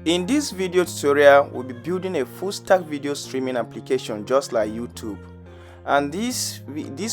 In this video tutorial, we'll be building a full stack video streaming application just like YouTube. And this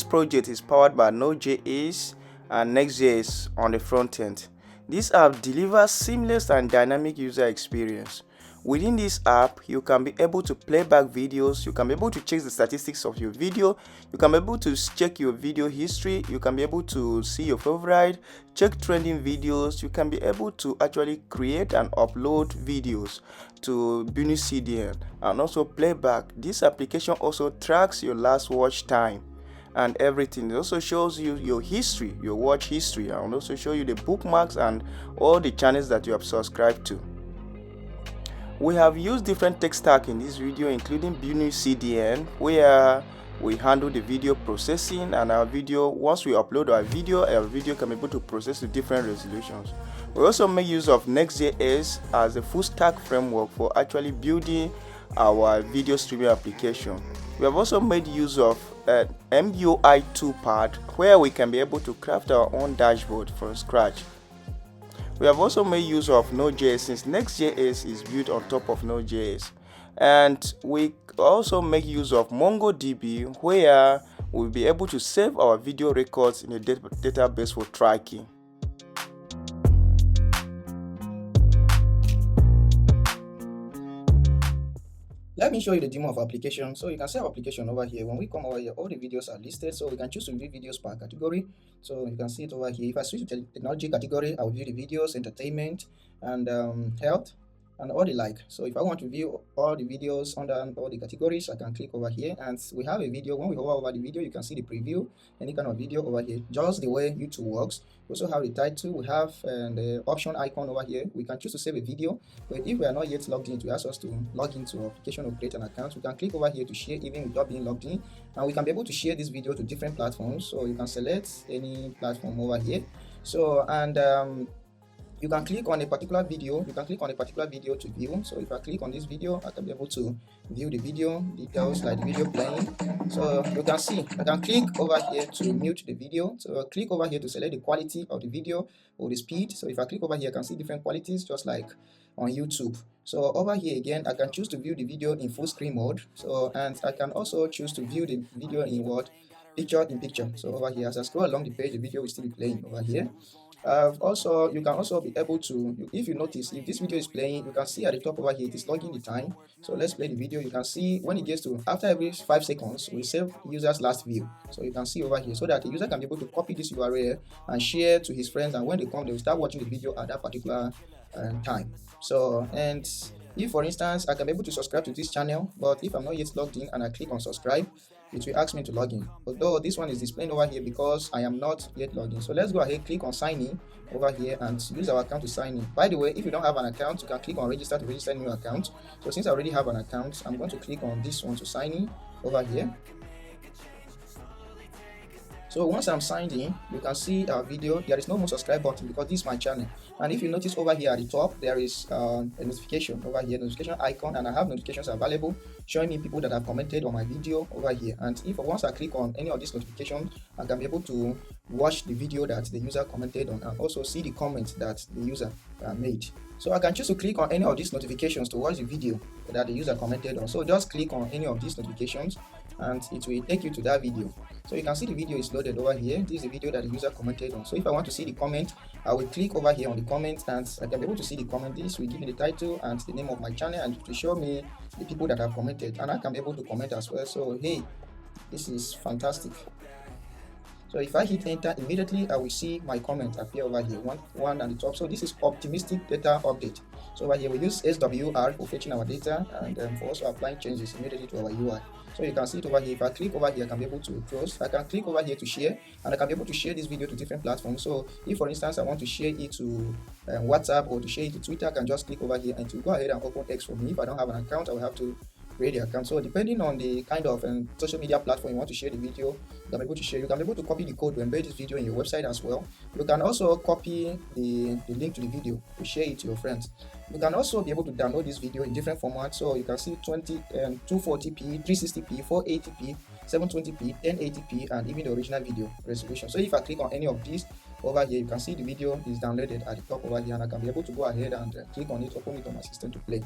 project is powered by Node.js and Next.js on the front end. This app delivers seamless and dynamic user experience. Within this app, you can be able to play back videos, you can be able to check the statistics of your video, you can be able to check your video history, you can be able to see your favorite, check trending videos, you can be able to actually create and upload videos to BunnyCDN and also playback. This application also tracks your last watch time and everything. It also shows you your history, your watch history, and also show you the bookmarks and all the channels that you have subscribed to. We have used different tech stack in this video, including BunnyCDN, where we handle the video processing, and our video, once we upload our video can be able to process to different resolutions. We also make use of Next.js as a full stack framework for actually building our video streaming application. We have also made use of MUI Toolpad, where we can be able to craft our own dashboard from scratch. We have also made use of Node.js since Next.js is built on top of Node.js. And we also make use of Mongodb, where we'll be able to save our video records in a database for tracking. Let me show you the demo of our application. So you can see our application over here. When we come over here, all the videos are listed. So we can choose to view videos per category. So you can see it over here. If I switch to technology category, I'll view the videos, entertainment, and health, and all the like. So if I want to view all the videos under all the categories, I can click over here, and we have a video. When we hover over the video, you can see the preview, any kind of video over here, just the way YouTube works. We also have the title, we have the option icon over here. We can choose to save a video, but if we are not yet logged in, to ask us to log into our application or create an account, we can click over here to share even without being logged in, and we can be able to share this video to different platforms. So you can select any platform over here. So and you can click on a particular video. You can click on a particular video to view. So if I click on this video, I can be able to view the video details, like the video playing. So you can see I can click over here to mute the video. So click over here to select the quality of the video or the speed. So if I click over here, I can see different qualities, just like on YouTube. So over here again, I can choose to view the video in full screen mode. So and I can also choose to view the video in what, picture in picture. So over here, as I scroll along the page, the video will still be playing over here. Also, you can also be able to, if you notice, if this video is playing, you can see at the top over here it is logging the time. So let's play the video. You can see when it gets to after every 5 seconds, we save user's last view. So you can see over here, so that the user can be able to copy this URL and share to his friends, and when they come, they will start watching the video at that particular time. So, and if for instance I can be able to subscribe to this channel, but if I'm not yet logged in and I click on subscribe, it will ask me to log in, although this one is displaying over here because I am not yet logged in. So let's go ahead, click on sign in over here and use our account to sign in. By the way, if you don't have an account, you can click on register to register a new account. So since I already have an account, I'm going to click on this one to sign in over here. So once I'm signed in, you can see our video. There is no more subscribe button because this is my channel. And if you notice over here at the top, there is a notification over here, notification icon, and I have notifications available showing me people that have commented on my video over here. And if once I click on any of these notifications, I can be able to watch the video that the user commented on and also see the comments that the user made. So I can choose to click on any of these notifications to watch the video that the user commented on. So just click on any of these notifications and it will take you to that video. So you can see the video is loaded over here. This is the video that the user commented on. So if I want to see the comment, I will click over here on the comment and I can be able to see the comment. This will give me the title and the name of my channel and to show me the people that have commented, and I can be able to comment as well. So hey, this is fantastic. So if I hit enter, immediately I will see my comment appear over here, one at the top. So this is optimistic data update. So over here we use SWR for fetching our data and for also applying changes immediately to our UI. So you can see it over here. If I click over here, I can be able to close. I can click over here to share, and I can be able to share this video to different platforms. So if for instance I want to share it to WhatsApp or to share it to Twitter, I can just click over here and to go ahead and open X for me. If I don't have an account, I will have to create the account. So depending on the kind of social media platform you want to share the video, you can be able to share. You can be able to copy the code to embed this video in your website as well. You can also copy the link to the video to share it to your friends. You can also be able to download this video in different formats. So you can see 240p, 360p, 480p, 720p, 1080p, and even the original video resolution. So if I click on any of these, over here, you can see the video is downloaded at the top over here, and I can be able to go ahead and click on it, open it on my system to play.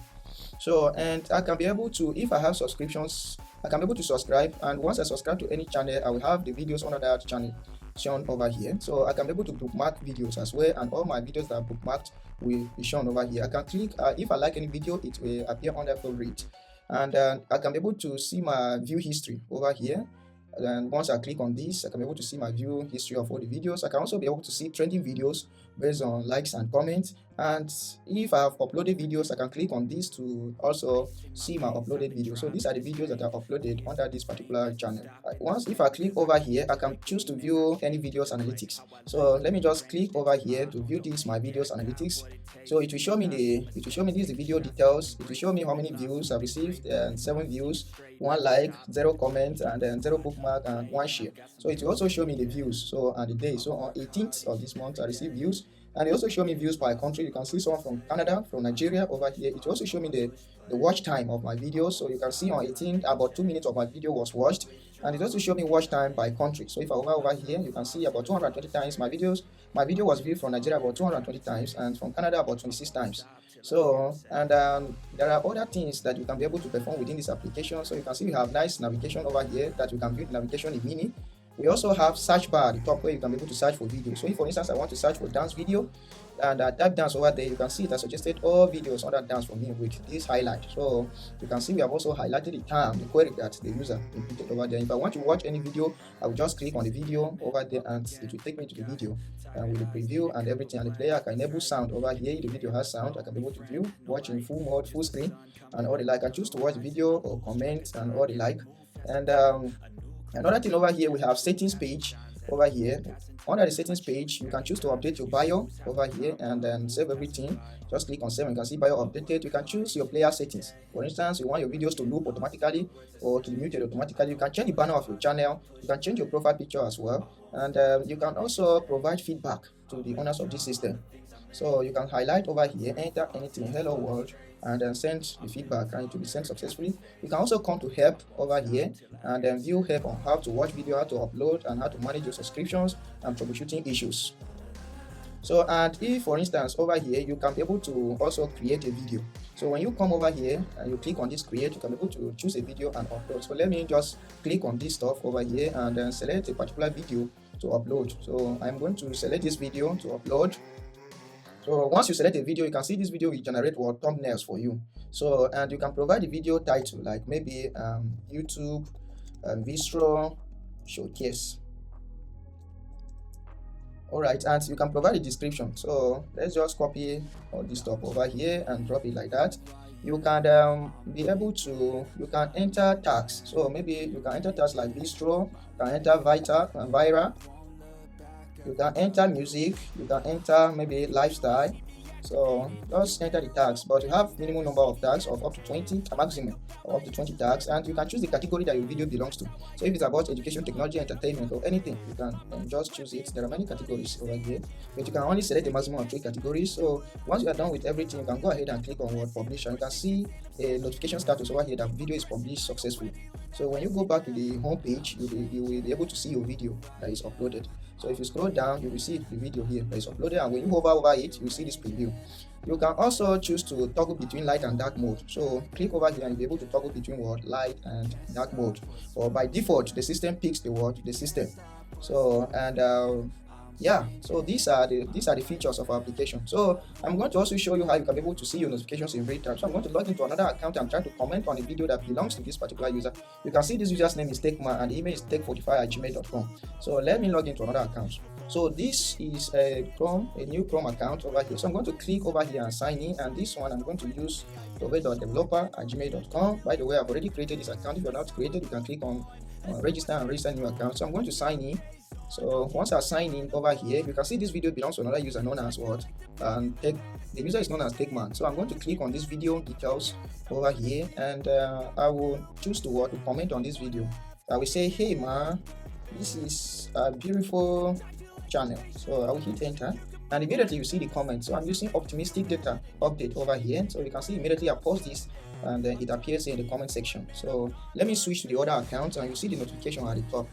So, and I can be able to, if I have subscriptions, I can be able to subscribe, and once I subscribe to any channel, I will have the videos under that channel shown over here. So I can be able to bookmark videos as well, and all my videos that are bookmarked will be shown over here. I can click, if I like any video, it will appear under favorite, and I can be able to see my view history over here. And once I click on this, I can be able to see my view history of all the videos. I can also be able to see trending videos based on likes and comments. And if I have uploaded videos, I can click on this to also see my uploaded videos. So these are the videos that are uploaded under this particular channel. Once, if I click over here, I can choose to view any videos analytics. So let me just click over here to view this, my videos analytics. So it will show me the video details. It will show me how many views I've received, and 7 views, 1 like, 0 comment, and then 0 bookmark and 1 share. So it will also show me the views, so and the day. So on 18th of this month I received views, and it also show me views by country. You can see someone from Canada, from Nigeria over here. It will also show me the watch time of my videos. So you can see on 18th, about 2 minutes of my video was watched, and it also show me watch time by country. So if I hover over here, you can see about 220 times my video was viewed from Nigeria about 220 times, and from Canada about 26 times. So, and there are other things that you can be able to perform within this application. So you can see we have nice navigation over here that you can view navigation in mini. We also have search bar at the top where you can be able to search for video. So if, for instance, I want to search for dance video, and I type dance over there, you can see it has suggested all videos under dance for me with this highlight. So you can see we have also highlighted the term, the query that the user inputted over there. If I want to watch any video, I will just click on the video over there, and it will take me to the video, and with the preview and everything. And the player, I can enable sound over here. The video has sound. I can be able to view, watch in full mode, full screen, and all the like. I choose to watch video or comment and all the like. And another thing over here, we have settings page over here. Under the settings page, you can choose to update your bio over here and then save everything. Just click on save. You can see bio updated. You can choose your player settings. For instance, you want your videos to loop automatically or to be muted automatically. You can change the banner of your channel. You can change your profile picture as well, and you can also provide feedback to the owners of this system. So you can highlight over here, enter anything, hello world, and then send the feedback, and it will be sent successfully. You can also come to help over here and then view help on how to watch video, how to upload, and how to manage your subscriptions and troubleshooting issues. So, and if, for instance, over here, you can be able to also create a video. So when you come over here and you click on this create, you can be able to choose a video and upload. So let me just click on this stuff over here and then select a particular video to upload. So I'm going to select this video to upload. So once you select a video, you can see this video will generate what thumbnails for you. So, and you can provide the video title like maybe YouTube Vistro Showcase. All right, and you can provide a description. So let's just copy all this stuff over here and drop it like that. You can be able to, you can enter tags. So maybe you can enter tags like Vistro, you can enter Vira. You can enter music, you can enter maybe lifestyle. So just enter the tags, but you have minimum number of tags of up to 20, a maximum of up to 20 tags, and you can choose the category that your video belongs to. So if it's about education, technology, entertainment, or anything, you can just choose it. There are many categories over here, but you can only select a maximum of 3 categories. So once you are done with everything, you can go ahead and click on what publish, and you can see a notification status over here that video is published successfully. So when you go back to the home page, you will be able to see your video that is uploaded. So if you scroll down, you will see the video here that is uploaded, and when you hover over it, you will see this preview. You can also choose to toggle between light and dark mode. So click over here and you'll be able to toggle between what light and dark mode. Or by default, the system picks the system. So and yeah, so these are the features of our application. So I'm going to also show you how you can be able to see your notifications in real time. So I'm going to log into another account and try to comment on a video that belongs to this particular user. You can see this user's name is Techman and the email is tech45@gmail.com. So let me log into another account. So this is a new Chrome account over here. So I'm going to click over here and sign in, and this one I'm going to use developer@gmail.com. By the way, I've already created this account. If you're not created, you can click on register and register new account. So I'm going to sign in. So once I sign in over here, you can see this video belongs to another user known as what? The user is known as Techman. So I'm going to click on this video details over here, and I will choose to comment on this video. I will say, hey man, this is a beautiful channel. So I will hit enter, and immediately you see the comment. So I'm using optimistic data update over here. So you can see immediately I post this, and then it appears in the comment section. So let me switch to the other account, and you see the notification at the top.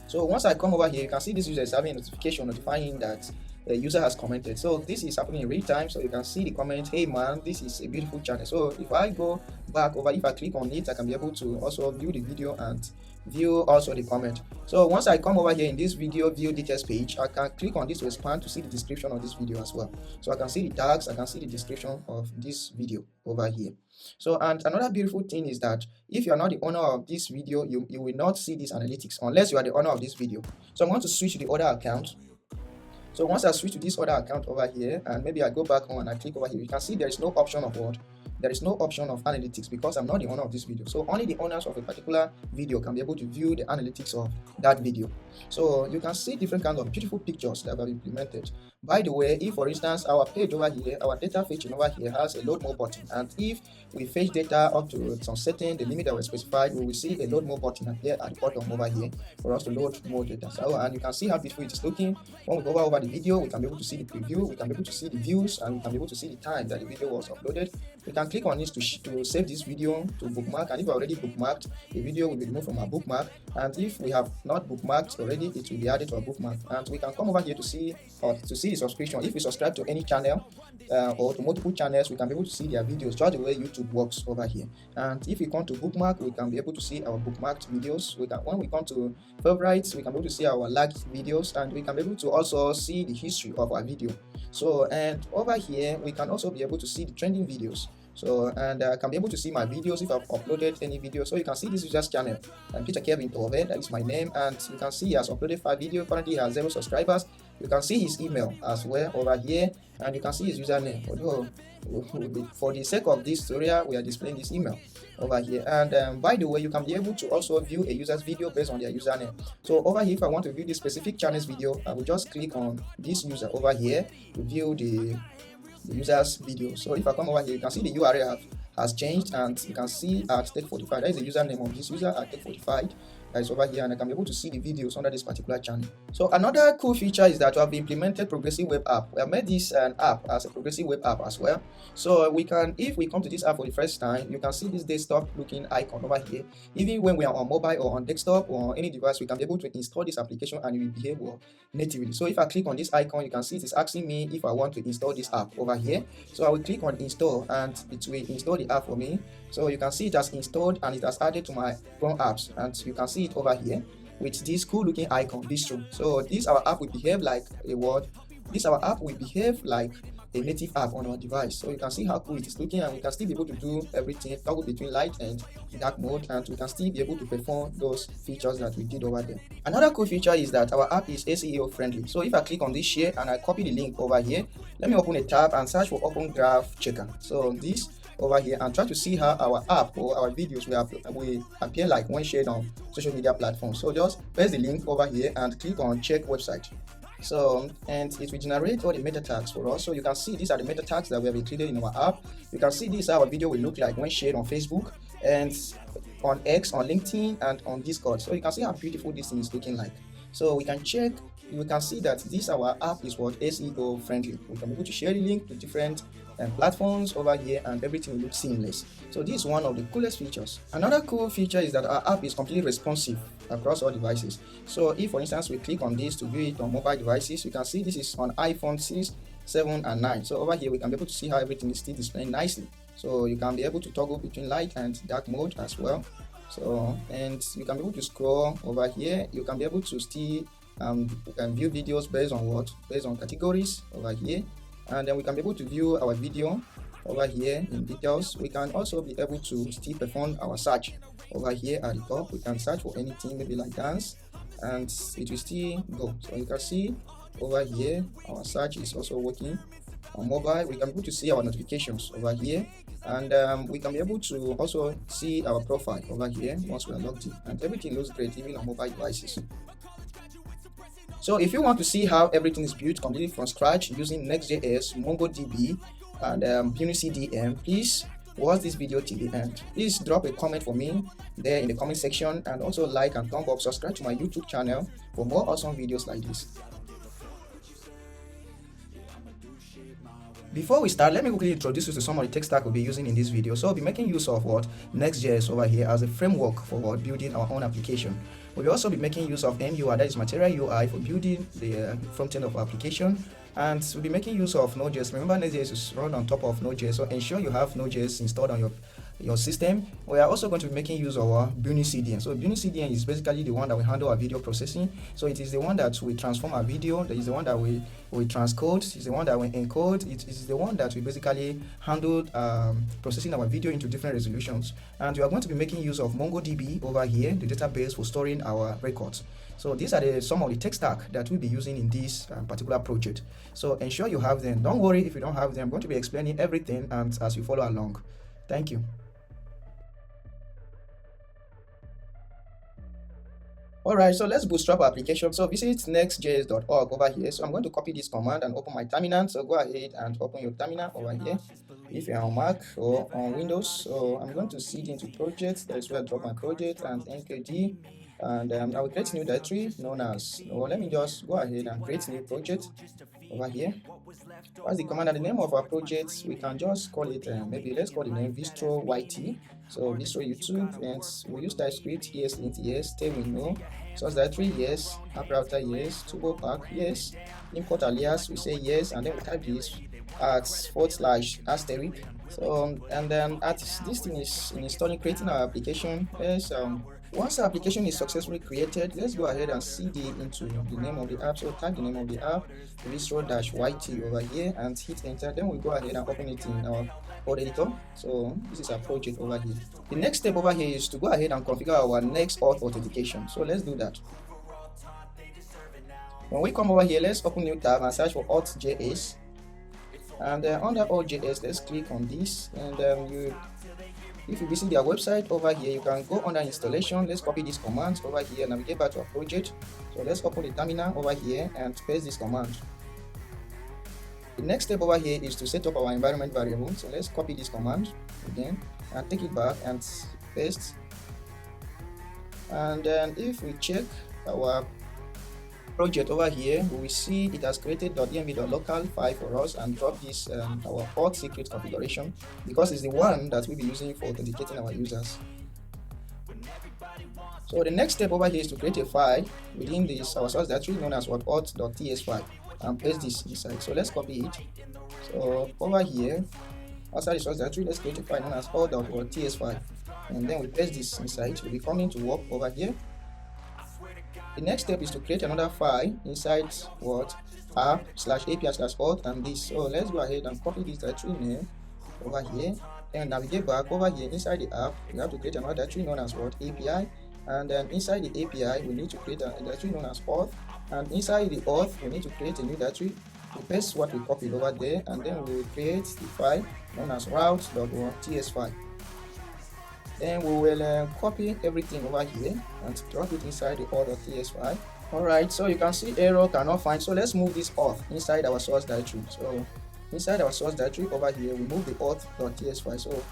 So once I come over here, you can see this user is having a notification notifying that the user has commented. So this is happening in real time. So you can see the comment, hey man, this is a beautiful channel. So if I go back over, if I click on it, I can be able to also view the video and view also the comment. So once I come over here in this video view details page, I can click on this to expand to see the description of this video as well. So I can see the tags, I can see the description of this video over here. So, and another beautiful thing is that if you are not the owner of this video, you will not see this analytics unless you are the owner of this video. So I'm going to switch to the other account. So once I switch to this other account over here, and maybe I go back on and I click over here, you can see there is no option of what? There is no option of analytics because I'm not the owner of this video. So only the owners of a particular video can be able to view the analytics of that video. So you can see different kinds of beautiful pictures that have implemented. By the way, if for instance our page over here, our data fetching over here has a load more button, and if we fetch data up to some certain the limit that was specified, we will see a load more button appear at the bottom over here for us to load more data. So, and you can see how beautiful it is looking. When we go over the video, we can be able to see the preview, we can be able to see the views, and we can be able to see the time that the video was uploaded. We can click on this to save this video to bookmark, and if we already bookmarked, the video will be removed from our bookmark, and if we have not bookmarked already, it will be added to our bookmark. And we can come over here to see the subscription. If we subscribe to any channel or to multiple channels, we can be able to see their videos just the way YouTube works over here. And if we come to bookmark, we can be able to see our bookmarked videos. When we come to favorites, we can be able to see our liked videos, and we can be able to also see the history of our video. So, and over here we can also be able to see the trending videos. So, and I can be able to see my videos if I've uploaded any video. So you can see this user's channel, and Peter Kevin Tove, that is my name, and you can see he has uploaded 5 videos. Currently he has 0 subscribers. You can see his email as well over here, and you can see his username. Although for the sake of this tutorial, we are displaying this email over here. And by the way, you can be able to also view a user's video based on their username. So over here, if I want to view this specific channel's video, I will just click on this user over here to view the user's video. So if I come over here, you can see the URL has changed, and you can see at Tech45, that is the username of this user at Tech45. That is over here, and I can be able to see the videos under this particular channel. So another cool feature is that we have implemented progressive web app. We have made this an app as a progressive web app as well. So we can, if we come to this app for the first time, you can see this desktop looking icon over here. Even when we are on mobile or on desktop or on any device, we can be able to install this application and it will behave natively. So if I click on this icon, you can see it is asking me if I want to install this app over here. So I will click on install, and it will install the app for me. So you can see it has installed and it has added to my Chrome apps, and you can see it over here with this cool looking icon, bistro. So this our app will behave like a word. This our app will behave like a native app on our device. So you can see how cool it is looking, and we can still be able to do everything, toggle between light and dark mode, and we can still be able to perform those features that we did over there. Another cool feature is that our app is SEO friendly. So if I click on this share and I copy the link over here, let me open a tab and search for Open Graph Checker. So this over here, and try to see how our app or our videos will appear like when shared on social media platforms. So just press the link over here and click on check website. So, and it will generate all the meta tags for us. So you can see these are the meta tags that we have included in our app. You can see this how our video will look like when shared on Facebook and on X, on LinkedIn, and on Discord. So you can see how beautiful this thing is looking like. So we can check, you can see that this our app is SEO friendly. We can be able to share the link to different platforms over here, and everything will look seamless. So this is one of the coolest features. Another cool feature is that our app is completely responsive across all devices. So if for instance we click on this to view it on mobile devices, you can see this is on iPhone 6, 7 and 9. So over here we can be able to see how everything is still displaying nicely. So you can be able to toggle between light and dark mode as well. So, and you can be able to scroll over here. You can be able to still view videos based on categories over here, and then we can be able to view our video over here in details. We can also be able to still perform our search over here at the top. We can search for anything, maybe like dance, and it will still go. So you can see over here our search is also working. On mobile, we can be able to see our notifications over here, and we can be able to also see our profile over here once we are logged in, and everything looks great even on mobile devices. So if you want to see how everything is built completely from scratch using Next.js, Mongo DB and BunnyCDN, please watch this video till the end. Please drop a comment for me there in the comment section, and also like and thumb up, subscribe to my YouTube channel for more awesome videos like this. Before we start, let me quickly introduce you to some of the tech stack we'll be using in this video. So I'll be making use of Next.js over here as a framework for building our own application. We'll also be making use of MUI, that is Material UI, for building the front end of our application. And we'll be making use of Node.js. Remember, Next.js is run on top of Node.js, so ensure you have Node.js installed on your system. We are also going to be making use of our BunnyCDN. So BunnyCDN is basically the one that will handle our video processing. So it is the one that will transform our video. That is the one that we transcode. It's the one that will encode. It is the one that will basically handle processing our video into different resolutions. And we are going to be making use of MongoDB over here, the database for storing our records. So these are some of the tech stack that we'll be using in this particular project. So ensure you have them. Don't worry if you don't have them. I'm going to be explaining everything and as you follow along. Thank you. Alright, so let's bootstrap our application. So visit nextjs.org over here. So I'm going to copy this command and open my terminal. So go ahead and open your terminal over here if you're on Mac or on Windows. So I'm going to CD into projects. That is where I drop my project and nkd. And I will create a new directory known as, let me just go ahead and create a new project over here. What's the command and the name of our project? We can just call it, maybe let's call the name Vistro YT. So Vistro YouTube, and we use TypeScript, ESLint, yes, stay we know, source directory, yes, app router, yes, turbo pack, yes, import alias, we say yes, and then we type this at /**. So and then at this thing is in installing, creating our application. Yes, once our application is successfully created, let's go ahead and CD into the name of the app. So type the name of the app, Vistro-YT over here, and hit enter. Then we go ahead and open it in our code editor. So this is our project over here. The next step over here is to go ahead and configure our next Auth authentication. So let's do that. When we come over here, let's open new tab and search for Authjs. And under Authjs, let's click on this, and if you visit their website over here, you can go under installation. Let's copy this command over here, navigate back to our project. So let's open the terminal over here and paste this command. The next step over here is to set up our environment variable. So let's copy this command again and take it back and paste. And then if we check our project over here, we will see it has created .env.local file for us and drop this our auth secret configuration, because it's the one that we'll be using for authenticating our users. So the next step over here is to create a file within this our source directory known as auth.ts file and paste this inside. So let's copy it. So over here outside the source directory, let's create a file known as auth.ts file, and then we paste this inside. We'll be coming to work over here. The next step is to create another file inside what app/api/auth and this. So let's go ahead and copy this directory name over here and navigate back over here. Inside the app, we have to create another directory known as what API, and then inside the API we need to create a directory known as Auth, and inside the Auth we need to create a new directory. We paste what we copied over there, and then we will create the file known as route.ts file. Then we will copy everything over here and drop it inside the auth.ts file. Alright, so you can see error cannot find. So let's move this auth inside our source directory. So inside our source directory over here, we move the auth.ts file. So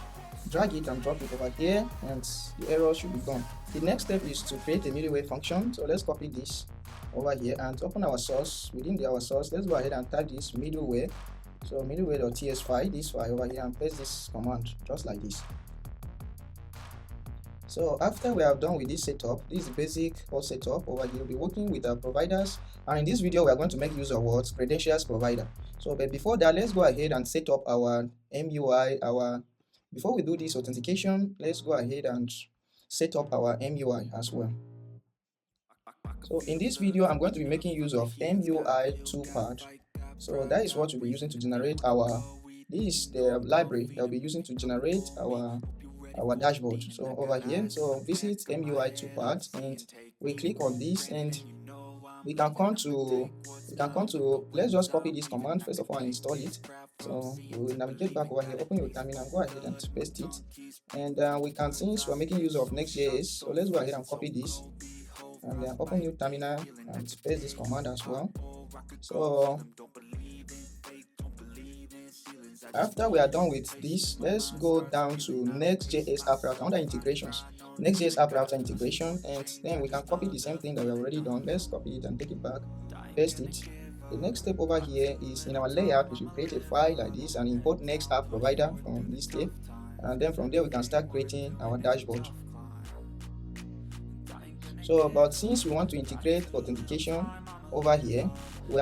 drag it and drop it over here, and the error should be gone. The next step is to create a middleware function. So let's copy this over here and open our source. Within our source, let's go ahead and type this middleware. So middleware.ts file, this file over here, and paste this command just like this. So after we have done with this setup, this is the basic Auth setup over here. We'll be working with our providers, and in this video we are going to make use of what credentials provider. So but before that, let's go ahead and set up our MUI. Before we do this authentication, let's go ahead and set up our MUI as well. So in this video, I'm going to be making use of MUI Toolpad. So that is what we'll be using to generate this is the library that we'll be using to generate our dashboard. So over here, so visit MUI Toolpad and we click on this, and we can come to let's just copy this command first of all and install it. So we will navigate back over here, open your terminal, go ahead and paste it, and we can, since we're making use of Next.js, so let's go ahead and copy this and then open your terminal and paste this command as well. So after we are done with this, let's go down to Next.js app router under integrations, Next.js app router integration, and then we can copy the same thing that we have already done. Let's copy it and take it back, paste it. The next step over here is in our layout, we should create a file like this and import next app provider from this step, and then from there we can start creating our dashboard. So, but since we want to integrate authentication over here, we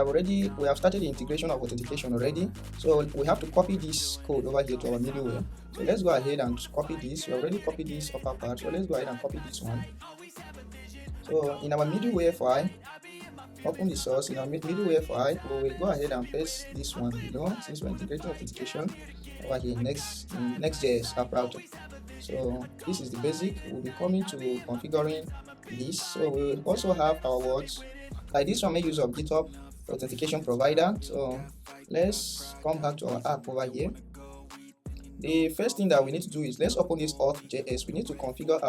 have started the integration of authentication already. So we have to copy this code over here to our middleware. So let's go ahead and copy this. We already copied this upper part. So let's go ahead and copy this one. So in our middleware file, open the source. In our middleware file, we will go ahead and paste this one below, since we're integrating authentication over here in Next.js app router. So this is the basic. We'll be coming to configuring this. So we will also have our words. Like this one, make use of GitHub authentication provider. So let's come back to our app over here. The first thing that we need to do is let's open this Auth.js. We need to configure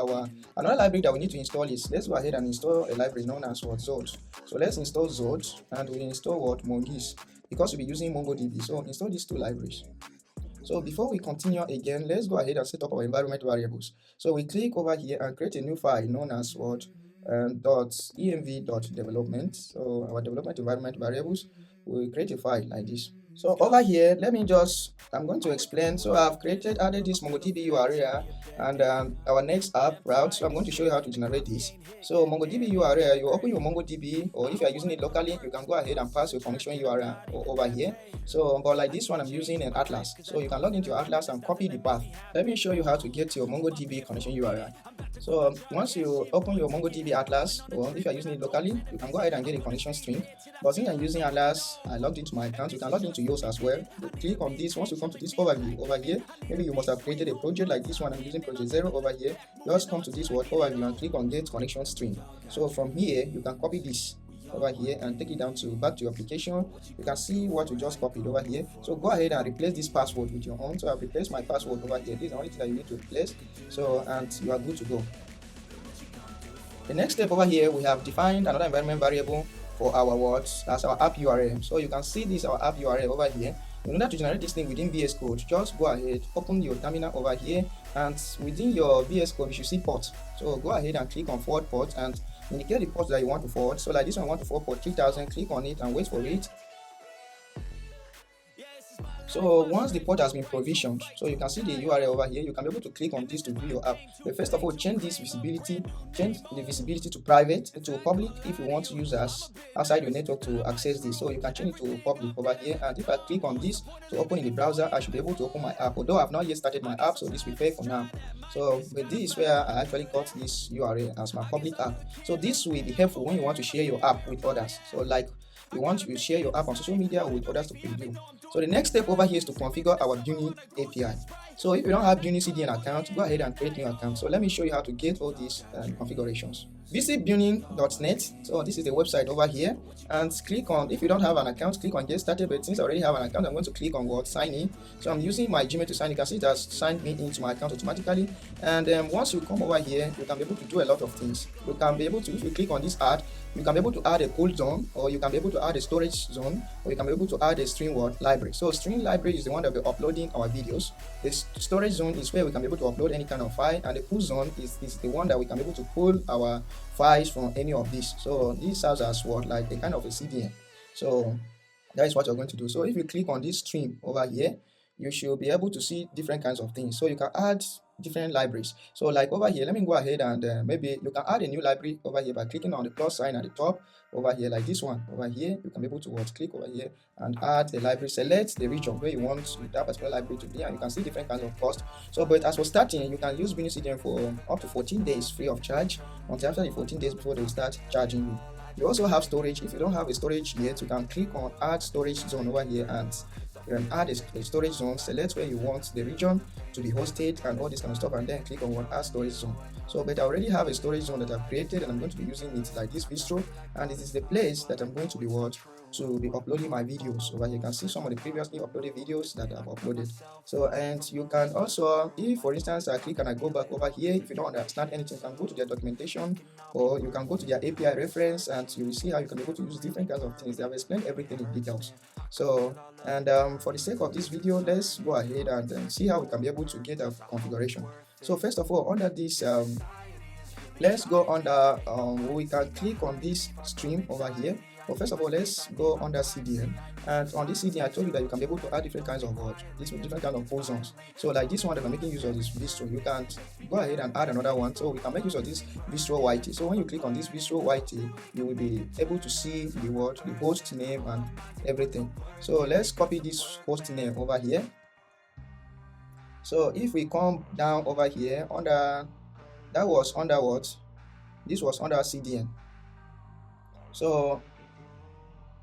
another library that we need to install is let's go ahead and install a library known as what Zod. So let's install Zod, and we install what Mongoose, because we'll be using MongoDB. So install these two libraries. So before we continue again, let's go ahead and set up our environment variables. So we click over here and create a new file known as what .env.development. So our development environment variables, we create a file like this. So over here, I'm going to explain. So I've added this MongoDB URL and our next app route. So I'm going to show you how to generate this. So MongoDB URL, you open your MongoDB, or if you are using it locally, you can go ahead and pass your connection URL over here. So, but like this one, I'm using an Atlas. So you can log into your Atlas and copy the path. Let me show you how to get your MongoDB connection URL. So once you open your MongoDB Atlas, or if you are using it locally, you can go ahead and get a connection string. But since I'm using Atlas, I logged into my account. You can log into yours as well. You click on this. Once you come to this overview over here, maybe you must have created a project like this one. I'm using project 0 over here. Just come to this word overview and click on get connection string. So from here, you can copy this over here and take it down to back to your application. You can see what you just copied over here. So go ahead and replace this password with your own. So I've replaced my password over here. This is the only thing that you need to replace. So, and you are good to go. The next step over here, we have defined another environment variable for our words as our app URL. So you can see this our app URL over here. In order to generate this thing within VS Code, just go ahead, open your terminal over here, and within your VS Code you should see port. So go ahead and click on forward port and indicate the port that you want to forward. So like this one, I want to forward port 3000. Click on it and wait for it. So once the port has been provisioned, so you can see the URL over here, you can be able to click on this to view your app. But first of all, change the visibility to private, to public if you want users outside your network to access this. So you can change it to public over here, and if I click on this to open in the browser, I should be able to open my app, although I've not yet started my app, so this will fail for now. So with this is where I actually got this URL as my public app. So this will be helpful when you want to share your app with others. So like you want to share your app on social media with others to preview. So the next step over here is to configure our BunnyCDN API. So if you don't have BunnyCDN account, go ahead and create new account. So let me show you how to get all these configurations. Visit bunny.net. So this is the website over here, and click on, if you don't have an account, click on get started. But since I already have an account, I'm going to click on what sign in. So I'm using my Gmail to sign in. You can see it has signed me into my account automatically. And once you come over here, you can be able to do a lot of things. You can be able to, if you click on this add, you can be able to add a cold zone, or you can be able to add a storage zone, or you can be able to add a string word library. So string library is the one that we're uploading our videos. The storage zone is where we can be able to upload any kind of file, and the pull zone is the one that we can be able to pull our files from any of these. So this serves as what, like a kind of a CDN. So that is what you're going to do. So if you click on this stream over here, you should be able to see different kinds of things. So you can add different libraries. So like over here, let me go ahead and maybe you can add a new library over here by clicking on the plus sign at the top over here, like this one over here. You can be able to click over here and add a library. Select the region where you want that particular library to be, and you can see different kinds of cost. So but as for starting, you can use BunnyCDN for up to 14 days free of charge until after the 14 days before they start charging you. You also have storage. If you don't have a storage yet, you can click on add storage zone over here, and you can add a storage zone. Select where you want the region to be hosted and all this kind of stuff, and then click on add storage zone. So but I already have a storage zone that I've created, and I'm going to be using it like this bistro, and it is the place that I'm going to be uploading my videos. Over here you can see some of the previously uploaded videos that I've uploaded. So, and you can also, if for instance I click and I go back over here, if you don't understand anything, you can go to their documentation, or you can go to their API reference, and you will see how you can be able to use different kinds of things. They have explained everything in details. So, and for the sake of this video, let's go ahead and see how we can be able to get a configuration. So first of all, under this let's go under we can click on this stream over here. But first of all, let's go under CDN. And on this CDN, I told you that you can be able to add different kinds of different kind of positions. So like this one that I'm making use of is Vistro. You can go ahead and add another one. So we can make use of this Vistro YT. So when you click on this Vistro YT, you will be able to see the host name and everything. So let's copy this host name over here. So if we come down over here under, that was under what? This was under CDN. So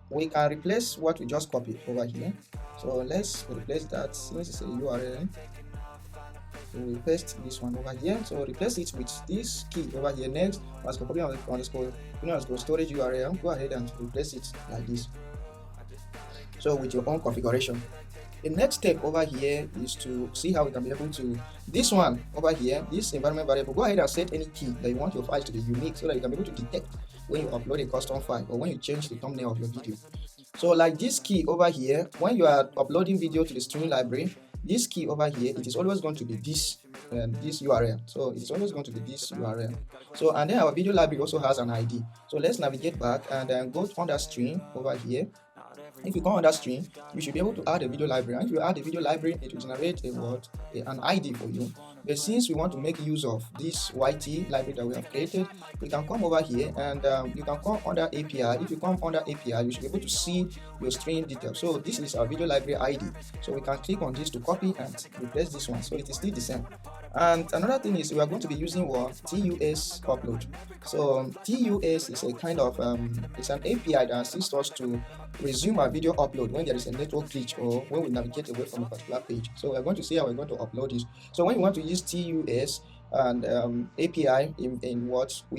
we can replace what we just copied over here. So let's replace that. Since it's a URL, we will paste this one over here. So replace it with this key over here. Next, underscore storage URL. Go ahead and replace it like this. So with your own configuration. The next step over here is to see how we can be able to, this one over here, this environment variable, go ahead and set any key that you want your files to be unique so that you can be able to detect when you upload a custom file or when you change the thumbnail of your video. So like this key over here, when you are uploading video to the stream library, this key over here, it is always going to be this URL. So it's always going to be this URL. So and then our video library also has an ID. So let's navigate back and then go on that stream over here. If you come on that stream, you should be able to add a video library. And if you add a video library, it will generate an ID for you. But since we want to make use of this YT library that we have created, we can come over here and you can come under API. If you come under API, you should be able to see your stream details. So this is our video library ID. So we can click on this to copy and replace this one. So it is still the same. And another thing is we are going to be using TUS upload. So TUS is a kind of it's an API that assists us to resume our video upload when there is a network glitch or when we navigate away from a particular page. So we're going to see how we're going to upload this. So when you want to use TUS and API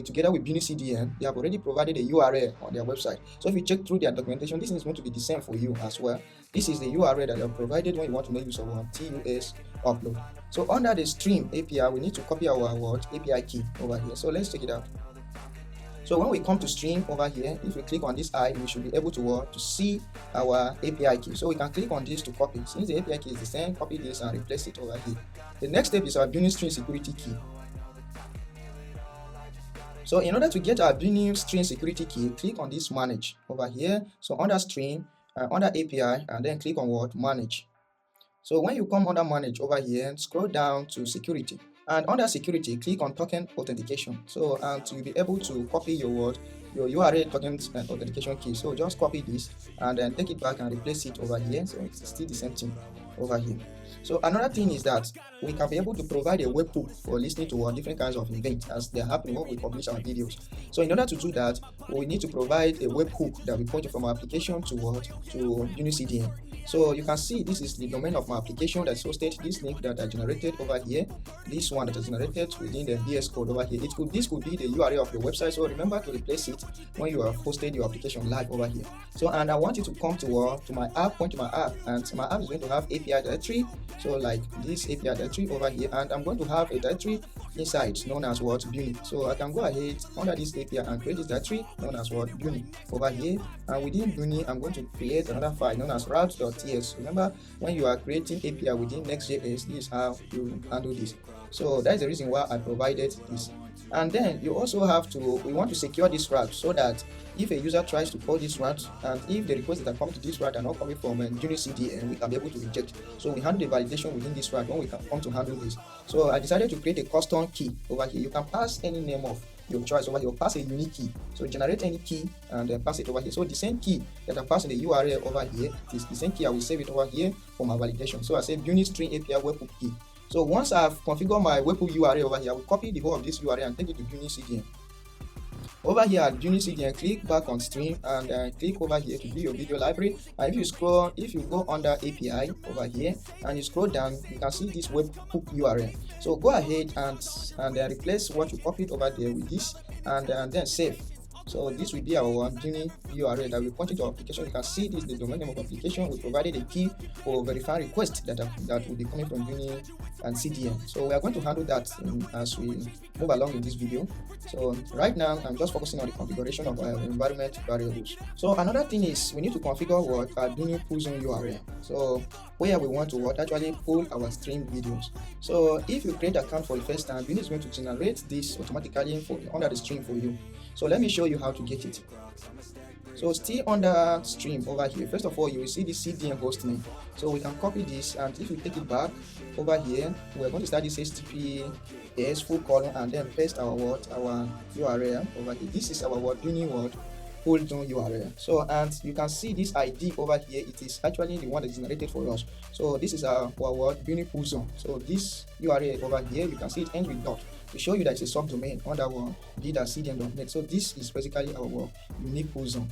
together with BunnyCDN, they have already provided a URL on their website. So if you check through their documentation, this is going to be the same for you as well. This is the URL that they have provided when you want to make use of TUS upload. So under the stream API, we need to copy our API key over here. So let's check it out. So when we come to stream over here, if we click on this I, we should be able to see our API key. So we can click on this to copy. Since the API key is the same, copy this and replace it over here. The next step is our Bunny string security key. So in order to get our Bunny string security key, click on this manage over here. So under stream, under API, and then click on manage. So when you come under manage over here, scroll down to security. And under security, click on token authentication. So and you'll be able to copy your URL token authentication key. So just copy this and then take it back and replace it over here. So it's still the same thing over here. So another thing is that we can be able to provide a webhook for listening to different kinds of events as they're happening when we publish our videos. So in order to do that, we need to provide a webhook that will point you from our application to BunnyCDN. So you can see this is the domain of my application that's hosted. This link that I generated over here, this one that is generated within the VS Code over here. This could be the URL of your website. So remember to replace it when you have hosted your application live over here. So and I want you to come to my app, point to my app, and my app is going to have API directory. So like this API directory over here, and I'm going to have a directory inside known as Bunny. So I can go ahead under this API and create this directory known as Bunny over here. And within Bunny, I'm going to create another file known as route.ts. Remember, when you are creating API within Next.js, this is how you handle this. So that's the reason why I provided this. And then you also have to, we want to secure this route so that if a user tries to call this route and if the requests that are coming to this route are not coming from BunnyCDN, we can be able to reject. So we handle the validation within this route when we come to handle this. So I decided to create a custom key over here. You can pass any name of your choice over here, pass a unique key. So generate any key and then pass it over here. So the same key that I pass in the URL over here is the same key. I will save it over here for my validation. So I say Bunny string API webhook key. So once I've configured my webhook URL over here, I will copy the whole of this URL and take it to BunnyCDN. Over here at BunnyCDN, click back on stream and click over here to view your video library. And if you go under API over here and you scroll down, you can see this webhook URL. So go ahead and replace what you copied over there with this and then save. So this will be our Bunny URL that will point into our application. You can see this is the domain name of application. We provided a key for verifying requests that will be coming from Bunny and CDN. So we are going to handle that as we move along in this video. So right now I'm just focusing on the configuration of our environment variables. So another thing is we need to configure our Bunny pull zone URL. So where we want to actually pull our stream videos. So if you create an account for the first time, Bunny is going to generate this automatically under the stream for you. So let me show you how to get it. So still under stream over here, first of all, you will see the CDN host name. So we can copy this, and if we take it back over here, we're going to start this HTTPS full column and then paste our URL over here. This is our full zone URL. So, and you can see this ID over here, it is actually the one that is generated for us. So this is our Bunny pool zone. So this URL over here, you can see it ends with dot to show you that it's a subdomain under our d.cdn.net. So this is basically our unique pool zone.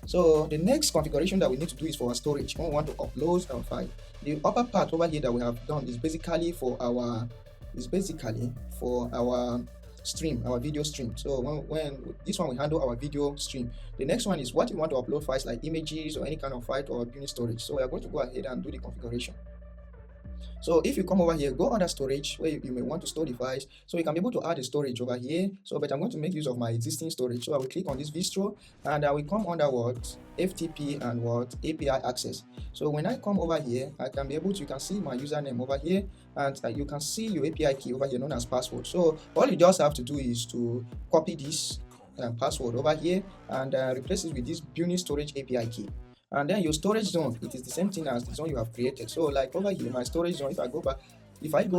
So the next configuration that we need to do is for our storage. When we want to upload our file, the upper part over here that we have done is basically for our stream, our video stream. So when this one we handle our video stream, the next one is what you want to upload files like images or any kind of file to our unit storage. So we are going to go ahead and do the configuration. So if you come over here, go under storage where you may want to store the files. So you can be able to add a storage over here. So, but I'm going to make use of my existing storage. So I will click on this Vistro and I will come under FTP and API access. So when I come over here, I can be able to, you can see my username over here, and you can see your API key over here known as password. So all you just have to do is to copy this password over here and replace it with this Bunny storage API key. And then your storage zone, it is the same thing as the zone you have created. So like over here, my storage zone, if I go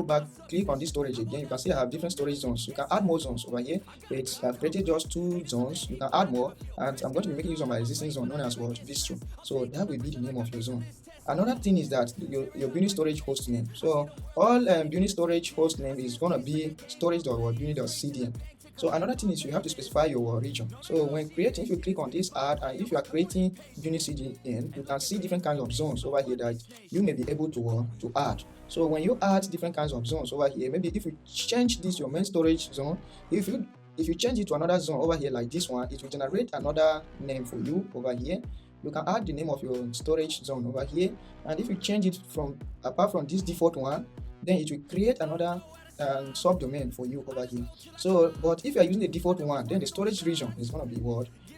back, click on this storage again, you can see I have different storage zones. You can add more zones over here. I've created just 2 zones. You can add more, and I'm going to be making use of my existing zone known as Vistro. So that will be the name of your zone. Another thing is that your Bunny storage host name. So all Bunny storage host name is going to be storage.bunny.cdn. So another thing is you have to specify your region. So when creating, if you click on this add, and if you are creating Bunny CDN, you can see different kinds of zones over here that you may be able to add. So when you add different kinds of zones over here, maybe if you change this your main storage zone, if you change it to another zone over here like this one, it will generate another name for you over here. You can add the name of your storage zone over here, and if you change it apart from this default one, then it will create another subdomain for you over here. So, but if you are using the default one, then the storage region is going to be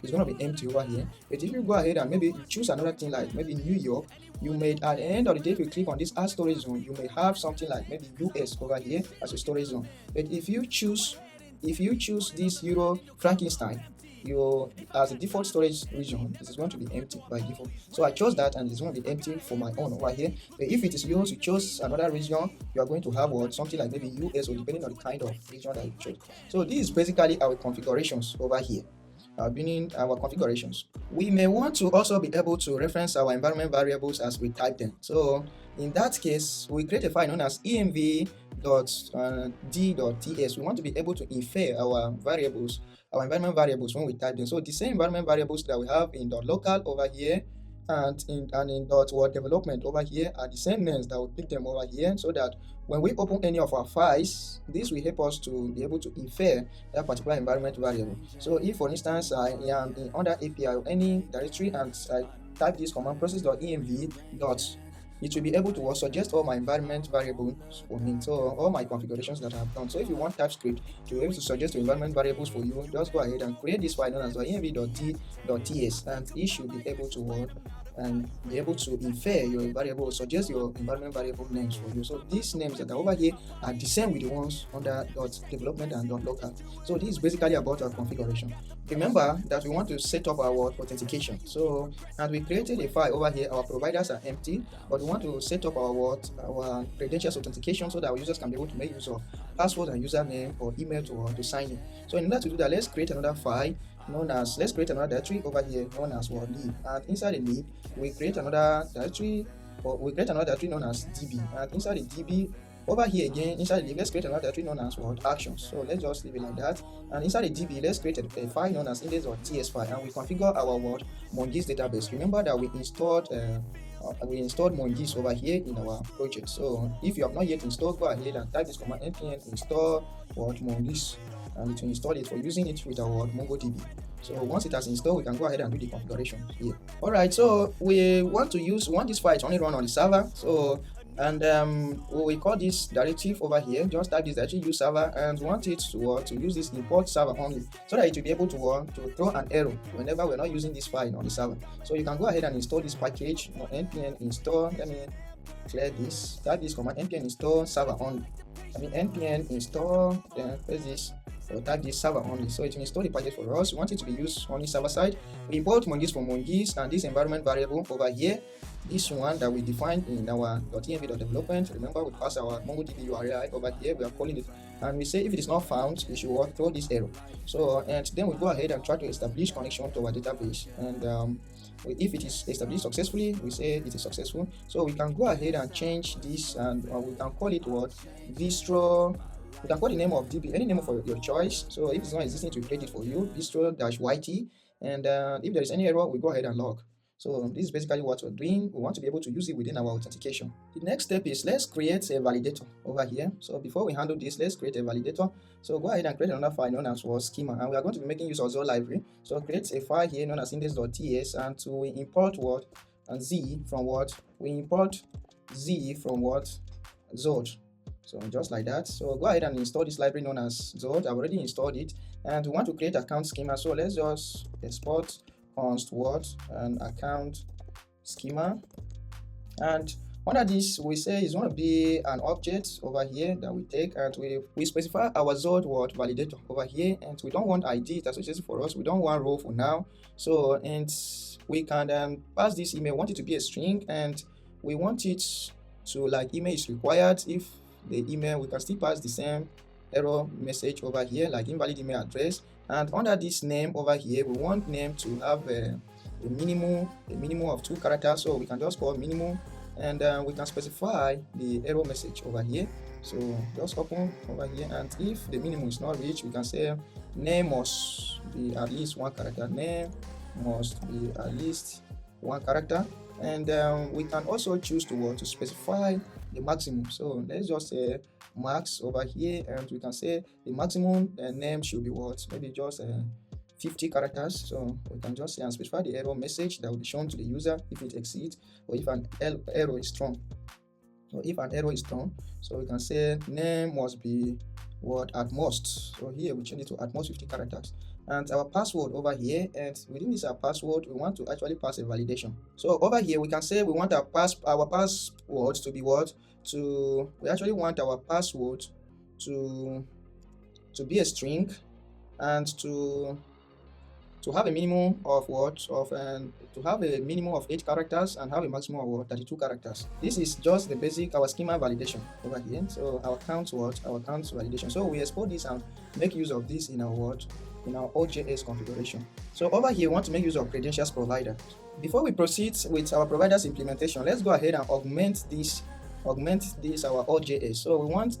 it's going to be empty over here. But if you go ahead and maybe you choose another thing like maybe New York, you may at the end of the day, if you click on this add storage zone, you may have something like maybe US over here as a storage zone. But if you choose this Euro Frankenstein, as a default storage region, this is going to be empty by default. So I chose that, and it's going to be empty for my own over here. But if it is yours, you chose another region, you are going to have something like maybe US, or depending on the kind of region that you chose. So this is basically our configurations over here. Being our configurations, we may want to also be able to reference our environment variables as we type them. So in that case, we create a file known as env.d.ts. We want to be able to infer our environment variables when we type them. So the same environment variables that we have in .local over here and in .development over here are the same names that we pick them over here, so that when we open any of our files, this will help us to be able to infer that particular environment variable. So if for instance I am under API or any directory and I type this command process.env. It will be able to suggest all my environment variables for me. So all my configurations that I have done. So if you want TypeScript to be able to suggest your environment variables for you, just go ahead and create this file known as env.d.ts, and it should be able to work and be able to infer your variable, suggest your environment variable names for you. So these names that are over here are the same with the ones under .development and .local. So this is basically about our configuration. Remember that we want to set up our authentication. So, and we created a file over here. Our providers are empty, but we want to set up our credentials authentication so that our users can be able to make use of password and username or email to sign in. So in order to do that, let's create another file let's create another directory over here known as lib, and inside the lib we create another directory known as db, and inside the db over here again inside the lib, let's create another directory known as actions. So let's just leave it like that, and inside the db let's create a file known as index.ts file, and we configure our Mongodb database. Remember that we installed Mongodb over here in our project. So if you have not yet installed, go ahead and type this command npm install Mongodb, and it will install it for using it with our MongoDB. So once it has installed, we can go ahead and do the configuration here. Alright, so we want this file to only run on the server. So we call this directive over here, just type this directory use server, and want it to use this import server only, so that it will be able to throw an error whenever we're not using this file on the server. So you can go ahead and install this package npm install. Let me clear this, type this command npm install server only. Npm install, then press this, or type this server only. So it will install the package for us. We want it to be used only server side. We import Mongoose from Mongoose, and this environment variable over here, this one that we defined in our .env.development. Remember, we pass our MongoDB URI over here. We are calling it, and we say if it is not found, we should throw this error. So and then we go ahead and try to establish connection to our database, and if it is established successfully, we say it is successful. So we can go ahead and change this, and we can call it what, distro. You can call the name of DB, any name of your choice. So if it's not existing, to create it for you, distro-yt, and if there is any error, we go ahead and log. So this is basically what we're doing. We want to be able to use it within our authentication. The next step is, let's create a validator over here. So before we handle this, let's create a validator. So go ahead and create another file known as schema, and we are going to be making use of Zod library. So create a file here known as index.ts, and to import what, and z from what, we import z from what, Zod. So just like that. So go ahead and install this library known as Zod. I've already installed it, and we want to create account schema. So let's just export const what, and account schema, and under this we say it's going to be an object over here that we take, and we specify our Zod what validator over here, and we don't want ID that's associated for us, we don't want row for now. So and we can pass this email, want it to be a string, and we want it to like email is required. If the email, we can still pass the same error message over here, like invalid email address. And under this name over here, we want name to have a minimum of 2 characters, so we can just call minimum, and we can specify the error message over here. So just open over here, and if the minimum is not reached, we can say name must be at least 1 character, name must be at least 1 character, and we can also choose to specify the maximum. So let's just say max over here, and we can say the maximum name should be what, maybe just 50 characters. So we can just say and specify the error message that will be shown to the user if it exceeds, or if an error is thrown. So if an error is thrown, so we can say name must be what, at most. So here we change it to at most 50 characters. And our password over here, and within this our password, we want to actually pass a validation. So over here we can say we want our password to be what, we actually want our password to be a string, and to have a minimum of what, to have a minimum of 8 characters and have a maximum of what, 32 characters. This is just the basic our schema validation over here. So our count validation. So we export this and make use of this in our Authjs configuration. So over here we want to make use of credentials provider. Before we proceed with our providers implementation, let's go ahead and augment this our Authjs. So we want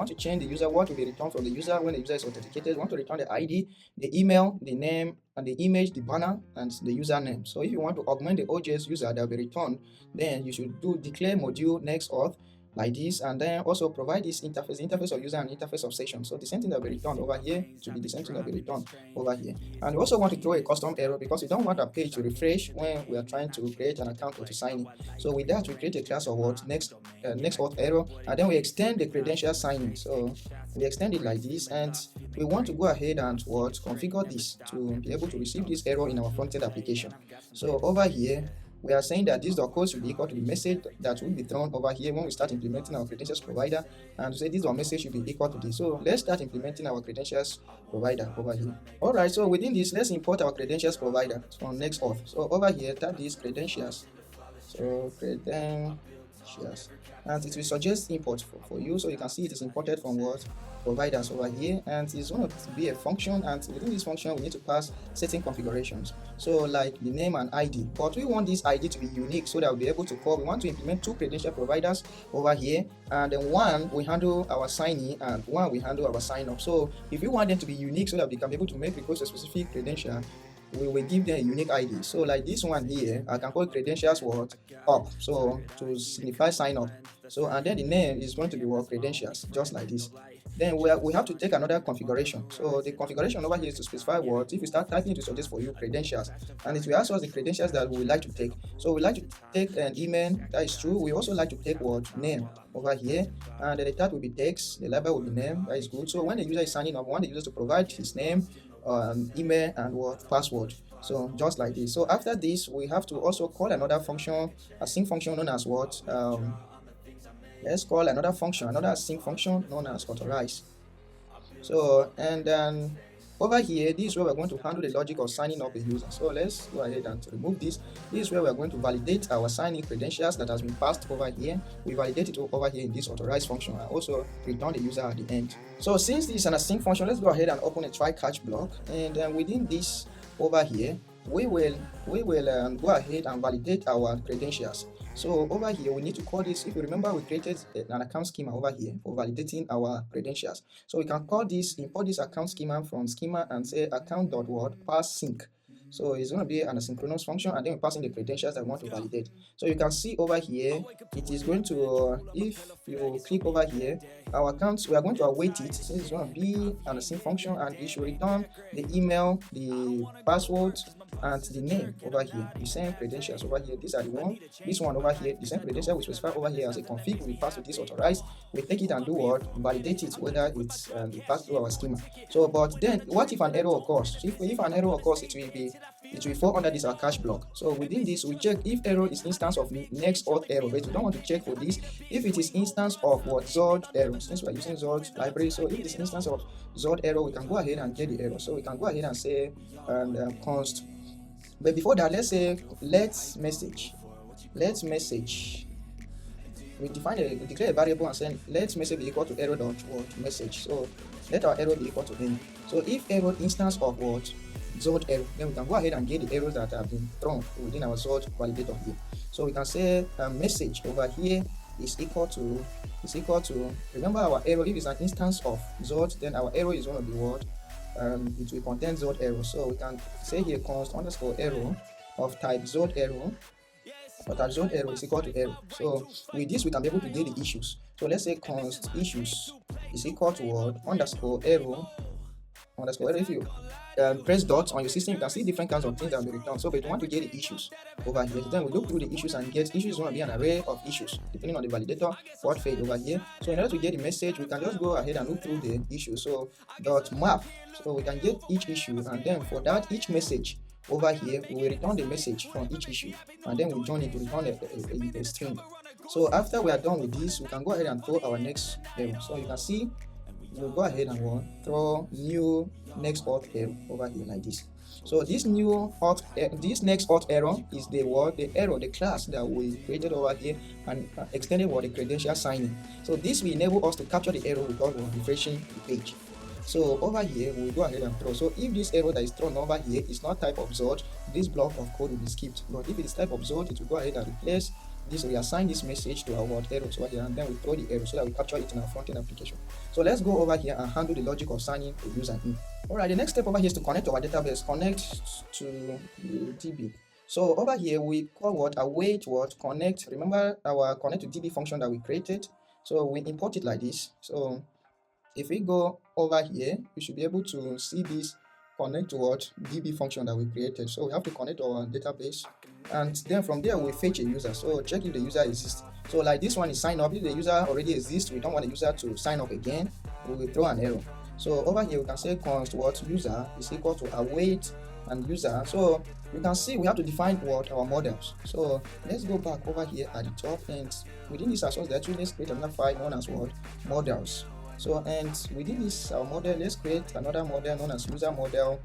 to change the user, what will be returned from the user when the user is authenticated. We want to return the ID, the email, the name, and the image, the banner, and the username. So if you want to augment the Authjs user that will be returned, then you should declare module next auth like this, and then also provide this interface of user and interface of session. So the same thing that will be returned over here to be the same thing that will be returned over here. And we also want to throw a custom error, because we don't want our page to refresh when we are trying to create an account or to sign in. So with that, we create a class of what, next auth error, and then we extend the credential signing. So we extend it like this, and we want to go ahead and configure this to be able to receive this error in our front-end application. So over here we are saying that this code should be equal to the message that will be thrown over here when we start implementing our credentials provider, and say this message should be equal to this. So let's start implementing our credentials provider over here. All right, so within this, let's import our credentials provider from next auth. So over here, tap this credentials. So credentials, and it will suggest import for you. So you can see it is imported from what, providers over here, and it's going to be a function, and within this function we need to pass certain configurations, so like the name and ID, but we want this ID to be unique so that we'll be able to call. We want to implement 2 credential providers over here, and then one we handle our sign-in and one we handle our sign-up. So if you want them to be unique so that we can be able to make requests to a specific credential, we will give them a unique ID. So like this one here, I can call credentials up, so to signify sign up. So and then the name is going to be credentials, just like this. Then we have to take another configuration. So the configuration over here is to specify what, if you start typing, to suggest for you credentials, and it will ask us the credentials that we would like to take. So we like to take an email, that is true. We also like to take what, name over here, and the tag will be text, the label will be name, that is good. So when the user is signing up, we want the user to provide his name, email, and what, password. So just like this. So after this, we have to also call another function, a sync function known as what, let's call another function, another async function known as authorize. So, and then over here, this is where we're going to handle the logic of signing up a user. So let's go ahead and remove this. This is where we're going to validate our sign-in credentials that has been passed over here. We validate it over here in this authorize function and also return the user at the end. So since this is an async function, let's go ahead and open a try catch block, and then within this over here, we will go ahead and validate our credentials. So over here, we need to call this, if you remember, we created an account schema over here for validating our credentials. So we can call this, import this account schema from schema and say account.what pass sync. So it's going to be an asynchronous function, and then we pass in the credentials that we want to validate. So you can see over here, it is going to, if you click over here, our accounts, we are going to await it since it's going to be an async function, and it should return the email, the password, and the name over here. The same credentials over here, these are the one. This one over here, the same credential we specify over here as a config. We pass to this authorize. We take it and do what? Validate it whether it's it passed through our schema. So, but then what if an error occurs? If an error occurs, it will fall under this our cache block. So within this, we check if error is instance of next auth error, but we don't want to check for this if it is instance of what Zod error, since we're using Zod library. So if it is instance of Zod error, we can go ahead and get the error. So we can go ahead and say const. But before that, let's say let's message. We declare a variable and say let's message be equal to error dot what message. So let our error be equal to n. So if error instance of what Zod error, then we can go ahead and get the errors that have been thrown within our Zod validator here. So we can say message over here is equal to remember our error, if it's an instance of Zod, then our error is going to be what it will contain Zod error. So we can say here const underscore error of type Zod error, or type Zod error is equal to error. So with this we can be able to get the issues. So let's say const issues is equal to what underscore error. If you press dots on your system, you can see different kinds of things that will be returned. So but we want to get the issues over here, then we look through the issues and get issues. Going to be an array of issues depending on the validator what failed over here. So in order to get the message, we can just go ahead and look through the issues. So dot map, so we can get each issue, and then for that each message over here we will return the message from each issue, and then we join it to return a string. So after we are done with this, we can go ahead and throw our next error. So you can see we'll go ahead and throw new next auth error over here like this. So this new auth, this next auth error is the class that we created over here and extended the credential signing. So this will enable us to capture the error without refreshing the page. So over here we'll go ahead and throw. So if this error that is thrown over here is not type of Zod, this block of code will be skipped. But if it is type of Zod, it will go ahead and replace this. We assign this message to our errors over here, and then we throw the error so that we capture it in our front-end application. So let's go over here and handle the logic of signing a user in. Alright, the next step over here is to connect to our database, connect to the DB. So over here we call await connect. Remember our connect to DB function that we created. So we import it like this. So if we go over here, we should be able to see this connect to DB function that we created. So we have to connect to our database, and then from there we fetch a user. So check if the user exists. So like this one is sign up. If the user already exists, we don't want the user to sign up again, we will throw an error. So over here we can say const user is equal to await and user. So you can see we have to define our models. So let's go back over here at the top, and within this source directory, let's create another file known as models. So and within this our model, let's create another model known as user model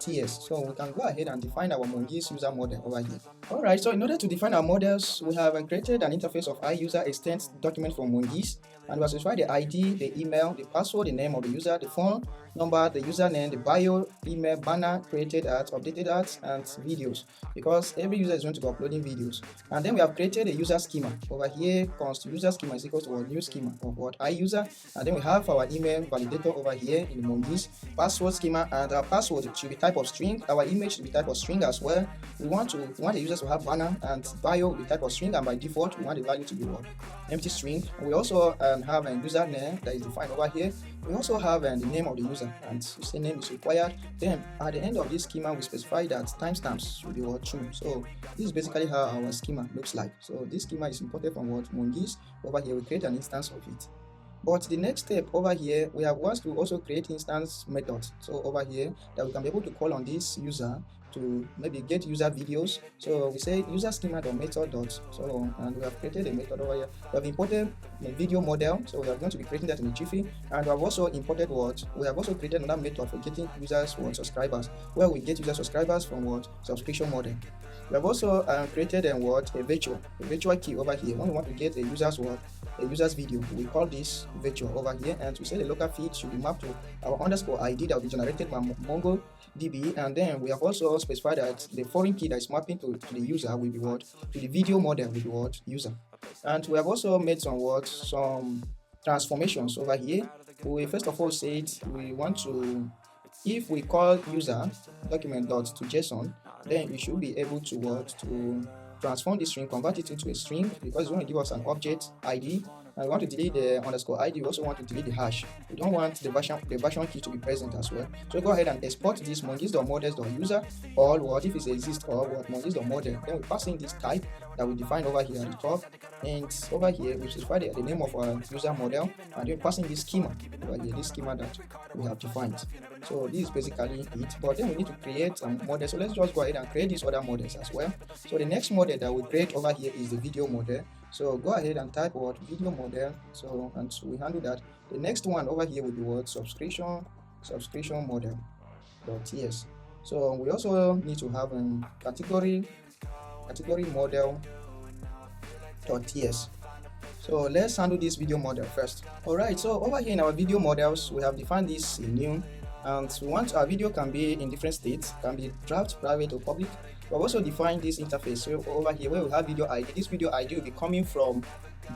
.ts. So we can go ahead and define our Mongoose user model over here. Alright, so in order to define our models, we have created an interface of iUser extends document from Mongoose, and we have specified the ID, the email, the password, the name of the user, the phone number, the username, the bio, email, banner, created at, updated at, and videos, because every user is going to be uploading videos. And then we have created a user schema over here. Const user schema is equal to a new schema of iUser, and then we have our email validator over here in Mongoose, password schema, and our password should be type of string. Our image should be type of string as well. We want the users to have banner and bio with type of string, and by default we want the value to be empty string. And we also have a username that is defined over here. We also have the name of the user, and username is required. Then at the end of this schema we specify that timestamps should be true. So this is basically how our schema looks like. So this schema is imported from Mongoose. Over here we create an instance of it. But the next step over here, we have to also create instance methods. So over here that we can be able to call on this user to maybe get user videos. So we say user schema.method dot, so, and we have created a method over here. We have imported a video model, so we are going to be creating that in a jiffy. And we have also imported what, we have also created another method for getting users or subscribers, where we get user subscribers from what, subscription model. We have also created a virtual key over here. When we want to get a user's video, we call this virtual over here, and we say the local feed should be mapped to our underscore ID that will be generated by Mongo DB, and then we have also specified that the foreign key that is mapping to the user will be what, to the video model will be what, user. And we have also made some transformations over here. We first of all said we want to, if we call user document dot to JSON, then we should be able to what, to transform the string, convert it into a string, because it's going to give us an object ID. And we want to delete the underscore ID. We also want to delete the hash. We don't want the version key to be present as well. So go ahead and export this mongodb.models.user, or what if it exists, or what mongodb.model. Then we pass in this type that we define over here at the top, and over here we specify the name of our user model, and then passing this schema over here, this schema that we have defined. So this is basically it. But then we need to create a model. So let's just go ahead and create these other models as well. So the next model that we create over here is the video model. So go ahead and type what, video model. So, and so we handle that. The next one over here will be what, subscription model.ts. So we also need to have a category model.ts. So let's handle this video model first. Alright, so over here in our video models, we have defined this in new, and we want our video can be in different states, can be draft, private, or public. We've also defined this interface. So over here where we have video ID, this video ID will be coming from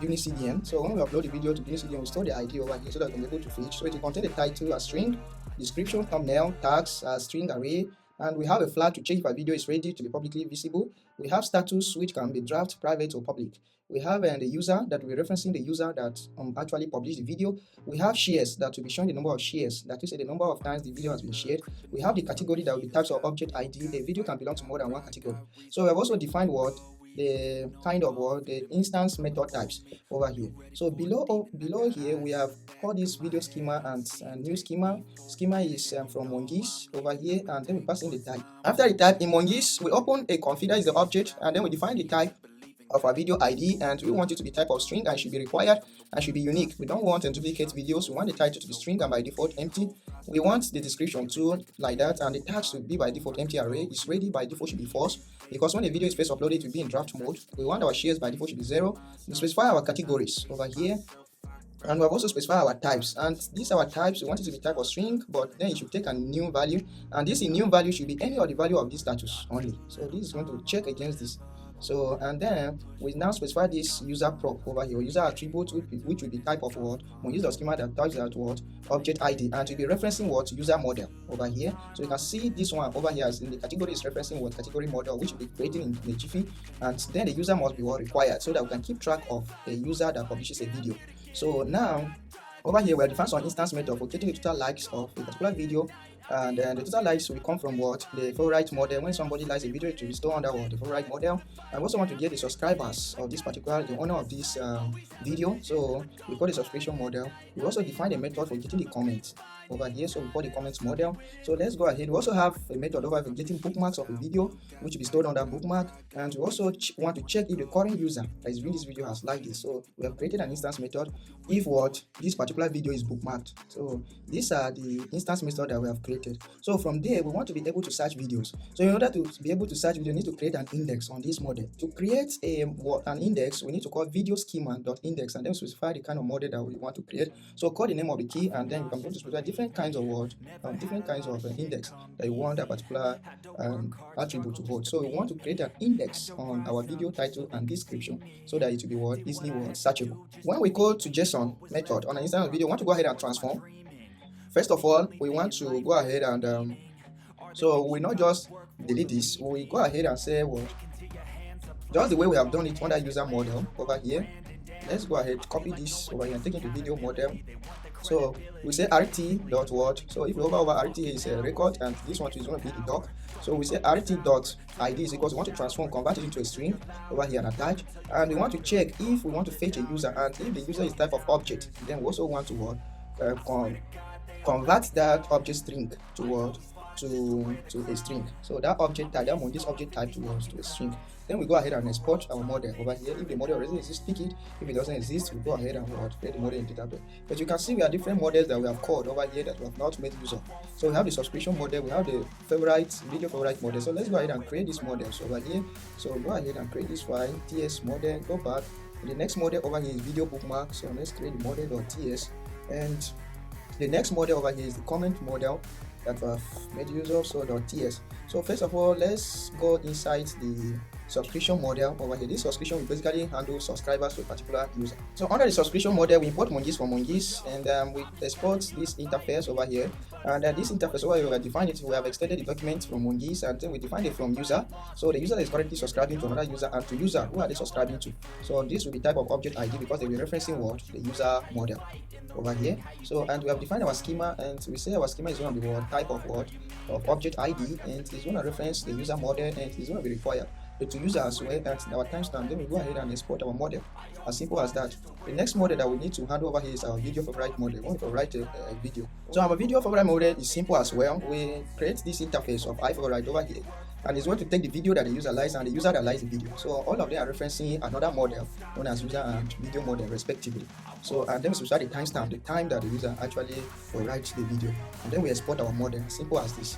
BunnyCDN. So when we upload the video to BunnyCDN, we store the ID over here so that we can be able to fetch. So it will contain the title as string, description, thumbnail, tags as string array, and we have a flag to check if our video is ready to be publicly visible. We have status, which can be draft, private, or public. We have the user that we're referencing, the user that actually published the video. We have shares that will be showing the number of shares, that is the number of times the video has been shared. We have the category that will be types of object ID. A video can belong to more than one category. So we have also defined what, the kind of what, the instance method types over here. So below here we have called this video schema and new schema. Schema is from Mongoose over here, and then we pass in the type. After the type in Mongoose, we open a config that is the object, and then we define the type of our video ID, and we want it to be type of string and should be required and should be unique. We don't want duplicate videos. We want the title to be string and by default empty. We want the description too like that, and the tags should be by default empty array. Is ready by default should be false, because when the video is first uploaded it will be in draft mode. We want our shares by default should be 0. We specify our categories over here, and we have also specified our types, and these are our types. We want it to be type of string, but then it should take a new value, and this new value should be any of the value of this status only. So this is going to check against this. So, and then we now specify this user prop over here, user attribute, which will be type of what, we use the schema that types that what, object ID, and to be referencing what, user model over here. So you can see this one over here as in the category is referencing what, category model, which will be creating in the jiffy, and then the user must be what, required, so that we can keep track of the user that publishes a video. So now over here we have defined some instance method for getting the total likes of a particular video, and the total likes will come from what, the favorite model. When somebody likes a video, it will be stored under what, the favorite model. And we also want to get the subscribers of this particular, the owner of this video, so we call the subscription model. We also define a method for getting the comments over here, so we call the comments model. So let's go ahead. We also have a method over for getting bookmarks of a video, which will be stored under bookmark, and we also want to check if the current user that is viewing this video has liked it. So we have created an instance method if what, this particular video is bookmarked. So these are the instance method that we have created. So from there we want to be able to search videos. So in order to be able to search video, we need to create an index on this model. To create an index, we need to call video schema.index, and then specify the kind of model that we want to create. So call the name of the key, and then we can go to specify different kinds of words, different kinds of index that you want that particular attribute to hold. So we want to create an index on our video title and description, so that it will be what, easily searchable. When we call to JSON method on an instance of video, we want to go ahead and transform. First of all, we want to go ahead and so we not just delete this, we go ahead and say what, just the way we have done it under user model over here. Let's go ahead, copy this over here and take it to video model. So we say rt dot what, so if we over rt is a record, and this one is going to be the doc. So we say rt dot id is equals, we want to transform, convert it into a string over here and attach, and we want to check if we want to fetch a user, and if the user is type of object, then we also want to what, convert that object string to what, to a string. So that object type, that Mongodb object type to a string. Then we go ahead and export our model over here. If the model already exists, pick it. If it doesn't exist, we go ahead and create the model in database. But you can see we have different models that we have called over here that we have not made use of. So we have the subscription model, we have the video favorite model. So let's go ahead and create this model. So over here, so go ahead and create this file, ts model, go back. The next model over here is video bookmark. So let's create the model.ts, and the next model over here is the comment model that we have made use of, so .ts. So first of all, let's go inside the subscription model over here. This subscription will basically handle subscribers to a particular user. So under the subscription model, we import Mongodb from Mongodb, and we export this interface over here. And this interface over here, we have defined it. We have extended the document from Mongodb, and then we defined it from user. So the user is currently subscribing to another user, and to user, who are they subscribing to? So this will be type of object ID because they will be referencing what? The user model over here. So, and we have defined our schema, and we say our schema is going to be what type of what of object ID, and it's going to reference the user model, and it's going to be required to user as well as our timestamp. Then we go ahead and export our model. As simple as that. The next model that we need to handle over here is our video favorite model. We want to write a video. So our video favorite model is simple as well. We create this interface of iFavorite over here, and it's going to take the video that the user likes and the user that likes the video. So all of them are referencing another model known as user and video model respectively. So, and then we start the timestamp, the time that the user actually will write the video, and then we export our model. Simple as this.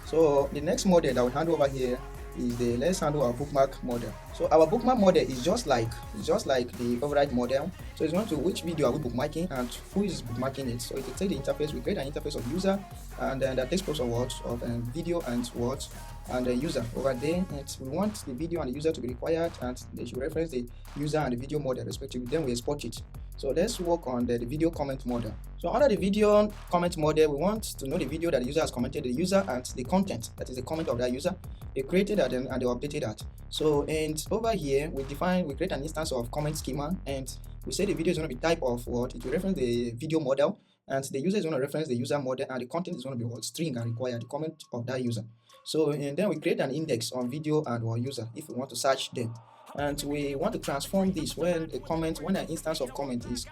So the next model that we handle over here is the let's handle our bookmark model. So our bookmark model is just like the favorite model. So it's going to which video are we bookmarking and who is bookmarking it. So it will take the interface. We create an interface of user, and then that takes place of words of video and words and the user over there. And we want the video and the user to be required, and they should reference the user and the video model respectively. Then we export it. So let's work on the video comment model. So under the video comment model, we want to know the video that the user has commented, the user and the content, that is the comment of that user. They created that and they updated that. So, and over here we create an instance of comment schema, and we say the video is going to be type of what? It will reference the video model, and the user is going to reference the user model, and the content is going to be what? String and required, the comment of that user. So, and then we create an index on video and or user if we want to search them. And we want to transform this when an instance of comment is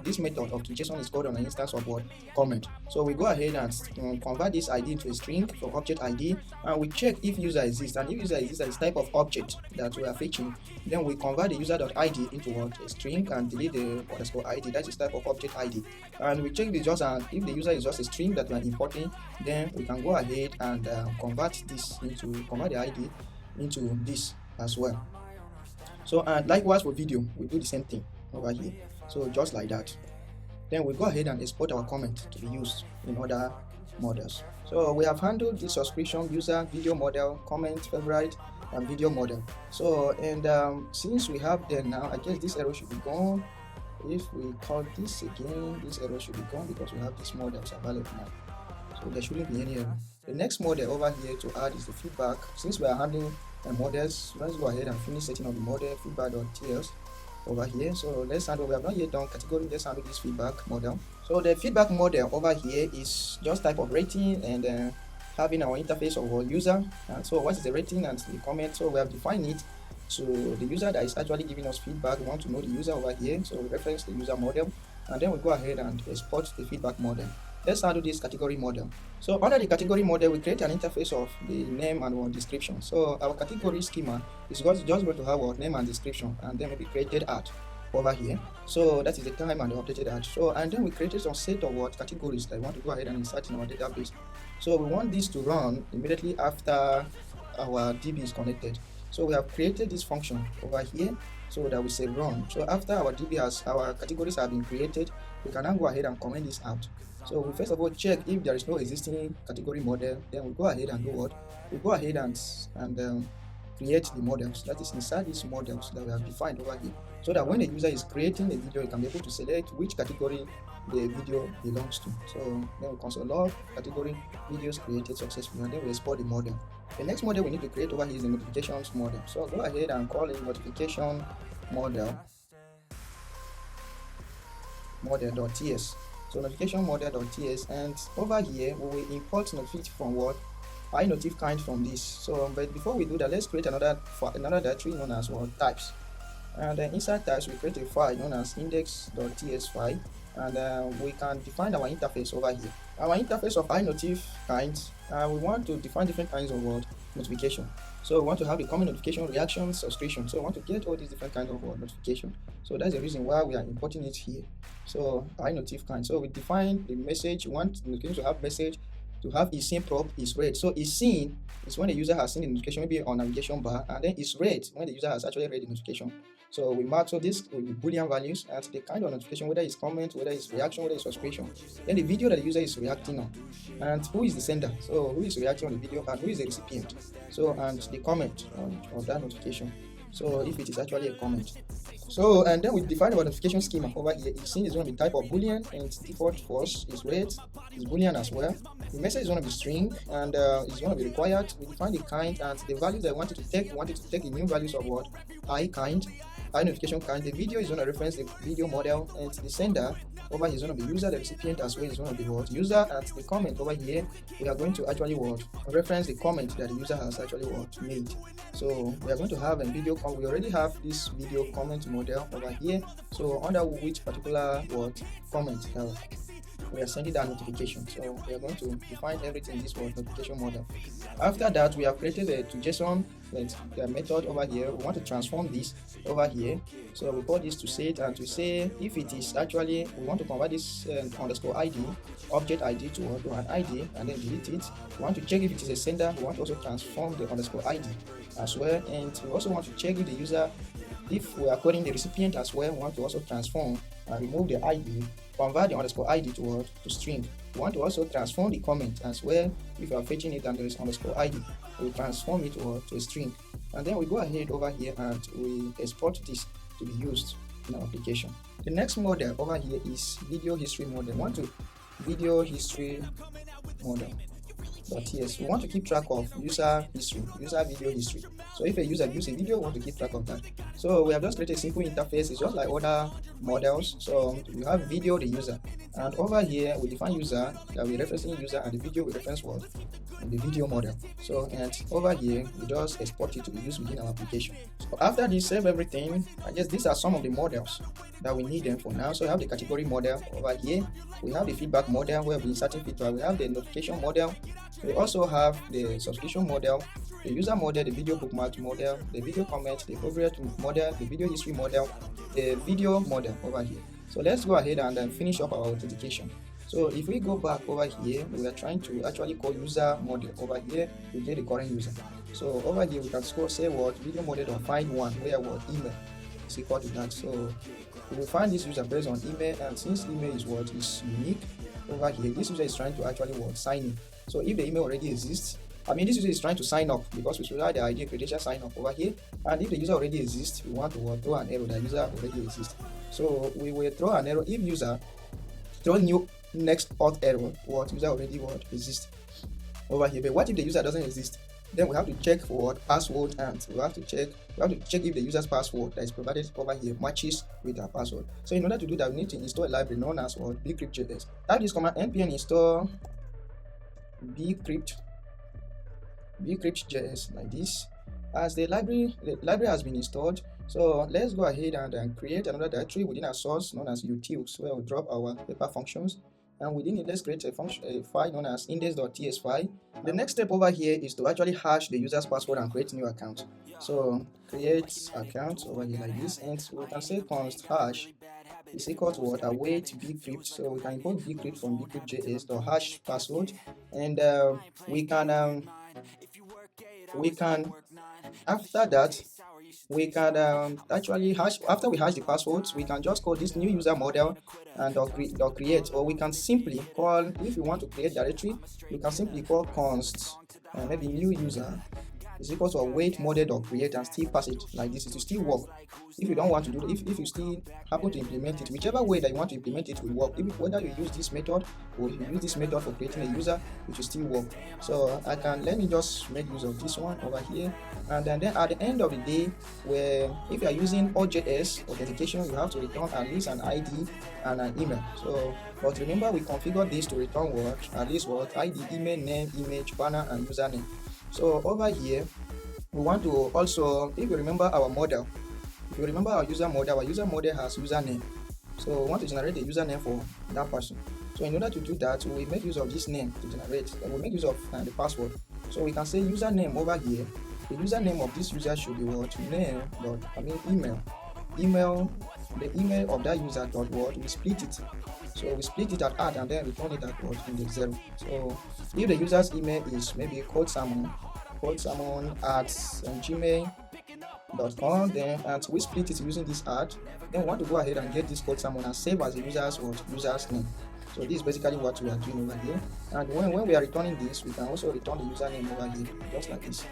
this method of JSON is called on an instance of what? Comment. So we go ahead and convert this ID into a string for object ID, and we check if user exists, and if user exists as type of object that we are fetching, then we convert the user.id into what? A string, and delete the underscore ID, that is type of object ID. And we check the just, and if the user is just a string that we are importing, then we can go ahead and convert the ID into this as well. So, and likewise for video, we do the same thing over here. So just like that. Then we go ahead and export our comment to be used in other models. So we have handled the subscription, user, video model, comment, favorite, and video model. So, and since we have them now, I guess this error should be gone. If we call this again, this error should be gone because we have these models available now. So there shouldn't be any error. The next model over here to add is the feedback. Since we are handling models, let's go ahead and finish setting up the model feedback.ts over here. So let's handle, we have not yet done category, let's handle this feedback model. So the feedback model over here is just type of rating and having our interface of our user. And so what is the rating and the comment? So we have defined it to the user that is actually giving us feedback. We want to know the user over here, so we reference the user model, and then we go ahead and export the feedback model. Let's handle this category model. So under the category model, we create an interface of the name and our description. So our category schema is just going to have our name and description, and then we created art over here. So that is the time and the updated art. So, and then we created some set of what categories that we want to go ahead and insert in our database. So we want this to run immediately after our DB is connected. So we have created this function over here so that we say run. So after our categories have been created, we can now go ahead and comment this out. So we first of all check if there is no existing category model, then we go ahead and do what? We go ahead and create the models, that is inside these models that we have defined over here, so that when the user is creating a video, you can be able to select which category the video belongs to. So then we console log category videos created successfully, and then we export the model. The next model we need to create over here is the notifications model. So I'll go ahead and call it notification model.ts. So notification model.ts, and over here we will import notification from what? iNotif kind from this. So but before we do that, let's create another directory known as what? Types. And then inside types we create a file known as index.ts file, and we can define our interface over here. Our interface of iNotif kinds, we want to define different kinds of notification. So we want to have the common notification, reaction, subscription. So we want to get all these different kinds of notification. So that's the reason why we are importing it here. So iNotif kind. So we define the message. We want the notification to have message, to have is seen prop is read. So is seen is when the user has seen the notification maybe on navigation bar, and then is read when the user has actually read the notification. So we mark, so this will be Boolean values and the kind of notification, whether it's comment, whether it's reaction, whether it's subscription. Then the video that the user is reacting on, and who is the sender, so who is reacting on the video, and who is the recipient. So and the comment of that notification. So if it is actually a comment. So and then we define our notification schema over here. Is seen is going to be type of Boolean, and its default false. Is read is Boolean as well. The message is going to be string, and it's going to be required. We define the kind and the values that we want it to take. We want it to take the new values of what I kind, I notification kind. The video is going to reference the video model, and the sender over here is going to be user. The recipient as well is going to be what user, and the comment over here we are going to actually what reference the comment that the user has actually what made. So we are going to have a video. We already have this video comment model over here. So under which particular what comment we are sending that notification. So we are going to define everything in this word notification model. After that, we have created a to JSON method over here. We want to transform this over here. So we call this to set, and to say if it is actually, we want to convert this underscore ID, object ID to an ID, and then delete it. We want to check if it is a sender. We want to also transform the underscore ID as well, and we also want to check if the user, if we are calling the recipient as well. We want to also transform and remove the ID, convert the underscore ID to string. We want to also transform the comment as well. If you are fetching it and there is underscore ID, we transform it to a string. And then we go ahead over here and we export this to be used in our application. The next model over here is video history model. We want to video history model. But yes, we want to keep track of user history, user video history. So if a user views a video, we want to keep track of that. So we have just created a simple interface. It's just like other models. So we have video, the user, and over here we define user, that we're referencing user, and the video we reference what the video model. So and over here we just export it to be used within our application. So after this, save everything. I guess these are some of the models that we need them for now. So we have the category model over here. We have the feedback model where we inserting feedback. We have the notification model. We also have the subscription model, the user model, the video bookmarks model, the video comment, the favorite model, the video history model, the video model over here. So let's go ahead and then finish up our authentication. So if we go back over here, we are trying to actually call user model over here to get the current user. So over here we can say what video model or find one where what email is equal to that. So we will find this user based on email, and since email is what is unique over here, this user is trying to actually what sign in. So if the email already exists, this user is trying to sign up because we should have the ID credential sign up over here. And if the user already exists, we want to throw an error that user already exists. So we will throw an error if user throw new next auth error, what user already exists over here. But what if the user doesn't exist? Then we have to check for what password, and we have to check if the user's password that is provided over here matches with our password. So in order to do that, we need to install a library known as what bcrypt.js. Type this command npm install bcrypt.js like this. As the library has been installed, so let's go ahead and create another directory within our source known as utils, where we drop our paper functions, and within it let's create a file known as index.ts file. The next step over here is to actually hash the user's password and create new account. So create account over here like this, and we can say const hash is equal to what await bcrypt. So we can import bcrypt from bcrypt.js or hash password, and we can after that we can actually hash. After we hash the passwords, we can just call this new user model and create, or we can simply call, if you want to create directory, we can simply call const maybe new user is equal to await model.create and still pass it like this. It will still work. If you don't want to do it, if you still happen to implement it, whichever way that you want to implement it will work. Whether you use this method or you use this method for creating a user, it will still work. So let me just make use of this one over here, and then at the end of the day, where if you are using Authjs authentication, you have to return at least an ID and an email. So but remember, we configured this to return what at least what ID, email, name, image, banner, and username. So over here, we want to also, if you remember our model, if you remember our user model has username, So we want to generate a username for that person. So in order to do that, we make use of this name to generate, and we make use of the password. So we can say username over here. The username of this user should be what? Name dot email. The email of that user dot what? We split it. So we split it at add and then return it at what? Index 0. So if the user's email is maybe codesalmon at gmail.com, then and we split it using this add, then we want to go ahead and get this codesalmon and save as the user's name. So this is basically what we are doing over here. And when we are returning this, we can also return the username over here, just like this.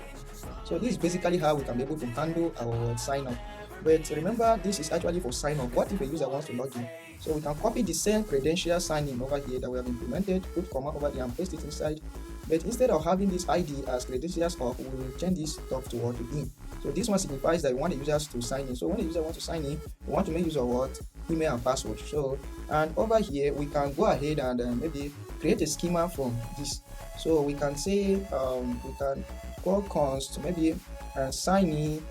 So this is basically how we can be able to handle our sign up. But remember, this is actually for sign up. What if a user wants to log in? So we can copy the same credential sign in over here that we have implemented, put comma over here and paste it inside. But instead of having this ID as credentials off, we will change this stuff to what? To in. So this one signifies that we want the users to sign in. So when the user wants to sign in, we want to make use of what? Email and password. So, and over here we can go ahead and maybe create a schema from this. So we can say we can call const maybe sign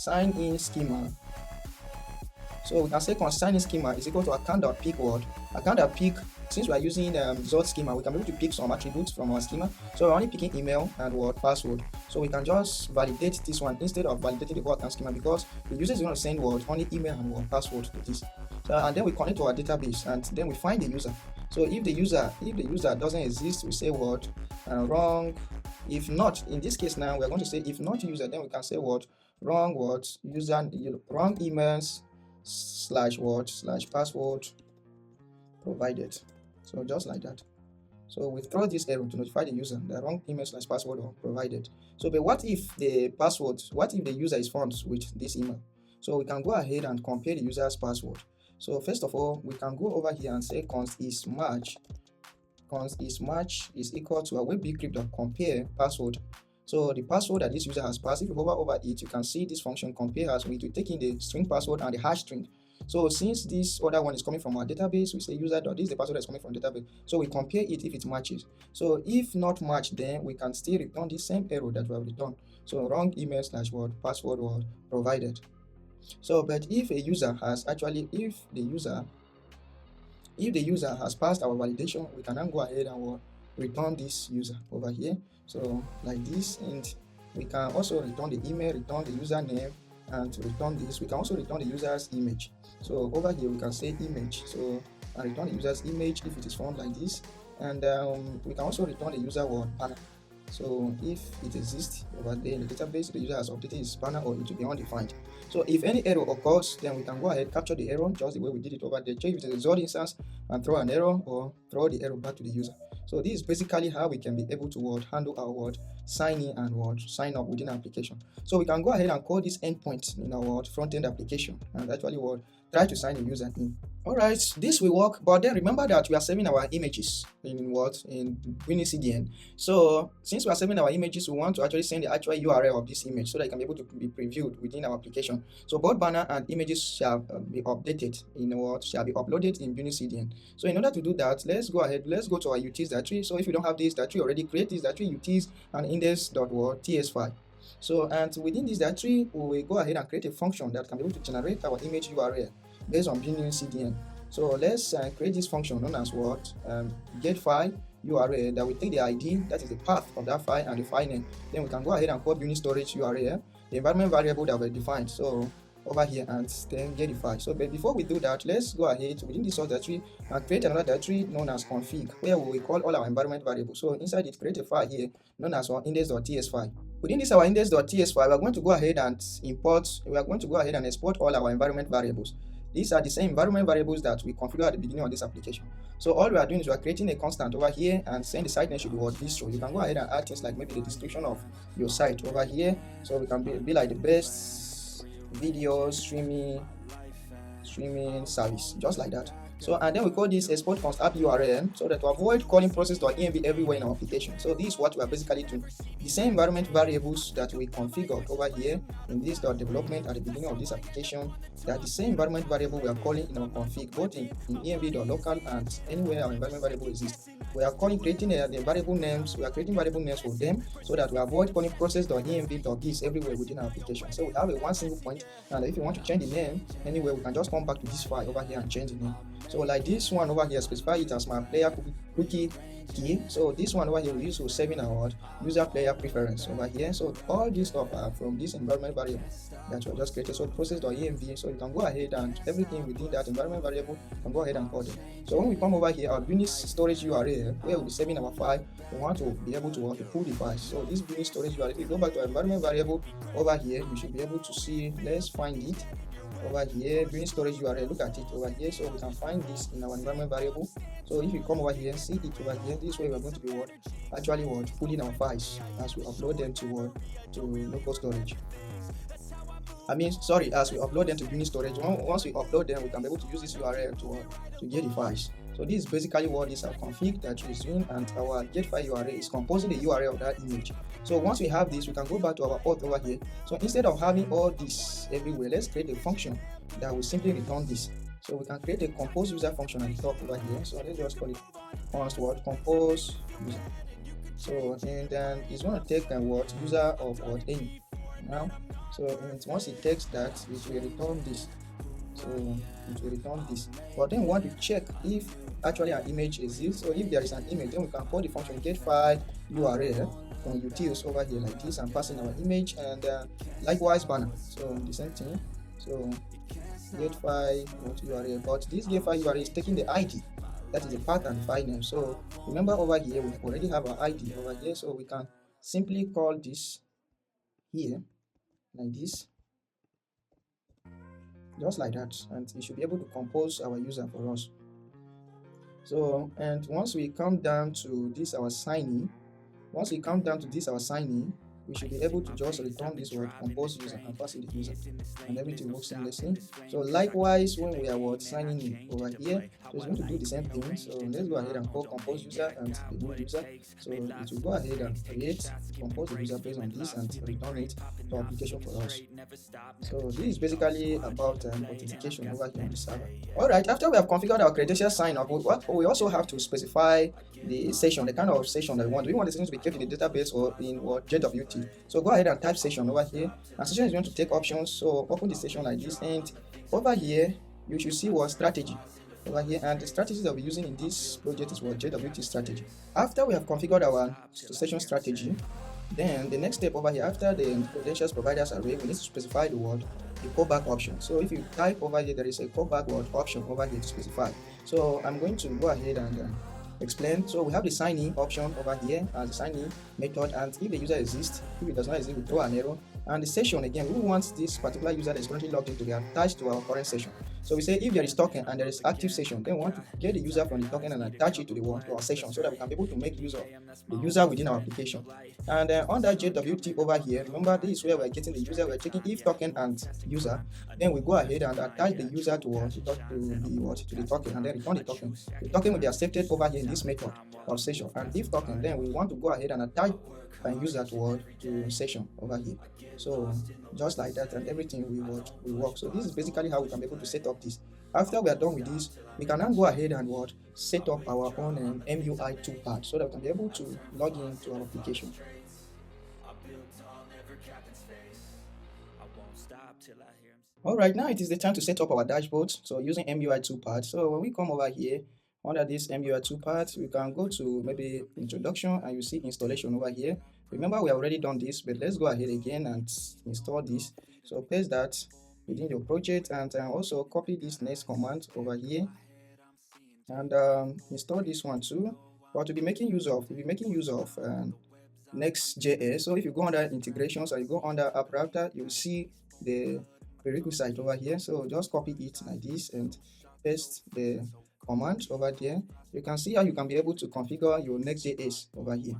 in schema. So we can say const sign in schema is equal to account.pick word. Account.pick, since we are using result schema, we can be able to pick some attributes from our schema. So we're only picking email and word password. So we can just validate this one instead of validating the word and schema, because the user is going to send word only email and word password to this. So, and then we connect to our database and then we find the user. So if the user doesn't exist, we say what? Wrong. If not, in this case now we're going to say if not user, then we can say what? Wrong words, user wrong emails / password provided. So just like that. So we throw this error to notify the user the wrong email / password or provided. So but what if the user is found with this email? So we can go ahead and compare the user's password. So first of all, we can go over here and say const is match is equal to a webcrypt.compare password. So the password that this user has passed, if you hover over it, you can see this function compare as we to take in the string password and the hash string. So since this other one is coming from our database, we say user dot this is the password that's coming from the database. So we compare it if it matches. So if not matched, then we can still return the same error that we have returned. So wrong email / word password was provided. So but if the user has passed our validation, we can then go ahead and return this user over here. So like this, and we can also return the email, return the username, and to return this, we can also return the user's image. So over here we can say image, so and return the user's image if it is found like this, and we can also return the user word banner. So if it exists over there in the database, the user has updated his banner or it will be undefined. So if any error occurs, then we can go ahead capture the error just the way we did it over there, check if it's a result instance and throw an error or throw the error back to the user. So this is basically how we can be able to handle our sign in and sign up within our application. So we can go ahead and call this endpoint in our front-end application and actually try to sign a user in. Alright, this will work, but then remember that we are saving our images in BunnyCDN. So since we are saving our images, we want to actually send the actual URL of this image so that it can be able to be previewed within our application. So both banner and images shall be updated shall be uploaded in BunnyCDN. So in order to do that, let's go to our Auths directory. So if you don't have this directory already, create this directory Auths and index.ts file. So and within this directory, we will go ahead and create a function that can be able to generate our image URL based on BunnyCDN. So let's create this function known as get file URL that will take the ID, that is the path of that file, and the file name. Then we can go ahead and call Bunny storage URL, the environment variable that we defined. So over here and then get the file. So but before we do that, let's go ahead within this source directory and create another directory known as config, where we will call all our environment variables. So inside it, create a file here known as our index.ts file. Within this our index.ts file, we are going to go ahead and export all our environment variables. These are the same environment variables that we configured at the beginning of this application. So all we are doing is we are creating a constant over here and saying the site name should be bistro. You can go ahead and add things like maybe the description of your site over here. So we can be like the best video streaming service, just like that. So and then we call this export const app URL, so that to avoid calling process.env everywhere in our application. So this is what we are basically doing. The same environment variables that we configured over here in this development at the beginning of this application, that the same environment variable we are calling in our config, both in env.local and anywhere our environment variable exists. We are creating the variable names. We are creating variable names for them so that we avoid calling process.env.this everywhere within our application. So we have a one single point, and if you want to change the name anywhere, we can just come back to this file over here and change the name. So like this one over here, specify it as my player cookie key. So this one over here we use for saving our user player preference over here. So all this stuff are from this environment variable that we just created. So process.env, so you can go ahead and everything within that environment variable, you can go ahead and call them. So when we come over here, our Bunny storage URL, where we'll be saving our file, we want to be able to pull the files. So this Bunny storage URL, if you go back to our environment variable over here, you should be able to see, let's find it over here, Bunny storage URL, look at it over here. So we can find this in our environment variable. So if you come over here and see it over here, this way we're going to be pulling our files as we upload them to local storage. As we upload them to Bunny storage. Once we upload them, we can be able to use this URL to get the files. So this is basically what is our config that we're doing, and our get file URL is composing the URL of that image. So once we have this, we can go back to our Auth over here. So instead of having all this everywhere, let's create a function that will simply return this. So we can create a compose user function at the top over here. So let's just call it compose user. So and then it's going to take user of any now. So once it takes that, it will return this. So it will return this. But then we want to check if actually an image exists. So if there is an image, then we can call the function get file URL from utils over here like this and pass in our image, and likewise banner. So the same thing. So get file URL, but this get file URL is taking the ID. That is the path and the file name. So remember over here we already have our ID over here, so we can simply call this here like this, just like that, and it should be able to compose our user for us. So and once we come down to this our signing, we should be able to just return this word compose user and pass it the user, and everything works seamlessly. So likewise when we are signing in over here, so it's going to do the same thing. So let's go ahead and call compose user and the new user. So it will go ahead and create compose the user based on this and return it to application for us. So this is basically about authentication over here on the server. Alright, after we have configured our credential sign up, we also have to specify the session, the kind of session that we want. Do we want the session to be kept in the database or in JWT? So go ahead and type session over here, and session is going to take options. So open the session like this, and over here you should see what strategy over here, and the strategies that we're using in this project is what JWT strategy. After we have configured our session strategy, then the next step over here, after the credentials providers array, we need to specify the callback option. So if you type over here, there is a callback option over here to specify. So I'm going to go ahead and explain. So we have the sign in option over here as the sign in method, and if the user exists, if it does not exist, we throw an error. And the session, again, we want this particular user that is currently logged in to be attached to our current session. So we say if there is token and there is active session, then we want to get the user from the token and attach it to our session, so that we can be able to make use of the user within our application. And under JWT over here, remember this is where we're getting the user. We're checking if token and user, then we go ahead and attach the user to the token, and then return the token. The token will be accepted over here in this method of session, and if token, then we want to go ahead and attach and use that to session over here. So just like that, and everything will work. So this is basically how we can be able to set up this. After we are done with this, we can now go ahead and set up our own MUI Toolpad, so that we can be able to log into our application. Alright, now it is the time to set up our dashboard. So using MUI Toolpad. So when we come over here under this MUI Toolpad, we can go to maybe introduction, and you see installation over here. Remember, we have already done this, but let's go ahead again and install this. So paste that within your project, and also copy this next command over here, and install this one too. But we'll be making use of Next.js. So if you go under integrations or you go under app router, you'll see the prerequisite over here. So just copy it like this and paste the command over there. You can see how you can be able to configure your Next.js over here.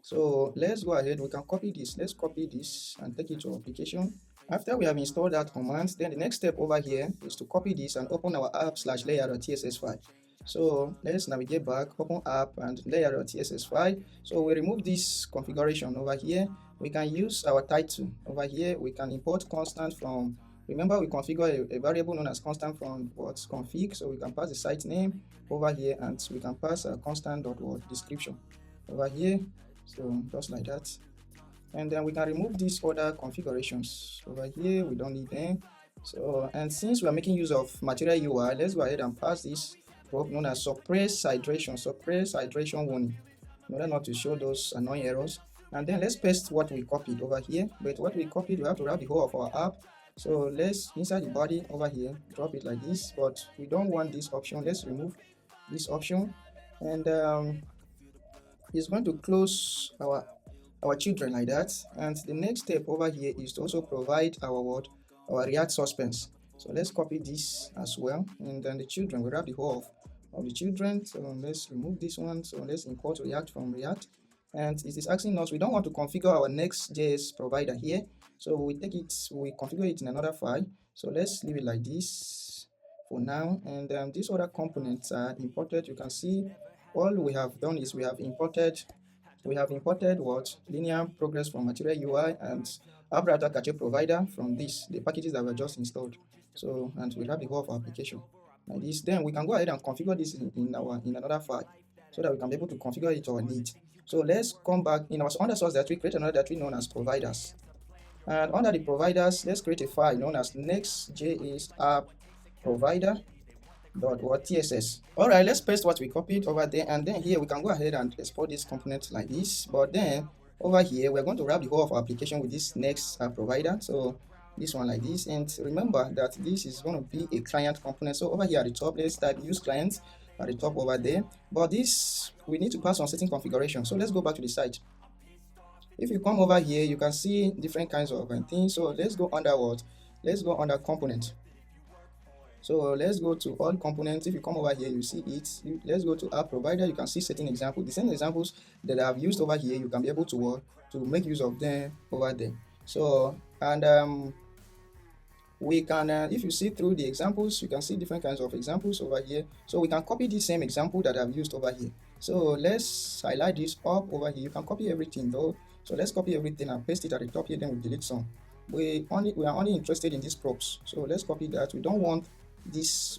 So let's go ahead, we can copy this. Let's copy this and take it to application. After we have installed that command, then the next step over here is to copy this and open our app/layer.tss file. So let's navigate back, open app and layer.tss file. So we remove this configuration over here. We can use our title over here. We can import constant from, remember we configure a variable known as constant from what's config. So we can pass the site name over here and we can pass a constant.what description over here. So just like that. And then we can remove these other configurations over here. We don't need them. So, and since we are making use of material UI, let's go ahead and pass this prop known as suppress hydration warning, in order not to show those annoying errors. And then let's paste what we copied over here. But what we copied, we have to wrap the whole of our app. So let's inside the body over here, drop it like this. But we don't want this option. Let's remove this option, and it's going to close our children like that. And the next step over here is to also provide our React suspense. So let's copy this as well, and then the children, we wrap the whole of the children. So let's remove this one. So let's import React from React, and it is asking us, we don't want to configure our Next.js provider here, so we configure it in another file. So let's leave it like this for now. And these other components are imported. You can see all we have done is we have imported what linear progress from material UI and app router cache provider from the packages that were just installed. So, and we have the whole of our application like this. Then we can go ahead and configure this in another file, so that we can be able to configure it to our need. So let's come back in our under source directory, create another directory known as providers. And under the providers, let's create a file known as Next.js app provider.tss. All right, let's paste what we copied over there, and then here we can go ahead and export this component like this. But then over here, we're going to wrap the whole of our application with this next provider. So this one like this, and remember that this is going to be a client component. So over here at the top, let's type use client at the top over there. But this, we need to pass on certain configuration. So let's go back to the site. If you come over here, you can see different kinds of things. So let's go under what? Let's go under component. So let's go to all components. If you come over here, you see it. Let's go to app provider. You can see certain examples. The same examples that I've used over here, you can be able to make use of them over there. So, and we can, if you see through the examples, you can see different kinds of examples over here. So we can copy the same example that I've used over here. So let's highlight this up over here. You can copy everything though. So let's copy everything and paste it at the top here. Then we delete some. We are only interested in these props. So let's copy that. We don't want this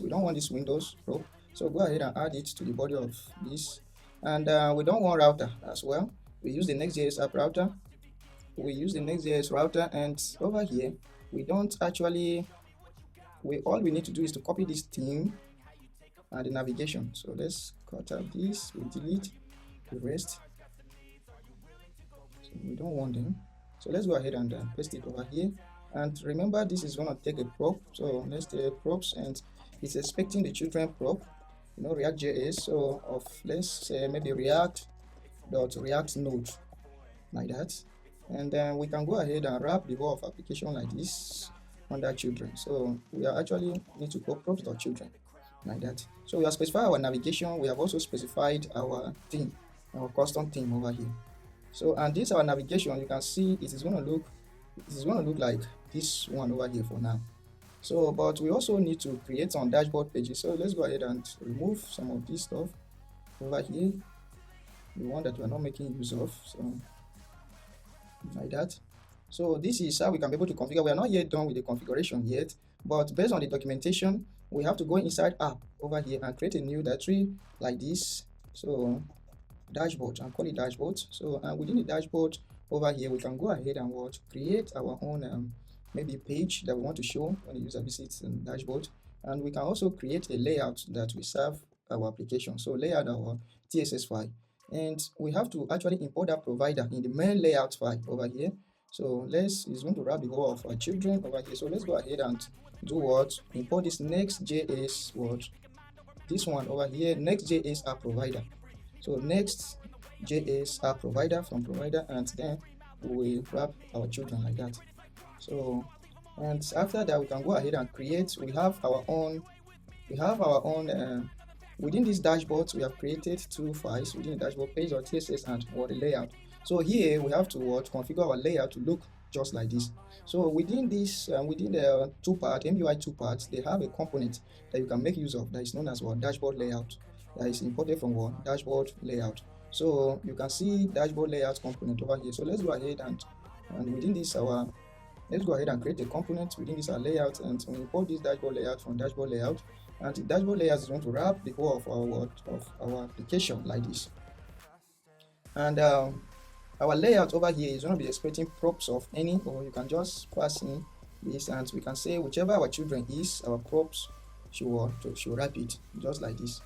Windows prop. So go ahead and add it to the body of this. And we don't want router as well. We use the Next.js app router. We use the Next.js router, and over here we don't actually. All we need to do is to copy this theme and the navigation. So let's cut out this. We delete the rest. So we don't want them. So let's go ahead and paste it over here. And remember, this is going to take a prop. So let's take props, and it's expecting the children prop, React.js. So of, let's say maybe React node like that. And then we can go ahead and wrap the whole of application like this under children. So we are actually need to go props.children like that. So we have specified our navigation. We have also specified our theme, our custom theme over here. So, and this our navigation, you can see it is going to look like this one over here for now. So, but we also need to create some dashboard pages. So let's go ahead and remove some of this stuff over here, the one that we are not making use of. So like that. So this is how we can be able to configure. We are not yet done with the configuration yet, but based on the documentation, we have to go inside app over here and create a new directory like this. So dashboard, and call it dashboard. So within the dashboard over here, we can go ahead and create our own maybe page that we want to show when the user visits the dashboard. And we can also create a layout that we serve our application. So layout our TSS file, and we have to actually import that provider in the main layout file over here. So it's going to wrap the whole of our children over here. So let's go ahead and do import this Next.js this one over here, Next.js app provider. So Next.js app provider from provider, and then we wrap our children like that. So, and after that, we can go ahead and create. We have our own within this dashboard. We have created two files within the dashboard, page.tss and the layout. So here we have to configure our layout to look just like this. So within this, within the toolpad, MUI toolpads, they have a component that you can make use of that is known as what dashboard layout. That is imported from what dashboard layout. So you can see dashboard layout component over here. So let's go ahead and within this let's go ahead and create a component within this our layout, and we import this dashboard layout from dashboard layout. And the dashboard layout is going to wrap the whole of our application like this. And our layout over here is going to be expecting props of any, or you can just pass in this, and we can say whichever our children is, our props should wrap it just like this.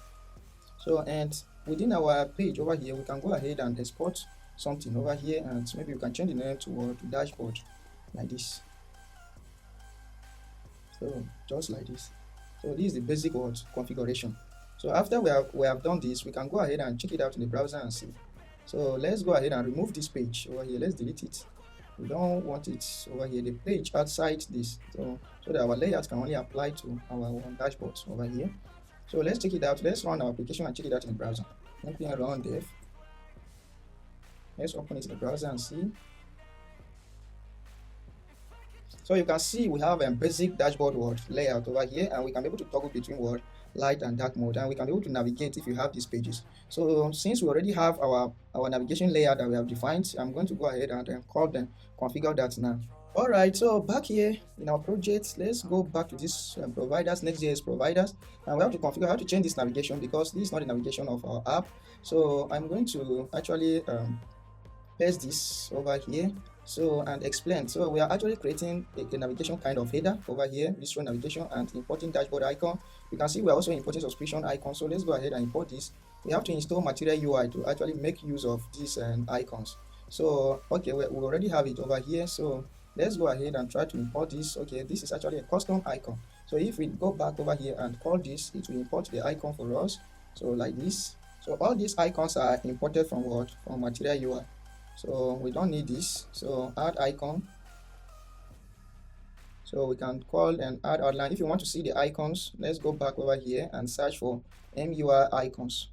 So, and within our page over here, we can go ahead and export something over here, and maybe we can change the name to dashboard like this. So just like this. So this is the basic configuration. So after we have done this, we can go ahead and check it out in the browser and see. So let's go ahead and remove this page over here. Let's delete it. We don't want it over here, the page outside this, so that our layout can only apply to our dashboard over here. So let's check it out. Let's run our application and check it out in the browser. Npm run dev. Let's open it in the browser and see. So you can see we have a basic dashboard layout over here, and we can be able to toggle between light and dark mode, and we can be able to navigate if you have these pages. So since we already have our navigation layout that we have defined, I'm going to go ahead and configure that now. All right, so back here in our project, let's go back to this providers, Next.js providers, and we have to configure how to change this navigation, because this is not the navigation of our app. So I'm going to actually paste this over here, and explain. So we are actually creating a navigation kind of header over here, this row navigation, and importing dashboard icon. You can see we are also importing subscription icon. So let's go ahead and import this. We have to install Material UI to actually make use of these icons. So okay, we already have it over here. So let's go ahead and try to import this. Okay, this is actually a custom icon. So if we go back over here and call this, it will import the icon for us. So like this. So all these icons are imported from from Material UI. So we don't need this. So add icon. So we can call and add outline. If you want to see the icons, let's go back over here and search for MUI icons.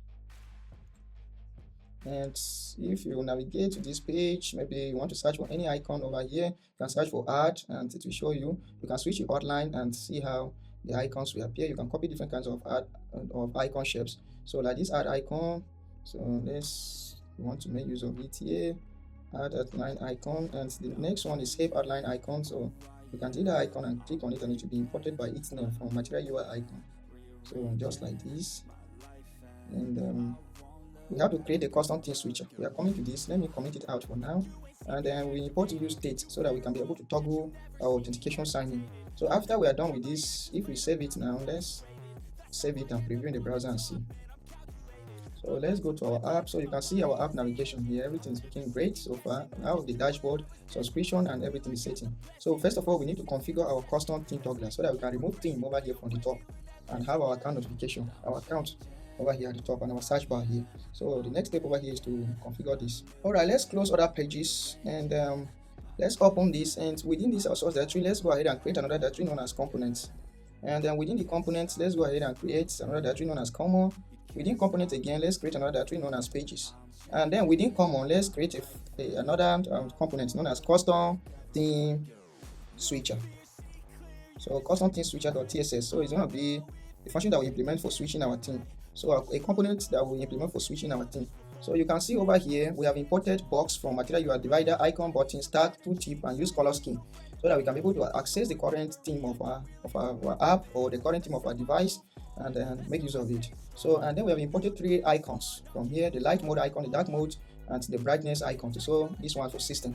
And if you navigate to this page, maybe you want to search for any icon over here, you can search for add, and it will show you. You can switch your outline and see how the icons will appear. You can copy different kinds of icon shapes. So like this add icon. So we want to make use of it here. Add outline icon, and the next one is save outline icon. So you can see the icon and click on it, and it will be imported by its name from Material UI icon. So just like this. And we have to create a custom theme switcher. We are coming to this. Let me comment it out for now, and then we import use state so that we can be able to toggle our authentication signing. So after we are done with this, if we save it now, let's save it and preview in the browser and see. So let's go to our app. So you can see our app navigation here. Everything is looking great so far. Now the dashboard, subscription, and everything is setting. So first of all, we need to configure our custom theme toggler so that we can remove theme over here from the top and have our account notification, our account over here at the top, and our search bar here. So the next step over here is to configure this. All right, let's close other pages, and let's open this. And within this our source directory, let's go ahead and create another directory known as components. And then within the components, let's go ahead and create another directory known as common. Within components again, let's create another directory known as pages. And then within common, let's create another component known as custom theme switcher. So custom theme switcher.tss. So it's going to be the function that we implement for switching our theme. So a component that we implement for switching our theme. So you can see over here, we have imported box from Material UI divider, icon, button, start, tooltip, and use color scheme, so that we can be able to access the current theme of our app or the current theme of our device, and then make use of it. So, and then we have imported 3 icons from here: the light mode icon, the dark mode, and the brightness icon. So this one for system.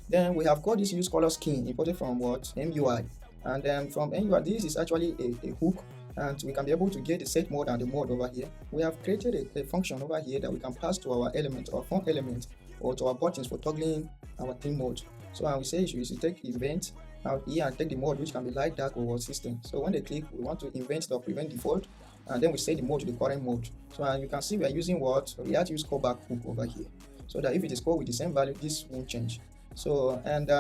Then we have got this use color scheme imported from MUI, and then from MUI, this is actually a hook, and we can be able to get the set mode and the mode over here. We have created a function over here that we can pass to our element, our font element, or to our buttons for toggling our theme mode. So and we say you should take event out here and take the mode, which can be light, dark, or system. So when they click, we want to invent or prevent default, and then we set the mode to the current mode. So and you can see we are using React use callback hook over here, so that if it is called with the same value, this won't change. So and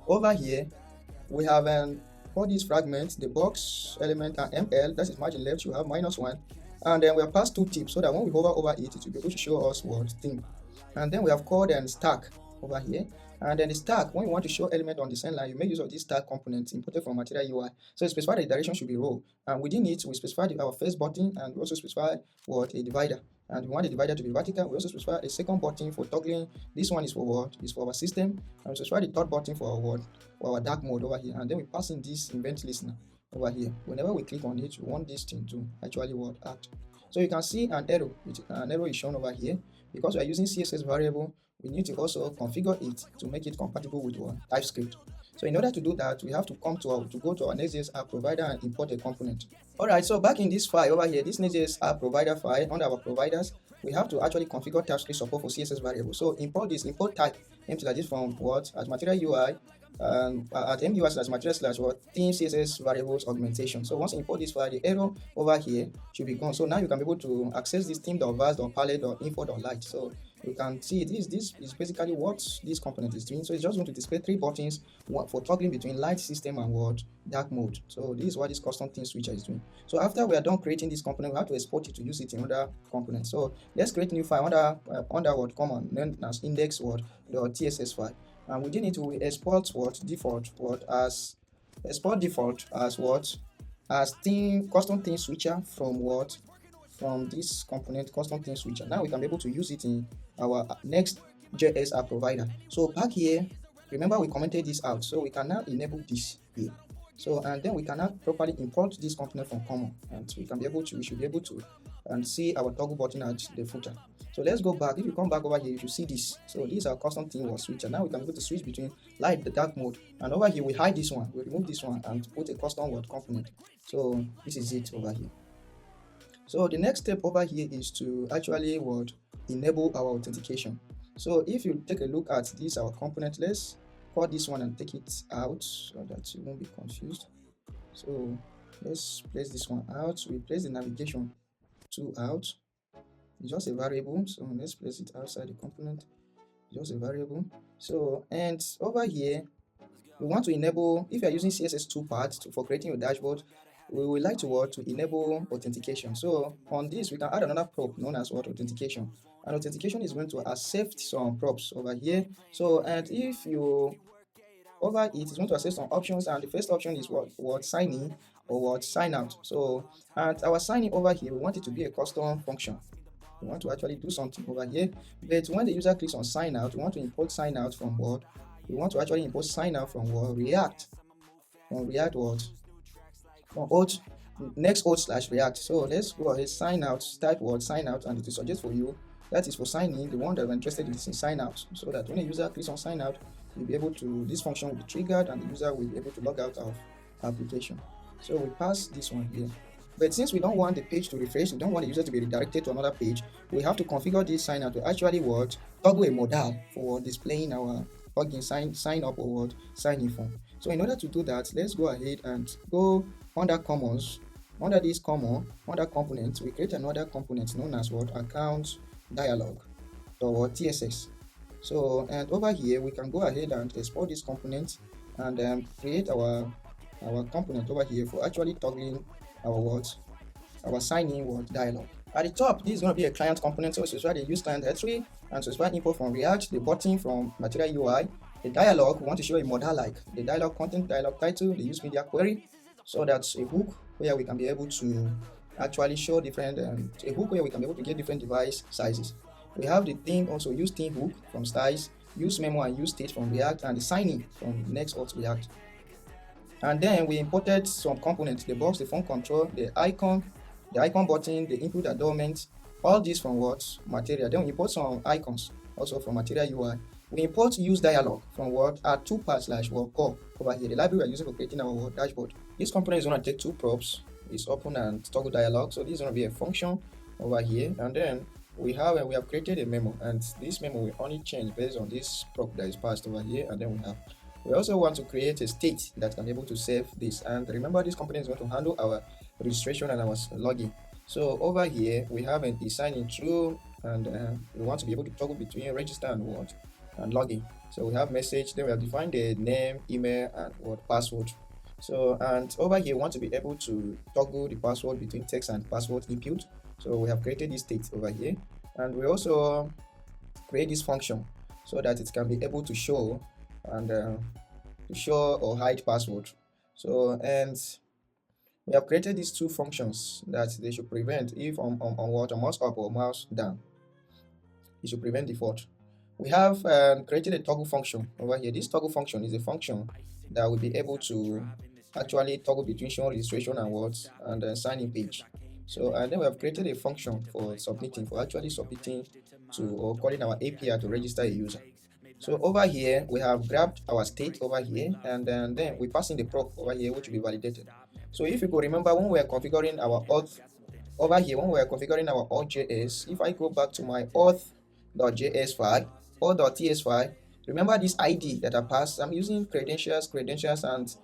over here we have all these fragments, the box element and ML, that is margin left, you have -1, and then we have passed 2 tips so that when we hover over it, it will be able to show us what theme. And then we have called and stack over here, And then the stack, when you want to show element on the send line, you make use of this stack component imported from material UI. So you specify the direction should be row, and within it we specify our first button, and we also specify what a divider. And we want the divider to be vertical. We also specify a second button for toggling. This one is for what? Is for our system. And we specify the third button for our what? For our dark mode over here. And then we pass in this event listener over here. Whenever we click on it, we want this thing to actually what? Act. So you can see an arrow. An arrow is shown over here. Because we are using CSS variable, we need to also configure it to make it compatible with our TypeScript. So in order to do that, we have to go to our Next.js app provider and import a component. Alright, so back in this file over here, this Next.js app provider file under our providers, we have to actually configure TypeScript support for CSS variable. So import type empty like this from what? At material UI at MUI / material / what theme CSS variables augmentation. So once you import this file, the error over here should be gone. So now you can be able to access this theme.vars.palette.info.light. So you can see this is basically what this component is doing. So it's just going to display 3 buttons, one for toggling between light system and what dark mode. So this is what this custom theme switcher is doing. So after we are done creating this component, we have to export it to use it in other components. So let's create a new file under what command known as index.tss file. And within it we export default as theme custom theme switcher from this component custom theme switcher. Now we can be able to use it in our Next.js app provider. So back here, remember we commented this out, so we can now enable this here. So and then we can now properly import this component from common, and we should be able to see our toggle button at the footer. So let's go back. If you come back over here, you should see this. So this is our custom theme switcher. Now we can be able to switch between light and dark mode. And over here we hide this one, we remove this one and put a custom component. So this is it over here. So the next step over here is to actually enable our authentication. So if you take a look at this our component, let's call this one and take it out so that you won't be confused. So let's place this one out. We place the navigation tool out. It's just a variable, so let's place it outside the component. Just a variable. So and over here we want to enable, if you are using CSS toolpad for creating your dashboard, we would like to enable authentication. So on this we can add another prop known as authentication, and authentication is going to accept some props over here. So and if you over it is going to accept some options, and the first option is what sign in or sign out. So and our sign in over here, we want it to be a custom function. We want to actually do something over here, but when the user clicks on sign out, we want to import sign out from what? We want to actually import sign out from what? React. From React what? From Auth, Next.js/React. So let's go ahead, sign out, type word sign out, and it will suggest for you that is for sign in. The one that we're interested in is in sign out, so that when a user clicks on sign out, you'll be able to, this function will be triggered and the user will be able to log out of application. So we pass this one here. But since we don't want the page to refresh, we don't want the user to be redirected to another page, we have to configure this sign out to actually toggle a modal for displaying our login sign up or sign in form. So in order to do that, let's go ahead and go under commons. Under this under components, we create another component known as account dialog or TSS. So and over here we can go ahead and export this component and create our component over here for actually toggling our sign in dialog. At the top, this is going to be a client component, so specify the use client history and specify info from React, the button from material UI, the dialog. We want to show a modal like the dialog content, dialog title, the use media query. So that's a hook where we can be able to actually show different a hook where we can be able to get different device sizes. We have the theme, also use theme hook from styles, use memo and use state from React, and the signing from Next.js React. And then we imported some components, the box, the phone control, the icon button, the input adornment, all this from material. Then we import some icons also from material UI. We import use dialog from our toolpad/core over here, the library we are using for creating our dashboard. This component is going to take 2 props. It's open and toggle dialog. So this is going to be a function over here, and then we have created a memo, and this memo will only change based on this prop that is passed over here. And then we also want to create a state that can be able to save this. And remember, this component is going to handle our registration and our login. So over here we have an signing through, and we want to be able to toggle between register and login. So we have message, then we have defined the name, email, and password. So and over here we want to be able to toggle the password between text and password input. So we have created this state over here, and we also create this function. so that it can be able to show and to show or hide password. So, and we have created these two functions that they should prevent if on what, on mouse up or mouse down, it should prevent default. We have created a toggle function over here. This toggle function is a function that will be able to actually toggle between showing registration and what, and sign-in page. So, and then we have created a function for submitting, for actually submitting to or calling our API to register a user. So over here, we have grabbed our state over here, and then we pass in the proc over here, which will be validated. So if you could remember when we are configuring our auth over here, when we are configuring our Auth.js, if I go back to my auth.js file, auth.ts file, remember this ID that I passed. I'm using credentials, and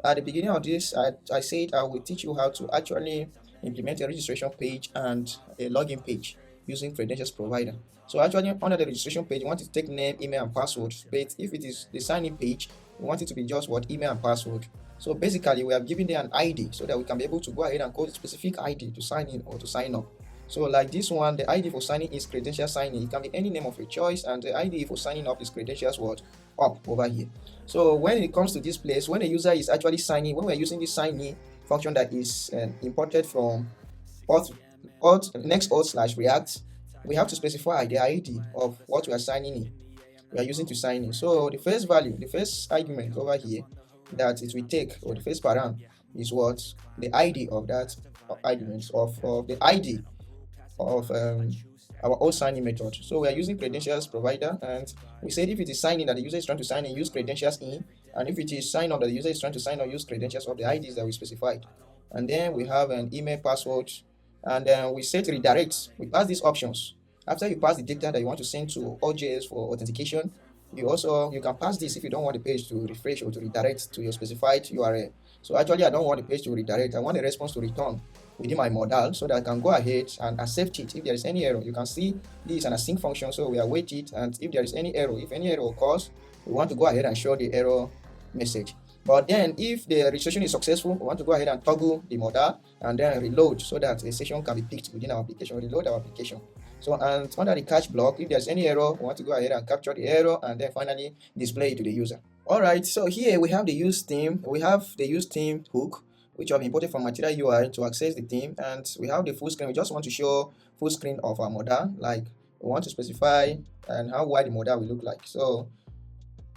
at the beginning of this, I said I will teach you how to actually implement a registration page and a login page using credentials provider. So actually under the registration page, you want to take name, email, and password. But if it is the sign-in page, we want it to be just what, email and password. So basically, we have given them an ID so that we can be able to go ahead and code a specific ID to sign in or to sign up. So like this one, the ID for signing is credential signing. It can be any name of your choice, and the ID for signing up is credentials what, up over here. So when it comes to this place, when a user is actually signing, when we're using this sign in function that is imported from Next.js/React, we have to specify the ID of what we are signing in. We are using to sign in. So the first value, the first argument over here that it will take, or the first param, is what, the ID of that argument of the ID of our old signing method. So we are using credentials provider, and we said if it is signing that the user is trying to sign in, use credentials in, and if it is sign up that the user is trying to sign up, use credentials of the IDs that we specified. And then we have an email, password, and then we set redirect. We pass these options. After you pass the data that you want to send to Authjs for authentication, you can pass this if you don't want the page to refresh or to redirect to your specified URL. So actually, I don't want the page to redirect. I want a response to return within my modal so that I can go ahead and accept it. If there is any error, you can see this is an async function, so we await it, and if there is any error, if any error occurs, we want to go ahead and show the error message. But then if the registration is successful, we want to go ahead and toggle the modal and then reload so that a session can be picked within our application, reload our application. So, and under the catch block, if there's any error, we want to go ahead and capture the error and then finally display it to the user. All right, so here we have the use theme. We have the use theme hook, which I've imported from Material UI to access the theme, and we have the full screen. We just want to show full screen of our modal, like we want to specify and how wide the modal will look like. So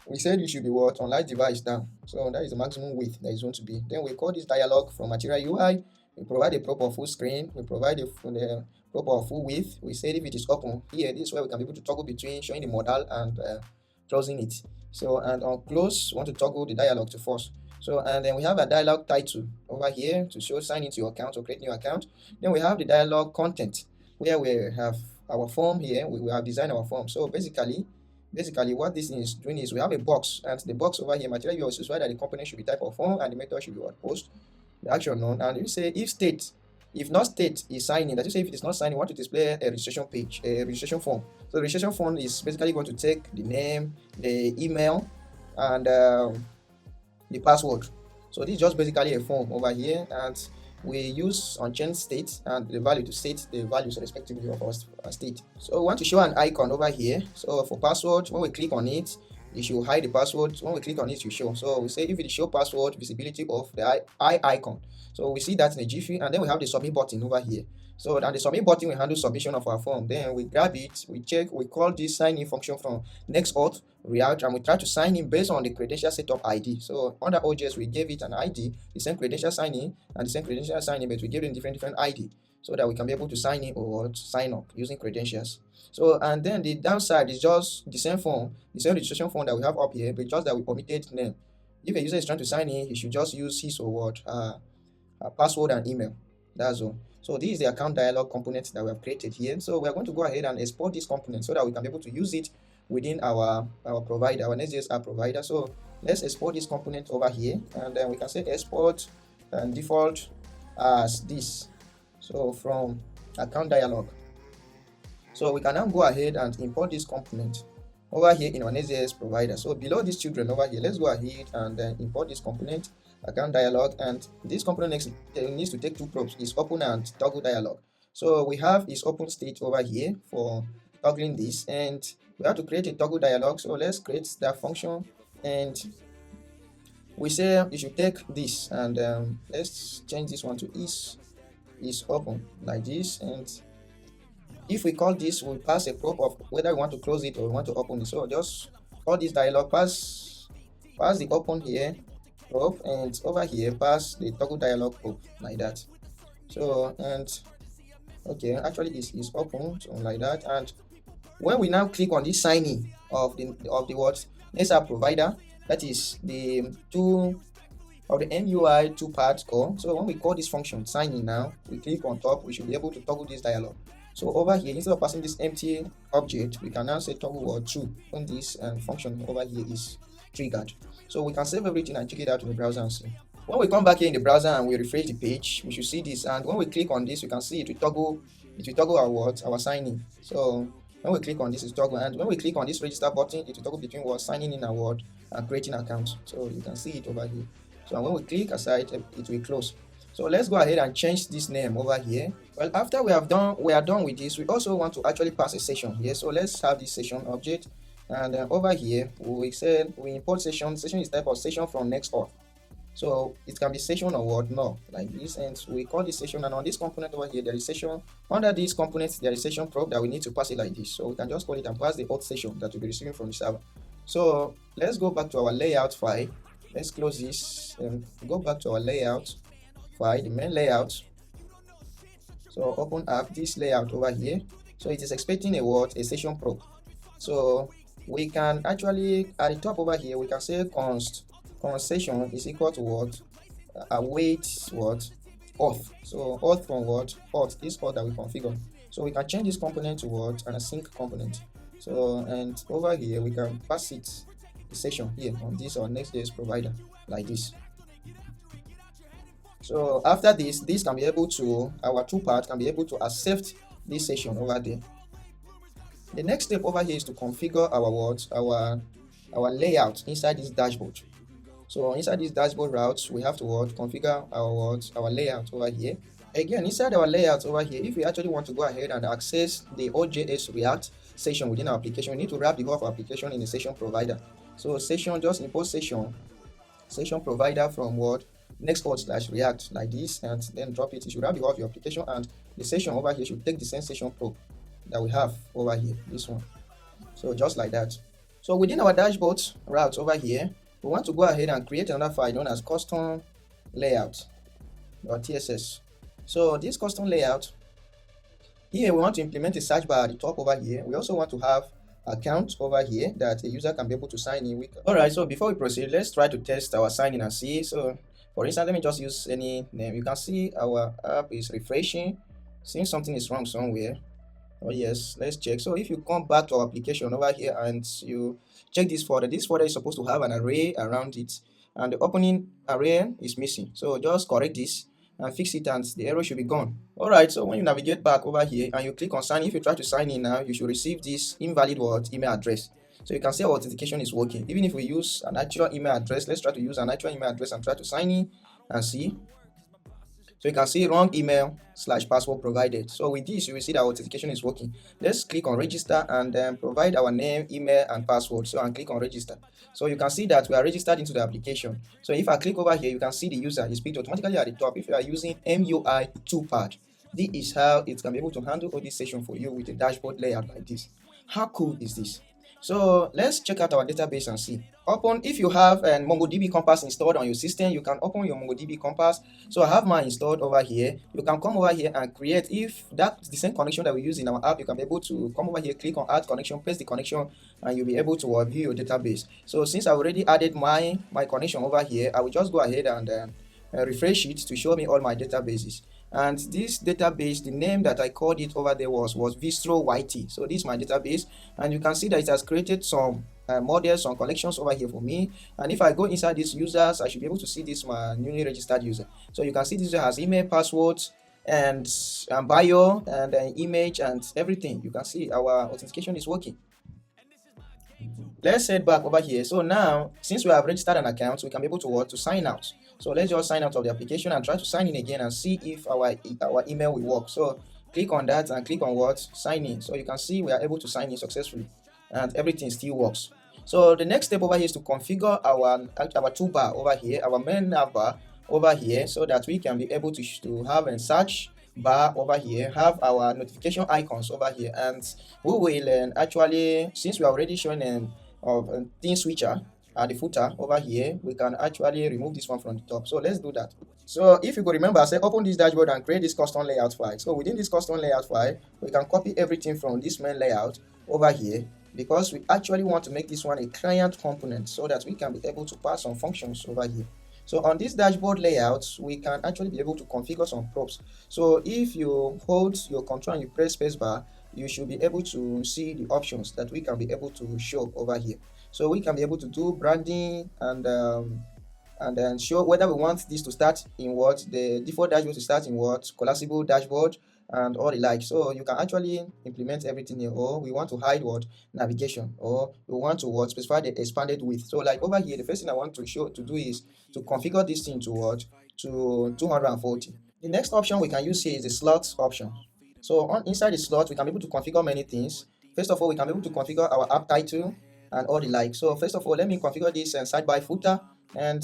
we said it should be what, on large device down. So that is the maximum width that is going to be. Then we call this dialog from Material UI. We provide a proper full screen. We provide the proper full width. We said if it is open here, this is where we can be able to toggle between showing the modal and closing it. So, and on close, we want to toggle the dialog to false. So, and then we have a dialog title over here to show sign into your account or create new account. Then we have the dialog content where we have our form here. We have designed our form. So basically what this is doing is we have a box, and the box over here, Material UI specifies that the component should be type of form and the method should be what, post, the action none. And you say if not state is signing, that you say if it is not signing, you want to display a registration page, a registration form. So the registration form is basically going to take the name, the email, and the password. So this is just basically a form over here, and we use unchanged state and the value to state the values respectively of our state. So we want to show an icon over here. So for password, when we click on it, it should hide the password. When we click on it, you show. So we say if it is show password, visibility of the eye icon. So we see that in a jiffy, and then we have the submit button over here. So at the submit button, we handle submission of our form. Then we grab it, we check, we call this sign in function from Next.js React, and we try to sign in based on the credential setup ID. So under Authjs, we gave it an ID, the same credential sign in and the same credential sign in, but we gave it different ID so that we can be able to sign in or sign up using credentials. So, and then the downside is just the same form, the same registration form that we have up here, but just that we omitted name. If a user is trying to sign in, he should just use his or what, password and email. That's all. So this is the account dialog component that we have created here. So we are going to go ahead and export this component so that we can be able to use it within our provider, our Next.js app provider. So let's export this component over here, and then we can say export and default as this. So from account dialog. So we can now go ahead and import this component over here in our Next.js provider. So below these children over here, let's go ahead and then import this component, account dialog, and this component needs to take two probes, is open and toggle dialog. So we have is open state over here for toggling this, and we have to create a toggle dialog. So let's create that function, and we say you should take this, and let's change this one to is open like this. And if we call this, we'll pass a prop of whether we want to close it or we want to open it. So just call this dialog, pass the open here prop, and over here pass the toggle dialog prop like that. So, and okay, actually is open, so like that. And when we now click on this signing of the what next app provider, that is the MUI Toolpad call. So when we call this function signing now, we click on top, we should be able to toggle this dialog. So over here, instead of passing this empty object, we can now say toggle or true when this function over here is triggered. So we can save everything and check it out in the browser and see. When we come back here in the browser and we refresh the page, we should see this. And when we click on this, you can see it will toggle our signing. So when we click on this, it's toggle, and when we click on this register button, it will toggle between signing in and creating account. So you can see it over here. So when we click aside, it will close. So let's go ahead and change this name over here. Well, after we are done with this, we also want to actually pass a session here. So let's have this session object, and over here we said we import session. Session is type of session from Next.js. So it can be session or what, no, like this, and we call this session. And on this component over here, there is session. Under these components, there is session prop that we need to pass it like this. So we can just call it and pass the auth session that we'll be receiving from the server. So let's go back to our layout file. Let's close this and go back to our layout file, the main layout. So open up this layout over here. So it is expecting a session prop. So we can actually at the top over here, we can say const session is equal to what await auth. So auth from what auth, this auth that we configure. So we can change this component to what an async component. So and over here we can pass it the session here on this or Next.js provider like this. So after this can be able to, our toolpath can be able to accept this session over there. The next step over here is to configure our layout inside this dashboard. So inside this dashboard routes, we have to configure our layout over here. Again, inside our layout over here, if we actually want to go ahead and access the Authjs React session within our application, we need to wrap the whole of our application in a session provider. So session, just import session provider from Next.js/React like this, and then drop it. It should wrap the whole of your application, and the session over here should take the same session prop that we have over here, this one. So just like that. So within our dashboard route over here, we want to go ahead and create another file known as custom layout.tss. So this custom layout here, we want to implement a search bar at the top over here. We also want to have account over here that a user can be able to sign in with. All right, so before we proceed, let's try to test our sign in and see. So for instance, let me just use any name. You can see our app is refreshing, seeing something is wrong somewhere. Oh yes, let's check. So if you come back to our application over here and you check this folder is supposed to have an array around it, and the opening array is missing. So just correct this and fix it, and the error should be gone. All right, so when you navigate back over here and you click on sign, if you try to sign in now, you should receive this invalid email address. So you can see our authentication is working. Even if we use an actual email address, let's try to use an actual email address and try to sign in and see. So you can see wrong email / password provided. So with this, you will see that authentication is working. Let's click on register and then provide our name, email, and password. So and click on register. So you can see that we are registered into the application. So if I click over here, you can see the user is picked automatically at the top. If you are using MUI Toolpad, this is how it can be able to handle all this session for you with a dashboard layout like this. How cool is this? So let's check out our database and see. If you have MongoDB Compass installed on your system, you can open your MongoDB Compass. So I have mine installed over here. You can come over here and create. If that's the same connection that we use in our app, you can be able to come over here, click on add connection, paste the connection, and you'll be able to view your database. So since I already added my connection over here, I will just go ahead and refresh it to show me all my databases. And this database, the name that I called it over there was Vistro YT. So this is my database, and you can see that it has created some models, some collections over here for me. And if I go inside these users, I should be able to see this my newly registered user. So you can see this user has email, passwords, and bio, and image, and everything. You can see our authentication is working. Let's head back over here. So now, since we have registered an account, we can be able to sign out. So let's just sign out of the application and try to sign in again and see if our email will work. So Click on that and click on what? Sign in. So you can see we are able to sign in successfully and everything still works. So the next step over here is to configure our toolbar over here, our main navbar over here, so that we can be able to have a search bar over here, have our notification icons over here, and we will actually, since we are already showing a thin switcher at the footer over here, we can actually remove this one from the top. So let's do that. So if you could remember, say open this dashboard and create this custom layout file. So within this custom layout file, we can copy everything from this main layout over here, because we actually want to make this one a client component so that we can be able to pass some functions over here. So on this dashboard layout, we can actually be able to configure some props. So if you hold your control and you press spacebar, you should be able to see the options that we can be able to show over here. So we can be able to do branding and then show whether we want this to start in what the default dashboard to start in what collapsible dashboard and all the like. So you can actually implement everything here, or we want to hide what navigation, or we want to what specify the expanded width. So like over here, the first thing I want to show to do is to configure this thing to what to 240. The next option we can use here is the slot option. So on inside the slot, we can be able to configure many things. First of all, we can be able to configure our app title and all the like. So first of all, let me configure this sidebar footer, and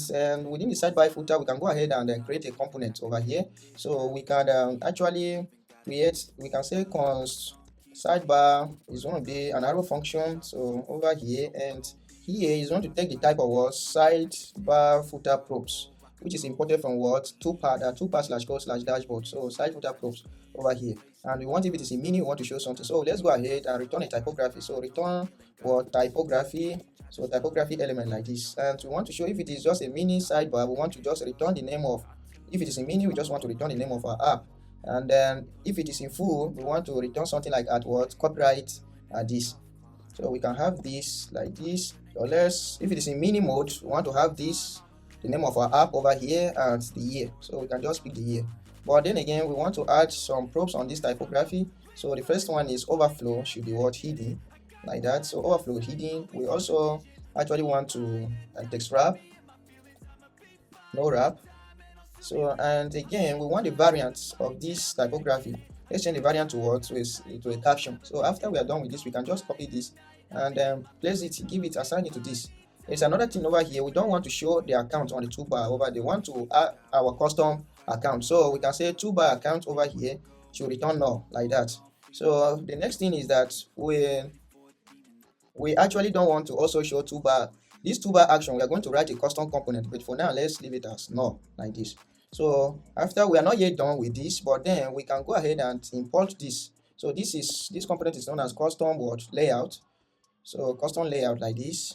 within the sidebar footer, we can go ahead and create a component over here. So we can actually create, we can say const sidebar is going to be an arrow function. So over here, and here is going to take the type of what sidebar footer props, which is imported from what toolpad slash code slash dashboard. So side footer props over here, and we want, if it is a mini, we want to show something. So let's go ahead and return a typography. So return what typography. So typography element like this, and we want to show if it is just a mini sidebar, we want to just return the name of, if it is a mini, we just want to return the name of our app. And then if it is in full, we want to return something like at what copyright this. So we can have this like this. So let's, if it is in mini mode, we want to have this, the name of our app over here, and the year. So we can just pick the year. But then again, we want to add some props on this typography. So the first one is overflow should be what hidden like that. So overflow hidden. We also actually want to text wrap, no wrap. So and again, we want the variant of this typography. Let's change the variant to what to a caption. So after we are done with this, we can just copy this and place it, give it, assign it to this. There's another thing over here. We don't want to show the account on the toolbar over there. We want to add our custom account. So we can say toolbar account over here should return null like that. So the next thing is that we actually don't want to also show toolbar. This toolbar action, we are going to write a custom component, but for now, let's leave it as null like this. So after, we are not yet done with this, but then we can go ahead and import this. So this component is known as custom word layout. So custom layout like this,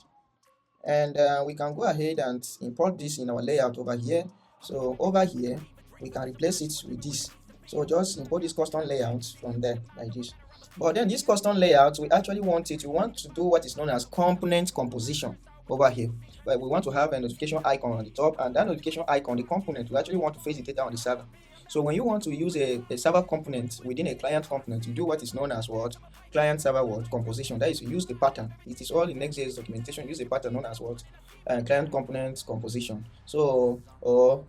and we can go ahead and import this in our layout over here. So over here, we can replace it with this. So just import this custom layout from there like this. But then this custom layout, we actually want to do what is known as component composition over here, where we want to have a notification icon on the top, and that notification icon, the component, we actually want to face the data on the server. So when you want to use a server component within a client component, you do what is known as what client server word composition. That is, you use the pattern. It is all in Next.js documentation. Use a pattern known as what client component composition. So or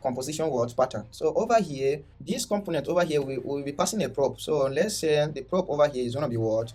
composition word pattern. So over here, this component over here, we will be passing a prop. So let's say the prop over here is going to be what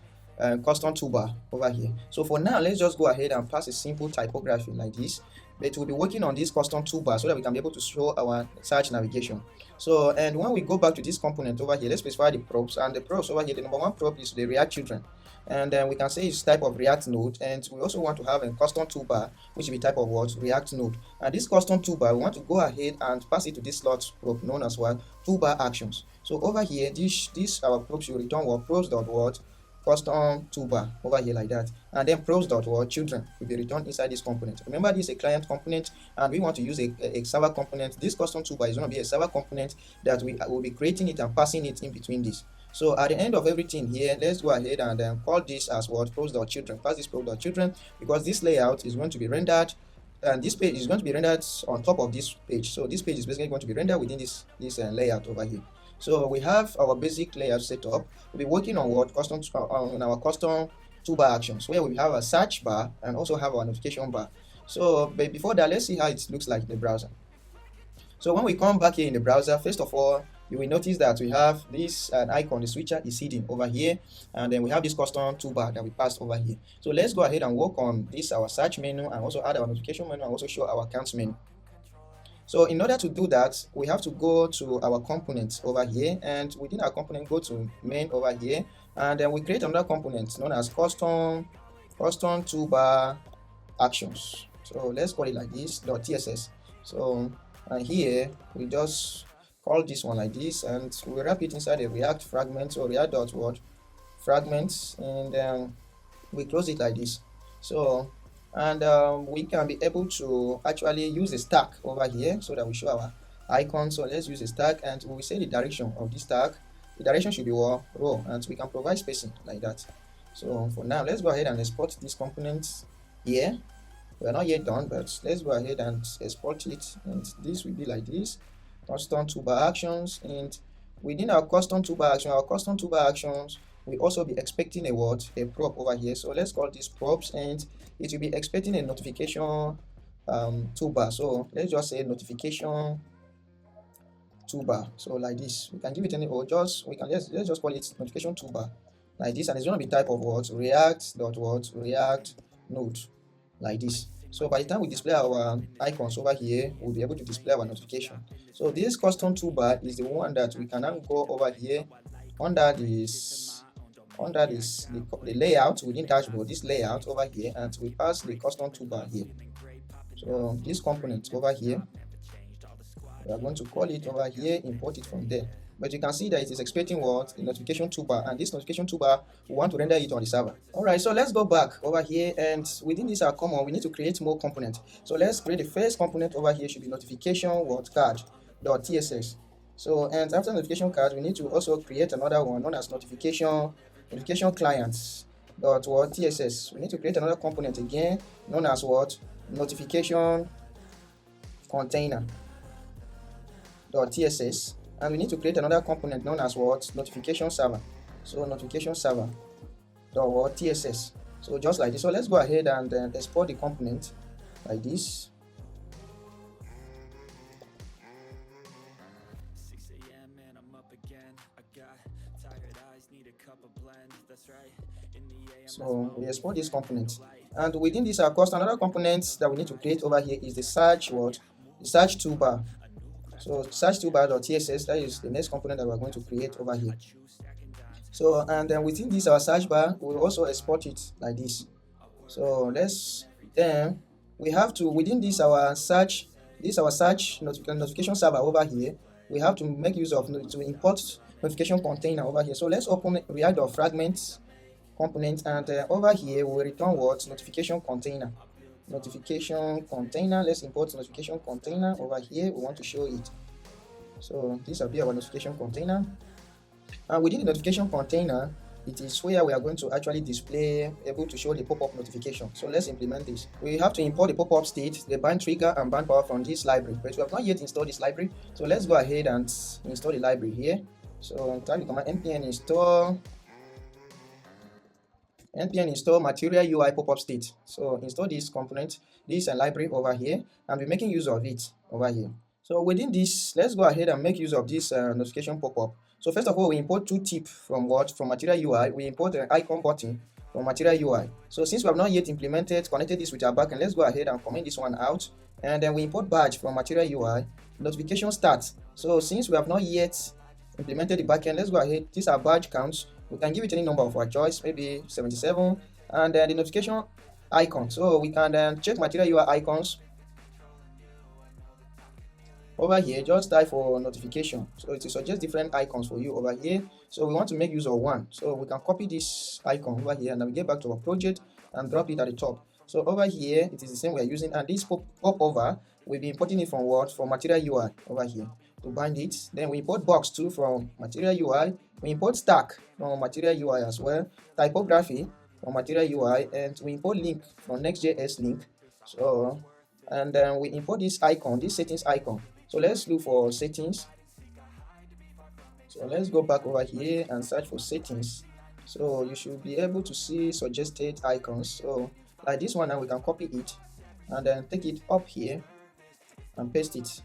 custom toolbar over here. So for now, let's just go ahead and pass a simple typography like this. But we'll be working on this custom toolbar so that we can be able to show our search navigation. So, and when we go back to this component over here, let's specify the props. And the props over here, the number one prop is the React children. And then we can say it's type of React node. And we also want to have a custom toolbar, which will be type of what? React node. And this custom toolbar, we want to go ahead and pass it to this slot prop known as what? Toolbar actions. So over here, this our prop should return what? Props.what? Custom toolbar over here like that, and then props.what children will be returned inside this component. Remember, this is a client component, and we want to use a server component. This custom toolbar is going to be a server component that we will be creating it and passing it in between this. So at the end of everything here, let's go ahead and call this as what? Props.children. Pass this props.children, because this layout is going to be rendered, and this page is going to be rendered on top of this page. So this page is basically going to be rendered within this layout over here. So we have our basic layout set up. We'll be working on what custom on our custom toolbar actions, where we have a search bar and also have our notification bar. So before that, let's see how it looks like in the browser. So when we come back here in the browser, first of all, you will notice that we have this icon, the switcher is hidden over here, and then we have this custom toolbar that we passed over here. So let's go ahead and work on this, our search menu, and also add our notification menu, and also show our accounts menu. So in order to do that, we have to go to our components over here, and within our component, go to main over here, and then we create another component known as custom toolbar actions. So let's call it like this, .tss. So and here we just call this one like this, and we wrap it inside a React fragment or React.word fragments, and we close it like this. So and we can be able to actually use a stack over here so that we show our icon. So let's use a stack, and we will say the direction of this stack. The direction should be row, and we can provide spacing like that. So for now, let's go ahead and export this component here. We are not yet done, but let's go ahead and export it, and this will be like this: custom toolbar actions. And within our custom toolbar actions, we also be expecting a word, a prop over here. So let's call this props, and it will be expecting a notification toolbar. So let's just say notification toolbar. So like this, we can give it any, or just we can let's just call it notification toolbar like this, and it's going to be type of what React Node like this. So by the time we display our icons over here, we'll be able to display our notification. So this custom toolbar is the one that we can now go over here under the layout within dashboard, this layout over here, and we pass the custom toolbar here. So this component over here, we are going to call it over here, import it from there. But you can see that it is expecting what? The notification toolbar, and this notification toolbar, we want to render it on the server. Alright, so let's go back over here, and within this our common, we need to create more components. So let's create the first component over here, should be notification card.tss. So, and after notification card, we need to also create another one known as notification clients.tss. We need to create another component again known as what? Notification container.tss. And we need to create another component known as what? Notification server. So notification server.tss. So just like this. So let's go ahead and export the component like this. So we export this component, and within this our cost, another component that we need to create over here is the search what? The search toolbar. So search toolbar.tss, that is the next component that we're going to create over here. So and then within this our search bar, we'll also export it like this. So then we have to, within this our search notification server over here, we have to make use of to import notification container over here. So let's open React.fragments component, and over here we'll return what? Notification container. Let's import notification container over here. We want to show it. So this will be our notification container, and within the notification container, it is where we are going to actually display, able to show the pop-up notification. So let's implement this. We have to import the pop-up state, the bind trigger and bind power from this library, but we have not yet installed this library. So let's go ahead and install the library here. So type the command npm install material UI pop-up state. So install this component, this library over here, and we're making use of it over here. So within this, let's go ahead and make use of this notification pop-up. So first of all, we import tooltip from what? From material UI. We import an icon button from material UI. So since we have not yet connected this with our backend, let's go ahead and comment this one out. And then we import badge from material UI, notification start. So since we have not yet implemented the backend, let's go ahead. These are badge counts. We can give it any number of our choice, maybe 77, and then the notification icon. So we can check material UI icons over here. Just type for notification, so it will suggest different icons for you over here. So we want to make use of one, so we can copy this icon over here and navigate back to our project and drop it at the top. So over here it is the same we are using, and this pop over we'll be importing it from what? From material UI over here to bind it. Then we import box too from material UI. We import stack from material UI as well, typography from material UI, and we import link from Next.js link. So and then we import this icon, this settings icon. So let's look for settings. So let's go back over here and search for settings. So you should be able to see suggested icons. So like this one, and we can copy it and then take it up here and paste it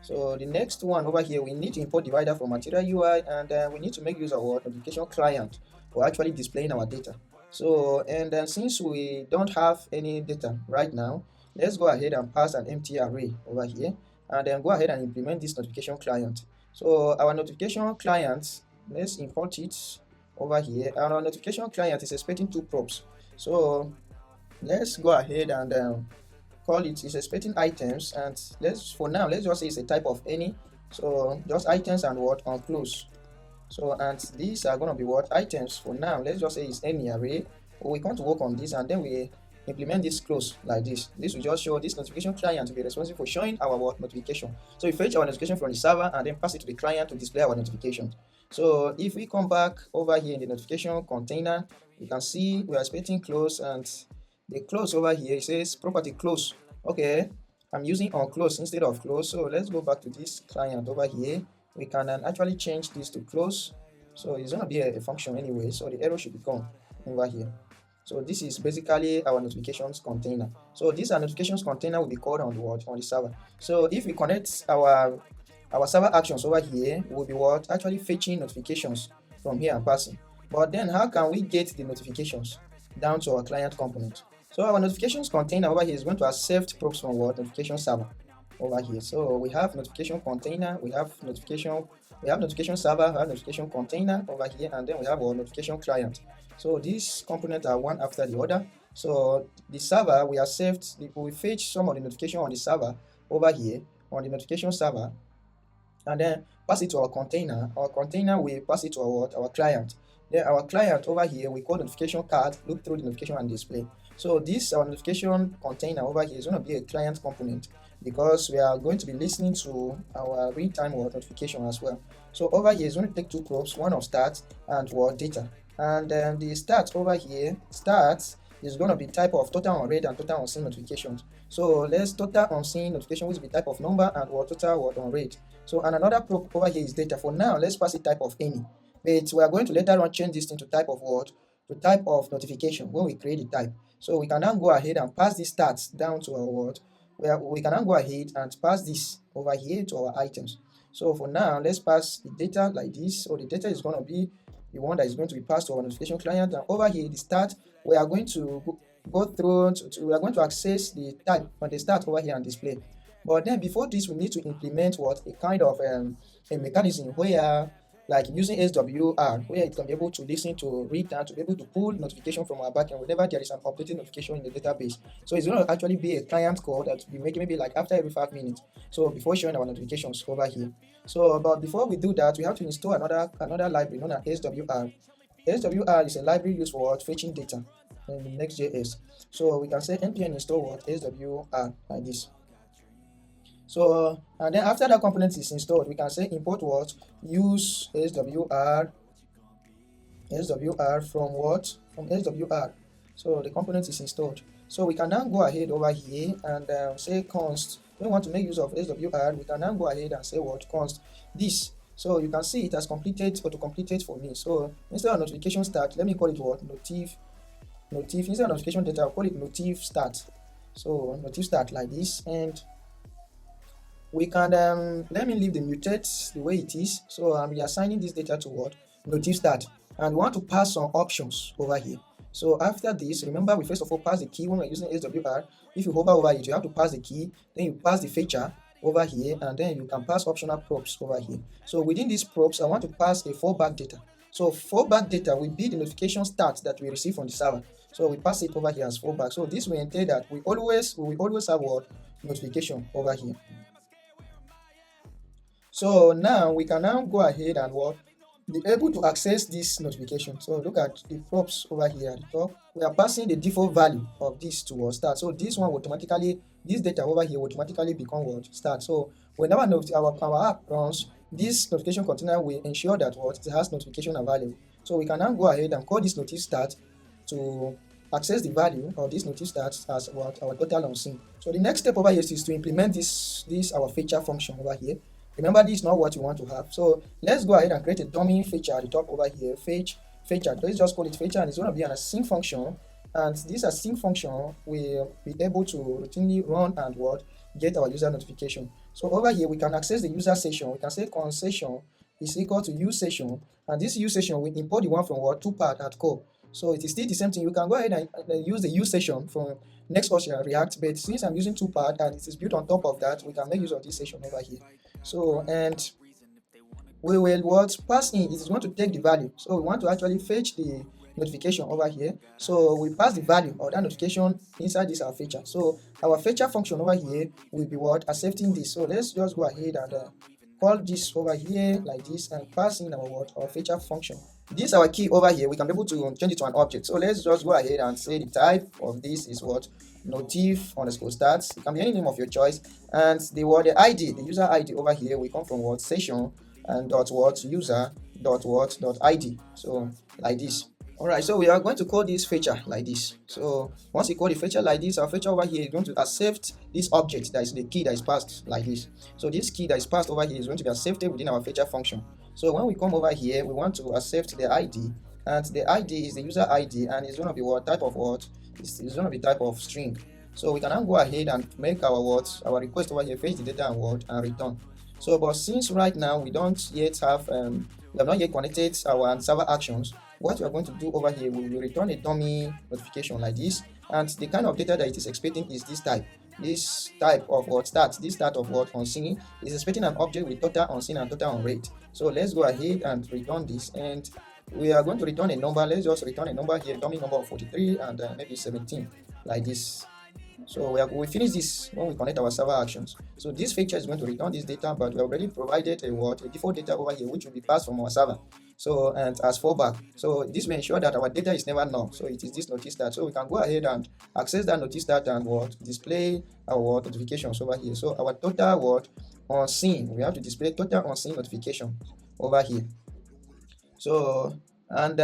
So the next one over here, we need to import divider from material UI, and we need to make use of our notification client for actually displaying our data. So, and then since we don't have any data right now, let's go ahead and pass an empty array over here, and then go ahead and implement this notification client. So our notification client, let's import it over here, and our notification client is expecting two props. So let's go ahead and call it is expecting items, and let's just say it's a type of any. So just items and what on close. So, and these are going to be what items for now. Let's just say it's any array. We want to work on this, and then we implement this close like this. This will just show this notification client to be responsible for showing our what notification. So we fetch our notification from the server and then pass it to the client to display our notification. So if we come back over here in the notification container, you can see we are expecting close, and the close over here it says property close. Okay, I'm using on close instead of close. So let's go back to this client over here. We can actually change this to close. So it's going to be a function anyway, so the error should be gone over here. So this is basically our notifications container. So this notifications container will be called on the server. So if we connect our server actions over here, we'll be actually fetching notifications from here and passing. But then how can we get the notifications down to our client component? So our notifications container over here is going to accept props from notification server over here. So we have notification container, we have notification server, we have notification container over here, and then we have our notification client. So these components are one after the other. So the server, we fetch some of the notification on the server over here on the notification server, and then pass it to our container. Our container we pass it to our client. Then our client over here we call notification card, look through the notification and display. So this our notification container over here is going to be a client component, because we are going to be listening to our real-time notification as well. So over here is going to take two props, one of start and data. And then the start over here, start is going to be type of total on read and total on seen notifications. So let's total on seen notification, which will be type of number, and total on read. So and another prop over here is data. For now, let's pass it type of any. But we are going to later on change this thing to type of to type of notification when we create the type. So we can now go ahead and pass this stats down to our where we can now go ahead and pass this over here to our items. So for now, let's pass the data like this. So the data is going to be the one that is going to be passed to our notification client, and over here the start we are going to go through we are going to access the type on the start over here and display. But then before this, we need to implement a kind of a mechanism where, like using SWR, where it can be able to listen to read down to be able to pull notification from our backend whenever there is an updated notification in the database. So it's going to actually be a client code that we make maybe like after every 5 minutes. So before showing our notifications over here. So but before we do that, we have to install another library known as SWR. SWR is a library used for fetching data in Next.js. So we can say npm install SWR like this. So and then after that component is installed, we can say import use SWR from SWR. So the component is installed. So we can now go ahead over here and say const. When we want to make use of SWR, we can now go ahead and say const this. So you can see it has auto-completed for me. So instead of notification start, let me call it notif. Instead of notification data, I'll call it notif start. So notif start like this, and we can let me leave the mutate the way it is. So I'm reassigning this data to notif start, and we want to pass some options over here. So after this, remember we first of all pass the key when we're using SWR. If you hover over it, you have to pass the key, then you pass the feature over here, and then you can pass optional props over here. So within these props, I want to pass a fallback data. So fallback data will be the notification start that we receive from the server. So we pass it over here as fallback. So this will entail that we will always have notification over here. So now we can now go ahead and be able to access this notification. So look at the props over here at the top. We are passing the default value of this to start. So this one automatically, this data over here automatically become start. So whenever our app runs, this notification container will ensure that it has notification available. So we can now go ahead and call this notif start to access the value of this notif start as our total on scene. So the next step over here is to implement this our feature function over here. Remember, this is not what you want to have. So let's go ahead and create a dummy feature at the top over here. Feature. Let's just call it feature, and it's going to be an async function. And this async function will be able to routinely run and get our user notification. So over here we can access the user session. We can say const session is equal to use session, and this use session we import the one from what Toolbar at core. So it is still the same thing. You can go ahead and use the use session from Next.js React, but since I'm using Toolbar and it is built on top of that, we can make use of this session over here. So and we will what pass in, it is going to take the value. So we want to actually fetch the notification over here. So we pass the value of that notification inside this our feature. So our feature function over here will be what accepting this. So let's just go ahead and call this over here like this and pass in our what our feature function. This our key over here. We can be able to change it to an object. So let's just go ahead and say the type of this is what notif underscore stats. It can be any name of your choice, and the what the ID, the user ID over here will come from what session and dot what user dot what dot id. So like this. All right, so we are going to call this feature like this. So once you call the feature like this, our feature over here is going to accept this object that is the key that is passed like this. So this key that is passed over here is going to be accepted within our feature function. So when we come over here, we want to accept the ID, and the ID is the user ID, and it's going to be what type of what? It's going to be type of string. So we can now go ahead and make our what our request over here, fetch the data and what and return. So but since right now we don't yet have we have not yet connected our server actions, what we are going to do over here, we will return a dummy notification like this, and the kind of data that it is expecting is this type of what start. This start of what on scene is expecting an object with total on scene and total on rate. So let's go ahead and return this, and we are going to return a number. Let's just return a number here, dummy number of 43 and maybe 17 like this. So we finish this when we connect our server actions. So this feature is going to return this data, but we already provided a default data over here which will be passed from our server. So and as fallback. So this will ensure that our data is never null. So it is this notice stat. So we can go ahead and access that notice stat and what display our notifications over here. So our total what on scene, we have to display total on scene notification over here. So and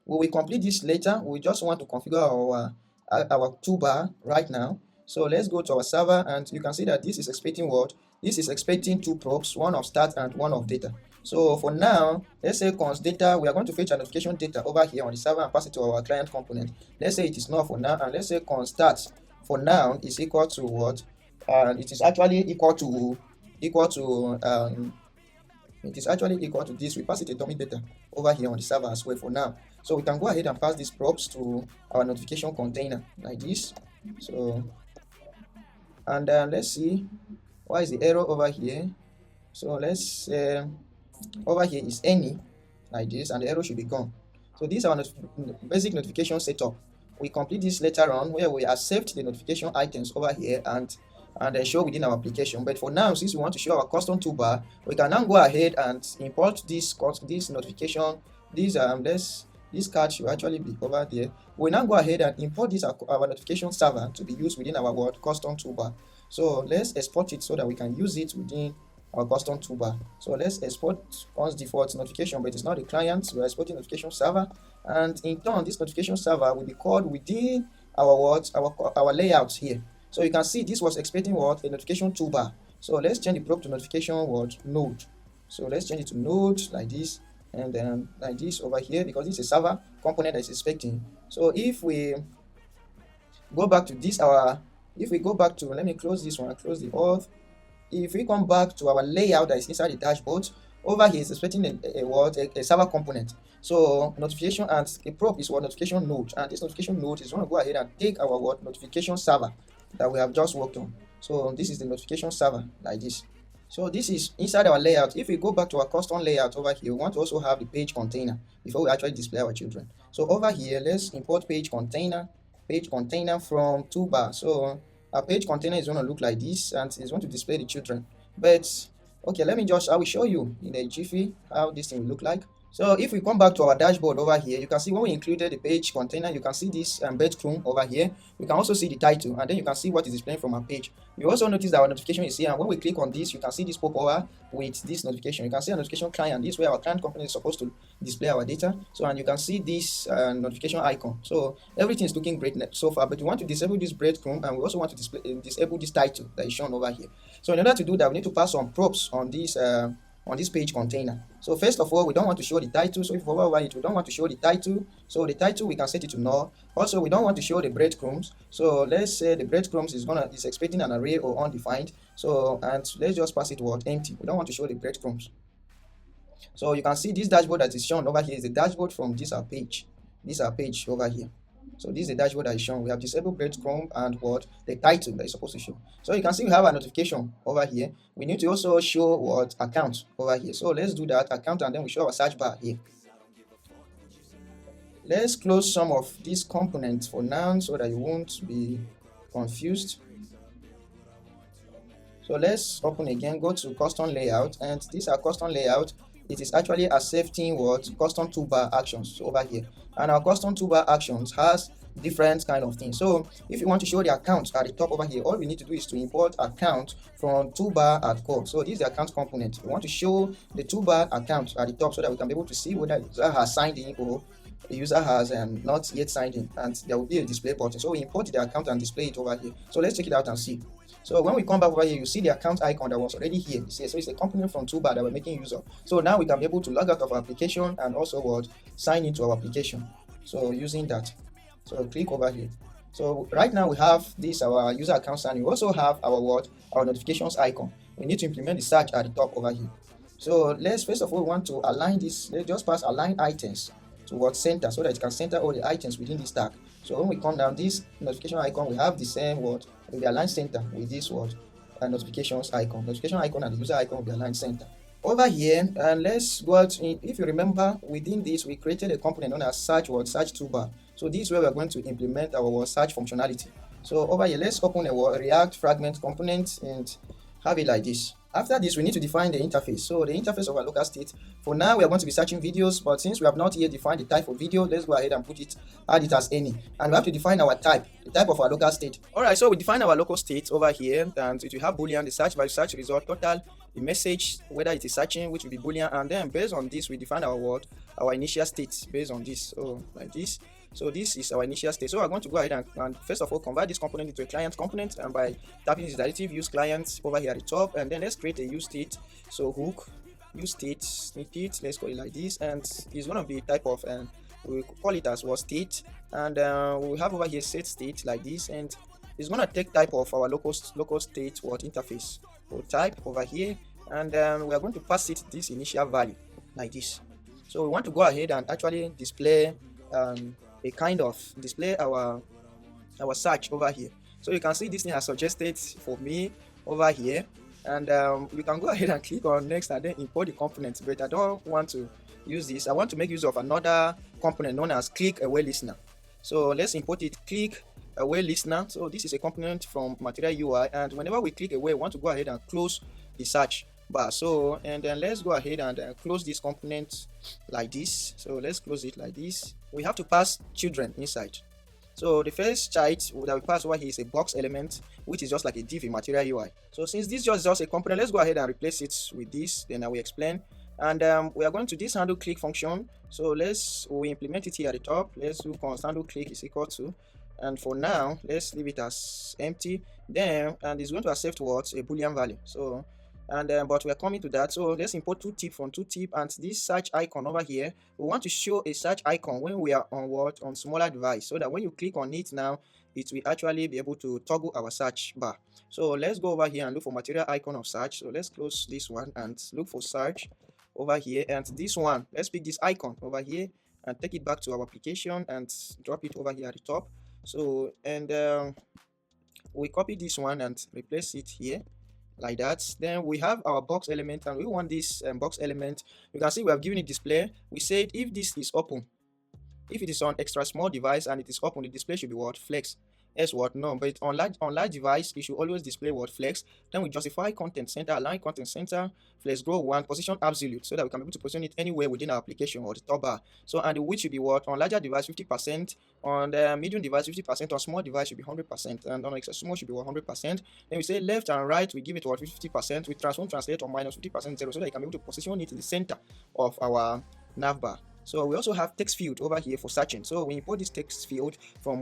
we will complete this later. We just want to configure our toolbar right now. So let's go to our server, and you can see that this is expecting what? This is expecting two probes, one of start and one of data. So for now, let's say const data, we are going to fetch a notification data over here on the server and pass it to our client component. Let's say it is not for now, and let's say const start for now is equal to what? It is actually equal to it is actually equal to this. We pass it a dummy data over here on the server as well for now. So we can go ahead and pass these props to our notification container like this. So and let's see why is the error over here. So let's over here is any like this, and the error should be gone. So this is our basic notification setup. We complete this later on where we accept the notification items over here and show within our application. But for now, since we want to show our custom toolbar, we can now go ahead and import this notification. This card should actually be over there. We now go ahead and import this our notification server to be used within our custom toolbar. So let's export it so that we can use it within our custom toolbar. So let's export const default notification, but it's not the client. We're exporting notification server, and in turn, this notification server will be called within our layout here. So you can see this was expecting what? A notification toolbar. So let's change the probe to notification node. So let's change it to node like this, and then like this over here, because this is a server component that is expecting. So if we go back to this if we go back to, let me close this one, close the auth. If we come back to our layout that is inside the dashboard, over here is expecting a server component. So notification and a probe is notification node, and this notification node is going to go ahead and take our notification server that we have just worked on. So this is the notification server like this. So this is inside our layout. If we go back to our custom layout over here, we want to also have the page container before we actually display our children. So over here, let's import page container from toolbar. So our page container is going to look like this, and it's going to display the children. But okay, I will show you in a jiffy how this thing will look like. So if we come back to our dashboard over here, you can see when we included the page container, you can see this breadcrumb over here. You can also see the title, and then you can see what is displaying from our page. You also notice that our notification is here, and when we click on this, you can see this pop over with this notification. You can see a notification client. This is where our client company is supposed to display our data. So, and you can see this notification icon. So everything is looking great so far, but we want to disable this breadcrumb, and we also want to disable this title that is shown over here. So in order to do that, we need to pass some props on this on this page container. So first of all, we don't want to show the title. So if we hover over it, we don't want to show the title. So the title, we can set it to null. Also, we don't want to show the breadcrumbs. So let's say the breadcrumbs is expecting an array or undefined. So, and let's just pass it word empty. We don't want to show the breadcrumbs. So you can see this dashboard that is shown over here is the dashboard from this our page. This our page over here. So this is the dashboard that is shown. We have disabled breadcrumb and what the title that is supposed to show. So you can see we have a notification over here. We need to also show what account over here. So let's do that account, and then we show our search bar here. Let's close some of these components for now so that you won't be confused. So let's open again, go to custom layout, and these are custom layout. It is actually accepting what custom toolbar actions over here, and our custom toolbar actions has different kind of things. So if you want to show the account at the top over here, all we need to do is to import account from toolbar at core. So this is the account component. We want to show the toolbar account at the top so that we can be able to see whether the user has signed in or the user has not yet signed in, and there will be a display button. So we import the account and display it over here. So let's check it out and see. So when we come back over here, you see the account icon that was already here. You see, so it's a component from toolbar that we're making use of. So now we can be able to log out of our application and also what sign into our application. So using that, so click over here. So right now we have this our user account sign. We also have our notifications icon. We need to implement the search at the top over here. So let's first of all want to align this. Let's just pass align items towards center so that it can center all the items within this tag. So when we come down, this notification icon, we have the same will be aligned center with this notifications icon. Notification icon and the user icon will be aligned center. Over here, and let's go out. If you remember, within this we created a component known as search toolbar. So this is where we are going to implement our search functionality. So over here, let's open a React fragment component and have it like this. After this, we need to define the interface. So the interface of our local state. For now, we are going to be searching videos, but since we have not yet defined the type of video, let's go ahead and add it as any. And we have to define our type, the type of our local state. Alright, so we define our local state over here, and it will have Boolean, the search value, search result, total, the message, whether it is searching, which will be Boolean, and then based on this, we define our initial state based on this. So like this. So this is our initial state. So we're going to go ahead and first of all convert this component into a client component, and by tapping this directive use client over here at the top, and then let's create a use state. So hook use state snippet, let's call it like this, and it's one of the type of we call it as state, and we have over here set state like this, and it's going to take type of our local state interface or type over here, and we are going to pass it this initial value like this. So we want to go ahead and actually display display our search over here. So you can see this thing has suggested for me over here, and we can go ahead and click on next and then import the component, but I don't want to use this. I want to make use of another component known as click away listener. So let's import it, click away listener. So this is a component from Material UI, and whenever we click away, we want to go ahead and close the search bar. So and then let's go ahead and close this component like this. So let's close it like this. We have to pass children inside. So the first child that we pass over here is a box element, which is just like a div in Material UI. So since this is just a component, let's go ahead and replace it with this. Then I will explain. And we are going to this handle click function. So we implement it here at the top. Let's do const handle click is equal to, and for now let's leave it as empty. Then and it's going to accept a Boolean value. So and but we are coming to that. So let's import tooltip from tooltip, and this search icon over here, we want to show a search icon when we are on smaller device, so that when you click on it now, it will actually be able to toggle our search bar. So let's go over here and look for material icon of search. So let's close this one and look for search over here, and this one, let's pick this icon over here and take it back to our application and drop it over here at the top. So and we copy this one and replace it here like that. Then we have our box element, and we want this box element. You can see we have given it display. We said if this is open, if it is on extra small device and it is open, the display should be flex. Yes, no, but on large device it should always display flex. Then we justify content center, align content center, flex grow 1, position absolute, so that we can be able to position it anywhere within our application or the top bar. So and the width should be on larger device 50%, on the medium device 50%, on small device should be 100%, and on extra small should be 100%. Then we say left and right, we give it 50%, we transform translate on minus 50% 0, so that you can be able to position it in the center of our nav bar. So we also have text field over here for searching. So we import this text field from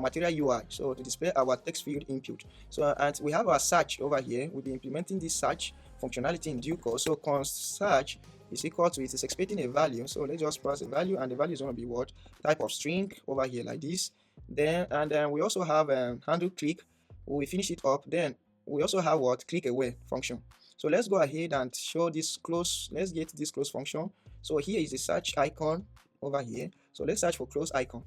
Material UI. So to display our text field input. So and we have our search over here. We'll be implementing this search functionality in due course. So const search is equal to, it is expecting a value, so let's just pass a value, and the value is going to be what type of string over here like this. Then we also have handle click. We finish it up. Then we also have what click away function. So let's go ahead and show this close. Let's get this close function. So here is the search icon over here. So let's search for close icon.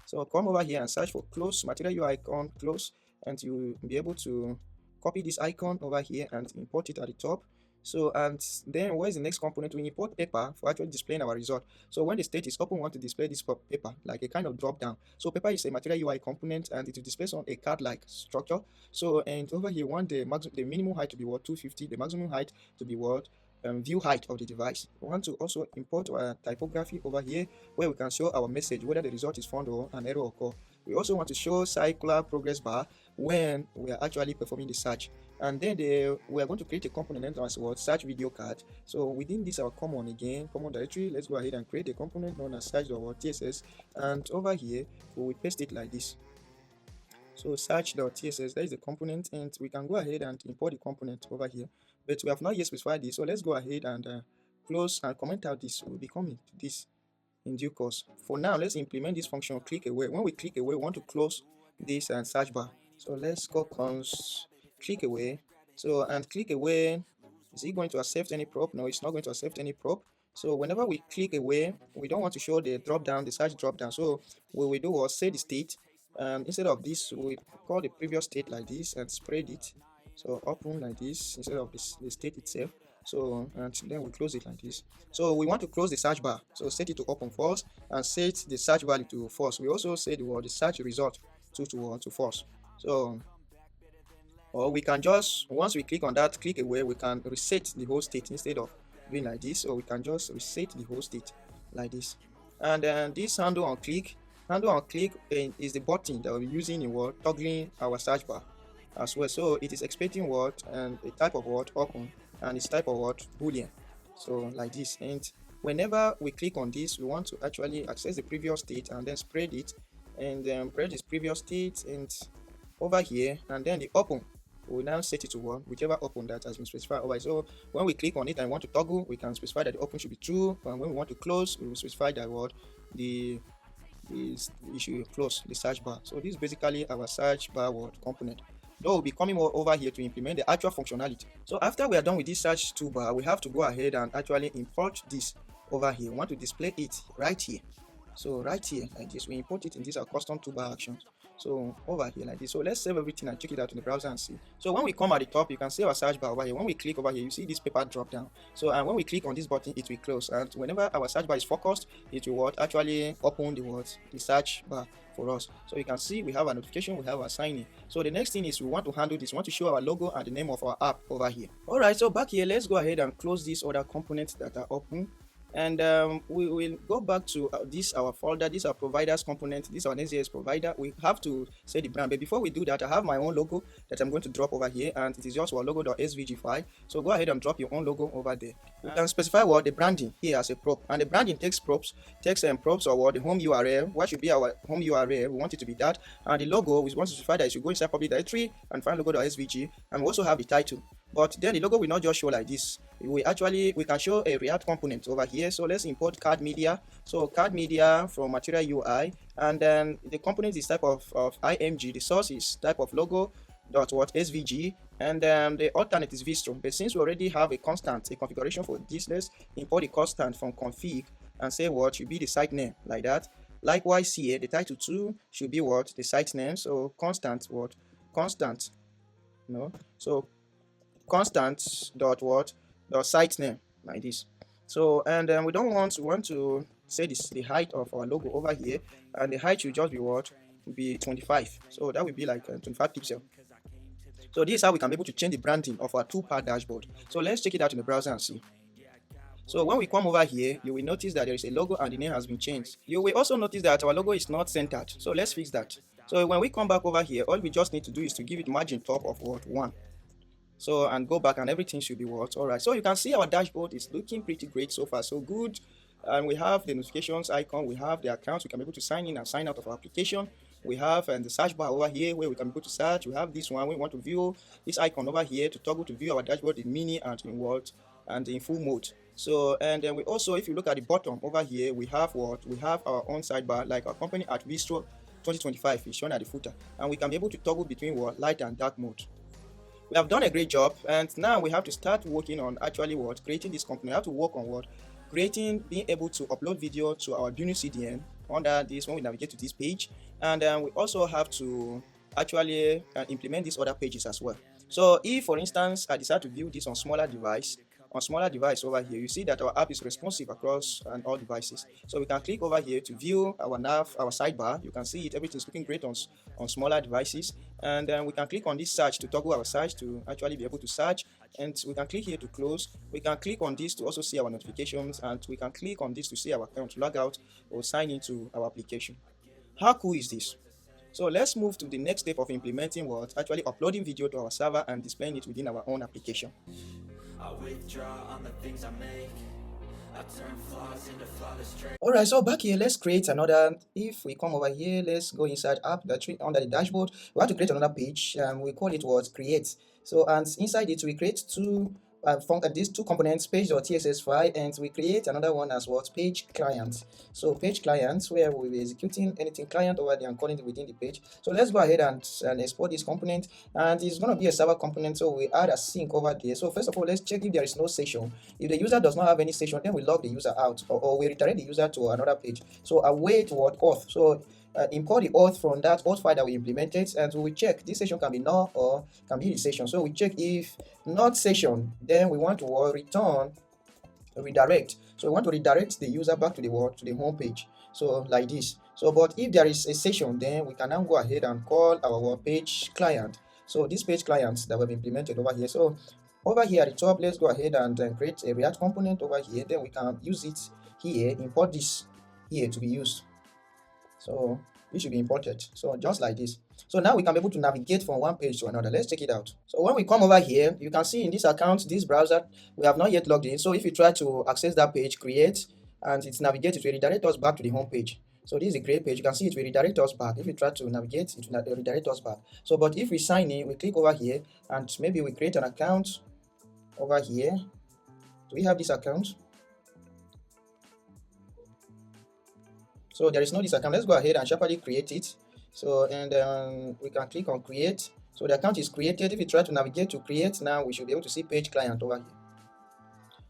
So come over here and search for close material UI icon close, and you will be able to copy this icon over here and import it at the top. So, and then where's the next component? We import paper for actually displaying our result. So when the state is open, we want to display this paper like a kind of drop down. So paper is a material UI component, and it will display on a card like structure. So, and over here, we want the minimum height to be what 250, the maximum height to be what view height of the device. We want to also import our typography over here, where we can show our message whether the result is found or an error occur. We also want to show circular progress bar when we are actually performing the search. And then we are going to create a component as well, search video card. So within this our common directory, let's go ahead and create a component known as search.tss, and over here we will paste it like this. So search.tss, that is the component, and we can go ahead and import the component over here, but we have not yet specified this. So let's go ahead and close and comment out this. We'll be coming to this in due course. For now, let's implement this function click away. When we click away, we want to close this and search bar. So let's go const click away. So, and click away, is it going to accept any prop? No, it's not going to accept any prop. So whenever we click away, we don't want to show the drop down, the search drop down. So what we do was say the state, and instead of this we call the previous state like this and spread it. So open like this instead of the state itself. So, and then we close it like this. So we want to close the search bar, so set it to open false and set the search value to false. We also say the search result to false. So, or we can just, once we click on that click away, we can reset the whole state instead of doing like this. So we can just reset the whole state like this. And then this handle on click is the button that we're using in toggling our search bar as well. So it is expecting and a type of open, and its type of boolean. So like this, and whenever we click on this, we want to actually access the previous state and then spread it, and then spread this previous state and over here, and then the open, we now set it to whichever open that has been specified over. So when we click on it and want to toggle, we can specify that the open should be true, and when we want to close, we will specify that we should close the search bar. So this is basically our search bar component. Though we'll be coming over here to implement the actual functionality. So after we are done with this search toolbar, we have to go ahead and actually import this over here. We want to display it right here. So right here like this, we import it in this our custom toolbar actions. So over here like this. So let's save everything and check it out in the browser and see. So when we come at the top, you can see our search bar over here. When we click over here, you see this paper drop down. So, and when we click on this button, it will close. And whenever our search bar is focused, it will actually open the search bar for us. So you can see we have a notification, we have a sign in. So the next thing is we want to handle this. We want to show our logo and the name of our app over here. All right, so back here, let's go ahead and close these other components that are open. And we will go back to this our folder. This our providers component. This our Nextjs provider. We have to say the brand, but before we do that, I have my own logo that I'm going to drop over here, and it is just our logo.svg file. So go ahead and drop your own logo over there. We can specify the branding here as a prop, and the branding takes props or the home URL. What should be our home URL? We want it to be that, and the logo we want to specify that it should go inside public directory and find logo.svg, and we also have the title. But then the logo will not just show like this. We can show a React component over here. So let's import card media. So card media from material UI, and then the component is type of img. The source is type of logo svg, and the alternate is vstring. But since we already have a configuration for this, let's import the constant from config and say should be the site name like that. Likewise here, the title too should be the site name. So constant so constant dot site name like this. So, and then we don't want to say the height of our logo over here, and the height should just be 25. So that will be like 25 pixels. So this is how we can be able to change the branding of our toolbar dashboard. So let's check it out in the browser and see. So when we come over here, you will notice that there is a logo and the name has been changed. You will also notice that our logo is not centered. So let's fix that. So when we come back over here, all we just need to do is to give it margin top of 1. So, and go back and everything should be all right. So you can see our dashboard is looking pretty great so far, so good. And we have the notifications icon, we have the accounts, we can be able to sign in and sign out of our application. we have the search bar over here where we can go to search. We have this one we want to view this icon over here to toggle to view our dashboard in mini and in what and in full mode. So, and then we also, if you look at the bottom over here, we have what we have our own sidebar, like our company at Bistro 2025 is shown at the footer, and we can be able to toggle between what light and dark mode. We have done a great job, and now we have to start working on actually what creating this company. We have to work on what creating, being able to upload video to our MUI CDN under this when we navigate to this page, and we also have to actually implement these other pages as well. So if for instance I decide to view this on smaller device over here, you see that our app is responsive across all devices. So we can click over here to view our nav, our sidebar. You can see it, everything's looking great on smaller devices. And then we can click on this search to toggle our search to actually be able to search. And we can click here to close. We can click on this to also see our notifications, and we can click on this to see our account, to log out or sign into our application. How cool is this? So let's move to the next step of implementing what actually uploading video to our server and displaying it within our own application. I withdraw on the things I make. I turn flaws into flawless traits. Alright, so back here, let's create another. If we come over here, let's go inside app under the dashboard. We have to create another page. We call it what create. So, and inside it, we create these two components, page.tss file, and we create another one as what page client. So page clients, where we'll be executing anything client over there and calling it within the page. So let's go ahead and export this component, and it's going to be a server component. So we add a sync over there. So first of all, let's check if there is no session. If the user does not have any session, then we log the user out, or we redirect the user to another page. So await what auth. So import the auth from that auth file that we implemented, and we check this session can be null or can be the session. So we check if not session, then we want to return redirect. So we want to redirect the user back to the home page. So like this. So but if there is a session, then we can now go ahead and call our page client. So this page clients that we've implemented over here. So over here at the top, let's go ahead and create a React component over here. Then we can use it here, import this here to be used. So it should be imported. So just like this. So now we can be able to navigate from one page to another. Let's check it out. So when we come over here, you can see in this account, this browser, we have not yet logged in. So if you try to access that page, create, and it's navigate, it will redirect us back to the home page. So this is the create page. You can see it will redirect us back. If you try to navigate, it will redirect us back. So but if we sign in, we click over here, and maybe we create an account over here. Do we have this account? So there is no this account. Let's go ahead and sharply create it. So and we can click on create. So the account is created. If you try to navigate to create, now we should be able to see page client over here.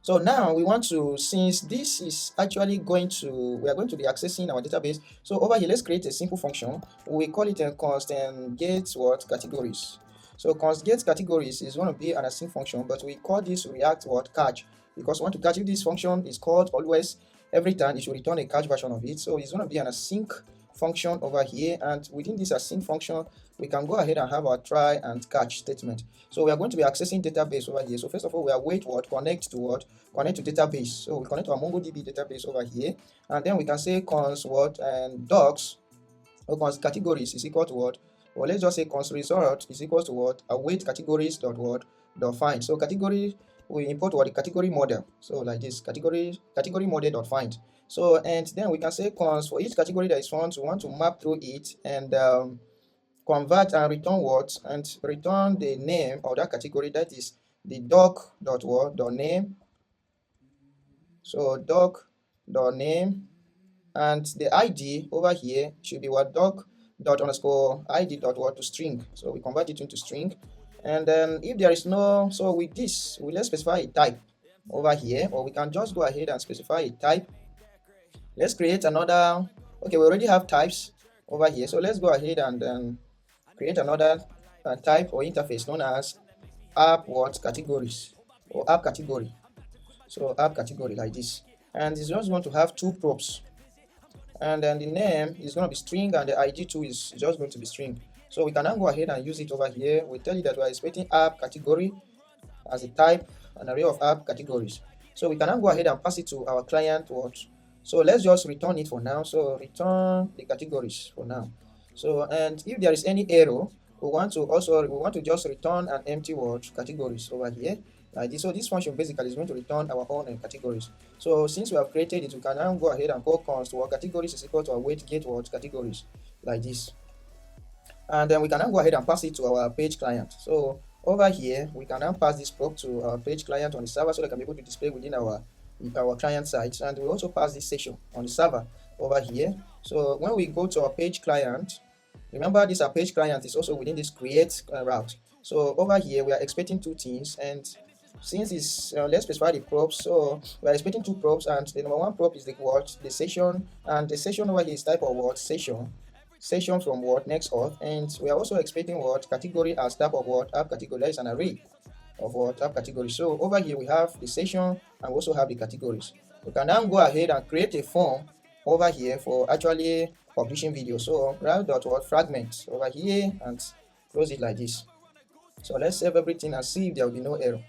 So now we want to, since this is actually we are going to be accessing our database. So over here, let's create a simple function. We call it a const and get what categories. So const get categories is going to be an async function, but we call this React catch, because we want to catch. If this function is called always, every time it should return a catch version of it. So it's going to be an async function over here, and within this async function we can go ahead and have our try and catch statement. So we are going to be accessing database over here. So first of all, we are connect to database. So we connect to our MongoDB database over here, and then we can say const and docs or const categories is equal to what, or let's just say const result is equal to what, await categories dot find. So category, we import the category model. So like this, category model dot find. So and then we can say const for each category that is found, we want to map through it and convert and return and return the name of that category, that is the doc dot name. So doc dot name, and the ID over here should be doc dot underscore ID dot to string. So we convert it into string. And then if there is no, so with this, let's specify a type over here, or we can just go ahead and specify a type. Let's create another. Okay, we already have types over here, so let's go ahead and create another type or interface known as app categories or app category. So app category like this, and it's just going to have two props, and then the name is going to be string, and the ID too is just going to be string. So we can now go ahead and use it over here. We tell you that we are expecting app category as a type, an array of app categories. So we can now go ahead and pass it to our client So let's just return it for now. So return the categories for now. So and if there is any error, we want to just return an empty categories over here like this. So this function basically is going to return our own categories. So since we have created it, we can now go ahead and call const categories is equal to await get categories like this. and then we can now go ahead and pass it to our page client. So over here we can now pass this prop to our page client on the server, so they can be able to display within our client side. And we also pass this session on the server over here. So when we go to our page client, remember this our page client is also within this create route. So over here we are expecting two things, and since it's let's specify the props. So we are expecting two props, and the number one prop is the what, the session, and the session over here is type of what, session from what, next auth. And we are also expecting what, category as type of what, app category. That is an array of what, app category. So over here we have the session and we also have the categories. We can now go ahead and create a form over here for actually publishing video. So write dot what, fragment over here and close it like this. So let's save everything and see if there will be no error.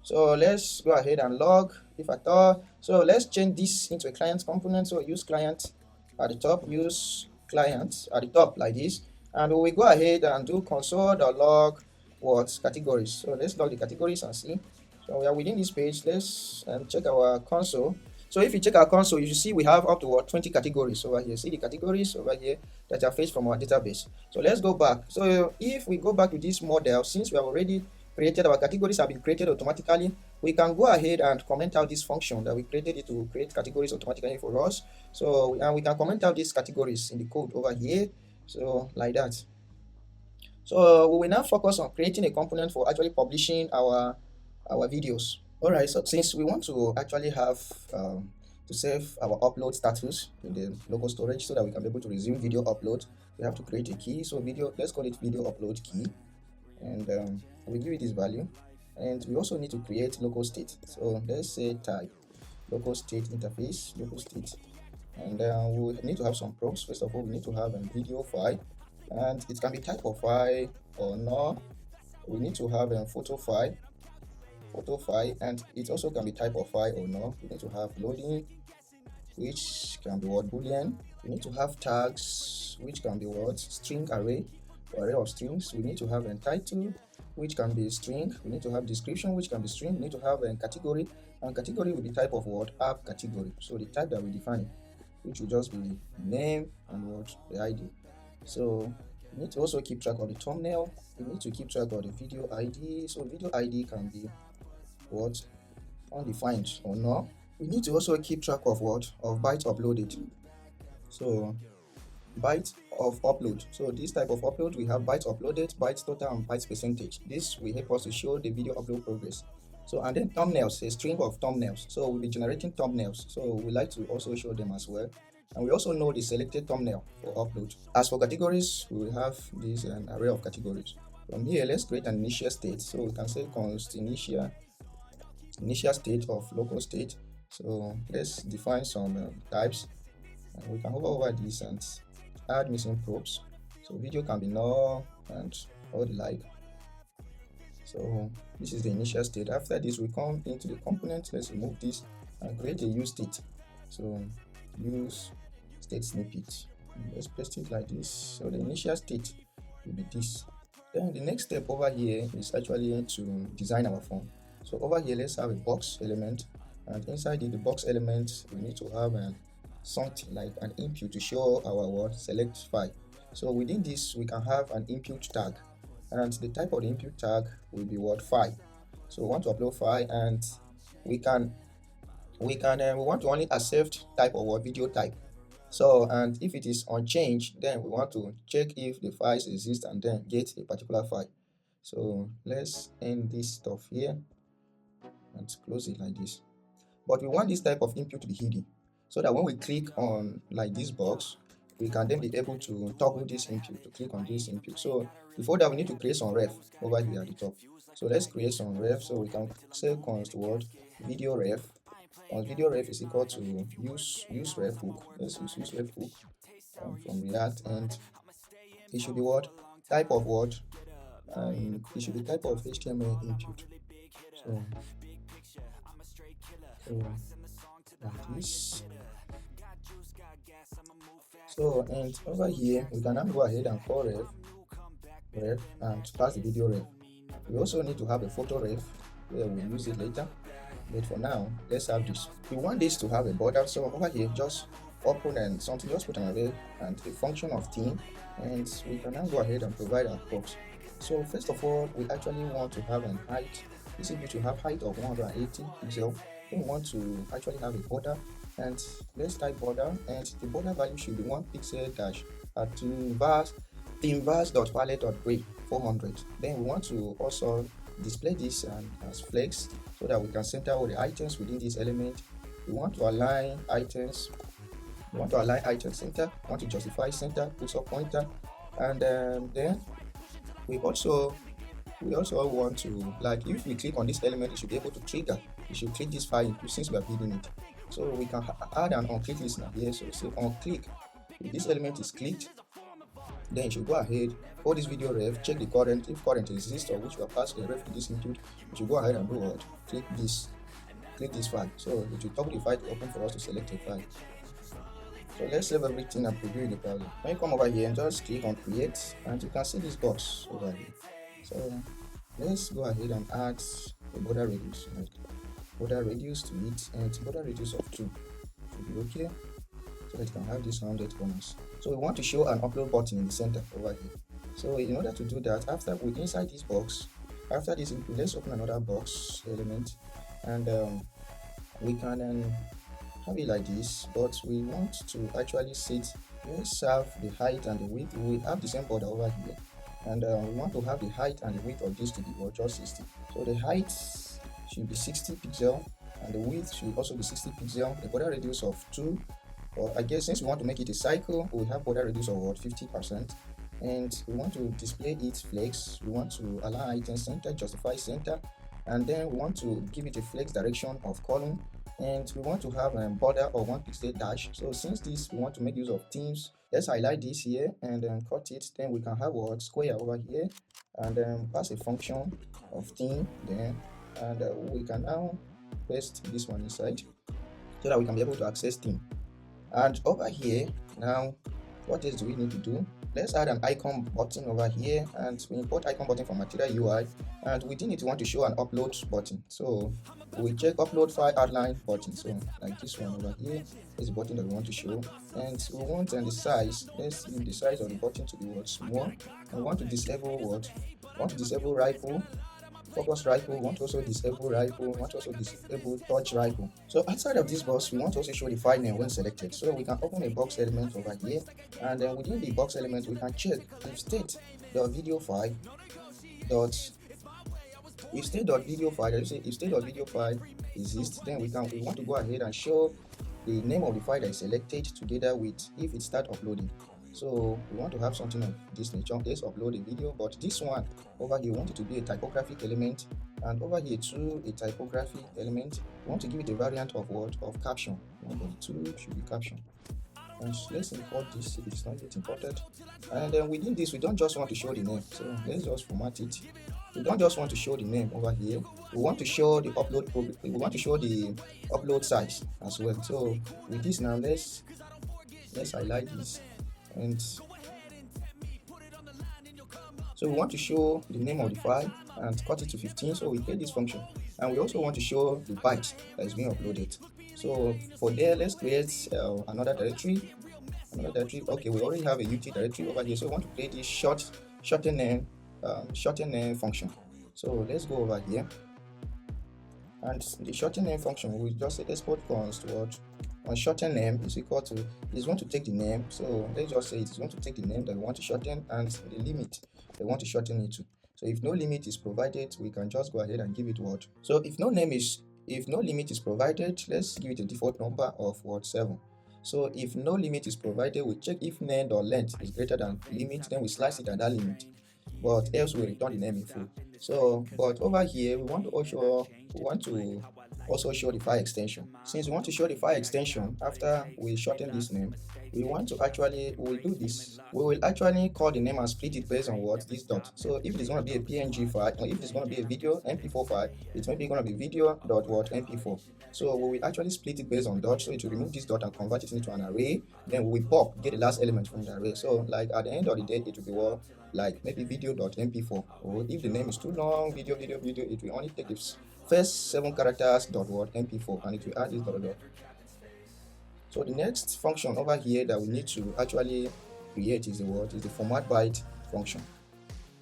So let's go ahead and log if at all. So let's change this into a client component. So use client at the top, use client at the top like this, and we will go ahead and do console.log what, categories. So let's log the categories and see. So we are within this page. Let's check our console. So if you check our console, you see we have up to what, 20 categories over here. See the categories over here that are fetched from our database. So let's go back. So if we go back to this model, since we have already created, our categories have been created automatically, we can go ahead and comment out this function that we created it to create categories automatically for us. So we can comment out these categories in the code over here, so like that. So we will now focus on creating a component for actually publishing our videos. All right, so since we want to actually have to save our upload status in the local storage so that we can be able to resume video upload, we have to create a key. So video, let's call it video upload key, and we give it this value. And we also need to create local state. So let's say type local state interface, local state, and we need to have some props. First of all, we need to have a video file, and it can be type of file or not. We need to have a photo file, and it also can be type of file or not. We need to have loading, which can be what, boolean. We need to have tags, which can be what, string array, or array of strings. We need to have a title, which can be string. We need to have description, which can be string. We need to have a category, and category will be type of what, app category. So the type that we define, which will just be name and what, the ID. So we need to also keep track of the thumbnail. We need to keep track of the video ID. So video ID can be what, undefined or not. We need to also keep track of what, of bytes uploaded. So bytes of upload. So this type of upload, we have bytes uploaded, bytes total, and bytes percentage. This will help us to show the video upload progress. So and then thumbnails, a string of thumbnails. So we'll be generating thumbnails. So we like to also show them as well. And we also know the selected thumbnail for upload. As for categories, we will have this an array of categories. From here, let's create an initial state. So we can say const initial state of local state. So let's define some types, and we can hover over this and add missing props. So video can be null and all the like. So this is the initial state. After this, we come into the component. Let's remove this and create a use state. So use state snippet. Let's paste it like this. So the initial state will be this. Then the next step over here is actually to design our form. So over here, let's have a box element, and inside the box element, we need to have something like an input to show our word select file. So within this, we can have an input tag, and the type of the input tag will be what, file. So we want to upload file, and we want to only accept type of what, video type. So and if it is unchanged, then we want to check if the files exist and then get a particular file. So let's end this stuff here and close it like this. But we want this type of input to be hidden, so that when we click on like this box, we can then be able to toggle this input to click on this input. So before that, we need to create some ref over here at the top. So let's create some ref. So we can say const word video ref. And video ref is equal to use ref hook. Let's use ref hook from React, and it should be what, type of what, and it should be type of HTML input. So like this. So and over here we can now go ahead and call ref and pass the video ref. We also need to have a photo ref where we'll use it later, but for now let's have this. We want this to have a border, so over here just open and something, just put an array and a function of theme, and we can now go ahead and provide our props. So first of all, we actually want to have an height. This is going to have height of 180 pixels. Then we want to actually have a border, and let's type border, and the border value should be 1 pixel dash at themeverse.palette.gray 400. Then we want to also display this as flex so that we can center all the items within this element. We want to align items. We want to align item center. We want to justify center, put up pointer, and then we also want to, like, if we click on this element, it should be able to trigger. We should click this file since we are building it. So we can add an on-click listener here. So say on click. If this element is clicked, then you should go ahead, hold this video ref, check the current, if current exists or which we have passed the ref to this input. You should go ahead and do what? Click this file. So it will toggle the file to open for us to select a file. So let's save everything and preview the browser. When you come over here and just click on create, and you can see this box over here. So let's go ahead and add a border radius, border radius to it, and border radius of 2 should be okay, so that you can have this rounded corners. So we want to show an upload button in the center over here. So in order to do that, after we inside this box, after this input, let's open another box element, and we can have it like this, but we want to actually set, let's have the height and the width. We have the same border over here, and we want to have the height and the width of this to be just 60. So the height should be 60 pixel, and the width should also be 60 pixel. The border radius of 2, or I guess since we want to make it a cycle, we have border radius of what, 50%, and we want to display it flex. We want to align item center, justify center, and then we want to give it a flex direction of column, and we want to have a border of 1 pixel dash. So since this, we want to make use of themes, let's highlight this here and then cut it. Then we can have what, square over here, and then pass a function of theme then, and we can now paste this one inside so that we can be able to access theme. And over here now, what else do we need to do? Let's add an icon button over here, and we import icon button from material UI, and within it we want to show an upload button. So we check upload file outline button, so like this one over here is the button that we want to show, and we want the size, let's give the size of the button to be what, small, and we want to disable what, we want to disable rifle, focus rifle, we want to also disable rifle, we want to also disable touch rifle. So outside of this box, we want to also show the file name when selected. So we can open a box element over here, and then within the box element we can check if state.video file exists, then we want to go ahead and show the name of the file that is selected together with if it start uploading. So we want to have something of this nature. Let's upload a video, but this one over here we want it to be a typographic element, and over here too a typographic element. We want to give it a variant of what, of caption. Number 2 should be caption. And let's import this if it's not yet imported. And then within this, we don't just want to show the name, so let's just format it. We don't just want to show the name over here. We want to show the upload we want to show the upload size as well. So with this now, let's highlight this, and so we want to show the name of the file and cut it to 15. So we create this function, and we also want to show the byte that is being uploaded. So for there, let's create another directory. Okay, we already have a UT directory over here, so we want to create this shorten name function. So let's go over here, and the shorten name function, we just say export const what on shorten name is equal to, is going to take the name. So let's just say it's going to take the name that we want to shorten and the limit they want to shorten it to. So if no limit is provided, we can just go ahead and give it what. So if no limit is provided, let's give it a default number of what, 7. So if no limit is provided, we check if name or length is greater than limit, then we slice it at that limit, but else we return the name in full. So but over here we want to also show the file extension. Since we want to show the file extension after we shorten this name, we want to actually, we will actually call the name and split it based on what, this dot. So if it's going to be a PNG file, or if it's going to be a video MP4 file, it's maybe going to be video.what.mp4. So we will actually split it based on dot. So it will remove this dot and convert it into an array. Then we will get the last element from the array. So like at the end of the day, it will be what, like maybe video.mp4. Or if the name is too long, video, it will only take the first 7 characters .what mp4, and it will add this dot. So the next function over here that we need to actually create is the format byte function.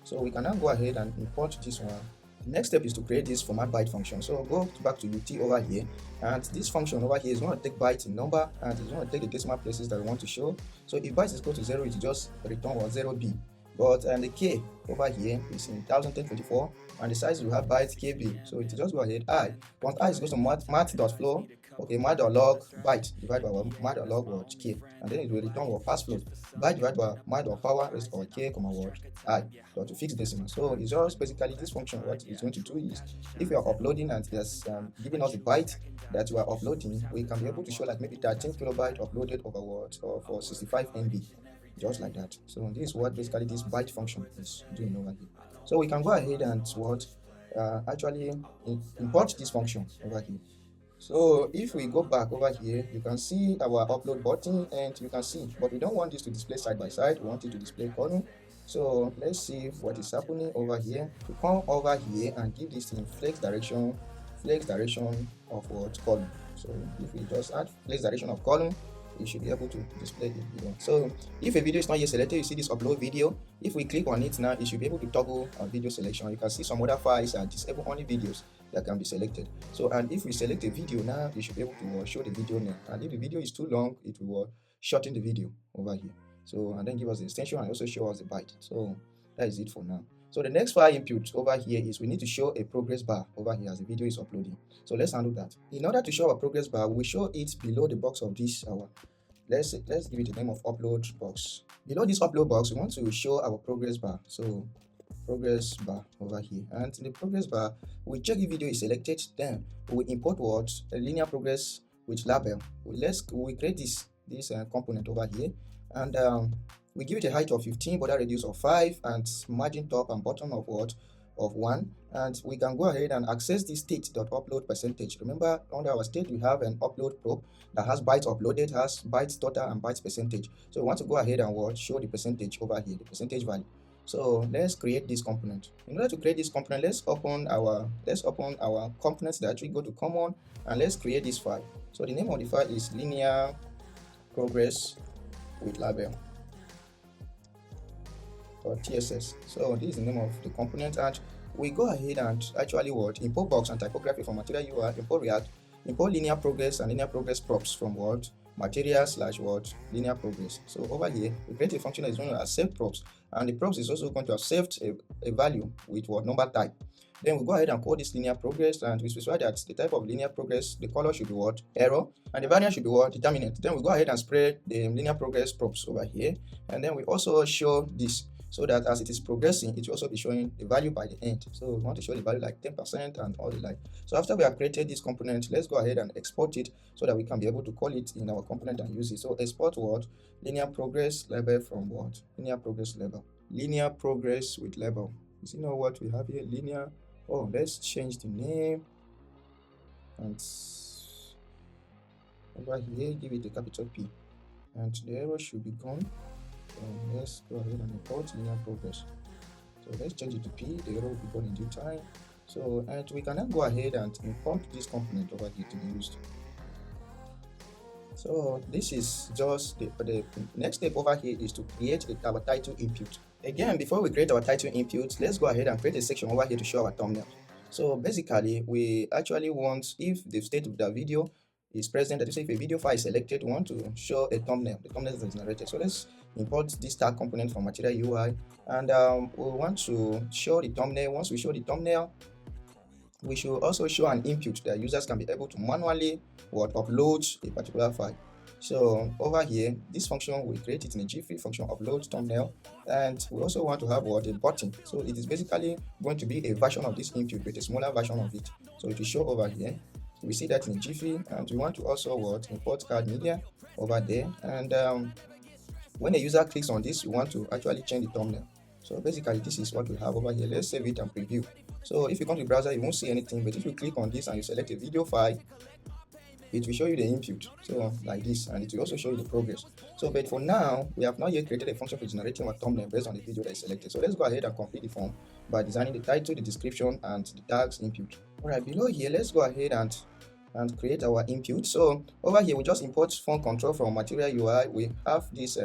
So we can now go ahead and import this one. The next step is to create this format byte function. So go back to UT over here, and this function over here is going to take byte in number, and it's going to take the decimal places that we want to show. So if byte is equal to 0, it just return 0b. But the k over here is in 1024, and the size will have byte kb. So it will just go ahead I. Once I is equal to math.flow, okay, math.log byte divided by math.log word k, and then it will return what pass flow byte divided by math.power is or k comma word I. So to fix decimal. So it's just basically this function. What it's going to do is, if you are uploading and there's giving us the byte that you are uploading, we can be able to show like maybe 13 kilobyte uploaded over what or for 65 MB. Just like that. So this is what basically this byte function is doing over here. So we can go ahead and actually import this function over here. So if we go back over here, you can see our upload button, and you can see, but we don't want this to display side by side, we want it to display column. So let's see what is happening over here. To come over here and give this in flex direction of what column. So if we just add flex direction of column, you should be able to display the video. So if a video is not yet selected, you see this upload video. If we click on it now, it should be able to toggle our video selection. You can see some other files are disable only videos that can be selected. So, and if we select a video now, you should be able to show the video name. And if the video is too long, it will shorten the video over here. So, and then give us the extension and also show us the byte. So that is it for now. So the next file input over here is we need to show a progress bar over here as the video is uploading. So let's handle that. In order to show our progress bar, we show it below the box of this let's give it the name of upload box. Below this upload box, we want to show our progress bar. So progress bar over here, and in the progress bar we check if video is selected, then we import what a linear progress with label. We create this component over here, and we give it a height of 15, border radius of 5, and margin top and bottom of 1, and we can go ahead and access this state.upload percentage. Remember, under our state we have an upload probe that has bytes uploaded, has bytes total and bytes percentage. So we want to go ahead and show the percentage over here, the percentage value. So let's create this component. In order to create this component, let's open our components that actually go to common, and let's create this file. So the name of the file is linear progress with label or TSS. So this is the name of the component, and we go ahead and actually import box and typography from material UI, import React, import linear progress and linear progress props from material / linear progress. So over here we create a function that is going to accept props, and the props is also going to accept a value with number type. Then we go ahead and call this linear progress, and we specify that the type of linear progress, the color should be error, and the variant should be determinant. Then we go ahead and spread the linear progress props over here, and then we also show this, so that as it is progressing, it will also be showing the value by the end. So we want to show the value like 10% and all the like. So after we have created this component, let's go ahead and export it so that we can be able to call it in our component and use it. So export linear progress label from linear progress label, linear progress with label. You know what we have here, linear. Oh, let's change the name, and over here give it a capital P, and the error should be gone. Let's go ahead and import linear progress. So let's change it to P. The error will be gone in due time. So, and we can now go ahead and import this component over here to be used. So this is just the next step over here is to create our title input. Again, before we create our title input, let's go ahead and create a section over here to show our thumbnail. So basically, we actually want, if the state of the video is present, that is, if a video file is selected, we want to show a thumbnail. The thumbnail is generated. So let's import this tag component from material UI, and we want to show the thumbnail. Once we show the thumbnail, we should also show an input that users can be able to manually upload a particular file. So over here, this function, we create it in a Jiffy function, upload thumbnail, and we also want to have a button. So it is basically going to be a version of this input with a smaller version of it. So it will show over here. We see that in Jiffy, and we want to also import card media over there. And when a user clicks on this, we want to actually change the thumbnail. So basically, this is what we have over here. Let's save it and preview. So if you come to the browser, you won't see anything, but if you click on this and you select a video file, it will show you the input, so like this, and it will also show you the progress. So but for now, we have not yet created a function for generating a thumbnail based on the video that is selected. So let's go ahead and complete the form by designing the title, the description, and the tags input. All right, below here, let's go ahead and and create our input. So over here we just import font control from material UI. We have this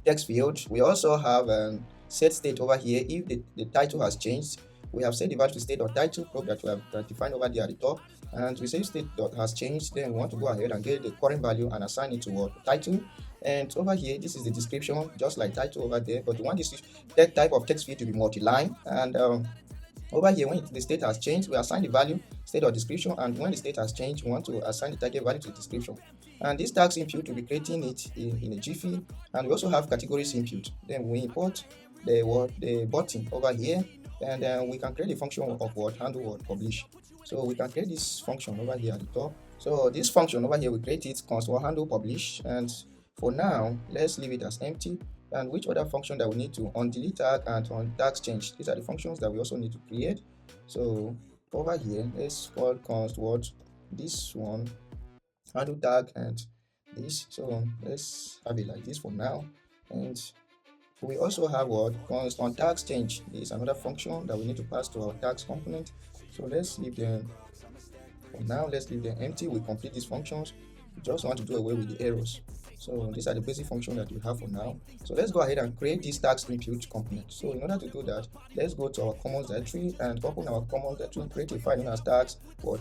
text field. We also have set state over here. If the title has changed, we have set the value to state.title probe that we have defined over there at the top, and we say state dot has changed. Then we want to go ahead and get the current value and assign it to what title. And over here, this is the description, just like title over there, but we want this type of text field to be multi-line. And over here, when the state has changed, we assign the value state or description, and when the state has changed, we want to assign the target value to the description. And this tags input, will be creating it in a jiffy. And we also have categories input. Then we import the button over here, and then we can create a function of what handle what publish. So we can create this function over here at the top. So this function over here, we create it const handle publish, and for now let's leave it as empty. And which other function that we need to on delete tag and on tags change, these are the functions that we also need to create. So over here, let's call const what this one handle tag and this. So let's have it like this for now. And we also have what const on tags change. This is another function that we need to pass to our tags component. So let's leave them for now. Let's leave them empty. We complete these functions. We just want to do away with the errors. So these are the basic functions that we have for now. So let's go ahead and create this tags input component. So in order to do that, let's go to our commons directory and open our commons directory, create a file known as tags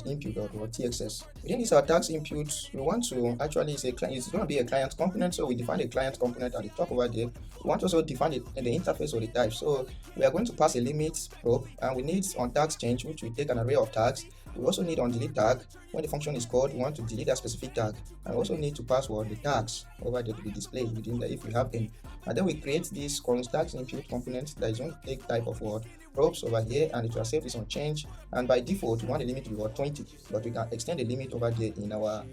input.txs. Within this our tags input, we want to actually say it's going to be a client component. So we define a client component at the top over there. We want to also define the interface or the type. So we are going to pass a limit probe, and we need on tags change, which will take an array of tags. We also need on delete tag. When the function is called, we want to delete that specific tag, and we also need to pass the tags over there to be displayed within there if we have any. And then we create this const tags input component that is going to take type of probes over here, and it will accept this on change. And by default, we want the limit to be 20, but we can extend the limit over there in our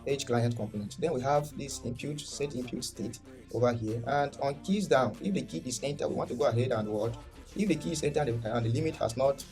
edge client component. Then we have this input set input state over here, and on keys down, if the key is entered, we want to go ahead and if the key is entered and the limit has not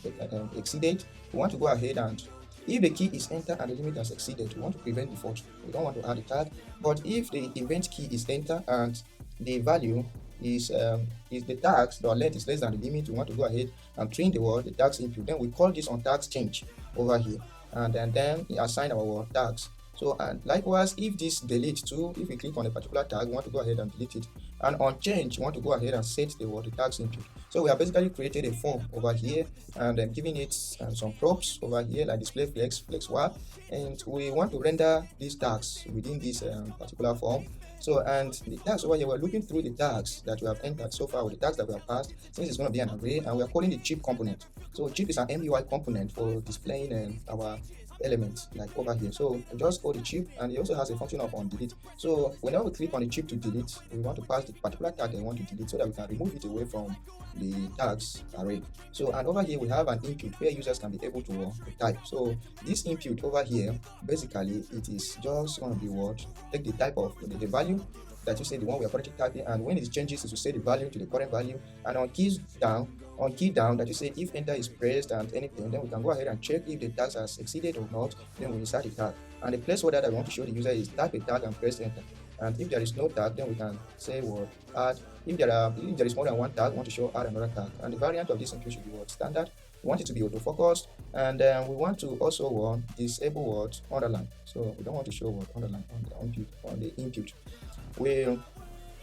exceeded, we want to go ahead and if the key is entered and the limit has exceeded, we want to prevent default. We don't want to add a tag. But if the event key is entered and the value is the tags, the length is less than the limit, we want to go ahead and print the tags input. Then we call this on tags change over here, and then we assign our tags. So and likewise, if this delete too, if we click on a particular tag, we want to go ahead and delete it. And on change, we want to go ahead and set the tags input. So we have basically created a form over here, and giving it some props over here like display flex y, and we want to render these tags within this particular form. So and the tags over here, we're looking through the tags that we have entered so far with the tags that we have passed, since it's going to be an array, and we are calling the chip component. So chip is an MUI component for displaying our elements like over here. So we just call the chip, and it also has a function of on delete. So whenever we click on the chip to delete, we want to pass the particular tag that we want to delete so that we can remove it away from the tags array. So and over here we have an input where users can be able to type. So this input over here, basically it is just going to be take the type of the value that you say the one we are currently typing, and when it changes it will say the value to the current value. And on key down that you say if enter is pressed and anything, then we can go ahead and check if the tags has exceeded or not. Then we insert a tag, and the placeholder that we want to show the user is type a tag and press enter. And if there is no tag, then we can say add. If there is more than one tag, we want to show add another tag. And the variant of this input should be standard. We want it to be autofocused, and we want to also disable underline. So we don't want to show underline on the input. We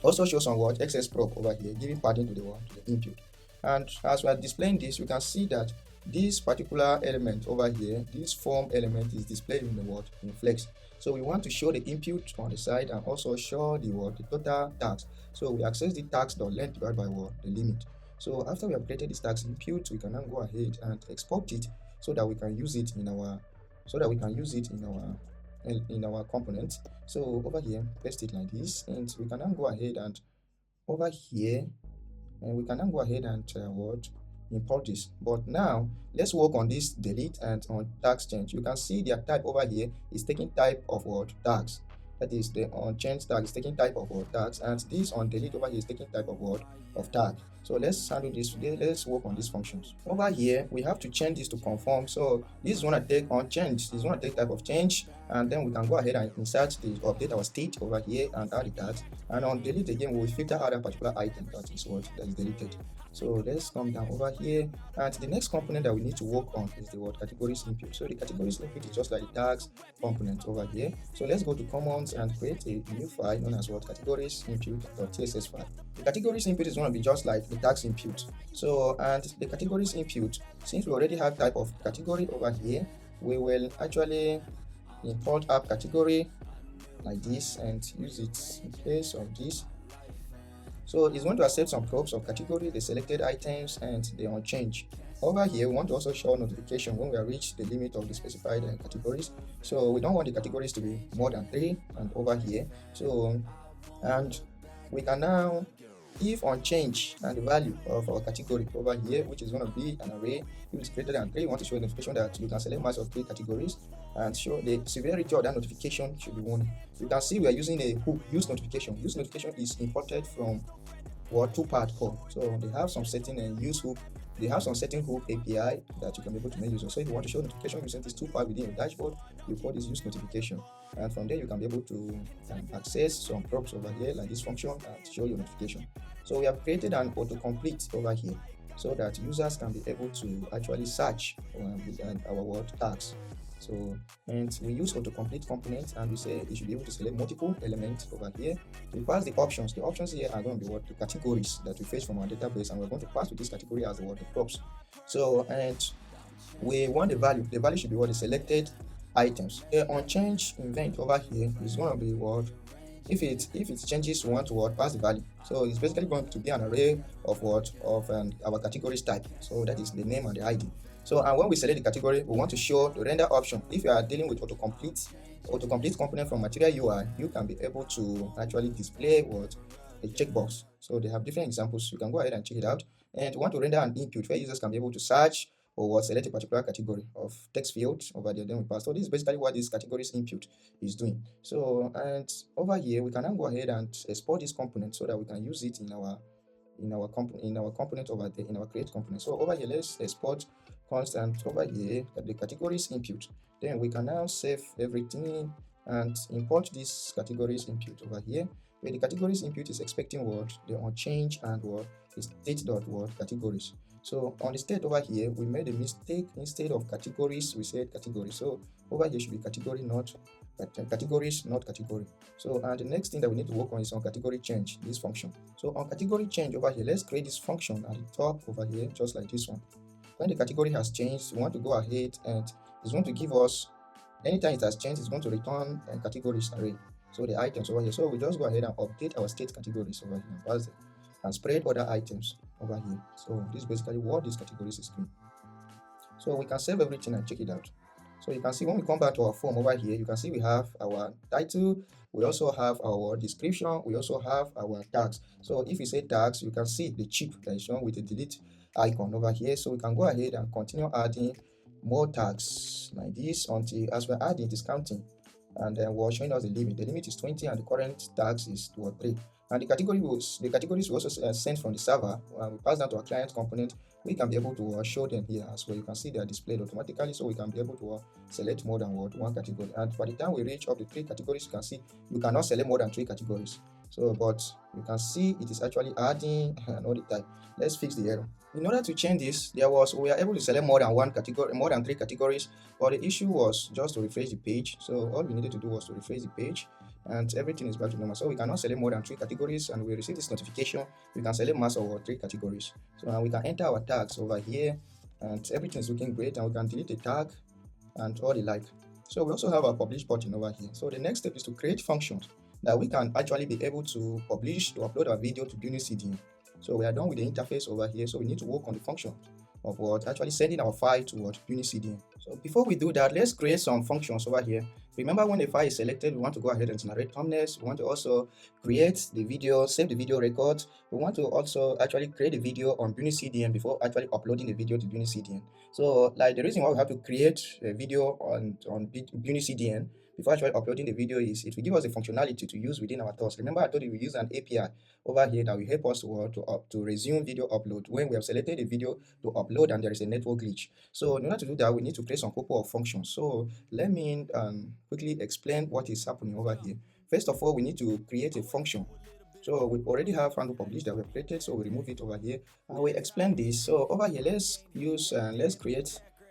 also show some excess prop over here, giving padding to the input. And as we are displaying this, we can see that this particular element over here, this form element, is displayed in the in flex. So we want to show the input on the side and also show the total tags. So we access the tags.length divided by the limit. So after we have created this tags input, we can now go ahead and export it so that we can use it in our component. So over here, paste it like this, and we can now go ahead and over here, and we can now go ahead and import this. But now let's work on this delete and on tags change. You can see their type over here is taking type of tags. That is, the on change tag is taking type of tags, and this on delete over here is taking type of tag. So let's handle this today. Let's work on these functions. Over here, we have to change this to conform. So this is going to take on change. This is going to take type of change, and then we can go ahead and insert the update our state over here and add the tags. And on delete again, we will filter out a particular item that is deleted. So let's come down over here, and the next component that we need to work on is the word categories input. So the categories input is just like the tags component over here. So let's go to commons and create a new file known as what categories input.tss file. The categories input is going to be just like the tags input. So, and the categories input, since we already have type of category over here, we will actually import app category like this and use it in place of this. So it's going to accept some props of category, the selected items, and the unchanged. Over here, we want to also show notification when we have reached the limit of the specified categories. So we don't want the categories to be more than 3, and over here. So, and we can now, if unchanged and the value of our category over here, which is going to be an array, if it's greater than 3, we want to show a notification that you can select mass of 3 categories and show the severity of that notification should be 1. You can see we are using a hook, use notification. Use notification is imported from what Toolpad code. So they have some setting use hook. They have some setting hook API that you can be able to make use of. So if you want to show notification using this Toolpad within your dashboard, you call this use notification, and from there you can be able to access some props over here like this function and show your notification. So we have created an autocomplete over here so that users can be able to actually search with our word tags. So, and we use autocomplete components, and we say it should be able to select multiple elements over here. We pass the options. The options here are going to be what the categories that we fetch from our database, and we're going to pass to this category as the word the props. So, and we want the value. The value should be what the selected items. The unchanged event over here is going to be what if it changes, we want to what pass the value. So it's basically going to be an array of what of our categories type. So that is the name and the ID. So, and when we select the category, we want to show the render option. If you are dealing with autocomplete component from Material UI, you can be able to actually display what a checkbox. So they have different examples. You can go ahead and check it out. And we want to render an input where users can be able to search or what select a particular category of text field over there. Then we pass. So this is basically what this categories input is doing. So, and over here we can now go ahead and export this component so that we can use it in our component over there, in our create component. So over here, let's export constant over here the categories input. Then we can now save everything and import this categories input over here, where the categories input is expecting what the unchanged and what is state.what categories. So on the state over here, we made a mistake. Instead of categories, we said category. So over here should be category, not categories, not category. So, and the next thing that we need to work on is on category change, this function. So on category change over here, let's create this function at the top over here, just like this one. When the category has changed, we want to go ahead and it's going to give us, anytime it has changed, it's going to return a categories array. So the items over here. So we just go ahead and update our state categories over here and pass them and spread other items over here. So this is basically what these categories is doing. So we can save everything and check it out. So you can see when we come back to our form over here, you can see we have our title, we also have our description, we also have our tags. So if you say tags, you can see the chip that is shown with the delete icon over here. So we can go ahead and continue adding more tags like this until as we're adding discounting, and then we're showing us the limit. The limit is 20 and the current tags is 3. And the categories will also sent from the server. We pass that to our client component. We can be able to show them here as well. You can see they are displayed automatically, so we can be able to select more than one category. And by the time we reach up to 3 categories, you can see you cannot select more than 3 categories. So, but you can see it is actually adding and all the time. Let's fix the error. In order to change this, we are able to select more than 1 category, more than 3 categories, but the issue was just to refresh the page. So all we needed to do was to refresh the page, and everything is back to normal. So we cannot select more than 3 categories, and we receive this notification. We can select mass of 3 categories. So we can enter our tags over here, and everything is looking great, and we can delete the tag and all the like. So we also have our publish button over here. So the next step is to create functions that we can actually be able to publish, to upload our video to BunnyCDN. So we are done with the interface over here. So we need to work on the function of what actually sending our file to what BunnyCDN. So before we do that, let's create some functions over here. Remember, when the file is selected, we want to go ahead and generate thumbnails. We want to also create the video, save the video records. We want to also actually create a video on BunnyCDN before actually uploading the video to BunnyCDN. So like the reason why we have to create a video on BunnyCDN, before actually uploading the video is it will give us the functionality to use within our Auths. Remember, I told you we use an API over here that will help us to resume video upload when we have selected a video to upload and there is a network glitch. So in order to do that, we need to create some couple of functions. So let me quickly explain what is happening over here. First of all, we need to create a function. So we already have handle publish that we've created, so we remove it over here. I will explain this. So over here, let's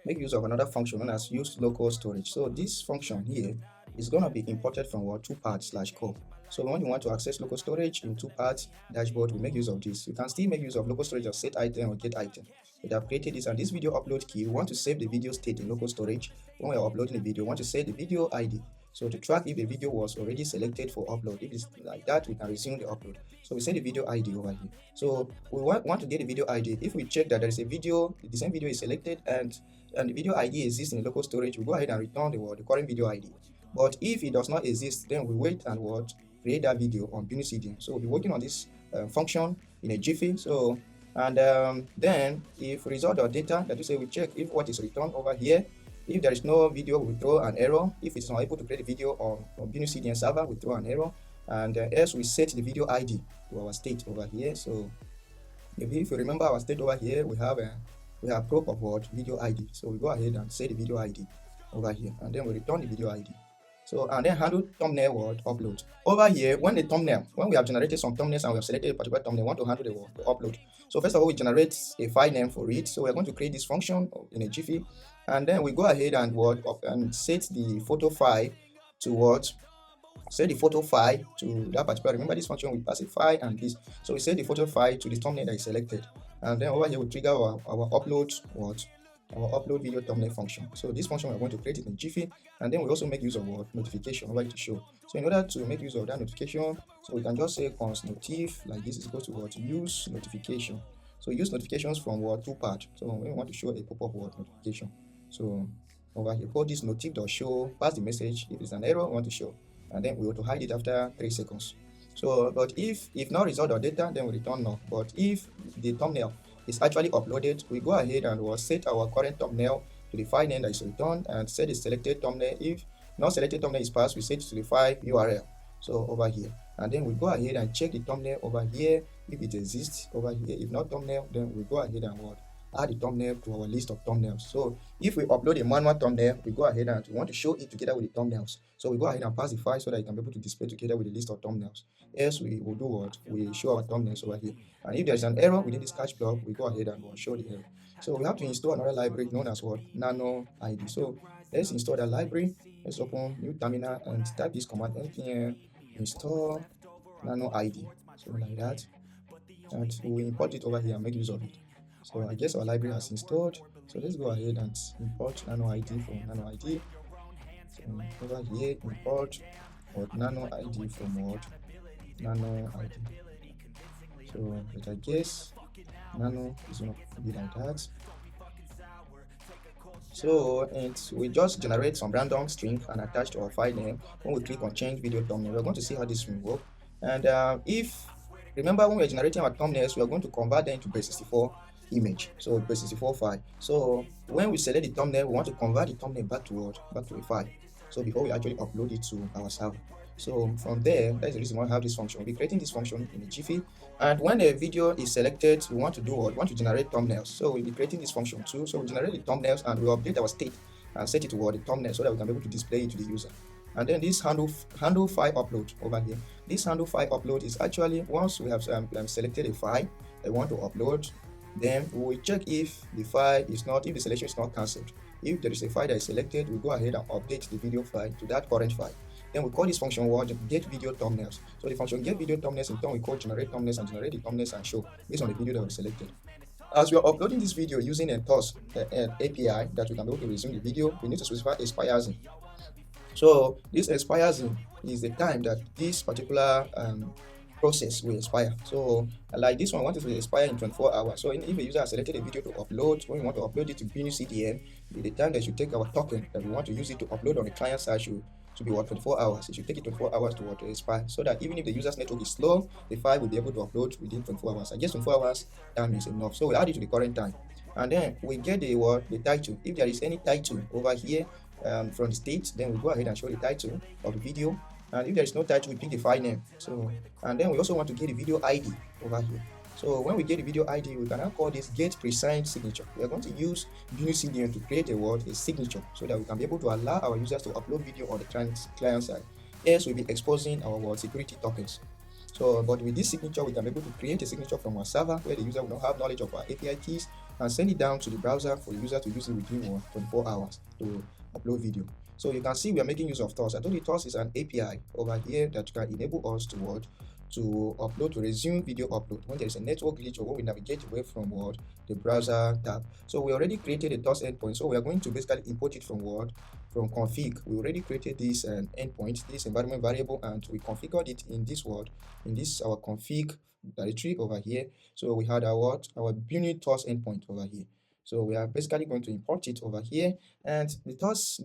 make use of another function known as use local storage. So this function here is going to be imported from our toolpad/core. So when you want to access local storage in toolpad dashboard, we make use of this. You can still make use of local storage as set item or get item. We have created this, and this video upload key, we want to save the video state in local storage. When we are uploading the video, we want to save the video ID. So to track if the video was already selected for upload, if it's like that, we can resume the upload. So we set the video ID over here. So we want to get the video ID. If we check that there is a video, the same video is selected and the video ID exists in the local storage, we go ahead and return the current video ID. But if it does not exist, then we wait and create that video on BunnyCDN. So we'll be working on this function in a jiffy. So then if result or data, that is say we check if what is returned over here. If there is no video, we throw an error. If it's not able to create a video on BunnyCDN server, we throw an error. And else we set the video ID to our state over here. So if you remember our state over here, we have prop of video ID. So we go ahead and set the video ID over here, and then we return the video ID. So and then handle thumbnail upload. Over here, when we have generated some thumbnails and we have selected a particular thumbnail, we want to handle the upload. So first of all, we generate a file name for it. So we're going to create this function in a jiffy, and then we go ahead and set the photo file to set the photo file to that particular. Remember this function, we pass a file and this. So we set the photo file to the thumbnail that is selected, and then over here we trigger our upload video thumbnail function. So this function we're going to create it in jiffy, and then we also make use of notification over here to show. So in order to make use of that notification, so we can just say const notif like this is equal to use notification. So use notifications from toolpad. So when we want to show a pop-up notification, so over here call this notif.show, pass the message. If it's an error, we want to show, and then we want to hide it after 3 seconds. So but if not result or data, then we return null. But if the thumbnail is actually uploaded, we go ahead and set our current thumbnail to the file name that is returned and set the selected thumbnail. If not selected thumbnail is passed, we set it to the file URL. So over here, and then we go ahead and check the thumbnail over here if it exists over here. If not thumbnail, then we go ahead and add the thumbnail to our list of thumbnails. So if we upload a manual thumbnail, we go ahead and we want to show it together with the thumbnails. So we go ahead and pass the file so that it can be able to display together with the list of thumbnails. Else we will do we show our thumbnails over here. And if there's an error within this catch block, we go ahead and show the error. So we have to install another library known as nano ID. So let's install that library. Let's open new terminal and type this command npm install nano ID. So like that, and we import it over here and make use of it. So I guess our library has installed. So let's go ahead and import nano ID from nano ID. So over here, import nano ID from nano ID. So but I guess nano is going to be like that. So we just generate some random string and attach to our file name. When we click on change video thumbnail, we're going to see how this will work. And if remember when we're generating our thumbnails, we are going to convert them into base64 image, so base64 file. So when we select the thumbnail, we want to convert the thumbnail back to a file. So before we actually upload it to our server. So from there, that's the reason why we have this function. We'll be creating this function in a jiffy. And when the video is selected, we want to do what? We want to generate thumbnails. So we'll be creating this function too. So we generate the thumbnails and we update our state and set it to the thumbnail so that we can be able to display it to the user. And then this handle file upload over here. This handle file upload is actually once we have selected a file that we want to upload, then we will check if the file is not, if the selection is not cancelled. If there is a file that is selected, we go ahead and update the video file to that current file. Then we call this function get video thumbnails. So the function get video thumbnails, in turn we call generate thumbnails and generate the thumbnails and show based on the video that we selected. As we are uploading this video using an API that we can be able to resume the video, we need to specify expires in. So this expires in is the time that this particular process will expire. So like this one, I want it to expire in 24 hours. So if a user has selected a video to upload, when we want to upload it to BunnyCDN, the time that should take our token that we want to use it to upload on the client side should be 24 hours. It should take it 24 hours to expire, so that even if the user's network is slow, the file will be able to upload within 24 hours. I guess 24 hours time is enough. So we add it to the current time, and then we get the title. If there is any title over here from the state. Then we go ahead and show the title of the video, and if there is no title, we pick the file name. So, and then we also want to get the video ID over here. So when we get the video ID, we can now call this get pre-signed signature. We are going to use CDN to create a signature, so that we can be able to allow our users to upload video on the client side. Else we'll be exposing our security tokens. So, but with this signature, we can be able to create a signature from our server where the user will not have knowledge of our API keys, and send it down to the browser for the user to use it within 24 hours to upload video. So you can see we are making use of Auth. I told you Auth is an API over here that can enable us to upload, to resume video upload when there is a network glitch or when we navigate away from the browser tab. So we already created a Auth endpoint, so we are going to basically import it from config. We already created this endpoint, this environment variable, and we configured it in this our config directory over here. So we had our unit Auth endpoint over here. So we are basically going to import it over here, and the Auth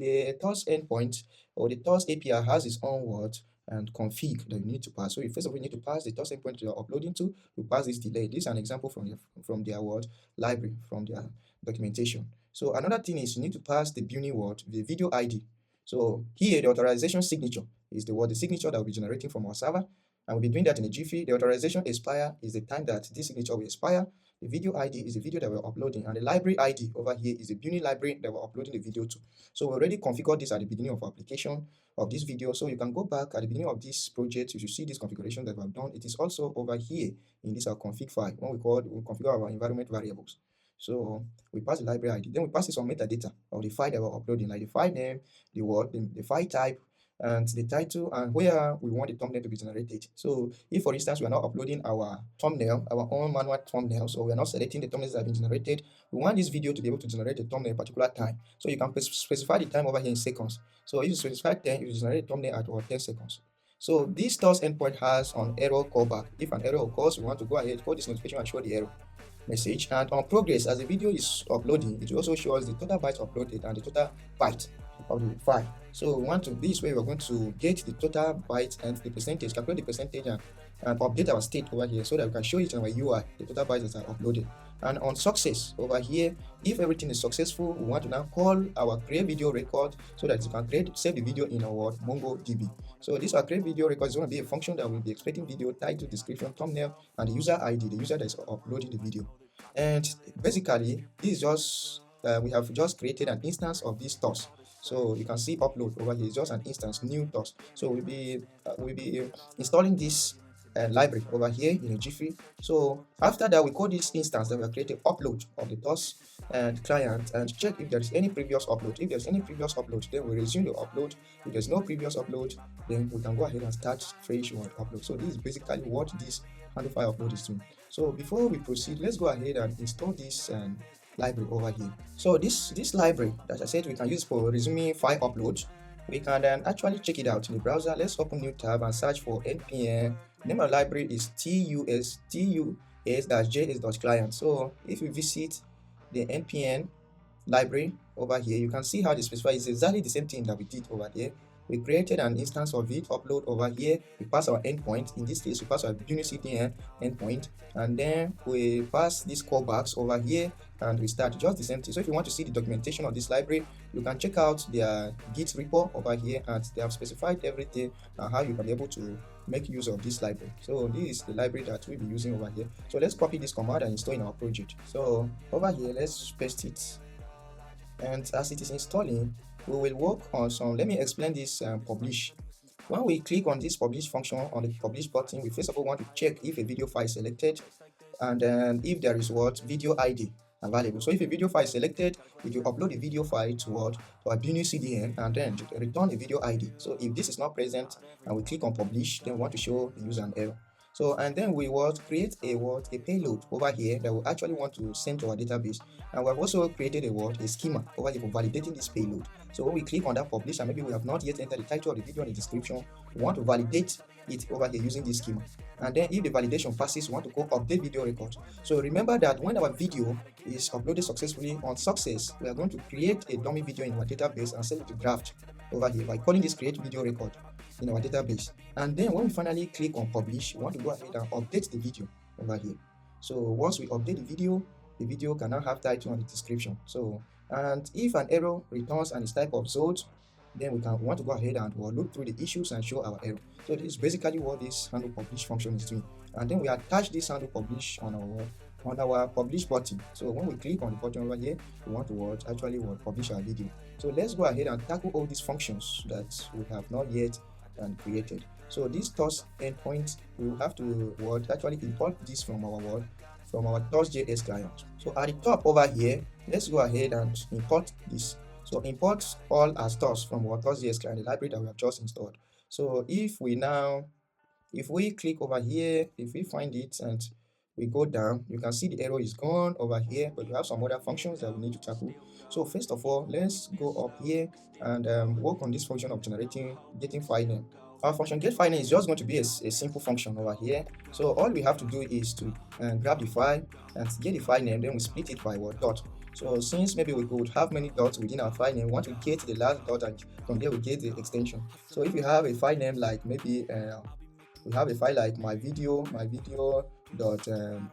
endpoint or the Auth API has its own and config that you need to pass. So first of all, you need to pass the Auth endpoint you are uploading to. You pass this delay. This is an example from their library, from their documentation. So another thing is you need to pass the the video ID. So here the authorization signature is the signature that will be generating from our server, and we'll be doing that in a jiffy. The authorization expire is the time that this signature will expire. The video ID is the video that we're uploading, and the library ID over here is the Bunny library that we're uploading the video to. So we already configured this at the beginning of application of this video. So you can go back at the beginning of this project. You should see this configuration that we've done. It is also over here in this our config file when we configure our environment variables. So we pass the library ID, then we pass some metadata of the file that we're uploading, like the file name, the file type, and the title, and where we want the thumbnail to be generated. So if for instance we are not uploading our thumbnail, our own manual thumbnail, so we are not selecting the thumbnails that have been generated, we want this video to be able to generate a thumbnail at a particular time. So you can specify the time over here in seconds. So if you specify 10, you generate a thumbnail at 10 seconds. So this Auth endpoint has an error callback. If an error occurs, we want to go ahead, call this notification and show the error message. And on progress, as the video is uploading, it will also show us the total bytes uploaded and the total byte of the file. So we want to, this way we're going to get the total bytes and the percentage, calculate the percentage, and update our state over here so that we can show it in our UI, the total bytes that are uploaded. And on success over here, if everything is successful, we want to now call our create video record so that you can save the video in our MongoDB. So this our create video record is going to be a function that will be expecting video, title, description, thumbnail, and the user ID, the user that is uploading the video. And basically, this is just we have just created an instance of this Auth. So you can see upload over here is just an instance, new Auth. So we'll be installing this library over here in a jiffy. So after that, we call this instance that we are creating upload of the Auth and client, and check if there is any previous upload. If there's any previous upload, then we resume the upload. If there's no previous upload, then we can go ahead and start fresh one upload. So this is basically what this handle file upload is doing. So before we proceed, let's go ahead and install this library over here. So this library that I said we can use for resuming file upload, we can then actually check it out in the browser. Let's open new tab and search for npm. The name of the library is tus-js.client. So if we visit the npm library over here, you can see how they specify is exactly the same thing that we did over there. We created an instance of it, upload over here. We pass our endpoint. In this case, we pass our CDN endpoint, and then we pass these callbacks over here, and we start just the same thing. So if you want to see the documentation of this library, you can check out their Git repo over here, and they have specified everything and how you can be able to make use of this library. So this is the library that we'll be using over here. So let's copy this command and install in our project. So over here, let's paste it, and as it is installing, we will work on some. Let me explain this publish. When we click on this publish function on the publish button, we first of all want to check if a video file is selected, and then if there is video ID available. So if a video file is selected, it will upload the video file to our CDN and then return the video ID. So if this is not present and we click on publish, then we want to show the user an error. So and then we will create a payload over here that we actually want to send to our database, and we have also created a schema over here for validating this payload. So when we click on that publish, and maybe we have not yet entered the title of the video in the description, we want to validate it over here using this schema. And then if the validation passes, we want to go update video record. So remember that when our video is uploaded successfully on success, we are going to create a dummy video in our database and send it to draft over here by calling this create video record in our database. And then when we finally click on publish, we want to go ahead and update the video over here. So once we update the video can now have title and the description. So And if an error returns and is type of result, then we want to go ahead and we'll look through the issues and show our error. So this is basically what this handle publish function is doing. And then we attach this handle publish on our publish button. So when we click on the button over here, we want to actually publish our video. So let's go ahead and tackle all these functions that we have not yet created. So this toss endpoint, we will have to actually import this from our Authjs client. So at the top over here, let's go ahead and import this. So import all as toss from our Authjs client, the library that we have just installed. So if we click over here, if we find it and we go down, you can see the error is gone over here, but we have some other functions that we need to tackle. So first of all, let's go up here and work on this function of getting file name. Our function get file name is just going to be a simple function over here. So all we have to do is to grab the file and get the file name, then we split it by dot. So since maybe we could have many dots within our file name, we want to get the last dot, and from there we get the extension. So if you have a file name like maybe we have a file like my video dot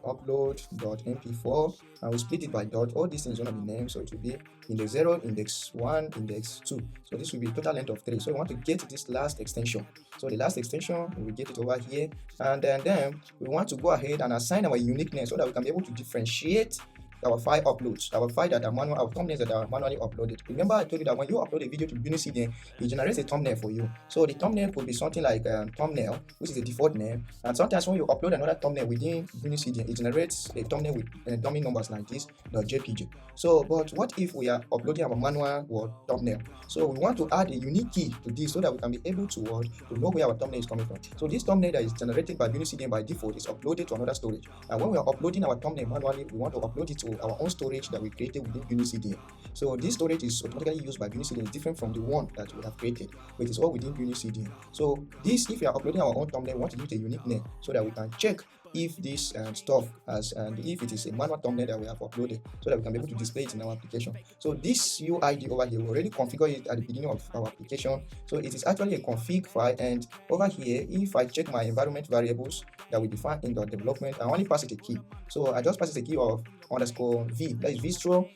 upload.mp4, and we split it by dot. All these things are going to be named, so it will be index 0, index 1, index 2. So this will be a total length of 3. So we want to get this last extension. So the last extension, we will get it over here, and then we want to go ahead and assign our uniqueness so that we can be able to differentiate our file uploads, our thumbnails that are manually uploaded. Remember, I told you that when you upload a video to BunnyCDN, it generates a thumbnail for you. So the thumbnail could be something like thumbnail, which is the default name. And sometimes when you upload another thumbnail within BunnyCDN, it generates a thumbnail with dummy numbers like this, .jpg. So, but what if we are uploading our manual thumbnail? So we want to add a unique key to this so that we can be able to know where our thumbnail is coming from. So this thumbnail that is generated by BunnyCDN by default is uploaded to another storage. And when we are uploading our thumbnail manually, we want to upload it to our own storage that we created within BunnyCDN. So this storage is automatically used by BunnyCDN. It's different from the one that we have created, but it's all within BunnyCDN. So this, if we are uploading our own thumbnail, we want to use a unique name so that we can check if this stuff and if it is a manual thumbnail that we have uploaded, so that we can be able to display it in our application. So this UID over here, we already configured it at the beginning of our application. So it is actually a config file, and over here, if I check my environment variables that we define in the development, I only pass it a key. So I just pass it a key of _v, that is vstro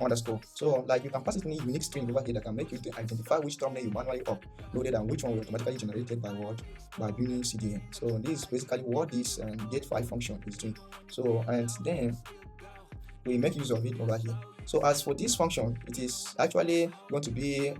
underscore. So like you can pass it any unique string over here that can make you identify which thumbnail you manually uploaded and which one will automatically generated by BunnyCDN. So this is basically what this get file function is doing. So and then we make use of it over here. So as for this function, it is actually going to be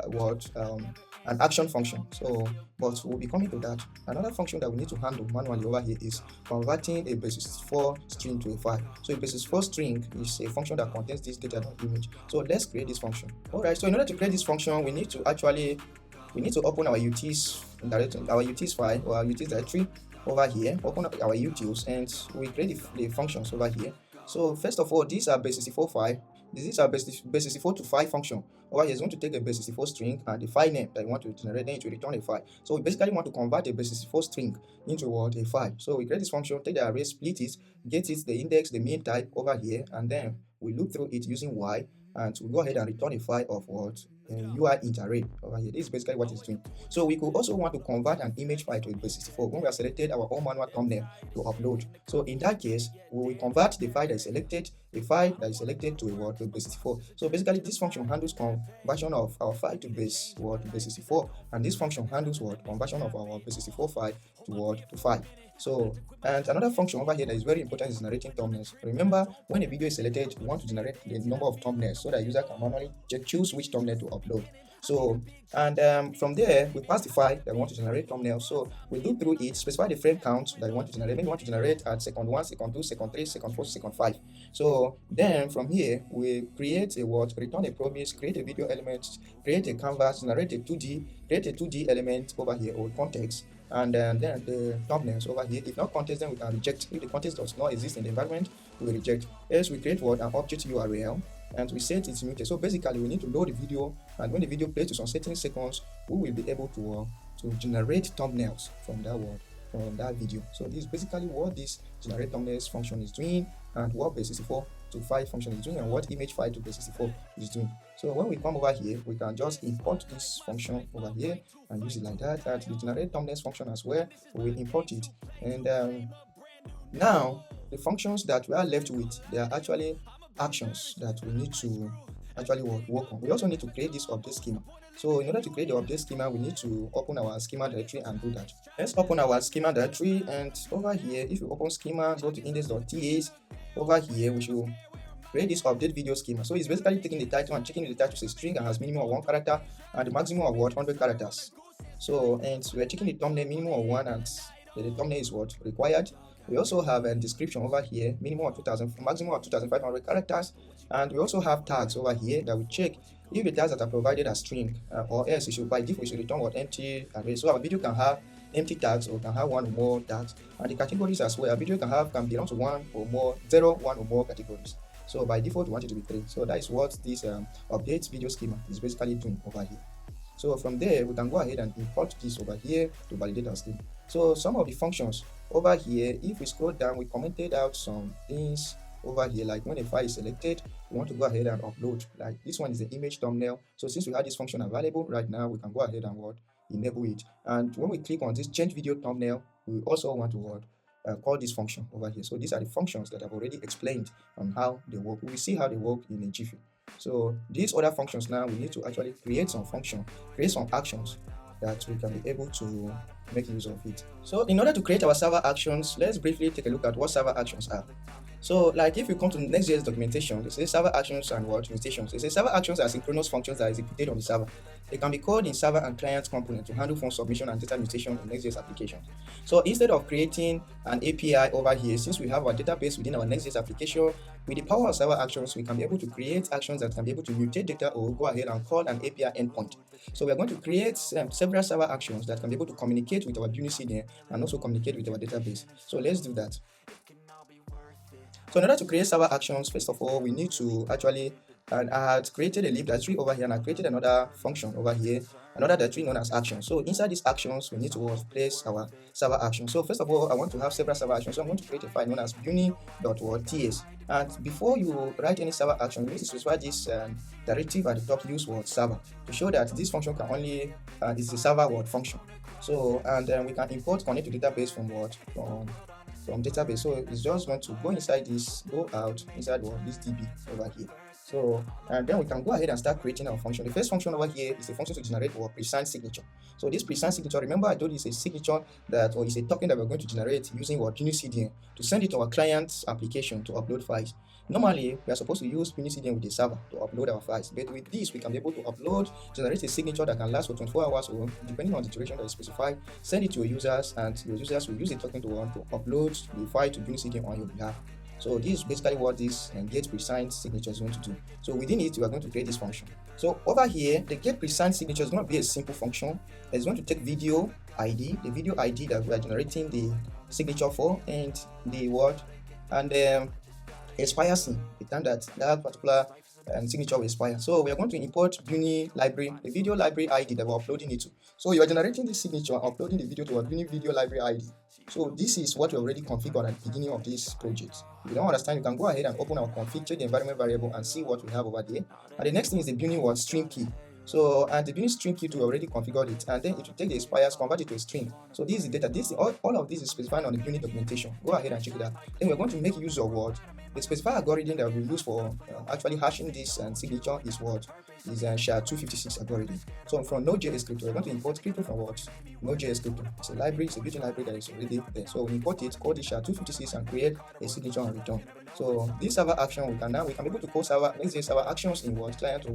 an action function. So, but we'll be coming to that. Another function that we need to handle manually over here is converting a basis4 string to a file. So a basis4 string is a function that contains this data.image. So let's create this function. All right. So in order to create this function, we need to open our utils directory, our utils file or our utils directory over here. Open up our utils and we create the functions over here. So first of all, these are basis4 file. This is our basis4 to file function. Over here is going to take a basis4 string and the file name that you want to generate, then it will return a file. So we basically want to convert a basis4 string into a file. So we create this function, take the array, split it, get it the index, the main type over here, and then we loop through it using y, and we go ahead and return a file of UI int array over here. This is basically what it's doing. So we could also want to convert an image file to a basis4 when we have selected our own manual thumbnail to upload. So in that case, we will convert the file that is selected, to a basis4. So basically this function handles conversion of our file to basis4, and this function handles conversion of our basis4 file to file. So, and another function over here that is very important is generating thumbnails. Remember, when a video is selected, we want to generate the number of thumbnails so that user can manually choose which thumbnail to upload. So, and from there, we pass the file that we want to generate thumbnails. So we loop through it, specify the frame count that we want to generate. Maybe we want to generate at second 1, second 2, second 3, second 4, second 5. So then from here, we create return a promise, create a video element, create a canvas, generate a 2D, create a 2D element over here or context. And then the thumbnails over here. If not context, then we can reject. If the context does not exist in the environment, we reject. Else we create an object URL and we set it's muted. So basically we need to load the video, and when the video plays to some certain seconds, we will be able to generate thumbnails from that video. So this is basically what this generate thumbnails function is doing, and what basis4 to file function is doing, and what image file to basis4 is doing. So when we come over here, we can just import this function over here and use it like that. And the generate thumbnails function as well, we will import it. And now the functions that we are left with, they are actually actions that we need to actually work on. We also need to create this update schema. So in order to create the update schema, we need to open our schema directory and do that. Let's open our schema directory, and over here, if you open schema, go to index.ts. Over here, we should create this update video schema. So it's basically taking the title and checking if the title is a string and has minimum of 1 character and the maximum of 100 characters. So, and we're checking the thumbnail minimum of 1, and the thumbnail is required. We also have a description over here, minimum of 2000, maximum of 2500 characters, and we also have tags over here that we check if the tags that are provided are string, or else it should by default should return empty array. So our video can have empty tags or can have one or more tags, and the categories as well. A video can belong to 1 or more, 0, 1 or more categories. So by default, we want it to be 3. So that is what this update video schema is basically doing over here. So from there, we can go ahead and import this over here to validate our schema. So some of the functions over here, if we scroll down, we commented out some things over here, like when a file is selected, we want to go ahead and upload. Like this one is the image thumbnail. So since we have this function available right now, we can go ahead and enable it. And when we click on this change video thumbnail, we also want to call this function over here. So these are the functions that I've already explained on how they work. We will see how they work in a jiffy. So these other functions now, we need to actually create some actions that we can be able to make use of it. So in order to create our server actions, let's briefly take a look at what server actions are. So like if you come to Next.js documentation, they say server actions and limitations. They say server actions are synchronous functions that are executed on the server. They can be called in server and client component to handle form submission and data mutation in Next.js applications. So instead of creating an API over here, since we have our database within our Next.js application, with the power of server actions, we can be able to create actions that can be able to mutate data or go ahead and call an API endpoint. So we are going to create several server actions that can be able to communicate with our MUI CDN and also communicate with our database. So let's do that. So in order to create server actions, first of all, we need to actually, and I had created a lib directory over here, and I created another function over here, another directory known as actions. So inside these actions, we need to place our server action. So first of all, I want to have several server actions. So I'm going to create a file known as bunny.ts. And before you write any server action, you need to specify this directive at the top, use server, to show that this function can only is a server function. So and then we can import connect to database from from database. So it's just going to go inside this, go out inside this DB over here. So and then we can go ahead and start creating our function. The first function over here is a function to generate our pre-signed signature. So this pre-signed signature, remember I told you it's a signature that, or it's a token that we're going to generate using our MUI CDN to send it to our client's application to upload files. Normally, we are supposed to use MUI CDN with the server to upload our files, but with this, we can be able to generate a signature that can last for 24 hours or depending on the duration that is specified, send it to your users, and your users will use the token to upload the file to MUI CDN on your behalf. So this is basically what this get pre-signed signature is going to do. So within it, we are going to create this function. So over here, the get pre-signed signature is going to be a simple function. It's going to take video ID, the video ID that we are generating the signature for, and the word, and the expire scene, the time that particular signature will expire. So we are going to import Bunny library, the video library ID that we're uploading it to. So you are generating this signature and uploading the video to our Bunny video library ID. So this is what we already configured at the beginning of this project. If you don't understand, you can go ahead and open our config, check the environment variable, and see what we have over there. And the next thing is the Bunny string key. So and the Bunny string key too, we already configured it, and then it will take the expires, convert it to a string. So this is the data. All of this is specified on the Bunny documentation. Go ahead and check it out. Then we're going to make use of the specified algorithm that we use for actually hashing this signature is SHA-256 algorithm. So from Node.js script, we're going to import crypto from Node.js script. It's a library, it's a built-in library that is already there. So we import it, call it SHA-256, and create a signature and return. So this server action, we can be able to call Next.js server actions in client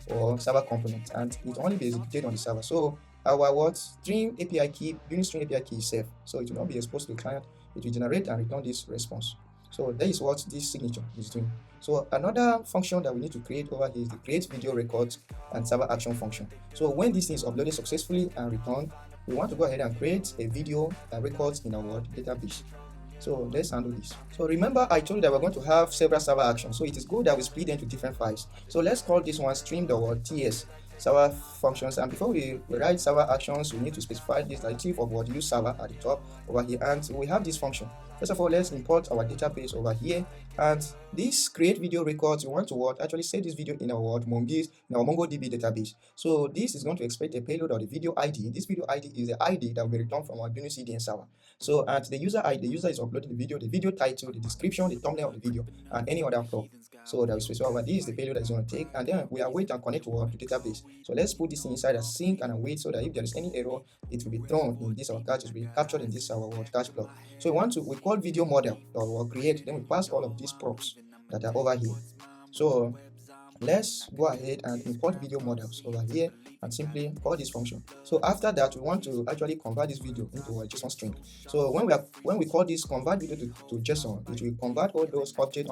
or server component, and it will only be executed on the server. So our stream API key, Bunny stream API key is safe, so it will not be exposed to the client. It will generate and return this response. So that is what this signature is doing. So another function that we need to create over here is the create video records and server action function. So when this is uploaded successfully and returned, we want to go ahead and create a video records in our database. So let's handle this. So remember I told you that we're going to have several server actions. So it is good that we split them into different files. So let's call this one stream.ts server functions, and before we write server actions, we need to specify this directive of use server at the top over here, and we have this function First of all, let's import our database over here, and this create video records, we want to actually save this video in our Mongoose, in our MongoDB database. So this is going to expect a payload of the video ID. This video ID is the ID that will be returned from our BunnyCDN server. So at the user ID, the user is uploading the video title, the description, the thumbnail of the video, and any other prop. So that is specified. This is the payload that is going to take, and then we await and connect to our database. So let's put this inside a sync and await, so that if there is any error, it will be thrown in this our cache, it will be captured in this our cache block. So we call video model or create, then we pass all of these props that are over here. So let's go ahead and import video models over here and simply call this function. So after that, we want to actually convert this video into a JSON string. So when we call this convert video to JSON, it will convert all those object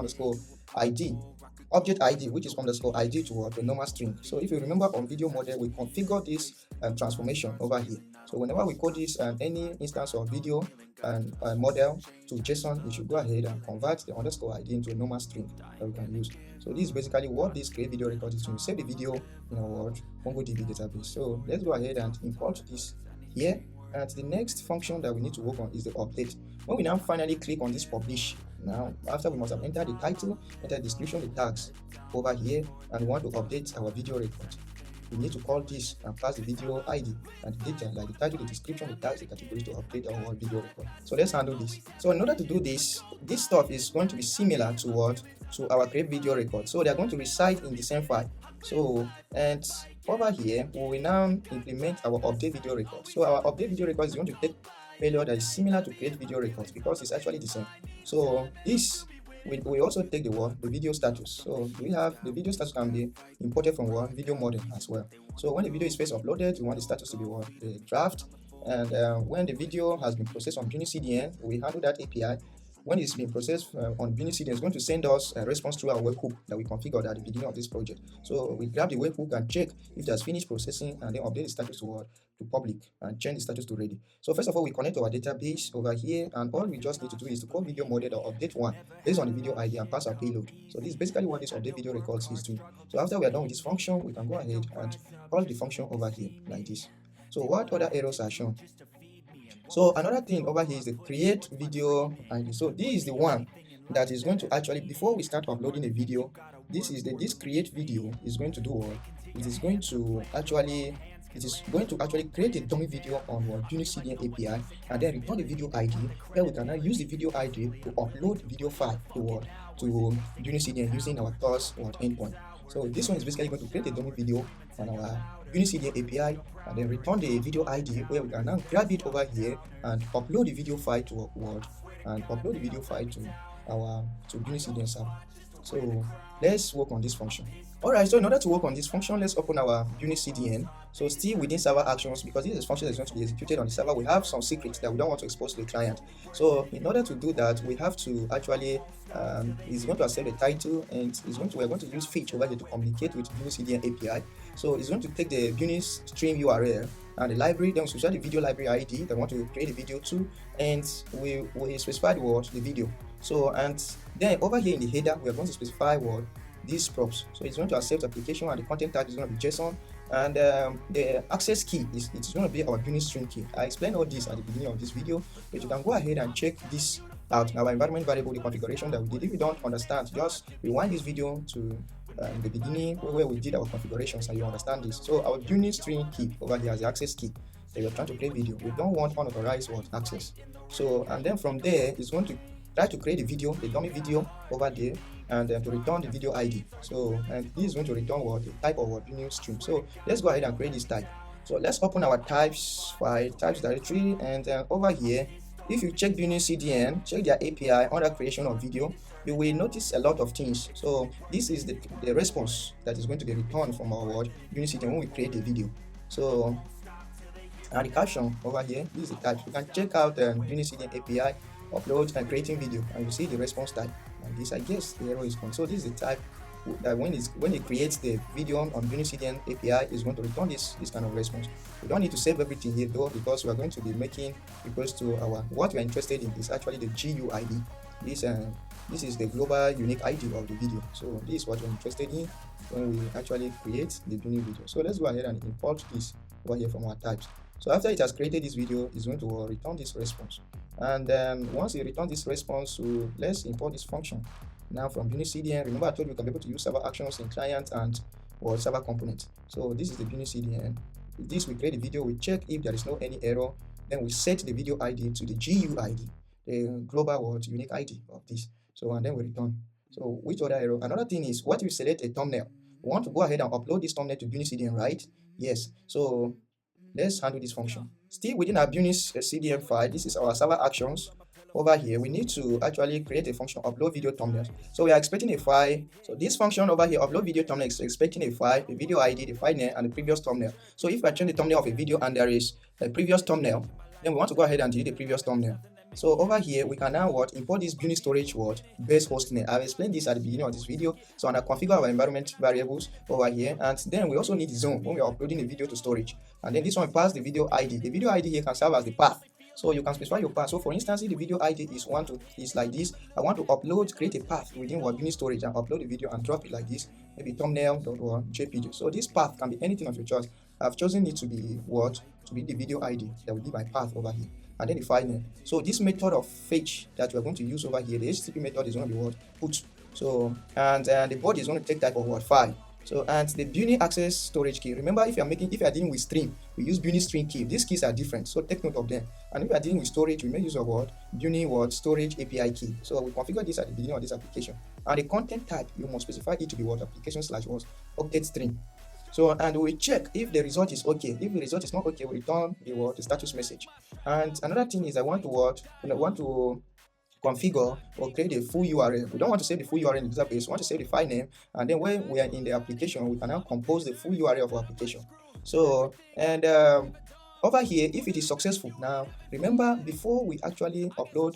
ID, which is underscore ID to the normal string. So if you remember on video model, we configure this transformation over here. So whenever we call this any instance of video and model to JSON, it should go ahead and convert the underscore ID into a normal string that we can use. So this is basically what this create video record is to save the video in our MongoDB database. So let's go ahead and import this here. And the next function that we need to work on is the update. When we now finally click on this publish, now after we must have entered the title, enter the description, the tags over here, and we want to update our video record. We need to call this and pass the video ID and the data, like the title, the description, the tags, the categories, to update our video record. So let's handle this. So in order to do this stuff is going to be similar to our create video record. So they are going to reside in the same file. So, and over here we will now implement our update video record. So our update video record is going to take payload that is similar to create video records because it's actually the same. So this we also take the video status. So we have the video status can be imported from video model as well. So when the video is first uploaded, we want the status to be the draft, and when the video has been processed on BunnyCDN, we handle that API. When it's been processed on BunnyCDN, it's going to send us a response through our webhook that we configured at the beginning of this project. So we grab the webhook and check if it has finished processing, and then update the status to public and change the status to ready. So first of all, we connect to our database over here, and all we just need to do is to call video model or update one based on the video ID and pass our payload. So this is basically what this update video records is doing. So after we are done with this function, we can go ahead and call the function over here like this. So what other errors are shown? So another thing over here is the create video ID. So this is the one that is going to actually, before we start uploading a video, this create video is going to do what? It is going to actually create a dummy video on BunnyCDN API and then return the video ID, where we can now use the video ID to upload the video file to BunnyCDN using our Auths endpoint. So this one is basically going to create a dummy video on our BunnyCDN API and then return the video ID, where we can now grab it over here and upload the video file to BunnyCDN server. So let's work on this function. Alright, so in order to work on this function, let's open our BunnyCDN. So still within server actions, because this is a function that is going to be executed on the server, we have some secrets that we don't want to expose to the client. So in order to do that, we have to actually it's going to accept the title, and we're going to use fetch over here to communicate with BunnyCDN API. So it's going to take the Bunny stream URL and the library, then we specify the video library ID that we want to create a video to, and we specify the video. So and then over here in the header, we are going to specify these props. So it's going to accept application, and the content type is going to be JSON, and the access key it's going to be our Bunny string key. I explained all this at the beginning of this video, but you can go ahead and check this out. Our environment variable, the configuration that we did. If you don't understand, just rewind this video to the beginning where we did our configurations, and you understand this. So our Bunny string key over here as the access key that we are trying to create video. We don't want unauthorized access. So and then from there, it's going to try to create a video, the dummy video over there, and to return the video ID. So and this is going to return the type of Bunny stream. So let's go ahead and create this type. So let's open our types directory, and over here, if you check BunnyCDN, check their API under creation of video, you will notice a lot of things. So this is the response that is going to be returned from our BunnyCDN when we create a video. So and the caption over here, this is the type. You can check out BunnyCDN API, upload and creating video, and you see the response type. And this, I guess, the error is gone. So this is the type that when it creates the video on BunnyCDN API, is going to return this kind of response. We don't need to save everything here though, because we are going to be making requests to what we are interested in is actually the GUID. This is the global unique ID of the video. So this is what we're interested in when we actually create the Bunny video. So let's go ahead and import this over here from our types. So after it has created this video, it's going to return this response. And once it returns this response, so let's import this function now from BunnyCDN. Remember I told you can be able to use server actions in client and or server component. So this is the BunnyCDN. With this, we create a video, we check if there is no any error, then we set the video ID to the GUID, the global unique ID of this. So and then we return. So which other error? Another thing is what we select a thumbnail. We want to go ahead and upload this thumbnail to BunnyCDN, right? Yes. So let's handle this function. Still within our BunnyCDN file, this is our server actions. Over here, we need to actually create a function upload video thumbnails. So we are expecting a file. So this function over here, upload video thumbnail, is expecting a file, a video ID, the file name, and the previous thumbnail. So if I change the thumbnail of a video and there is a previous thumbnail, then we want to go ahead and delete the previous thumbnail. So over here, we can now import this Bunny storage base hostname. I've explained this at the beginning of this video. So I'm going to configure our environment variables over here, and then we also need the zone when we are uploading a video to storage. And then this one pass the video ID. The video ID here can serve as the path. So you can specify your path. So for instance, if the video ID is like this, I want to create a path within Bunny storage and upload the video and drop it like this, maybe thumbnail.jpg. So this path can be anything of your choice. I've chosen it to be to be the video ID. That will be my path over here. And then the file name. So this method of fetch that we're going to use over here, the HTTP method is going to be put. So and the body is going to take type of file. So and the Bunny access storage key. Remember, if you are dealing with stream, we use Bunny string key. These keys are different, so take note of them. And if you are dealing with storage, we make use of Bunny storage API key. So we configure this at the beginning of this application. And the content type, you must specify it to be application / update string. So and we check if the result is okay. If the result is not okay, we return the status message. And another thing is I want to configure or create a full URL. We don't want to save the full URL in the database. We want to save the file name, and then when we are in the application, we can now compose the full URL of our application. So and over here, if it is successful, now remember before we actually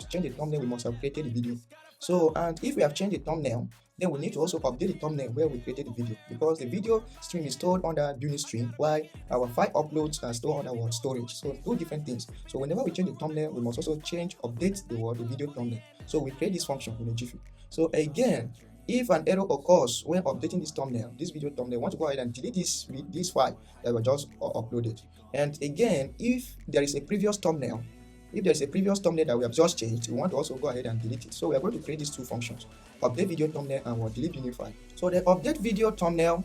change the thumbnail, we must have created the video. So and if we have changed the thumbnail, then we need to also update the thumbnail where we created the video, because the video stream is stored under Bunny stream, while our file uploads are stored under storage. So two different things. So whenever we change the thumbnail, we must also update the video thumbnail. So we create this function in a jiffy. So again, if an error occurs when updating this video thumbnail, we want to go ahead and delete this file that we just uploaded. And again, if there is a previous thumbnail, that we have just changed, we want to also go ahead and delete it. So we are going to create these two functions: update video thumbnail and delete Bunny file. So the update video thumbnail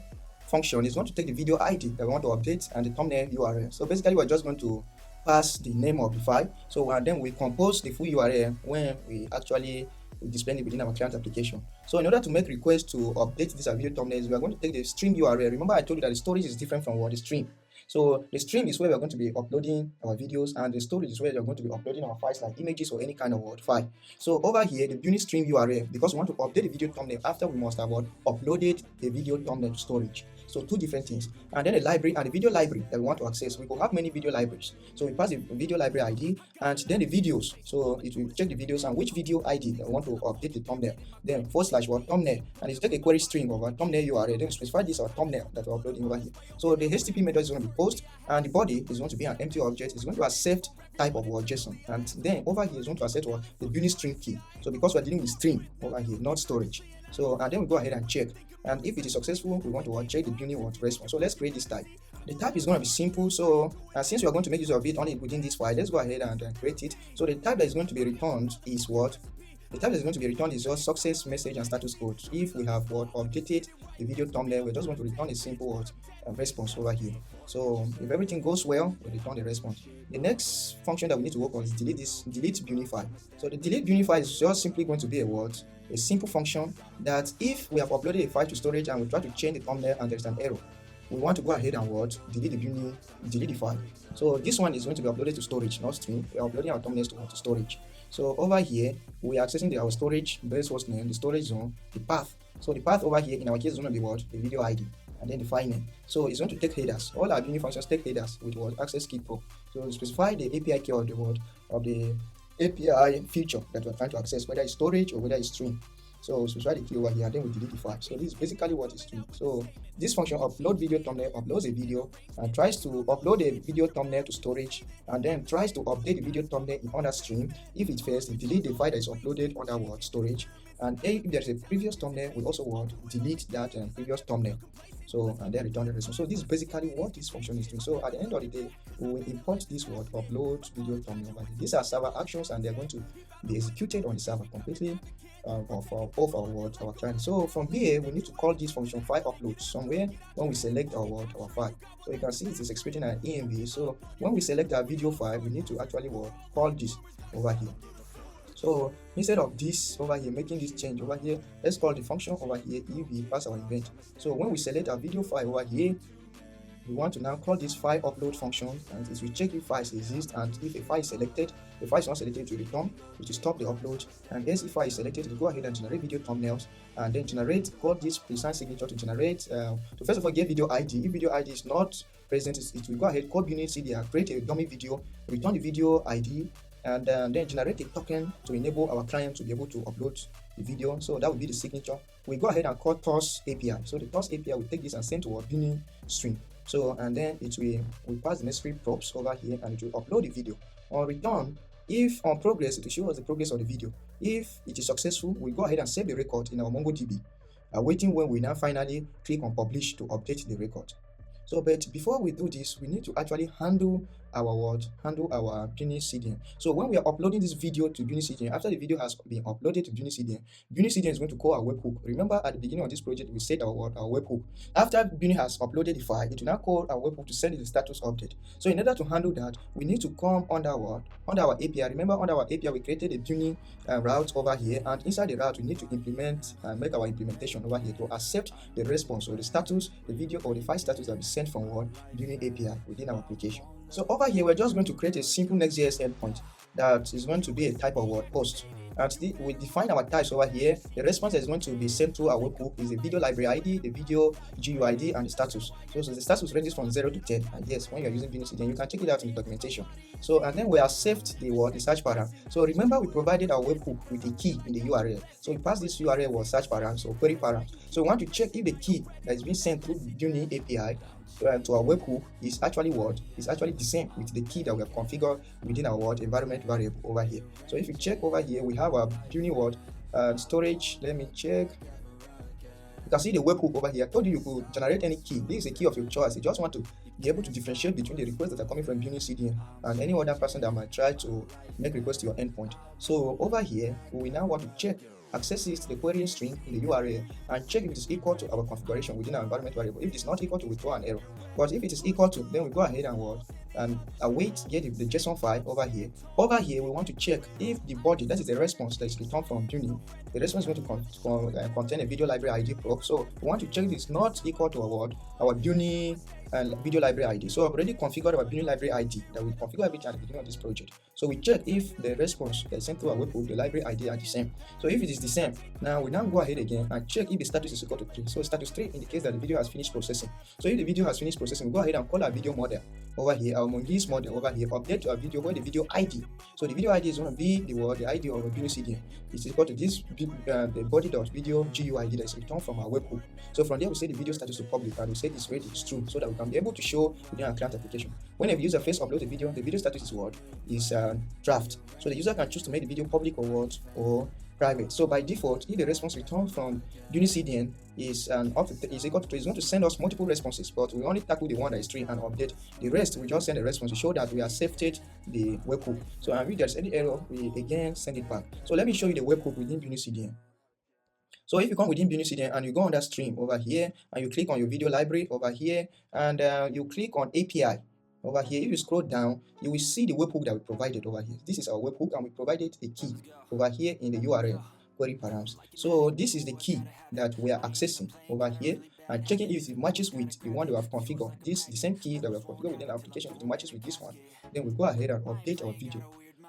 function is going to take the video ID that we want to update and the thumbnail URL. So basically, we're just going to pass the name of the file. So and then we compose the full URL when we actually display it within our client application. So in order to make requests to update this video thumbnails, we are going to take the stream URL. Remember, I told you that the storage is different from the stream. So the stream is where we're going to be uploading our videos, and the storage is where you're going to be uploading our files like images or any kind of file. So over here, the Bunny stream URL, because we want to update the video thumbnail after we must have uploaded the video thumbnail to storage. So two different things. And then the library and the video library that we want to access. We will have many video libraries. So we pass the video library ID and then the videos. So it will check the videos and which video ID that we want to update the thumbnail. Then / thumbnail, and it's take a query string of a thumbnail URL. Then specify this our thumbnail that we're uploading over here. So the HTTP method is going to be post, and the body is going to be an empty object. It's going to accept type of JSON, and then over here is going to accept the Bunny string key. So because we're dealing with stream over here, not storage. So and then we go ahead and check. And if it is successful, we want to check the Bunny response. So let's create this type. The type is going to be simple. So since we are going to make use of it only within this file, let's go ahead and create it. So the type that is going to be returned is what? The type that is going to be returned is just success message and status code. If we have updated the video thumbnail, we're just going to return a simple response over here. So if everything goes well, we return the response. The next function that we need to work on is delete Bunny file. So the delete Bunny file is just simply going to be a simple function that if we have uploaded a file to storage and we try to change the thumbnail and there's an error, we want to go ahead and delete the file. So this one is going to be uploaded to storage, not stream. We are uploading our thumbnails to storage. So over here, we are accessing our storage base host name, the storage zone, the path. So the path over here in our case is going to be the video ID, and then the file name. So it's going to take headers. All our Bunny functions take headers with access key pro. So specify the API key of the API feature that we're trying to access, whether it's storage or whether it's stream. So specify the key over here, and then we delete the file. So this is basically what it's doing. So this function upload video thumbnail uploads a video and tries to upload a video thumbnail to storage, and then tries to update the video thumbnail in other stream. If it fails, it delete the file that is uploaded under storage. And if there's a previous thumbnail, we also delete that previous thumbnail. So and then return the response. So this is basically what this function is doing. So at the end of the day, we will import this word upload video thumbnail over here. These are server actions and they're going to be executed on the server completely of our word, our client. So from here, we need to call this function file upload somewhere when we select our word, our file. So you can see it is expecting an env. So when we select our video file, we need to actually call this over here. So instead of this over here, making this change over here, let's call the function over here if pass our event. So when we select our video file over here, we want to now call this file upload function, and it will check if files exist, and if a file is selected, the file is not selected, to return, it will stop the upload. And else if file is selected, we go ahead and generate video thumbnails, and then call this precise signature to generate to first of all get video ID. If video ID is not present, it will go ahead, call BunnyCDN, create a dummy video, return the video ID, and then generate a token to enable our client to be able to upload the video. So that will be the signature. We go ahead and call Auths API. So the Auths API will take this and send to our Bunny stream. So and then it will pass the necessary props over here, and it will upload the video. On return, if on progress, it will show us the progress of the video. If it is successful, we go ahead and save the record in our MongoDB, waiting when we now finally click on publish to update the record. So, but before we do this, we need to actually handle our BunnyCDN. So when we are uploading this video to BunnyCDN, after the video has been uploaded to BunnyCDN, BunnyCDN is going to call our webhook. Remember at the beginning of this project, we set our webhook. After Bunny has uploaded the file, it will now call our webhook to send it the status update. So in order to handle that, we need to come under our API. Remember under our API, we created a Bunny route over here, and inside the route, we need to implement make our implementation over here to accept the response or the status, the video or the file status that is sent from our Bunny API within our application. So over here, we're just going to create a simple Next.js endpoint that is going to be a type of post. And we define our types over here. The response that is going to be sent to our webhook is the video library ID, the video GUID, and the status. So the status ranges from 0 to 10. And yes, when you're using BunnyCDN, you can check it out in the documentation. So and then we have saved the search param. So remember, we provided our webhook with a key in the URL. So we pass this URL was search param, so query param. So we want to check if the key that is being sent through Bunny API to our webhook is actually the same with the key that we have configured within our environment variable over here. So if you check over here, we have our Bunny storage. Let me check. You can see the webhook over here. I told you could generate any key. This is a key of your choice. You just want to be able to differentiate between the requests that are coming from BunnyCDN and any other person that might try to make requests to your endpoint. So over here, we now want to check accesses the query string in the URL and check if it is equal to our configuration within our environment variable. If it is not equal to, we throw an error. But if it is equal to, then we go ahead and await get the JSON file over here. Over here, we want to check if the body, that is the response that is returned from Bunny, the response is going to contain a video library ID prop. So we want to check if it's not equal to our Bunny video library ID. So I've already configured our Bunny library ID that we configure everything at the beginning of this project. So we check if the response that is sent to our webhook, the library ID are the same. So if it is the same, now we go ahead again and check if the status is equal to 3. So status 3 indicates that the video has finished processing. So if the video has finished processing, we go ahead and call our video model over here, our Mongoose model over here, update to our video where the video ID. So the video ID is going to be the ID of our BunnyCDN. It's equal to this the body.video GUID that is returned from our webhook. So from there we say the video status to public, and we say it's ready, it's true, so that we can be able to show within our client application. When a user first uploads a video, the video status is draft. So the user can choose to make the video public or private. So by default, if the response returned from BunnyCDN is equal to 3, it's going to send us multiple responses, but we only tackle the one that is 3 and update the rest. We just send a response to show that we have accepted the webhook. So if there's any error, we again send it back. So let me show you the webhook within BunnyCDN. So if you come within BunnyCDN and you go on that stream over here and you click on your video library over here and you click on API over here, if you scroll down, you will see the webhook that we provided over here. This is our webhook, and we provided a key over here in the URL query params. So this is the key that we are accessing over here and checking if it matches with the one we have configured. This the same key that we have configured within our application. If it matches with this one, then we go ahead and update our video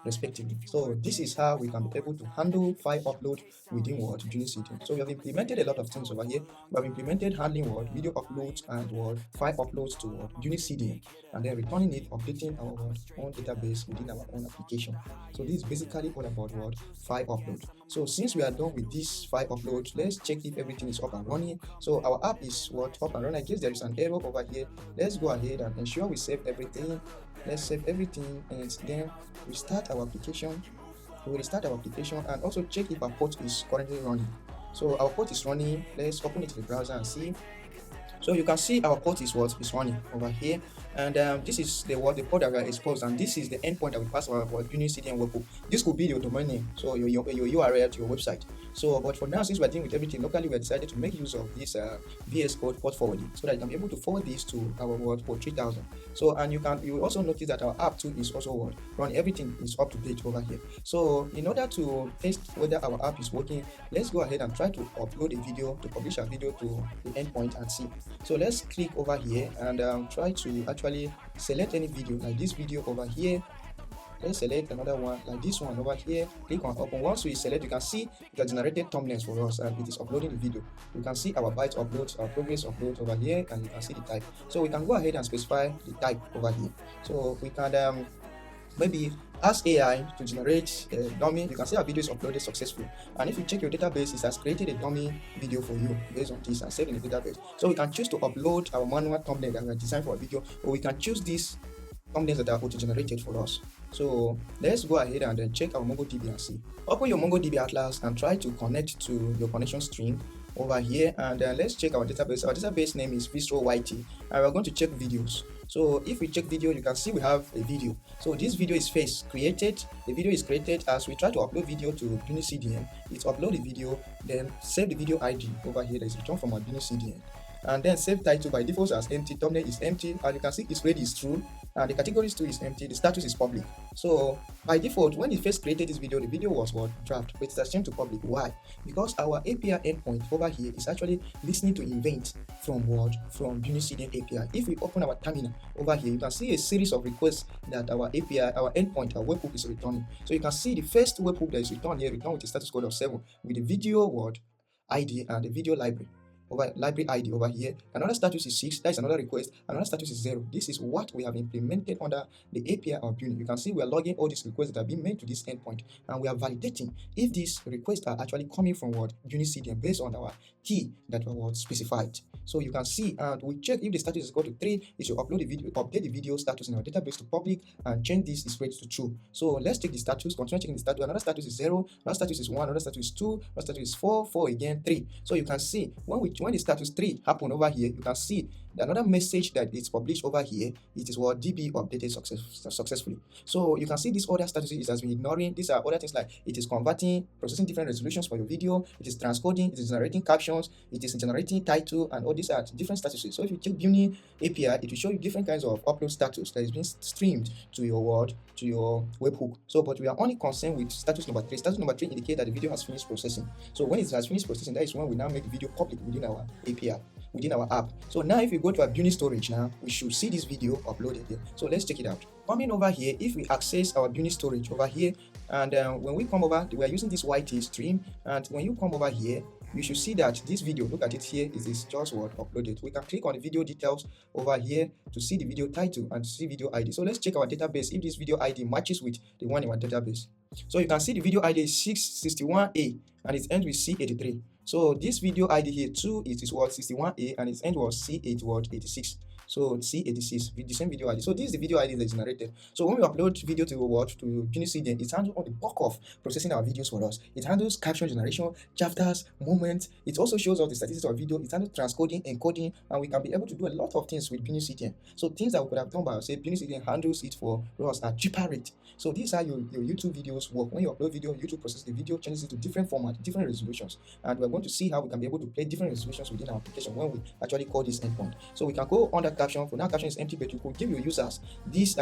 respectively. So this is how we can be able to handle file upload within BunnyCDN. So we have implemented a lot of things over here. We have implemented handling video uploads and file uploads to BunnyCDN, and then returning it, updating our own database within our own application. So this is basically all about file upload. So since we are done with this file upload, let's check if everything is up and running. So our app is up and running. I guess there is an error over here. Let's go ahead and ensure we save everything. Let's save everything and then we start our application. We will restart our application and also check if our port is currently running. So our port is running. Let's open it in the browser and see. So you can see our port is what is running over here, and this is the port that we are exposed, and this is the endpoint that we pass our BunnyCDN webhook. This could be your domain name, so your URL to your website. So, but for now, since we're dealing with everything locally, we decided to make use of this VS Code port forwarding, so that you can be able to forward this to our port 3000. So, and you will also notice that our app too is also run. Everything is up to date over here. So, in order to test whether our app is working, let's go ahead and try to upload a video, to publish a video to the endpoint and see. So let's click over here and try to actually select any video, like this video over here. Let's select another one like this one over here. Click on open. Once we select, you can see it has generated thumbnails for us and it is uploading the video. You can see our byte uploads, our progress uploads over here, and you can see the type. So we can go ahead and specify the type over here. So we can maybe ask AI to generate a dummy. You can see our video is uploaded successfully, and if you check your database, it has created a dummy video for you based on this and saved in the database. So we can choose to upload our manual thumbnail that we have designed for a video, or we can choose these thumbnails that are auto-generated for us. So let's go ahead and then check our MongoDB and see. Open your MongoDB Atlas and try to connect to your connection string over here, and let's check our database. Our database name is VistroYT, and we're going to check videos. So if we check video, you can see we have a video. So this video is first created. The video is created as we try to upload video to BunnyCDN. It's upload the video, then save the video ID over here that is returned from our BunnyCDN, and then save title by default as empty. Thumbnail is empty, and you can see it's ready is true, and the categories too is empty. The status is public. So by default, when it first created this video, the video was draft, but it has changed to public. Why? Because our API endpoint over here is actually listening to events from from BunnyCDN API. If we open our terminal over here, you can see a series of requests that our API, our endpoint, our webhook is returning. So you can see the first webhook that is returned here, returned with a status code of 7 with the video ID and the video library ID over here. Another status is 6. That is another request. Another status is 0. This is what we have implemented under the API of Bunny. You can see we are logging all these requests that are being made to this endpoint, and we are validating if these requests are actually coming from BunnyCDN based on our key that was specified. So you can see, and we check if the status is equal to 3. It should upload the video, update the video status in our database to public, and change this is ready to true. So let's check the status. Continue checking the status. Another status is 0. Another status is 1. Another status is 2. Another status is 4. 4 again 3. So you can see when the status 3 happen over here, you can see another message that is published over here. It is DB updated successfully. So you can see this other statuses it has been ignoring. These are other things like it is converting, processing different resolutions for your video, it is transcoding, it is generating captions, it is generating title, and all these are different statuses. So if you check Bunny API, it will show you different kinds of upload status that is being streamed to your webhook. So but we are only concerned with status number 3. Status number 3 indicates that the video has finished processing. So when it has finished processing, that is when we now make the video public within our API, within our app. So now if we go to our Bunny storage, now we should see this video uploaded here. So let's check it out. Coming over here, if we access our Bunny storage over here, and when we come over, we are using this YT stream, and when you come over here, you should see that this video, look at it here, it is just uploaded. We can click on the video details over here to see the video title and see video ID. So let's check our database if this video ID matches with the one in our database. So you can see the video ID is 661A and it ends with C83. So this video ID here too, it is 61A and its end was C86. So C86 with the same video ID. So this is the video ID that is generated. So when we upload video to BunnyCDN, it handles all the bulk of processing our videos for us. It handles caption generation, chapters, moments. It also shows us the statistics of video. It handles transcoding, encoding, and we can be able to do a lot of things with BunnyCDN. So things that we could have done by ourselves, BunnyCDN handles it for us at cheaper rate. So these are your YouTube videos work. When you upload video, YouTube processes the video, changes it to different formats, different resolutions, and we're going to see how we can be able to play different resolutions within our application when we actually call this endpoint. So we can go under caption. For now, caption is empty, but you could give your users this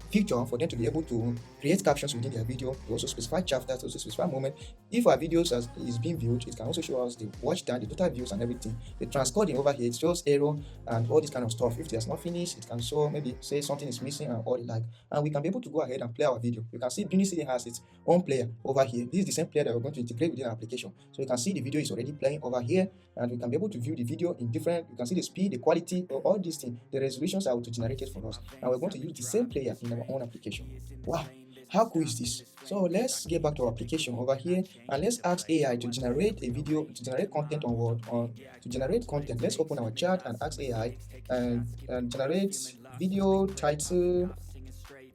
feature for them to be able to create captions within their video. You also specify chapters, also specify moment. If our videos is being viewed, it can also show us the watch time, the total views, and everything. The transcoding over here, it shows error and all this kind of stuff. If it has not finished, it can show maybe say something is missing and all the like. And we can be able to go ahead and play our video. You can see BunnyCDN has its own player over here. This is the same player that we're going to integrate within our application. So you can see the video is already playing over here, and we can be able to view the video in different. You can see the speed, the quality, all these things. The resolutions are auto-generated for us, and we're going to use the same player in our own application. Wow, how cool is this? So let's get back to our application over here, and let's ask AI to generate a video, to generate content to generate content. Let's open our chat and ask AI and generate video title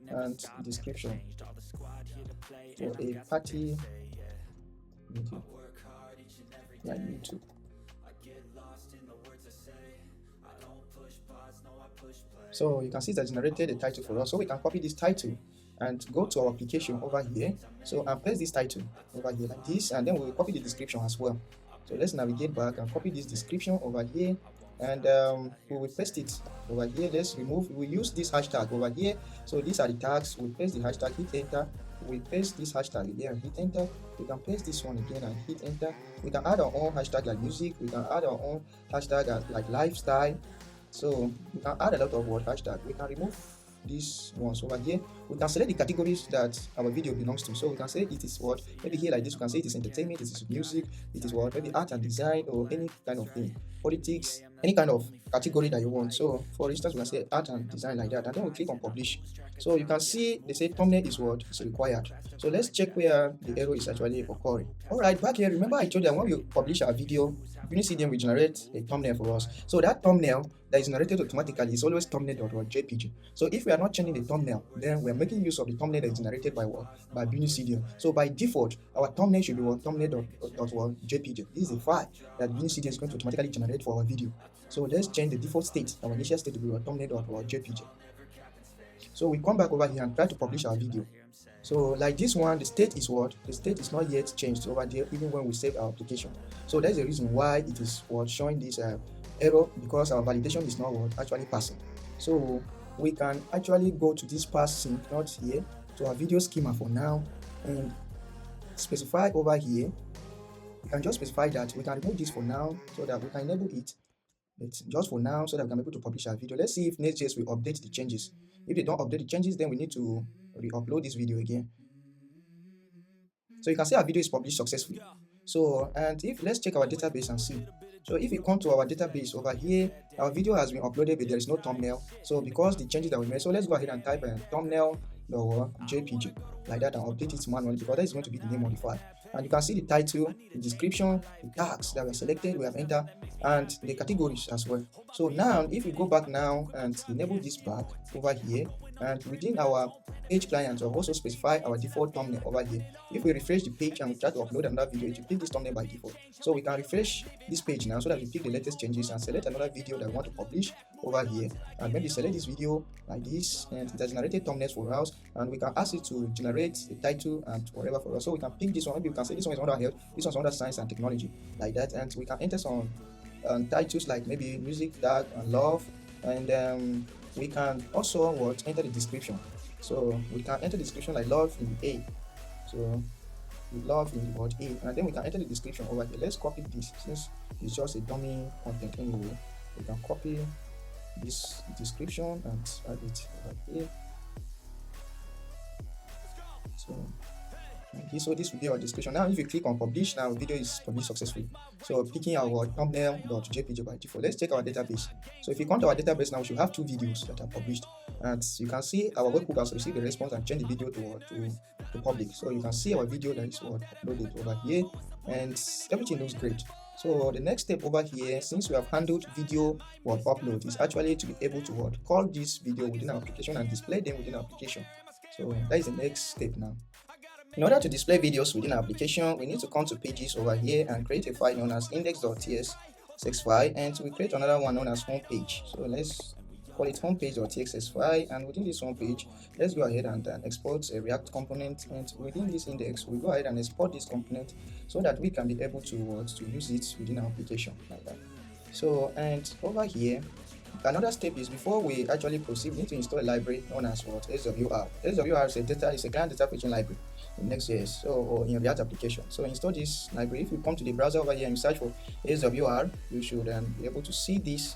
and description for a party meeting like YouTube. So you can see that generated a title for us. So we can copy this title and go to our application over here. So and paste this title over here like this, and then we'll copy the description as well. So let's navigate back and copy this description over here, and we will paste it over here. Let's remove, we use this hashtag over here. So these are the tags. We paste the hashtag, hit enter. We paste this hashtag again and hit enter. We can paste this one again and hit enter. We can add our own hashtag like music. We can add our own hashtag like lifestyle. So we can add a lot of word hashtag. We can remove these ones over here. We can select the categories that our video belongs to. So we can say it is what, maybe here like this, we can say it is entertainment, it is music, it is what, maybe art and design, or any kind of thing, politics, any kind of category that you want. So for instance, we can say art and design like that, and then we click on publish. So you can see they say thumbnail is what is required. So let's check where the error is actually occurring. All right, back here, remember I told you that when we publish our video, BunnyCDN will generate a thumbnail for us. So that thumbnail that is generated automatically is always thumbnail.jpg. So if we are not changing the thumbnail, then we are making use of the thumbnail that is generated by what? By BunnyCDN. So by default, our thumbnail should be what? Thumbnail.jpg. This is the file that BunnyCDN is going to automatically generate for our video. So let's change the default state. Our initial state to be thumbnail.jpg. So we come back over here and try to publish our video. So like this one, the state is what? The state is not yet changed over there even when we save our application. So that's the reason why it is what showing this error, because our validation is not what actually passing. So we can actually go to this pass sync node here to our video schema for now and specify over here. We can just specify that we can remove this for now so that we can enable it. It's just for now so that we can be able to publish our video. Let's see if Next.js will update the changes. If they don't update the changes, then we need to re-upload this video again. So you can see our video is published successfully. So, and if let's check our database and see. So if we come to our database over here, our video has been uploaded, but there is no thumbnail. So because the changes that we made, so let's go ahead and type a thumbnail.jpg like that and update it manually, because that is going to be the name of the file. And you can see the title, the description, the tags that were selected, we have entered, and the categories as well. So now if we go back now and enable this back over here, and within our page client, we'll also specify our default thumbnail over here. If we refresh the page and we try to upload another video, it will pick this thumbnail by default. So we can refresh this page now so that we pick the latest changes and select another video that we want to publish over here, and maybe select this video like this, and it has generated thumbnails for us, and we can ask it to generate a title and whatever for us. So we can pick this one. Maybe we can say this one is under health, this one's under science and technology like that, and we can enter some titles like maybe music, dark, and love, and we can also enter the description. So we can enter the description like love in A. So love in the word A, and then we can enter the description over here. Let's copy this since it's just a dummy content anyway. We can copy this description and add it over here. So this will be our description. Now if you click on publish, now video is published successfully. So picking our thumbnail.jpg by default. Let's check our database. So if you come to our database now, we should have 2 videos that are published, and you can see our webhook has received a response and changed the video to public. So you can see our video that is uploaded over here, and everything looks great. So the next step over here, since we have handled video upload, is actually to be able to call this video within our application and display them within our application. So that is the next step now. In order to display videos within our application, we need to come to pages over here and create a file known as index.ts file, and we create another one known as homepage. So let's call it homepage.txt file, and within this homepage, let's go ahead and export a React component, and within this index, we go ahead and export this component so that we can be able to use it within our application like that. So, and over here, another step is before we actually proceed, we need to install a library known as SWR. SWR is a client data fetching library in Next.js or in React application. So install this library. If you come to the browser over here and search for SWR, you should be able to see this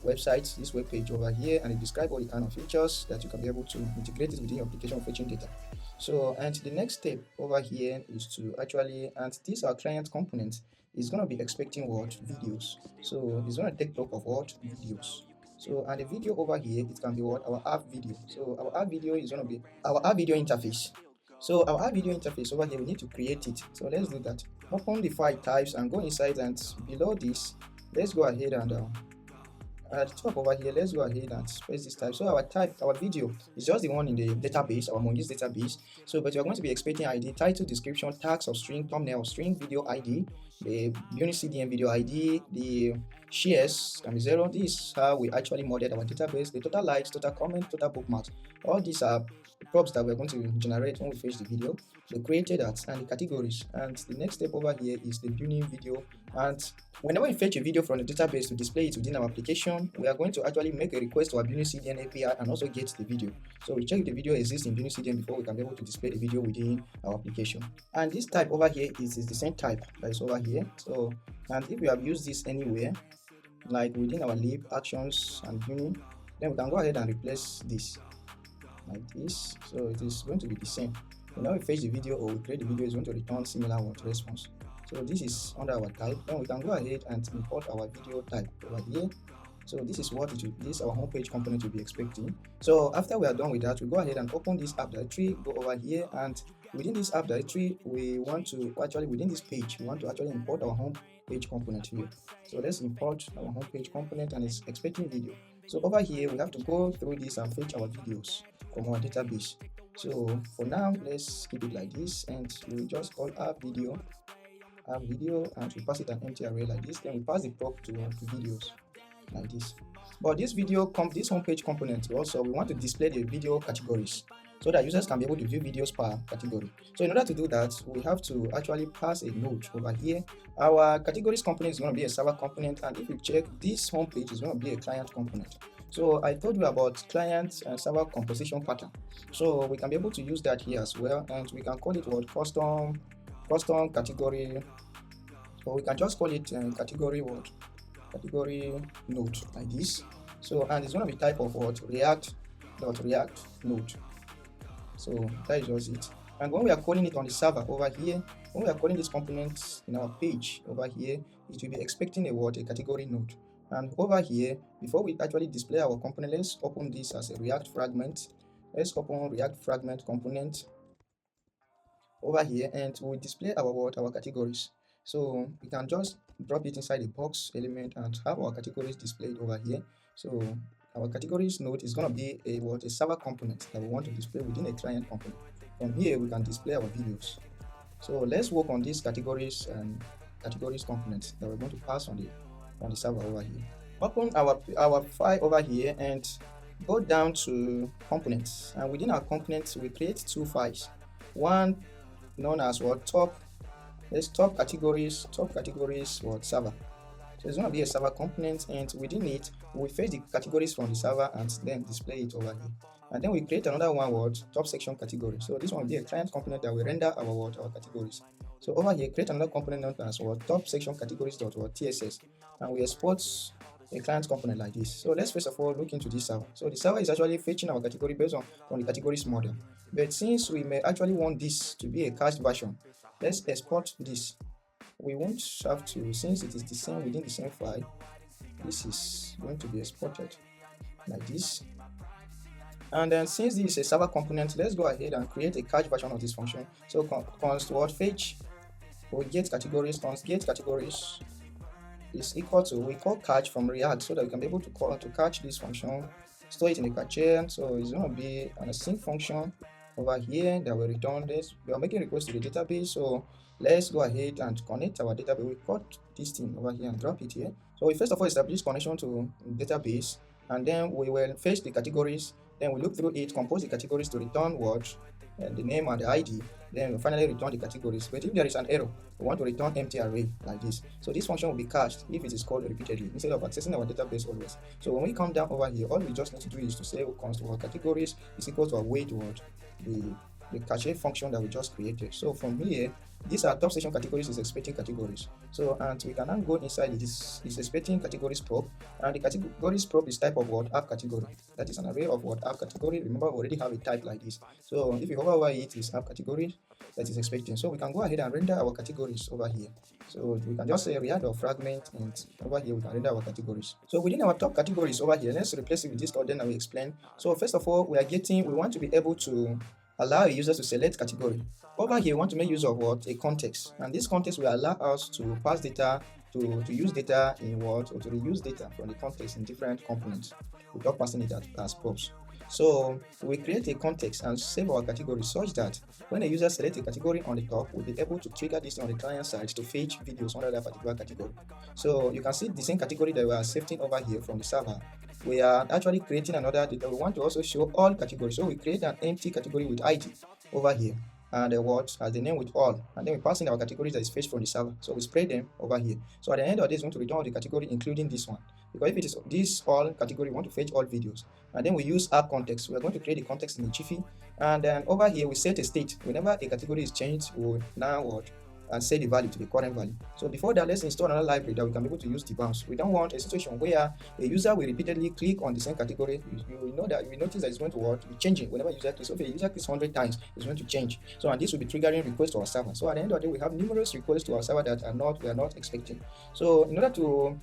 website, this web page over here, and it describes all the kind of features that you can be able to integrate it within your application fetching data. So, and the next step over here is to actually, and this our client component is going to be expecting videos. So it's going to take block of videos. So, and the video over here, it can be our app video. So our app video is going to be our app video interface. So our app video interface over here, we need to create it. So let's do that. Open the file types and go inside, and below this, let's go ahead at the top over here, let's go ahead and press this type. So our video is just the one in the database, our Mongoose database. So but you're going to be expecting ID, title, description, tags of string, thumbnail of string, video ID, the BunnyCDN video ID, the shares can be 0. This is how we actually modded our database. The total likes, total comments, total bookmarks. All these are props that we're going to generate when we fetch the video, the created ads, and the categories. And the next step over here is the Bunny video. And whenever we fetch a video from the database to display it within our application, we are going to actually make a request to our BunnyCDN API and also get the video. So we check if the video exists in BunnyCDN before we can be able to display the video within our application. And this type over here is the same type that is over here. So, and if we have used this anywhere, like within our lib, actions, and Bunny, then we can go ahead and replace this like this. So it is going to be the same. When we fetch the video or we create the video, it's going to return similar response. So this is under our type. Then we can go ahead and import our video type over here. So this is what this our homepage component will be expecting. So after we are done with that, we go ahead and open this app directory, go over here, and within this app directory, we want to actually within this page, we want to actually import our home page component here. So let's import our home page component, and it's expecting video. So over here, we have to go through this and fetch our videos from our database. So for now, let's keep it like this, and we just call app video, and we pass it an empty array like this. Then we pass the prop to videos like this. But this this homepage component also, we want to display the video categories so that users can be able to view videos per category. So in order to do that, we have to actually pass a node over here. Our categories component is going to be a server component, and if you check, this homepage is going to be a client component. So I told you about client and server composition pattern. So we can be able to use that here as well, and we can call it what custom category, or we can just call it category node like this. So and it's going to be type of what React node. So that is just it. And when we are calling it on the server over here, when we are calling this component in our page over here, it will be expecting a category node. And over here, before we actually display our component, let's open this as a React fragment. Let's open React fragment component over here, and we'll display our categories. So we can just drop it inside the box element and have our categories displayed over here. So our categories node is going to be a server component that we want to display within a client component. From here, we can display our videos. So let's work on these categories and categories components that we're going to pass on the server over here. Open our file over here and go down to components. And within our components, we create two files. One known as top categories server. So it's going to be a server component, and within it we fetch the categories from the server and then display it over here. And then we create another one top section category. So this one will be a client component that will render our categories. So over here, create another component known as top section categories.tss, and we export a client component like this. So let's first of all look into this server. So the server is actually fetching our category based on the categories model. But since we may actually want this to be a cached version, let's export this. We won't have to, since it is the same within the same file, this is going to be exported like this. And then since this is a server component, let's go ahead and create a cache version of this function. So const fetch we get categories, const get categories is equal to, we call cache from React so that we can be able to catch this function, store it in the cache. So it's going to be an async function over here that will return this. We are making request to the database, so let's go ahead and connect our database. We got this thing over here and drop it here. So we first of all establish connection to database, and then we will fetch the categories. Then we look through it, compose the categories to return the name and the ID. Then we finally return the categories. But if there is an error, we want to return empty array like this. So this function will be cached if it is called repeatedly instead of accessing our database always. So when we come down over here, all we just need to do is to say const our categories is equal to await the cache function that we just created. So from here, these are top section categories is expecting categories. So and we can now go inside this is expecting categories prop, and the categories prop is type of app category. That is an array of app category. Remember, we already have a type like this. So if you hover over it, is app category that is expecting. So we can go ahead and render our categories over here. So we can just say React or fragment, and over here we can render our categories. So within our top categories over here, let's replace it with this code, then I will explain. So first of all, we want to be able to allow a user to select category. Over here, we want to make use of a context, and this context will allow us to pass data to use data in what, or to reuse data from the context in different components without passing it as props. So we create a context and save our category such that when a user selects a category on the top, we'll be able to trigger this on the client side to fetch videos under that particular category. So you can see the same category that we are saving over here from the server. We are actually creating another data. We want to also show all categories. So we create an empty category with ID over here, and the what as the name with all, and then we pass in our categories that is fetched from the server. So we spread them over here. So at the end of this, we want to return all the category including this one, because if it is this all category, we want to fetch all videos. And then we use app context. We are going to create a context in the Jiffy, and then over here we set a state. Whenever a category is changed, we will now what and set the value to the current value. So before that, let's install another library that we can be able to use debounce. We don't want a situation where a user will repeatedly click on the same category. You will know that you will notice that it's going to be changing whenever user clicks. So if a user clicks 100 times, it's going to change. So and this will be triggering requests to our server. So at the end of the day, we have numerous requests to our server that we are not expecting. So in order to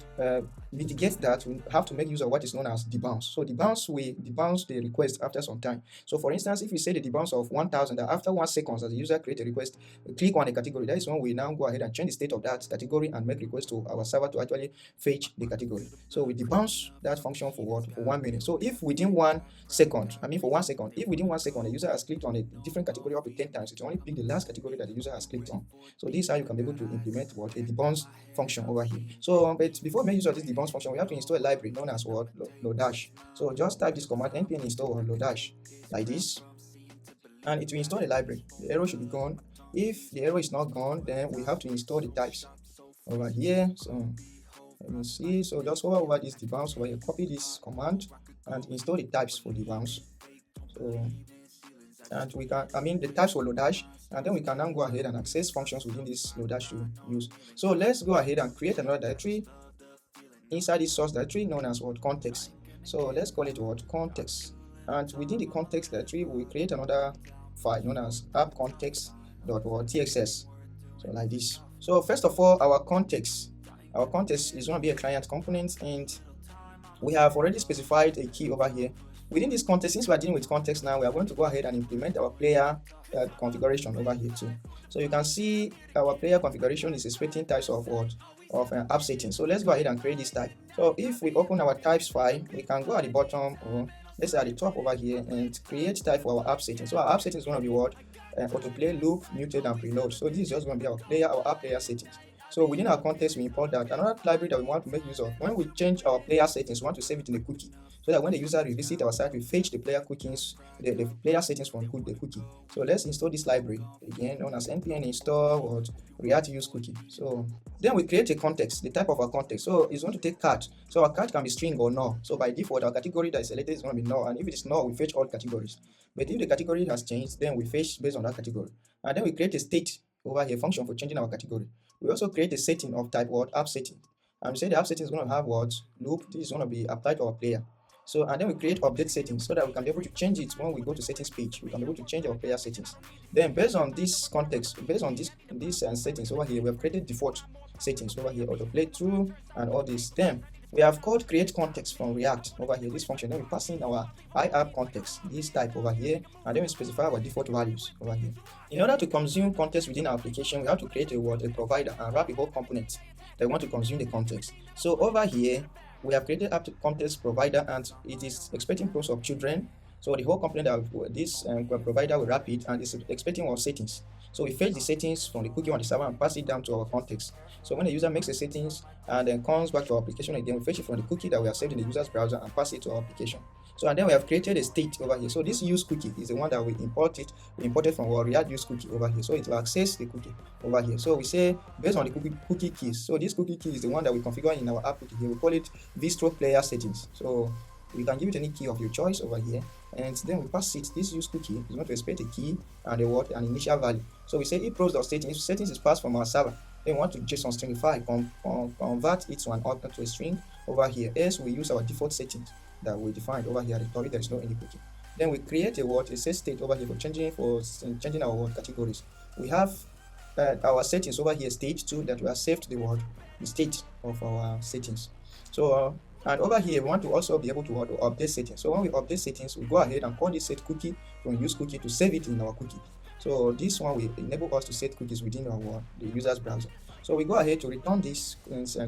mitigate that, we have to make use of what is known as debounce. So debounce, we debounce the request after some time. So for instance, if we say the debounce of 1000, that after 1 second as the user create a request, click on a category, that is when we now go ahead and change the state of that category and make request to our server to actually fetch the category. So we debounce that function for what? For 1 minute. So if within 1 second, for 1 second, if within 1 second the user has clicked on a different category up to 10 times, it will only pick the last category that the user has clicked on. So this is how you can be able to implement what? A debounce function over here. So but before making use of this debounce function, we have to install a library known as what? Lodash. So just type this command npm install Lodash like this, and it will install the library. The error should be gone. If the error is not gone, then we have to install the types over here. So let me see. So just hover over this debounce where you copy this command and install the types for debounce. So and we can the types for Lodash, and then we can now go ahead and access functions within this Lodash to use. So let's go ahead and create another directory inside this source directory known as what? Context. So let's call it what? Context. And within the context directory, we create another file known as app context.txs. So like this. So first of all, our context is going to be a client component, and we have already specified a key over here. Within this context, since we are dealing with context now, we are going to go ahead and implement our player configuration over here too. So you can see our player configuration is expecting types of what? Of app settings. So let's go ahead and create this type. So if we open our types file, we can go at the bottom, or let's say at the top over here, and create type for our app settings. So our app settings is going to be what? Autoplay, loop, muted, and preload. So this is just going to be our app player settings. So within our context, we import that. Another library that we want to make use of, when we change our player settings, we want to save it in a cookie, so that when the user revisit our site, we fetch the player cookies, the player settings from the cookie. So let's install this library again, known as npm install or React.js cookie. So then we create a context, the type of our context. So it's going to take cat. So our cat can be string or null. So by default, our category that is selected is going to be null, and if it is null, we fetch all categories. But if the category has changed, then we fetch based on that category. And then we create a state over here, function for changing our category. We also create a setting of type what? App setting. And we say the app setting is going to have what? Loop. This is going to be applied to our player. So and then we create update settings so that we can be able to change it when we go to settings page. We can be able to change our player settings. Then based on this context, based on these settings over here, we have created default settings over here, autoplay true and all this. Then we have called create context from React over here, this function. Then we pass in our iapp context, this type over here, and then we specify our default values over here. In order to consume context within our application, we have to create a provider and wrap a whole component that we want to consume the context. So over here, we have created app context provider, and it is expecting pros of children. So the whole component of this provider will wrap it, and it's expecting our settings. So we fetch the settings from the cookie on the server and pass it down to our context. So when the user makes the settings and then comes back to our application again, we fetch it from the cookie that we have saved in the user's browser and pass it to our application. So and then we have created a state over here. So this use cookie is the one that we imported from our React use cookie over here. So it will access the cookie over here. So we say based on the cookie keys. So this cookie key is the one that we configure in our app cookie here. We call it vstroke player settings. So you can give it any key of your choice over here, and then we pass it. This use cookie is going to expect a key and an initial value. So we say if pros.settings, if settings is passed from our server, then we want to JSON stringify, convert it to an object to a string over here. Else we use our default settings that we defined over here at the top. There is no any cookie. Then we create a set state over here for changing our categories. We have our settings over here, state 2, that we have saved the state of our settings. So and over here, we want to also be able to update settings. So when we update settings, we go ahead and call this set cookie from use cookie to save it in our cookie. So this one will enable us to set cookies within the user's browser. So we go ahead to return this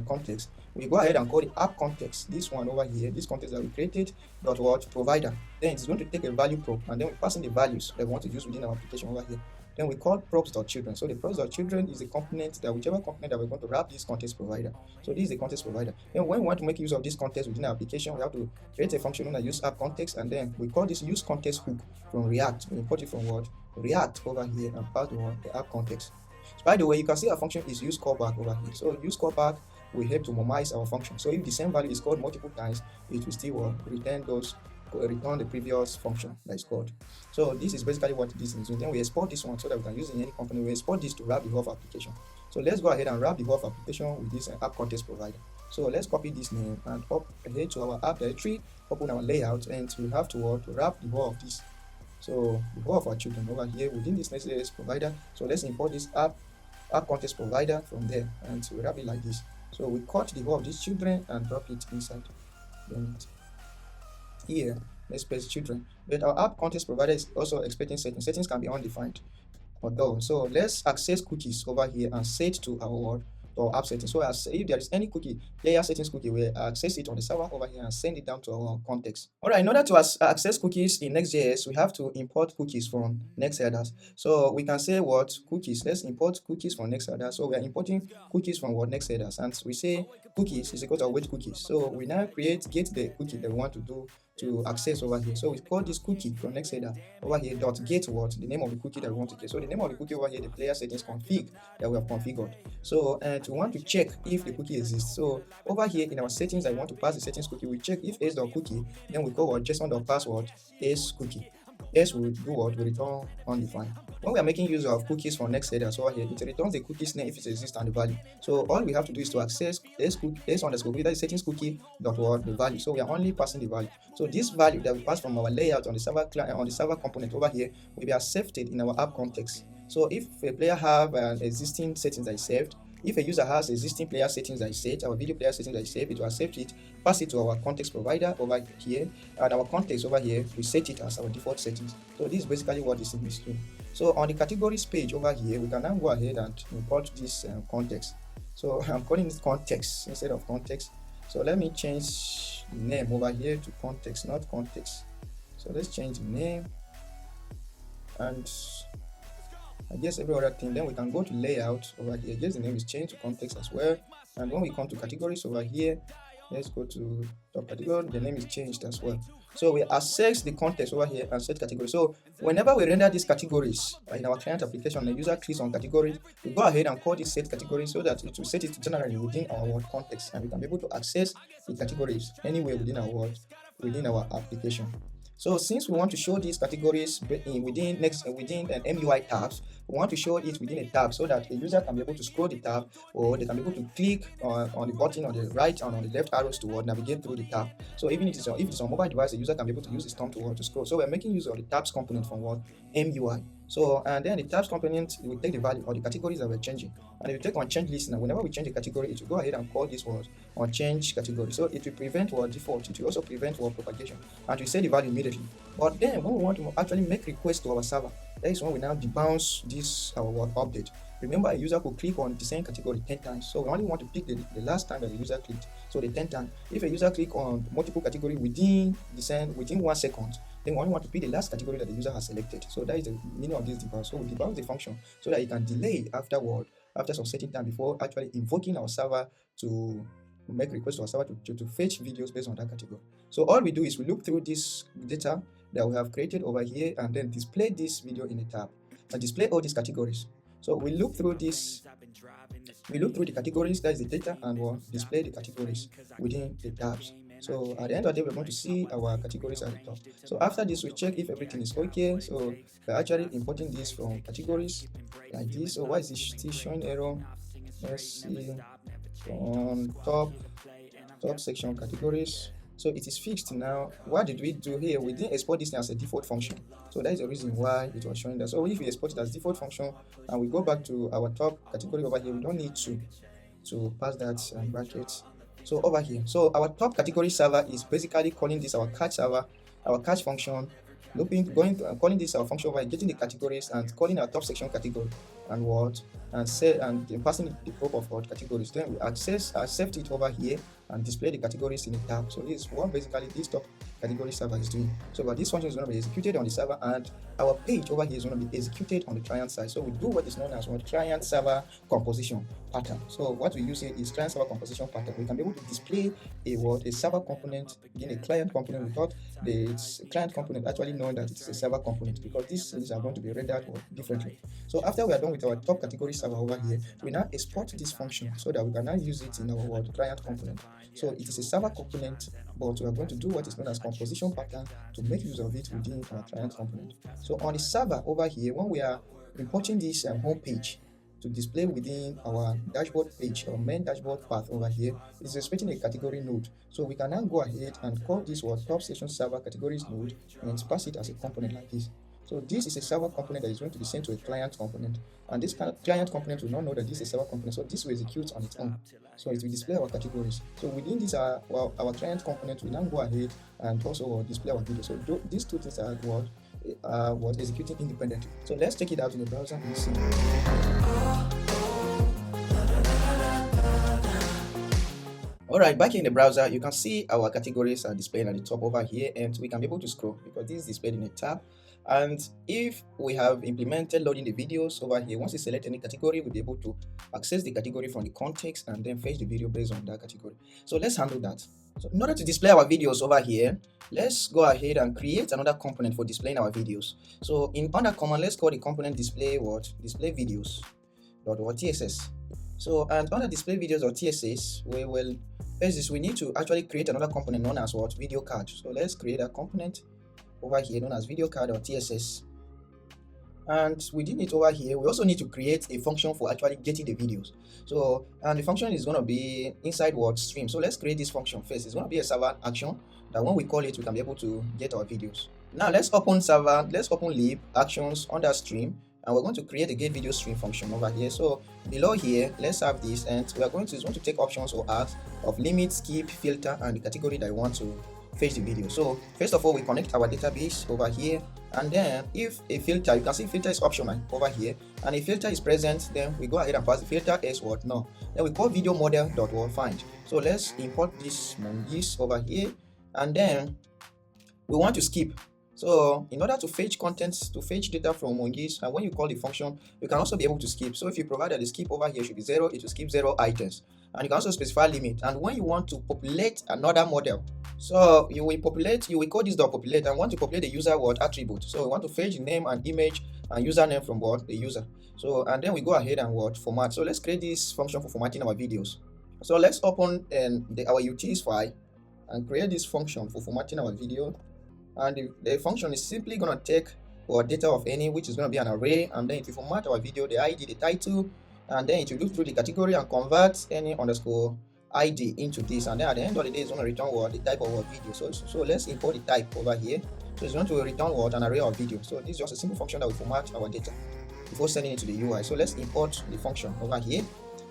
context. We go ahead and call the app context, this one over here, this context that we created, dot what provider. Then it's going to take a value prop, and then we pass in the values that we want to use within our application over here. Then we call props.children. So the props.children is the component that whichever component that we're going to wrap this context provider. So this is the context provider. Then when we want to make use of this context within our application, we have to create a function that use app context, and then we call this use context hook from React. We import it from what? React over here and pass the app context. So by the way, you can see our function is use callback over here. So use callback will help to memorize our function. So if the same value is called multiple times, it will still return the previous function that is called. So this is basically what this is. Then we export this one so that we can use in any company. We export this to wrap the whole application. So let's go ahead and wrap the whole application with this app context provider. So let's copy this name and up ahead to our app directory, open our layout, and we have to wrap the whole of this. So the whole of our children over here within this Nextjs provider. So let's import this app context provider from there, and we wrap it like this. So we cut the whole of these children and drop it inside. Then here, let's paste children. But our app context provider is also expecting settings. Settings can be undefined or done. So let's access cookies over here and set to our app settings. So if there is any cookie, player settings cookie, we access it on the server over here and send it down to our context. All right, in order to access cookies in Next.js, we have to import cookies from Next headers. So we can say what cookies. Let's import cookies from Next headers. So we are importing cookies from what Next headers, and we say cookies is equal to wait cookies. So we now get the cookie that we want to do to access over here. So we call this cookie from Next header over here dot get what the name of the cookie that we want to get. So the name of the cookie over here, the player settings config that we have configured. So and we want to check if the cookie exists. So over here in our settings, I want to pass the settings cookie. We check if s.cookie, then we call what json.password s cookie. S will do what? We return undefined. When we are making use of cookies from Next header, so here it returns the cookie's name if it exists and the value. So all we have to do is to access s_cookie, that is settings cookie dot what the value. So we are only passing the value. So this value that we pass from our layout on the server client on the server component over here will be accepted in our app context. So if a player have an existing settings that is saved, if a user has existing player settings that is set, our video player settings that is saved, it will accept it, pass it to our context provider over here, and our context over here, we set it as our default settings. So this is basically what this thing is doing. So on the categories page over here, we can now go ahead and import this context. So I'm calling it context instead of context. So let me change the name over here to context, not context. So let's change the name, and I guess every other thing. Then we can go to layout over here. I guess the name is changed to context as well. And when we come to categories over here, let's go to top category. The name is changed as well. So we access the context over here and set category. So whenever we render these categories in our client application, the user clicks on category, we go ahead and call this set category so that it will set it generally within our word context, and we can be able to access the categories anywhere within our word, within our application. So since we want to show these categories within an MUI tabs, we want to show it within a tab so that a user can be able to scroll the tab, or they can be able to click on the button on the right and on the left arrows to navigate through the tab. So even if it's on mobile device, the user can be able to use his thumb to scroll. So we're making use of the tabs component from MUI. So and then the tabs component will take the value or the categories that we're changing, and if you take on change listener, whenever we change the category, it will go ahead and call this word on change category. So it will prevent default. It will also prevent propagation, and we set the value immediately. But then when we want to actually make requests to our server, that is when we now debounce this our update. Remember, a user could click on the same category 10 times, so we only want to pick the last time that the user clicked. So the 10 times. If a user click on multiple category within 1 second, then we only want to pick the last category that the user has selected. So that is the meaning of this debounce. So we debounce the function so that it can delay after some certain time before actually invoking our server to make requests to our server to fetch videos based on that category. So all we do is we look through this data that we have created over here and then display this video in a tab and display all these categories. So we look through this, we look through the categories, that is the data, and we'll display the categories within the tabs. So at the end of the day, we're going to see our categories at the top. So after this, we check if everything is okay. So we're actually importing this from categories like this. So why is this still showing error? Let's see on top section categories. So it is fixed now. What did we do here? We didn't export this as a default function. So that is the reason why it was showing that. So if we export it as default function and we go back to our top category over here, we don't need to pass that bracket. So over here, so our top category server is basically calling this our catch server, our catch function, calling this our function over getting the categories and calling our top section category. and what, and say, and passing the group of what categories. Then we accept it over here and display the categories in a tab. So this is what basically this top category server is doing. So but this function is going to be executed on the server, and our page over here is going to be executed on the client side. So we do what is known as what client server composition pattern. So what we use here is client server composition pattern. We can be able to display a server component in a client component without the client component actually knowing that it's a server component, because these things are going to be rendered differently. So after we are done with our top category server over here, we now export this function so that we can now use it in our client component. So it is a server component, but we are going to do what is known as composition pattern to make use of it within our client component. So on the server over here, when we are importing this home page to display within our dashboard page or main dashboard path over here, it is expecting a category node. So we can now go ahead and call this top session server categories node and pass it as a component like this. So this is a server component that is going to be sent to a client component, and this client component will not know that this is a server component, so this will execute on its own. So it will display our categories. So within this our client component will now go ahead and also display our video. So these two things are what executing independently. So let's take it out in the browser and see. Alright, back in the browser, you can see our categories are displayed at the top over here, and we can be able to scroll because this is displayed in a tab. And if we have implemented loading the videos over here, once you select any category, we'll be able to access the category from the context and then fetch the video based on that category. So let's handle that. So in order to display our videos over here, let's go ahead and create another component for displaying our videos. So in under command, let's call the component display videos .tss. So and under display videos .tss, we will first this we need to actually create another component known as video card. So let's create a component over here known as video card .tss, and within it over here we also need to create a function for actually getting the videos. So and the function is going to be inside stream. So let's create this function first. It's going to be a server action that when we call it we can be able to get our videos. Now let's open lib actions under stream, and we're going to create a get video stream function over here. So below here let's have this, and we are going to take options or asks of limit, skip, filter, and the category that I want to fetch the video. So first of all we connect our database over here, and then if a filter, you can see filter is optional over here, and if filter is present, then we go ahead and pass the filter as no. Then we call video model.find. So let's import this Mongoose over here, and then we want to skip. So in order to fetch contents, to fetch data from Mongoose, and when you call the function, you can also be able to skip. So if you provide that the skip over here should be 0, it will skip 0 items. And you can also specify limit. And when you want to populate another model, so you will call this .populate and want to populate the user attribute. So we want to fetch the name and image and username from the user. So and then we go ahead and format. So let's create this function for formatting our videos. So let's open our utils file and create this function for formatting our video. And the function is simply going to take our data of any, which is going to be an array, and then it will format our video, the ID, the title, and then it will look through the category and convert any underscore ID into this, and then at the end of the day it's going to return the type of our video. So let's import the type over here. So it's going to return an array of video. So this is just a simple function that will format our data before sending it to the UI. So let's import the function over here,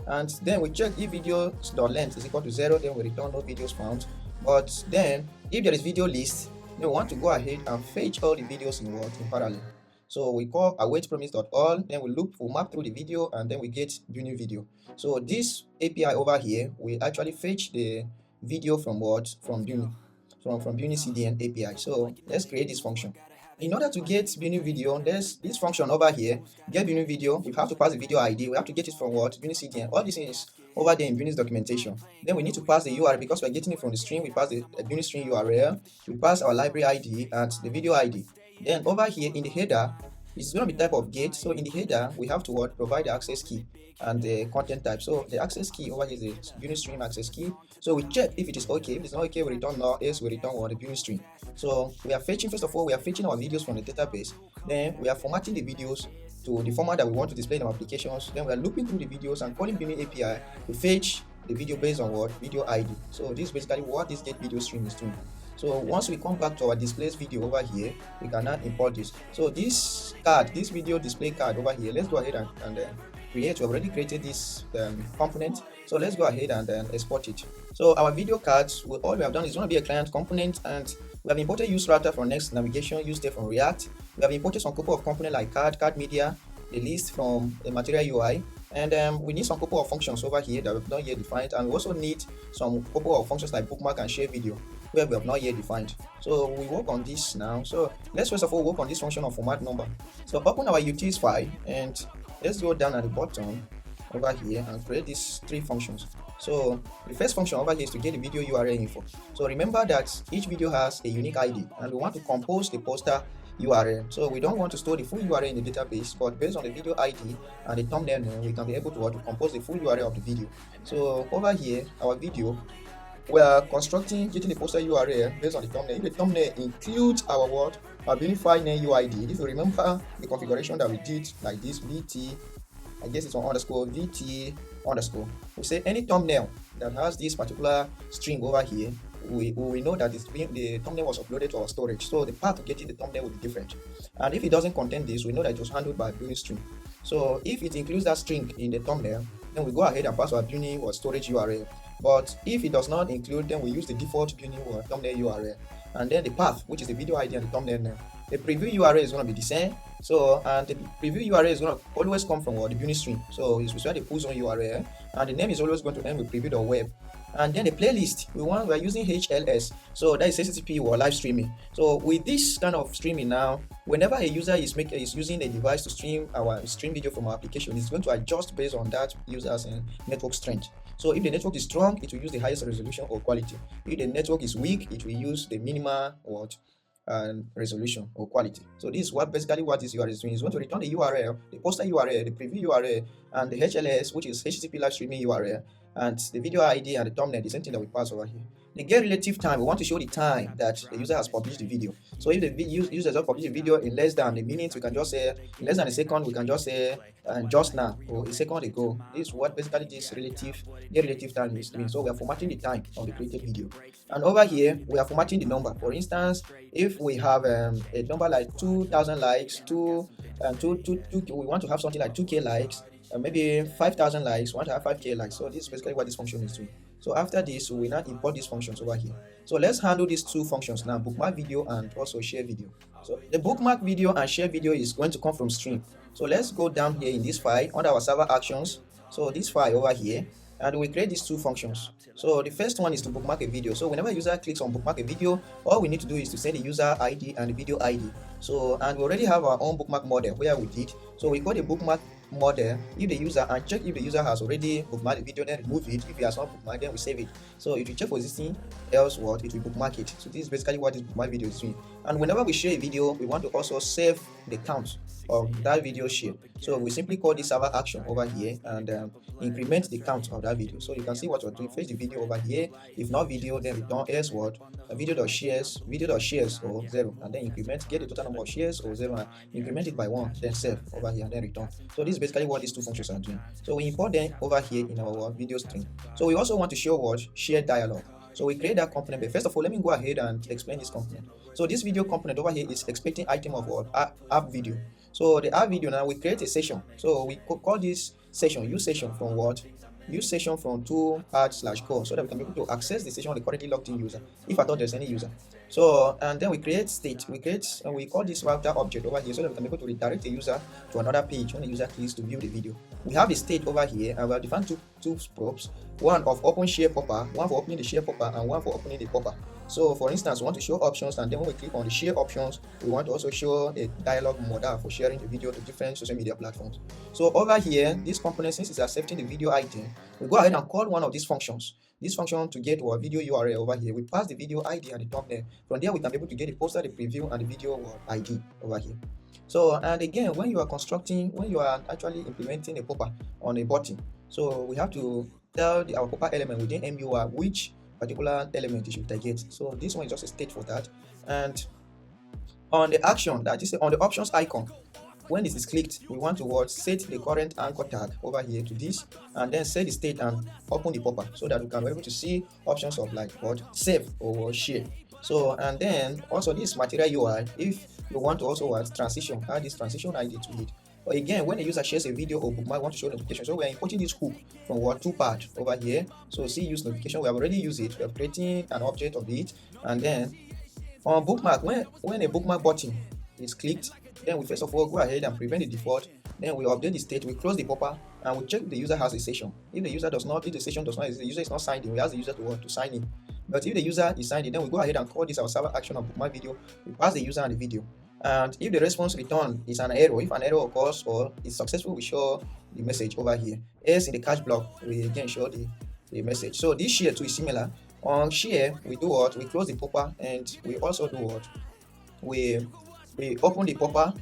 and then we check if videos.length is equal to 0, then we return no videos found. But then if there is video list, then we want to go ahead and fetch all the videos in parallel. So we call await promise.all, then we loop for map through the video, and then we get new video. So this API over here we actually fetch the video from BunnyCDN API. So let's create this function. In order to get new video, there's this function over here, get new video. We have to pass the video ID. We have to get it from BunnyCDN. All this is over there in Bunny's documentation. Then we need to pass the URL because we're getting it from the stream. We pass the Bunny stream URL. We pass our library ID and the video ID. Then over here in the header, it's going to be type of get. So in the header, we have to provide the access key and the content type. So the access key over here is the Bunny stream access key. So we check if it is okay. If it's not okay, we return no. Else we return the Bunny stream. So we are fetching, first of all, we are fetching our videos from the database. Then we are formatting the videos to the format that we want to display in our applications. Then we are looping through the videos and calling Bunny API to fetch the video based on video ID. So this is basically what this get video stream is doing. So once we come back to our displays video over here, we can now import this. So this video display card over here, let's go ahead and create. We've already created this component. So let's go ahead and export it. So our video cards, all we have done is going to be a client component, and we have imported use router from Next Navigation, use state from React. We have imported some couple of components like card media, a list from a material UI, and we need some couple of functions over here that we've not yet defined, and we also need some couple of functions like bookmark and share video where we have not yet defined. So we work on this now. So let's first of all work on this function of format number. So open our utils file and let's go down at the bottom over here and create these three functions. So the first function over here is to get the video URL info. So remember that each video has a unique ID and we want to compose the poster URL. So we don't want to store the full URL in the database, but based on the video ID and the thumbnail name, we can be able to compose the full URL of the video. So over here, our video, we are constructing getting the poster URL based on the thumbnail. If the thumbnail includes our word, our unified name UID, if you remember the configuration that we did like this, VT, I guess it's on underscore VT underscore. We say any thumbnail that has this particular string over here, we know that the thumbnail was uploaded to our storage, so the path to getting the thumbnail will be different. And if it doesn't contain this, we know that it was handled by a Bunny string. So if it includes that string in the thumbnail, then we go ahead and pass our Bunny or storage URL. But if it does not include, then we use the default Bunny or thumbnail URL, and then the path, which is the video ID and the thumbnail name. The preview URL is going to be the same. So, and the preview URL is going to always come from the Bunny string. So it's where the pull zone URL, and the name is always going to end with preview.web. And then the playlist, we're using HLS, so that is HTTP or live streaming. So with this kind of streaming now, whenever a user is using a device to stream video from our application, it's going to adjust based on that user's network strength. So if the network is strong, it will use the highest resolution or quality. If the network is weak, it will use the minimal resolution or quality. So this is basically what this URL is doing. It's going to return the URL, the poster URL, the preview URL, and the HLS, which is HTTP live streaming URL, and the video ID and the thumbnail, the same thing that we pass over here. The get relative time, we want to show the time that the user has published the video. So if the user has published the video in less than a minute, we can just say in less than a second, we can just say just now or a second ago. This is what basically this get relative time is doing. So we are formatting the time of the created video. And over here, we are formatting the number. For instance, if we have a number like 2,000 likes, we want to have something like 2K likes, maybe 5,000 likes, we want to have 5K likes. So this is basically what this function is doing. So after this, we now import these functions over here. So let's handle these two functions now, bookmark video and also share video. So the bookmark video and share video is going to come from stream. So let's go down here in this file under our server actions. So this file over here, and we create these two functions. So the first one is to bookmark a video. So whenever a user clicks on bookmark a video, all we need to do is to send the user ID and the video ID. So, and we already have our own bookmark model where we did. So we got a bookmark model if the user and check if the user has already bookmarked the video, then remove it. If he has not bookmarked, then we save it. So if you check for existing, else what, it will bookmark it. So this is basically what this bookmark video is doing. And whenever we share a video, we want to also save the count of that video share. So we simply call this server action over here and increment the count of that video. So you can see what we're doing. Fetch the video over here. If not video, then return else what, video.shares or 0, and then increment, get the total number of shares or 0 and increment it by 1, then save over here and then return. So this is basically what these two functions are doing. So we import them over here in our video stream. So we also want to show what shared dialog. So we create that component, but first of all, let me go ahead and explain this component. So this video component over here is expecting item of what, app video. So the app video, now we create a session. So we call this session, use session from what? Use session from toolpad/core, so that we can be able to access the session of the currently logged in user, if at all there's any user. So, and then we create state, we call this router object over here, so that we can be able to redirect the user to another page when the user clicks to view the video. We have the state over here, and we have defined two props, one of open share popper, one for opening the share popper, and one for opening the popper. So for instance, we want to show options, and then when we click on the share options, we want to also show a dialog modal for sharing the video to different social media platforms. So over here, this component, since it's accepting the video item, we go ahead and call one of these functions. This function to get our video URL over here, we pass the video ID and the thumbnail. From there, we can be able to get the poster, the preview, and the video ID over here. So, and again, when you are actually implementing a popper on a button, so we have to tell our popper element within MUI which particular element it should target. So this one is just a state for that. And on the action, that is on the options icon, when this is clicked, we want to set the current anchor tag over here to this, and then set the state and open the popper so that we can be able to see options of like what, save or share. So, and then also this material UI, if you want to also transition, add this transition ID to it. But again, when a user shares a video or bookmark, want to show notification. So we are importing this hook from what, Toolpad over here. So see use notification, we have already used it. We are creating an object of it, and then on bookmark, when a bookmark button is clicked, then we first of all go ahead and prevent the default Then we update the state, we close the popper, and we check if the user has a session. If the user does not, if the session does not exist, the user is not signed in, we ask the user to sign in. But if the user is signed in, then we go ahead and call this our server action of bookmark video. We pass the user and the video. And if the response return is an error, if an error occurs or is successful, we show the message over here. Else in the catch block, we again show the message. So this share too is similar. On share, we do what? We close the popper, and we also do what? We open the popper,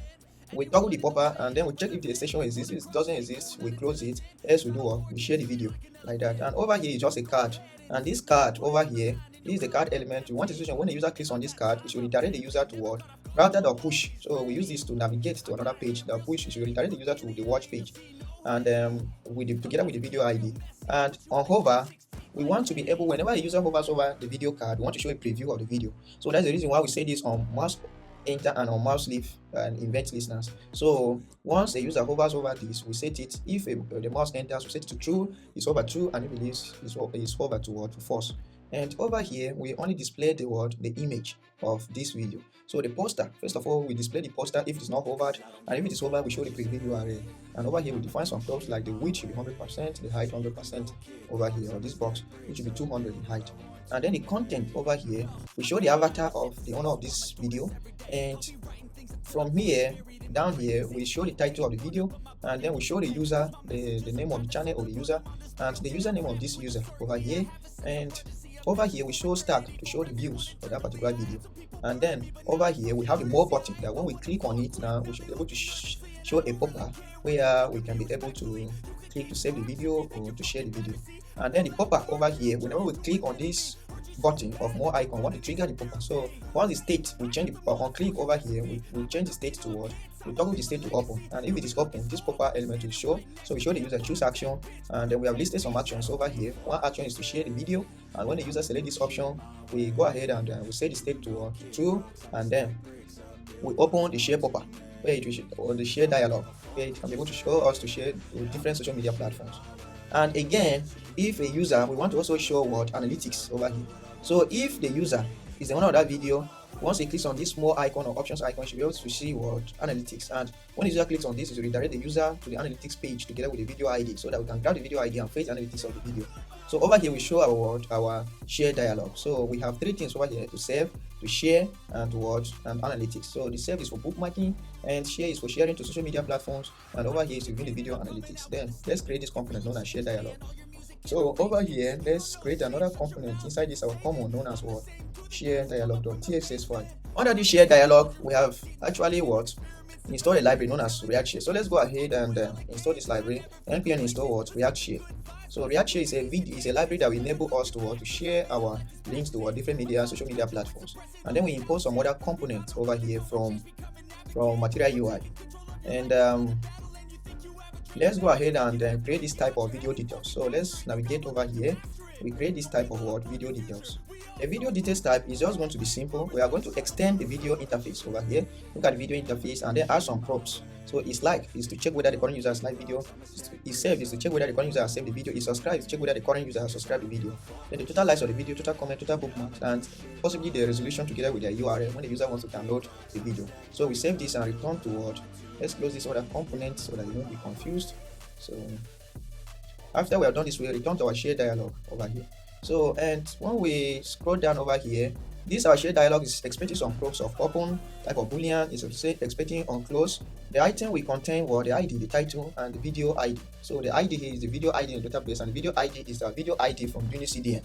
we toggle the popper, and then we check if the session exists. If it doesn't exist, we close it. Else we do what? We share the video like that. And over here is just a card, and this card over here, this is the card element. We want a session when the user clicks on this card, it should redirect the user to what? Routed or push. So we use this to navigate to another page. The push should redirect the user to the watch page, and together with the video ID. And on hover, we want to be able, whenever a user hovers over the video card, we want to show a preview of the video. So that's the reason why we say this on mouse enter and on mouse leave and event listeners. So once a user hovers over this, we set it. If the mouse enters, we set it to true, it's over true, and if it leaves, it's over to false. And over here, we only display the image of this video. So the poster, first of all, we display the poster if it is not hovered, and if it is hovered, we show the preview URL. And over here, we define some props like the width should be 100%, the height 100% over here, or this box, which should be 200 in height. And then the content over here, we show the avatar of the owner of this video, and from here down here we show the title of the video, and then we show the user, the name of the channel of the user, and the username of this user over here. And over here we show stack to show the views for that particular video. And then over here we have the more button that when we click on it, now we should be able to show a pop-up where we can be able to click to save the video or to share the video. And then the pop-up over here, whenever we click on this button of more icon, we want to trigger the pop-up. So once the state, we change the on click over here, we change the state to what? We toggle the state to open, and if it is open, this pop-up element will show. So we show the user choose action, and then we have listed some actions over here. One action is to share the video, and when the user select this option, we go ahead and we set the state to true, and then we open the share pop-up where it will or the share dialog where it can be able to show us to share with different social media platforms. And again, if a user, we want to also show what analytics over here. So if the user is the owner of that video, once he clicks on this small icon or options icon, should be able to see what analytics. And when the user clicks on this, it will redirect the user to the analytics page together with the video ID, so that we can grab the video ID and fetch analytics of the video. So over here we show our share dialog. So we have three things over here: to save, to share, and to watch, and analytics. So the save is for bookmarking, and share is for sharing to social media platforms, and over here is to view the video analytics. Then let's create this component known as share dialog. So over here, let's create another component inside this our common known as what? Share dialog.txt file. Under the share dialog, we have actually what? Install a library known as React.js. So let's go ahead and install this library. npm install what? React.js. So React.js is a library that will enable us to share our links to our different media, social media platforms. And then we import some other components over here from Material UI. And let's go ahead and create this type of video details. So let's navigate over here. We create this type of video details. A video details type is just going to be simple. We are going to extend the video interface over here. Look at the video interface and then add some props. So it's like is to check whether the current user has liked video. It's save is to check whether the current user has saved the video. It's subscribe is to check whether the current user has subscribed the video. Then the total likes of the video, total comment, total bookmarks, and possibly the resolution together with their URL when the user wants to download the video. So we save this and return to what? Let's close this other component so that you won't be confused. So after we have done this, we return to our share dialog over here. So, and when we scroll down over here, this our share dialog is expecting some props of open, type of boolean, is expecting on close. The item will contain what? The ID, the title, and the video ID. So the ID here is the video ID in the database, and the video ID is the video ID from BunnyCDN.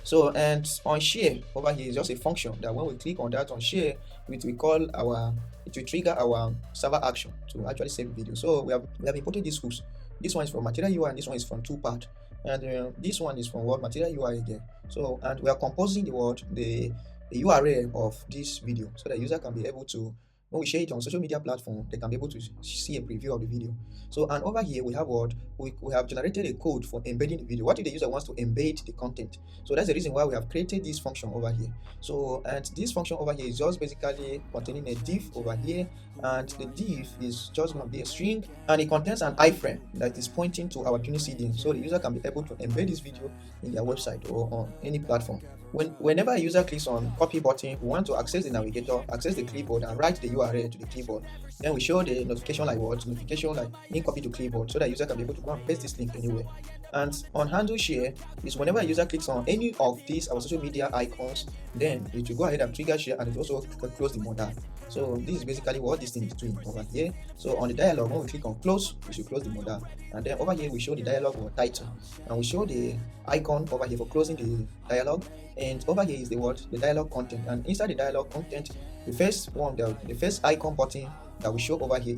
So, and on share over here is just a function that when we click on that on share, it will trigger our server action to actually save the video. So we have imported these hooks. This one is from Material UI and this one is from Toolpad, and this one is from what? Material UI again. So, and we are composing the URL of this video so that user can be able to, when we share it on social media platform, they can be able to see a preview of the video. So, and over here we have what? We have generated a code for embedding the video. What if the user wants to embed the content? So that's the reason why we have created this function over here. So, and this function over here is just basically containing a div over here, and the div is just going to be a string, and it contains an iframe that is pointing to our BunnyCDN, so the user can be able to embed this video in their website or on any platform. whenever a user clicks on copy button, we want to access the navigator, access the clipboard, and write the URL to the clipboard. Then we show the notification like what? Notification like link copy to clipboard, so that user can be able to go and paste this link anywhere. And on handle share is whenever a user clicks on any of these our social media icons, then it will go ahead and trigger share, and it also close the modal. So this is basically what this thing is doing over here. So on the dialog, when we click on close, we should close the modal. And then over here we show the dialog or title, and we show the icon over here for closing the dialog. And over here is the dialog content, and inside the dialog content, the first one, the first icon button that we show over here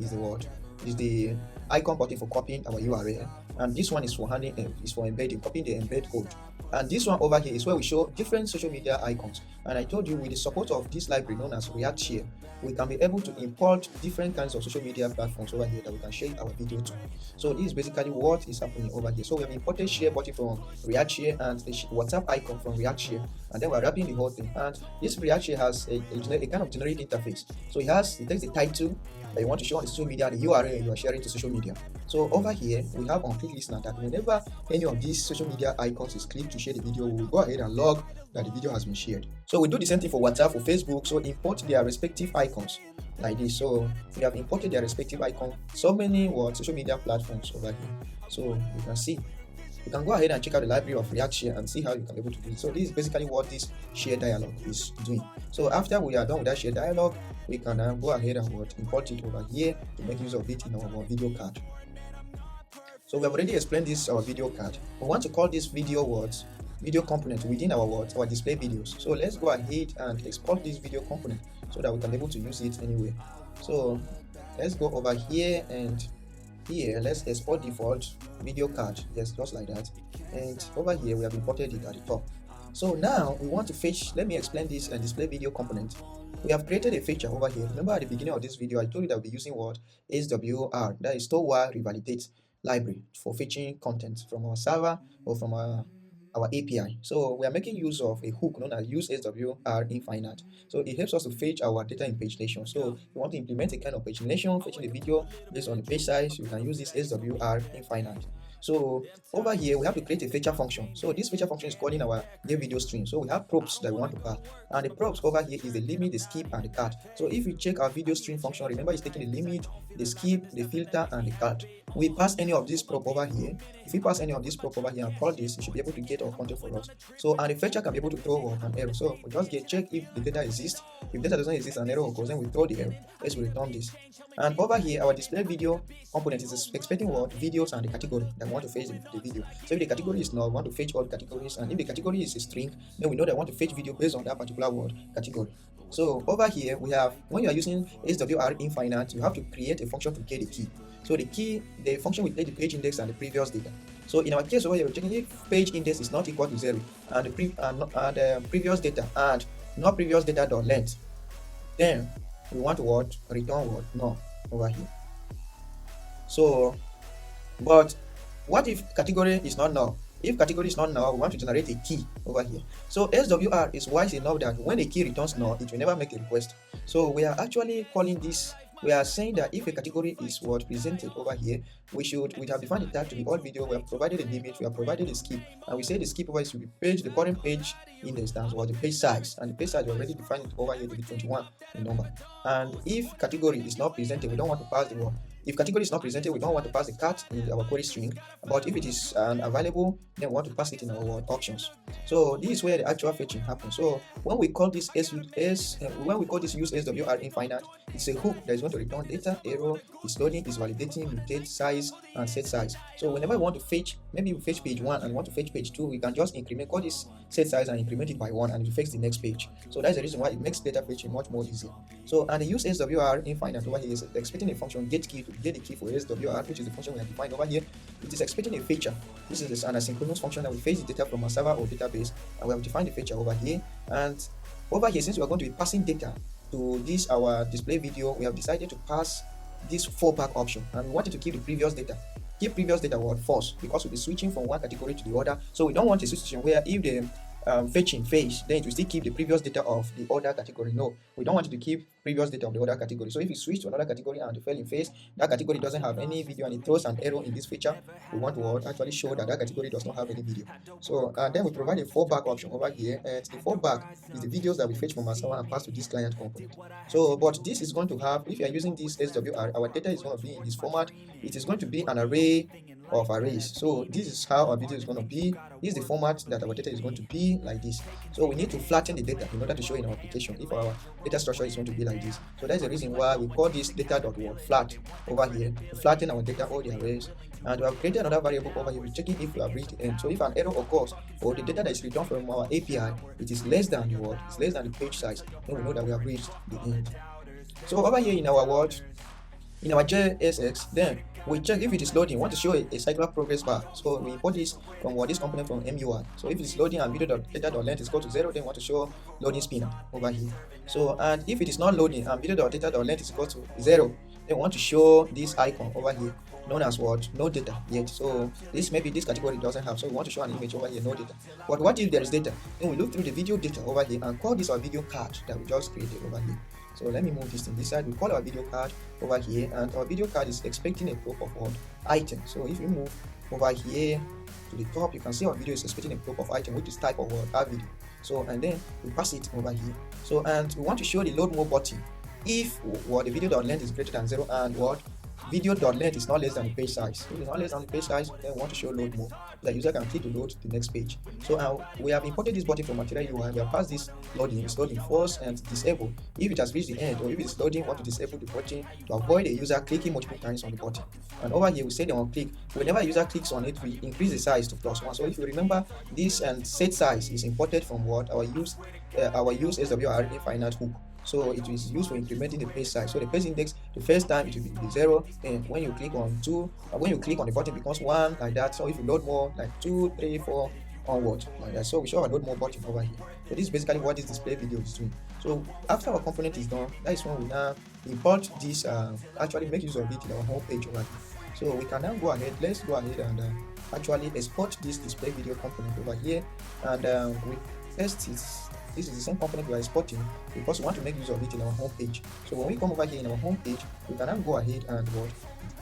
is the icon button for copying our URL, and this one is for embedding, copying the embed code. And this one over here is where we show different social media icons. And I told you, with the support of this library known as React.js, we can be able to import different kinds of social media platforms over here that we can share our video to. So this is basically what is happening over here. So we have imported share button from React.js and the WhatsApp icon from React.js, and then we're wrapping the whole thing. And this React.js has a kind of generic interface. So it takes the title that you want to show on the social media, the URL you are sharing to social media. So over here we have on click listener that whenever any of these social media icons is clicked to share the video, we will go ahead and log that the video has been shared. So we do the same thing for WhatsApp, for Facebook. So import their respective icons like this. So we have imported their respective icon, so many social media platforms over here. So you can see, you can go ahead and check out the library of React Share and see how you can be able to do it. So this is basically what this share dialog is doing. So after we are done with that share dialog, we can go ahead and import it over here to make use of it in our video card. So we have already explained this our video card. We want to call this video component within our display videos. So let's go ahead and export this video component so that we can be able to use it anywhere. So let's go over here, and here let's export default video card. Yes, just like that. And over here we have imported it at the top. So now we want to fetch. Let me explain this and display video component. We have created a feature over here. Remember at the beginning of this video I told you that we'll be using SWR, that is Toolbar Revalidate library, for fetching content from our server or from our API. So we are making use of a hook known as use SWR Inifinite. So it helps us to fetch our data in pagination. So if you want to implement a kind of pagination, fetching the video based on the page size, you can use this SWR Inifinite. So over here we have to create a feature function. So this feature function is calling our new video stream. So we have props that we want to pass, and the props over here is the limit, the skip, and the cut. So if you check our video stream function, remember it's taking the limit, the skip, the filter, and the cut. We pass any of this prop over here. If we pass any of this prop over here and call this, it should be able to get our content for us. So, and the fetcher can be able to throw an error. So we just check if the data exists. If data doesn't exist, an error occurs, then we throw the error. Let's return this. And over here, our display video component is expecting videos and the category that we want to fetch the video. So if the category is null, we want to fetch all categories, and if the category is a string, then we know that we want to fetch video based on that particular category. So over here we have, when you are using SWR Inifinite, you have to create a function to get the key. So the function will take the page index and the previous data. So in our case over here, we're checking if page index is not equal to 0 and the previous data and not previous data dot length. Then we want to return no over here. So, but what if category is not null? If category is not null, we want to generate a key over here. So SWR is wise enough that when a key returns null, it will never make a request. So we are actually calling this. We are saying that if a category is presented over here, we have defined the tag to be all video. We have provided a limit, we have provided a skip, and we say the skip over here should be the current page index stands or the page size, and the page size we already defined it over here to be 21 in number. And if category is not presented, we don't want to pass the word. If category is not presented, we don't want to pass the cat in our query string, but if it is available, then we want to pass it in our options. So this is where the actual fetching happens. So when we call this use SWR Inifinite, it's a hook that is going to return data, error, is loading, is validating, mutate size, and set size. So whenever we want to fetch, maybe we fetch page 1 and we want to fetch page 2, we can just call this set size and increment it by 1, and it will fetch the next page. So that's the reason why it makes data fetching much more easier. So, and the use SWR Inifinite over here is expecting a function get key to get the key for SWR, which is the function we have defined over here. It is expecting a feature. This is an asynchronous function that will fetch the data from a server or database, and we have defined the feature over here. And over here, since we are going to be passing data to this our display video, we have decided to pass this fallback option, and we wanted to keep the previous data. Keep previous data false, because we'll be switching from one category to the other. So we don't want a situation where if the fetching phase, then it will still keep the previous data of the other category. No, we don't want it to keep previous data of the other category. So if you switch to another category and you fail in phase, that category doesn't have any video and it throws an error in this feature, we want to actually show that that category does not have any video. So and then we provide a fallback option over here, and the fallback is the videos that we fetch from our server and pass to this client component. So but this is going to have, if you are using this SWR, our data is going to be in this format. It is going to be an array of arrays. So this is how our video is going to be. This is the format that our data is going to be, like this. So we need to flatten the data in order to show in our application if our data structure is going to be like this. So that's the reason why we call this data.flat over here to flatten our data, all the arrays. And we have created another variable over here. We're checking if we have reached the end. So if an error occurs or the data that is returned from our API, it is less than the word, it's less than the page size, then we know that we have reached the end. So over here in our word, in our JSX, then we check if it is loading. We want to show a cycler progress bar. So we import this from this component from MUI. So if it is loading and video.data.length is equal to 0, then we want to show loading spinner over here. So and if it is not loading and video.data.length is equal to 0, then we want to show this icon over here known as what? No data yet. So this maybe this category doesn't have, so we want to show an image over here, no data. But what if there is data? Then we look through the video data over here and call this our video card that we just created over here. So let me move this thing this side. We call our video card over here, and our video card is expecting a proof of what? Item. So if we move over here to the top, you can see our video is expecting a proof of item, which is type of what? Our video. So and then we pass it over here. So and we want to show the load more button if what the video.length is greater than 0 and what video.length is not less than the page size. If it's not less than the page size, then we want to show load more. The user can click to load the next page. So we have imported this button from material UI. We have passed this loading. It's loading first and disable. If it has reached the end or if it's loading, we want to disable the button to avoid the user clicking multiple times on the button. And over here we say they want click. Whenever a user clicks on it, we increase the size to +1. So if you remember, this and set size is imported from what our use SWR Inifinite hook. So it is used for incrementing the page size. So the page index, the first time it will be 0, and when you click on 2, and when you click on the button, it becomes 1, like that. So if you load more, like 2, 3, 4 onward, like that. So we show our load more button over here. So this is basically what this display video is doing. So after our component is done, that is when we now import this, actually make use of it in our home page over here. So we can now go ahead, let's go ahead and actually export this display video component over here, and we test it. This is the same component we are exporting because we want to make use of it in our home page. So when we come over here in our home page, we can now go ahead and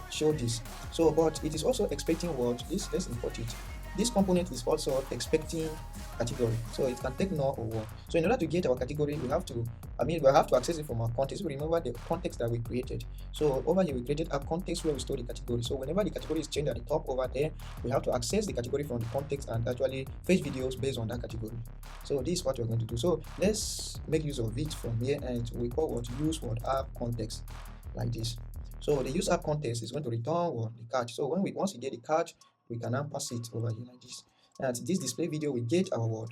show this. So but it is also expecting what this, let's import it. This component is also expecting category, so it can take null or what. So in order to get our category, we have to access it from our context. We remember the context that we created. So over here we created a context where we store the category. So whenever the category is changed at the top over there, we have to access the category from the context and actually fetch videos based on that category. So this is what we're going to do. So let's make use of it from here, and we call what use what app context, like this. So the use app context is going to return what the catch. So once we get the catch, we can now pass it over here like this. And this display video, we get our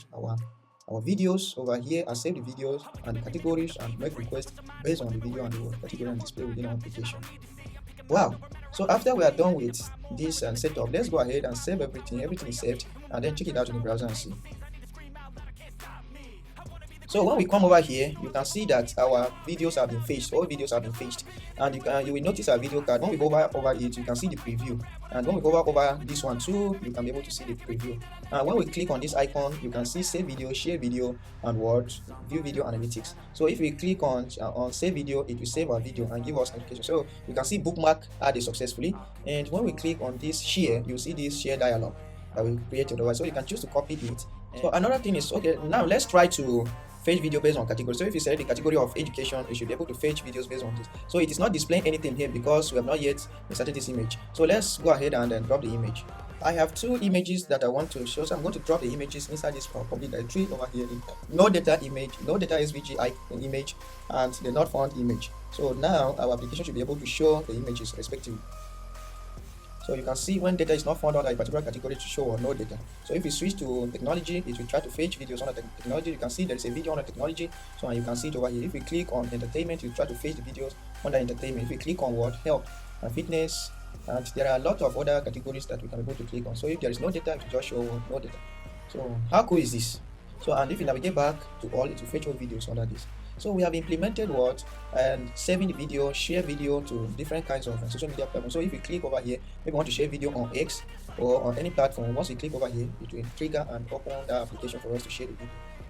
videos over here and save the videos and the categories and make requests based on the video and the category and display within our application. Wow. So after we are done with this setup, let's go ahead and save everything. Everything is saved, and then check it out in the browser and see. So when we come over here, you can see that our videos have been fetched. All videos have been fetched, and you will notice our video card. When we go over it, you can see the preview, and when we go over this one too, you can be able to see the preview. And when we click on this icon, you can see save video, share video, and view video analytics. So if we click on save video, it will save our video and give us notification. So you can see bookmark added successfully. And when we click on this share, you see this share dialog that we created over. So you can choose to copy it. So another thing is, okay, now let's try to fetch video based on category. So if you select the category of education, you should be able to fetch videos based on this. So it is not displaying anything here because we have not yet inserted this image. So let's go ahead and then drop the image. I have two images that I want to show, so I'm going to drop the images inside this public directory over here. No data image, no data SVG image, and the not found image. So now our application should be able to show the images respectively. So you can see when data is not found on a particular category to show or no data. So if you switch to technology, it will try to fetch videos on a technology. You can see there is a video on a technology, so you can see it over here. If we click on entertainment, you try to fetch the videos under entertainment. If we click on what health and fitness, and there are a lot of other categories that we can be able to click on. So if there is no data, it will just show no data. So how cool is this? So and if you navigate back to all, it will fetch all videos under this. So we have implemented what, and saving the video, share video to different kinds of social media platforms. So if you click over here, maybe you want to share video on X or on any platform, once you click over here, it will trigger and open that application for us to share the video.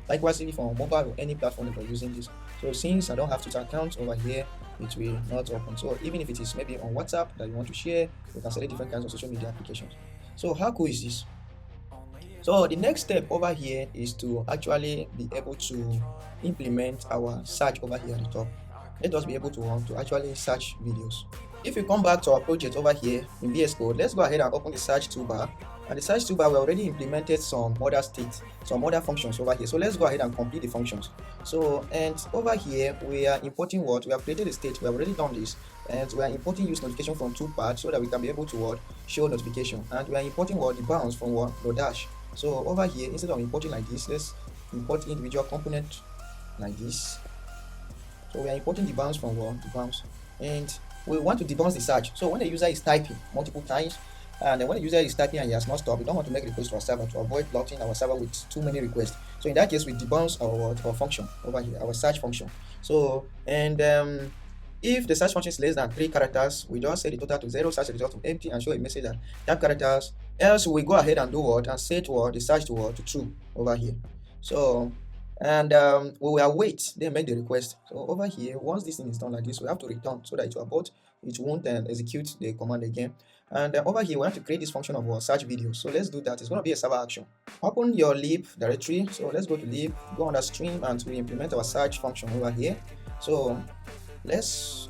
Likewise, if on mobile or any platform that you're using this. So since I don't have Twitter account over here, it will not open. So even if it is maybe on WhatsApp that you want to share, you can select different kinds of social media applications. So how cool is this? So the next step over here is to actually be able to implement our search over here at the top. Let us be able to actually search videos. If you come back to our project over here in VS Code, let's go ahead and open the search toolbar. And the search toolbar, we already implemented some other states, some other functions over here. So let's go ahead and complete the functions. So, and over here, we are importing what? We have created a state. We have already done this. And we are importing use notification from Toolpad so that we can be able to show notification. And we are importing the bounds from Dash. So over here, instead of importing like this, let's import individual component like this. So we are importing the bounds from the bounds. And we want to debounce the search. So when the user is typing multiple times, and then when the user is typing and he has not stopped, we don't want to make requests to our server to avoid blocking our server with too many requests. So in that case, we debounce our function over here, our search function. So, and if the search function is less than 3 characters, we just set the total to 0, search the result to empty, and show a message that type characters. Else we go ahead and do what, and set the search to true over here. So, and we will await, then make the request. So over here, once this thing is done like this, we have to return so that it will abort, it won't execute the command again. And over here, we have to create this function of our search video. So let's do that. It's going to be a server action. Open your lib directory. So let's go to lib, go under stream, and we implement our search function over here. So let's,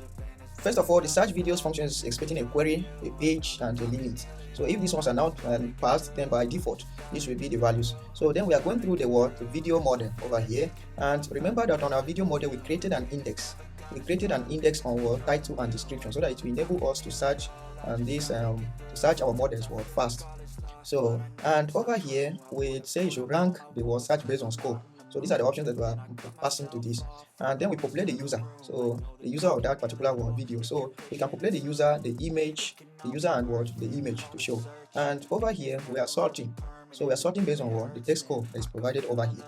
first of all, the search videos function is expecting a query, a page, and a limit. So if these ones are not passed, then by default, this will be the values. So then we are going through the video model over here. And remember that on our video model, we created an index. We created an index on our title and description so that it will enable us to search and this to search our models fast. So, and over here, we say you should rank the search based on scope. So these are the options that we are passing to this. And then we populate the user. So the user of that particular video. So we can populate the user, the image, the user and the image to show. And over here, we are sorting. So we are sorting based on the text code that is provided over here.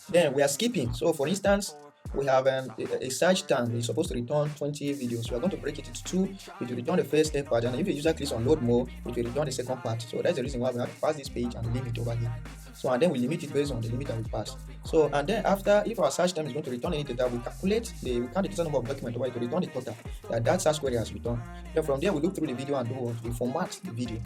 Then we are skipping. So for instance, we have a search term. It's supposed to return 20 videos. We are going to break it into 2. It will return the first part, and if the user clicks on load more, it will return the second part. So that's the reason why we have to pass this page and the limit over here. So and then we limit it based on the limit that we pass. So and then after, if our search term is going to return any data, we calculate we count the total number of documents over it to return the total that search query has returned. Then from there we look through the video and we format the video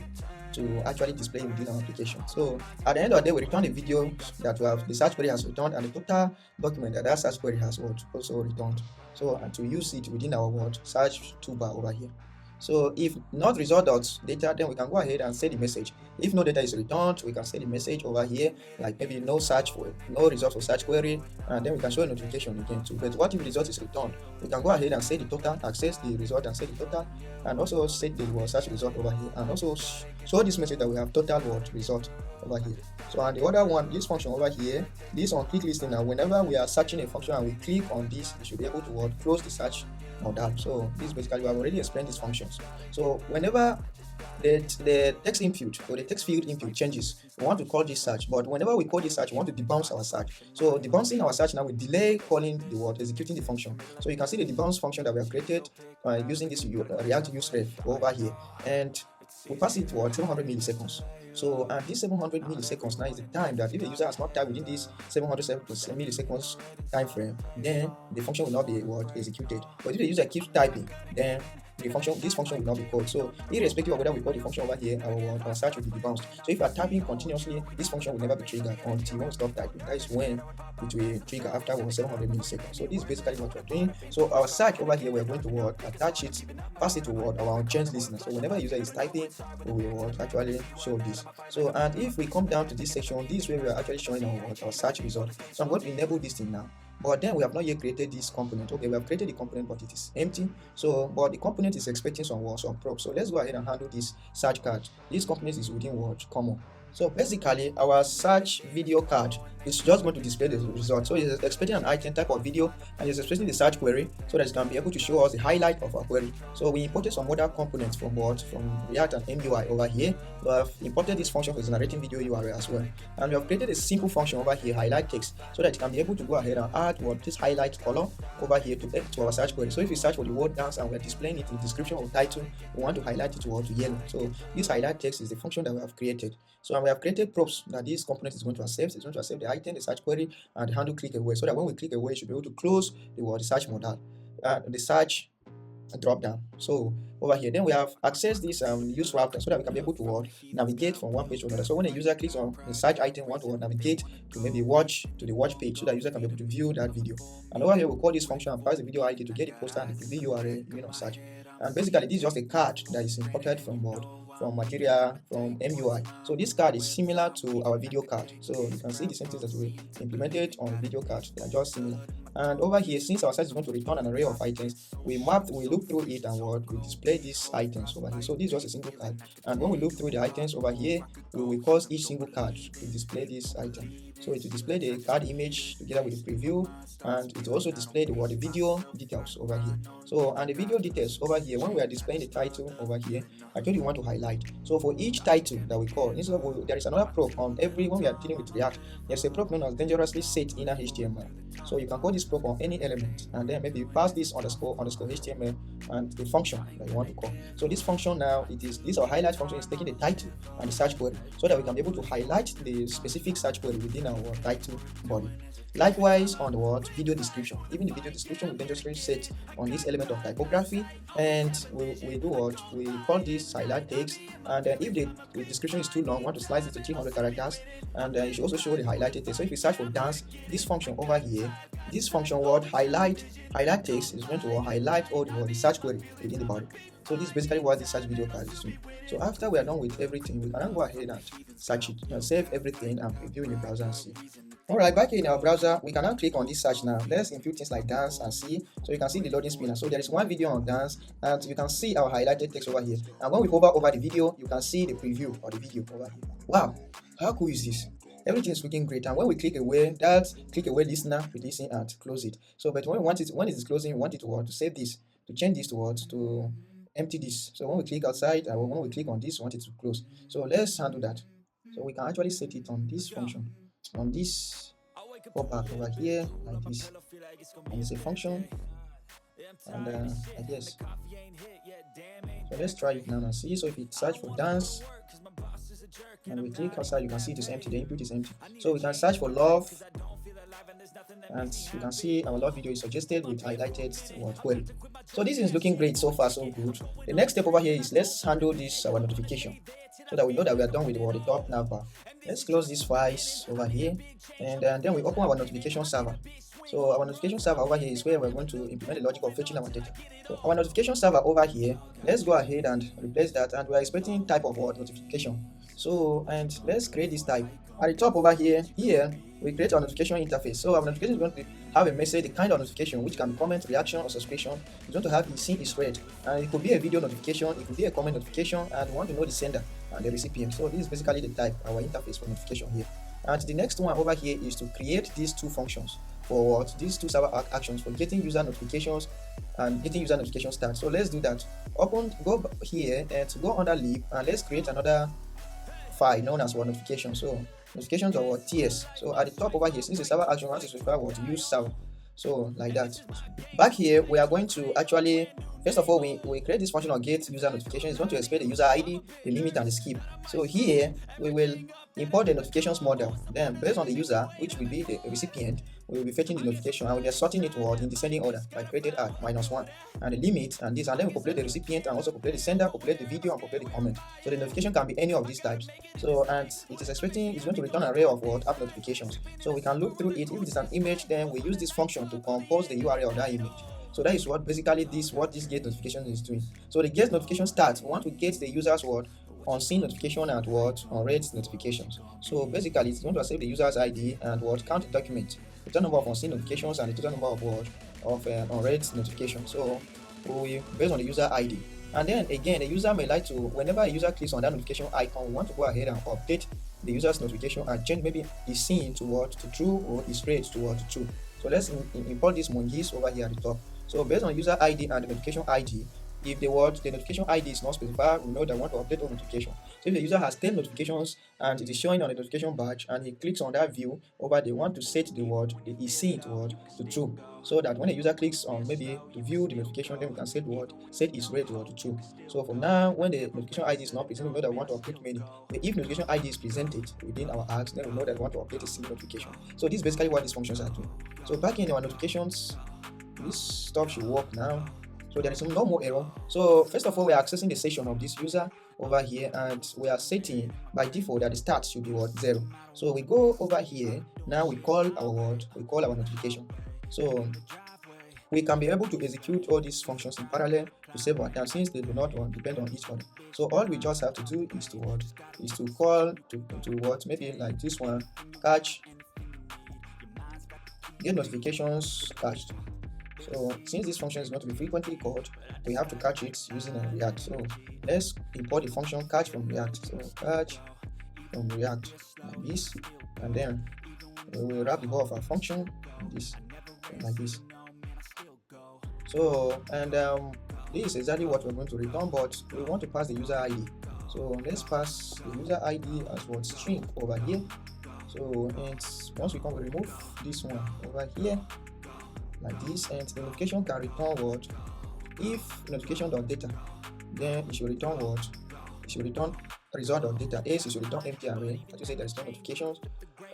to actually display within our application. So at the end of the day, we return the video that we have the search query has returned and the total document that search query has also returned. So and to use it within our search toolbar over here. So if not result.data, then we can go ahead and set the message. If no data is returned, we can set the message over here, like maybe no result for search query, and then we can show a notification again too. But what if the result is returned? We can go ahead and set the total, access the result and set the total, and also set the search result over here, and also show this message that we have total result over here. So and the other one, this function over here, this on click listing, and whenever we are searching a function and we click on this, we should be able to close the search on that. So this basically, we have already explained these functions. So whenever the text input or the text field input changes, we want to call this search, but whenever we call this search, we want to debounce our search. So debouncing our search now will delay calling executing the function. So you can see the debounce function that we have created using this React use ref over here, and we pass it 700 milliseconds. So and this 700 milliseconds now is the time that if the user has not typed within this 700 milliseconds time frame, then the function will not be executed. But if the user keeps typing, then this function will not be called. So irrespective of whether we call the function over here, our search will be debounced. So if you are typing continuously, this function will never be triggered until you stop typing. That is when it will trigger after 700 milliseconds. So this is basically what we're doing. So our search over here, we're going to attach it, pass it to our unchanged listener. So whenever a user is typing, we will actually show this. So and if we come down to this section, this way we are actually showing our search result. So I'm going to enable this thing now. But then we have not yet created this component. Okay, we have created the component, but it is empty. So, but the component is expecting some props. So let's go ahead and handle this search card. This component is within common. So basically, our search video card it's just going to display the result. So it's expecting an item type of video, and it's expecting the search query so that it can be able to show us the highlight of our query. So we imported some other components from React and MUI over here. We have imported this function for generating video URL as well, and we have created a simple function over here, highlight text, so that you can be able to go ahead and add this highlight color over here to our search query. So if you search for the word dance and we're displaying it in the description or title, we want to highlight it to yellow. So this highlight text is the function that we have created. So we have created props that this component is going to accept. It's going to accept the item, the search query, and the handle click away, so that when we click away, it should be able to close the search modal, the search drop down. So over here, then we have accessed this use router so that we can be able to navigate from one page to another. So when a user clicks on the search item, want to navigate to maybe the watch page, so that user can be able to view that video. And over here, we call this function and pass the video ID to get the poster and the preview URL, search. And basically, this is just a card that is imported from MUI. So this card is similar to our video card. So you can see the same things that we implemented on video card. They are just similar. And over here, since our site is going to return an array of items, we look through it and we display these items over here. So this is just a single card. And when we look through the items over here, we will cause each single card to display this item. So it will display the card image together with the preview, and it will also display the video details over here. So, and the video details over here, when we are displaying the title over here, actually we want to highlight. So for each title that we call, there is another prop on when we are dealing with React. There's a prop known as dangerously set inner HTML. So you can call this prop on any element, and then maybe pass this underscore HTML and the function that you want to call. So this function now, this our highlight function is taking the title and the search query, so that we can be able to highlight the specific search query within our title body. Likewise on the video description, even the video description we dangerously set on this element of typography, and we call this highlight text, and then if the description is too long, we want to slice it to 300 characters, and it should also show the highlighted text. So if we search for dance, this function over here, this function highlight text is going to highlight all the search query within the body. So this is basically what the search video card is doing. So after we are done with everything, we can go ahead and search it. You can save everything and preview in the browser and see. Alright, back in our browser, we can now click on this search now. Let's input things like dance and see. So you can see the loading spinner. So there is one video on dance, and you can see our highlighted text over here. And when we hover over the video, you can see the preview of the video over here. Wow, how cool is this? Everything is looking great, and when we click away, listener, we listen and close it. So but when it is closing, we want it to save this, to change this to empty this. So when we click outside, when we click on this, we want it to close. So let's handle that. So we can actually set it on this function, on this pop-up over here like this, and it's a function, and I guess. So let's try it now and see. So if we search for dance and we click outside, you can see it is empty. The input is empty. So we can search for love, and you can see our love video is suggested with highlighted query. So this is looking great so far, so good. The next step over here is let's handle this our notification, so that we know that we are done with the top nav bar. Let's close these files over here, and then we open our notification server. So our notification server over here is where we're going to implement the logic of fetching our data. So our notification server over here, let's go ahead and replace that, and we're expecting type of notification. So, and let's create this type. At the top over here, we create our notification interface. So our notification is going to have a message, the kind of notification, which can be comment, reaction, or subscription. It's going to have seen is read, and it could be a video notification, it could be a comment notification, and we want to know the sender and the recipient. So this is basically the type, our interface for notification here. And the next one over here is to create these two functions for these two server actions for getting user notifications and getting user notification start. So let's do that. Go here and go under lib, and let's create another file known as notification. So notifications are TS. So at the top over here, since the server action wants to require to use server, so like that. Back here, we are going to actually, first of all, we create this function of get user notification. It's going to explain the user ID, the limit, and the skip. So here we will import the notifications model. Then based on the user, which will be the recipient, we will be fetching the notification, and we'll be sorting it in descending order by created at -1 and the limit and this, and then we populate the recipient and also populate the sender, populate the video, and populate the comment. So the notification can be any of these types. So, and it's going to return an array of app notifications. So we can look through it. If it is an image, then we use this function to compose the URL of that image. So that is what basically this get notification is doing. So the get notification starts. We want to get the user's on seen notification and on read notifications. So basically it's going to save the user's ID and count the document, the total number of unseen notifications and the total number of unread notifications. So we based on the user ID. And then again, the user may like to, whenever a user clicks on that notification icon, we want to go ahead and update the user's notification and change maybe is seen to what, to true, or is read to what, to true. So let's import this Mongoose over here at the top. So based on user ID and the notification ID, if the notification ID is not specified, we know that we want to update all notification. So if the user has 10 notifications and it is showing on the notification badge and he clicks on that view over, they want to set the word the is seen to what, to true, so that when the user clicks on maybe to view the notification, then we can set the word set is read to what, to true. So for now, when the notification ID is not present, we know that we want to update many. But if notification ID is presented within our ads, then we know that we want to update a single notification. So this is basically what these functions are doing. So back in our notifications, this stuff should work now. So there is no more error. So first of all, we are accessing the session of this user over here, and we are setting by default that the start should be what, 0. So we go over here. Now we call our notification. So we can be able to execute all these functions in parallel to save our time, since they do not depend on each other. So all we just have to do is to call to what, maybe like this one, catch, get notifications catched. So since this function is not to be frequently called, we have to catch it using a React. So let's import the function catch from React. So catch from React like this, and then we will wrap the whole of our function like this. So and this is exactly what we're going to return, but we want to pass the user ID. So let's pass the user ID as what, string over here. So and once we come, we remove this one over here like this, and the notification can return what, if notification.data, then it should return what, it should return result.data, else it should return empty array, as you say there is no notifications.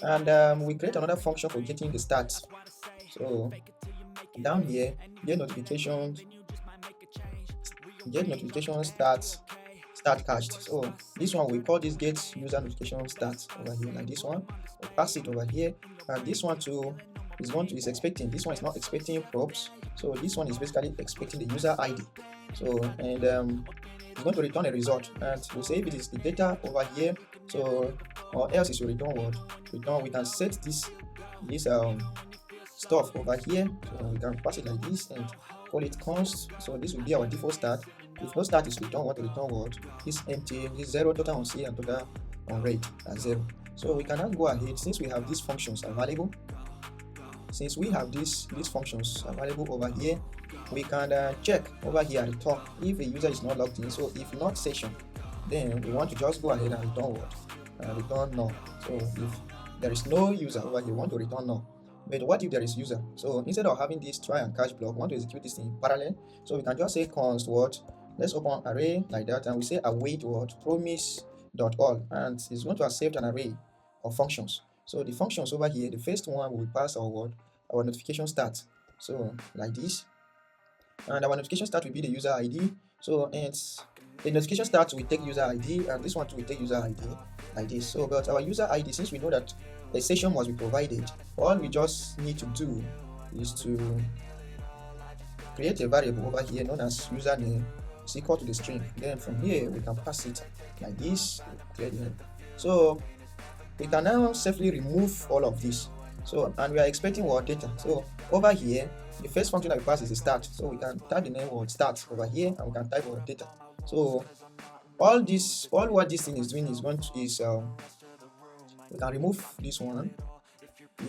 And we create another function for getting the stats. So down here, get notification start cached. So this one, we call this get user notification stats over here like this one. We'll pass it over here, and this one too is expecting, this one is not expecting props, so this one is basically expecting the user ID. So and it's going to return a result, and we'll say if it is the data over here, so or else it will return what, return. We can set this stuff over here, so we can pass it like this and call it const. So this will be our default start. If no start is returned, what is empty, this 0, total on C and total on rate at 0. So we can now go ahead, since we have these functions available. Since we have these functions available over here, we can check over here at the top if a user is not logged in. So if not session, then we want to just go ahead and return what? Return null. So if there is no user over here, we want to return null. But what if there is user? So instead of having this try and catch block, we want to execute this in parallel. So we can just say const what? Let's open array like that, and we say await what? Promise.all, and it's going to accept an array of functions. So the functions over here, the first one will pass our word, our notification start. So like this, and our notification start will be the user ID. So and the notification start will take user ID, and this one will take user ID like this. So but our user ID, since we know that a session must be provided, all we just need to do is to create a variable over here known as username is equal to the string. Then from here we can pass it like this. So we can now safely remove all of this. So and we are expecting what data. So over here, the first function that we pass is the start. So we can type the name word start over here, and we can type our data. So all what this thing is doing is we can remove this one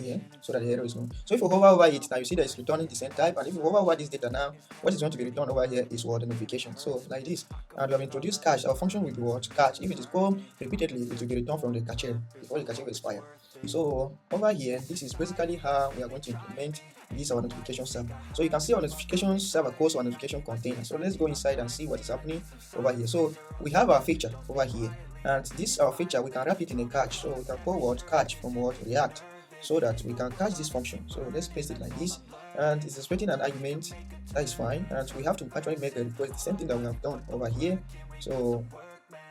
here so that the error is gone. So if you hover over it, now you see that it's returning the same type, and if you hover over this data now, what is going to be returned over here is what, the notification. So like this, and we have introduced cache. Our function will be what, cache. If it is called repeatedly, it will be returned from the cache before the cache will expire. So over here, this is basically how we are going to implement this our notification server. So you can see our notification server calls our notification container. So let's go inside and see what is happening over here. So we have our feature over here, and this our feature, we can wrap it in a catch. So we can call what, catch from what, React, so that we can catch this function. So let's paste it like this, and it's expecting an argument. That is fine, and we have to actually make a request, the same thing that we have done over here. So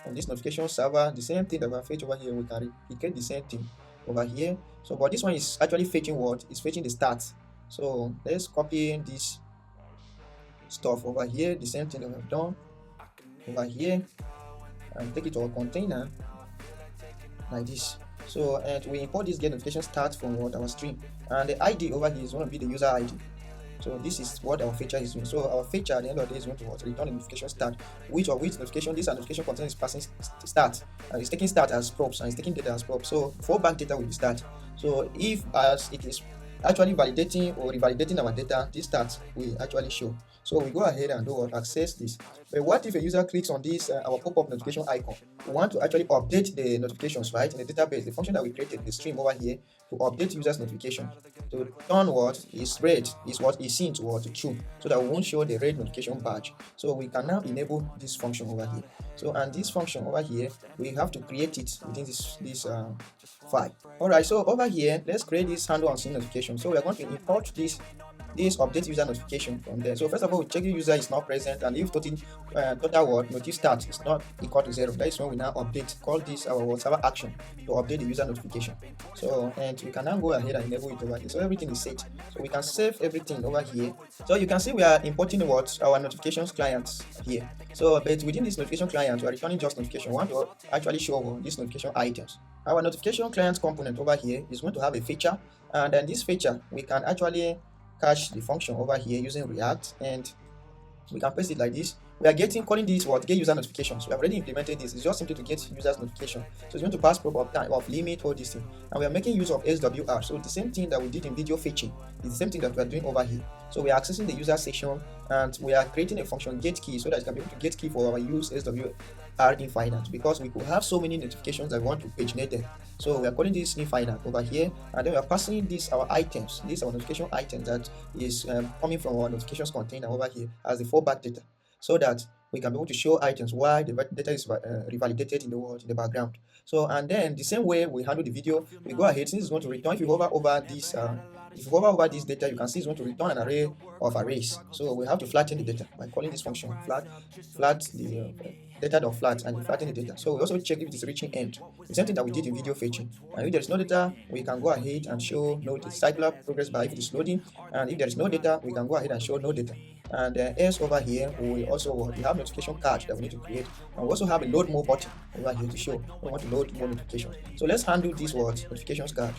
on this notification server, the same thing that we have fetched over here, we can replicate the same thing over here. So but this one is actually fetching what, is fetching the stats. So let's copy this stuff over here, the same thing that we have done over here, and take it to our container like this. So and we import this get notification start from what, our string, and the ID over here is going to be the user ID. So this is what our feature is doing. So our feature at the end of the day is going to return a notification start, which notification this notification content is passing start, and it's taking start as props and it's taking data as props. So fallback data will be start. So if as it is actually validating or revalidating our data, this start will actually show. So we go ahead and do what, access this. But what if a user clicks on this our pop-up notification icon? We want to actually update the notifications, right, in the database, the function that we created, the stream over here, to update users notification, to turn what is red is what is seen to what to true, so that we won't show the red notification badge. So we can now enable this function over here. So and this function over here, we have to create it within this file. All right, so over here, let's create this handle on scene notification. So we are going to import this update user notification from there. So first of all, we check the user is not present, and if total word notice start is not equal to 0, that is when we now call this our server action to update the user notification. So and we can now go ahead and enable it over here. So everything is set. So we can save everything over here. So you can see we are importing our notifications clients here. So but within this notification client, we are returning just notification. We want to actually show these notification items. Our notification client component over here is going to have a feature, and then this feature we can actually cache the function over here using React, and we can paste it like this. We are calling this what get user notifications. We have already implemented this. It's just simply to get users notification. So it's going to pass prop of time of limit, all this thing, and we are making use of SWR. So the same thing that we did in video fetching is the same thing that we are doing over here. So we are accessing the user session, and we are creating a function get key, so that you can be able to get key for our use SWR Inifinite, because we could have so many notifications that we want to paginate them. So we are calling this Inifinite over here, and then we are passing this our items, this our notification items that is coming from our notifications container over here as the fallback data, so that we can be able to show items while the data is revalidated in the background. So and then the same way we handle the video, we go ahead, since it's going to return, if you hover over this if you hover over this data, you can see it's going to return an array of arrays. So we have to flatten the data by calling this function flat the data.flat, and flatten the data. So we also check if it is reaching end, the same thing that we did in video fetching. And if there is no data, we can go ahead and show no cycler progress bar if it is loading, and if there is no data, we can go ahead and show no data. And else over here, we also we have notification card that we need to create, and we also have a load more button over here to show we want to load more notifications. So let's handle this notifications card.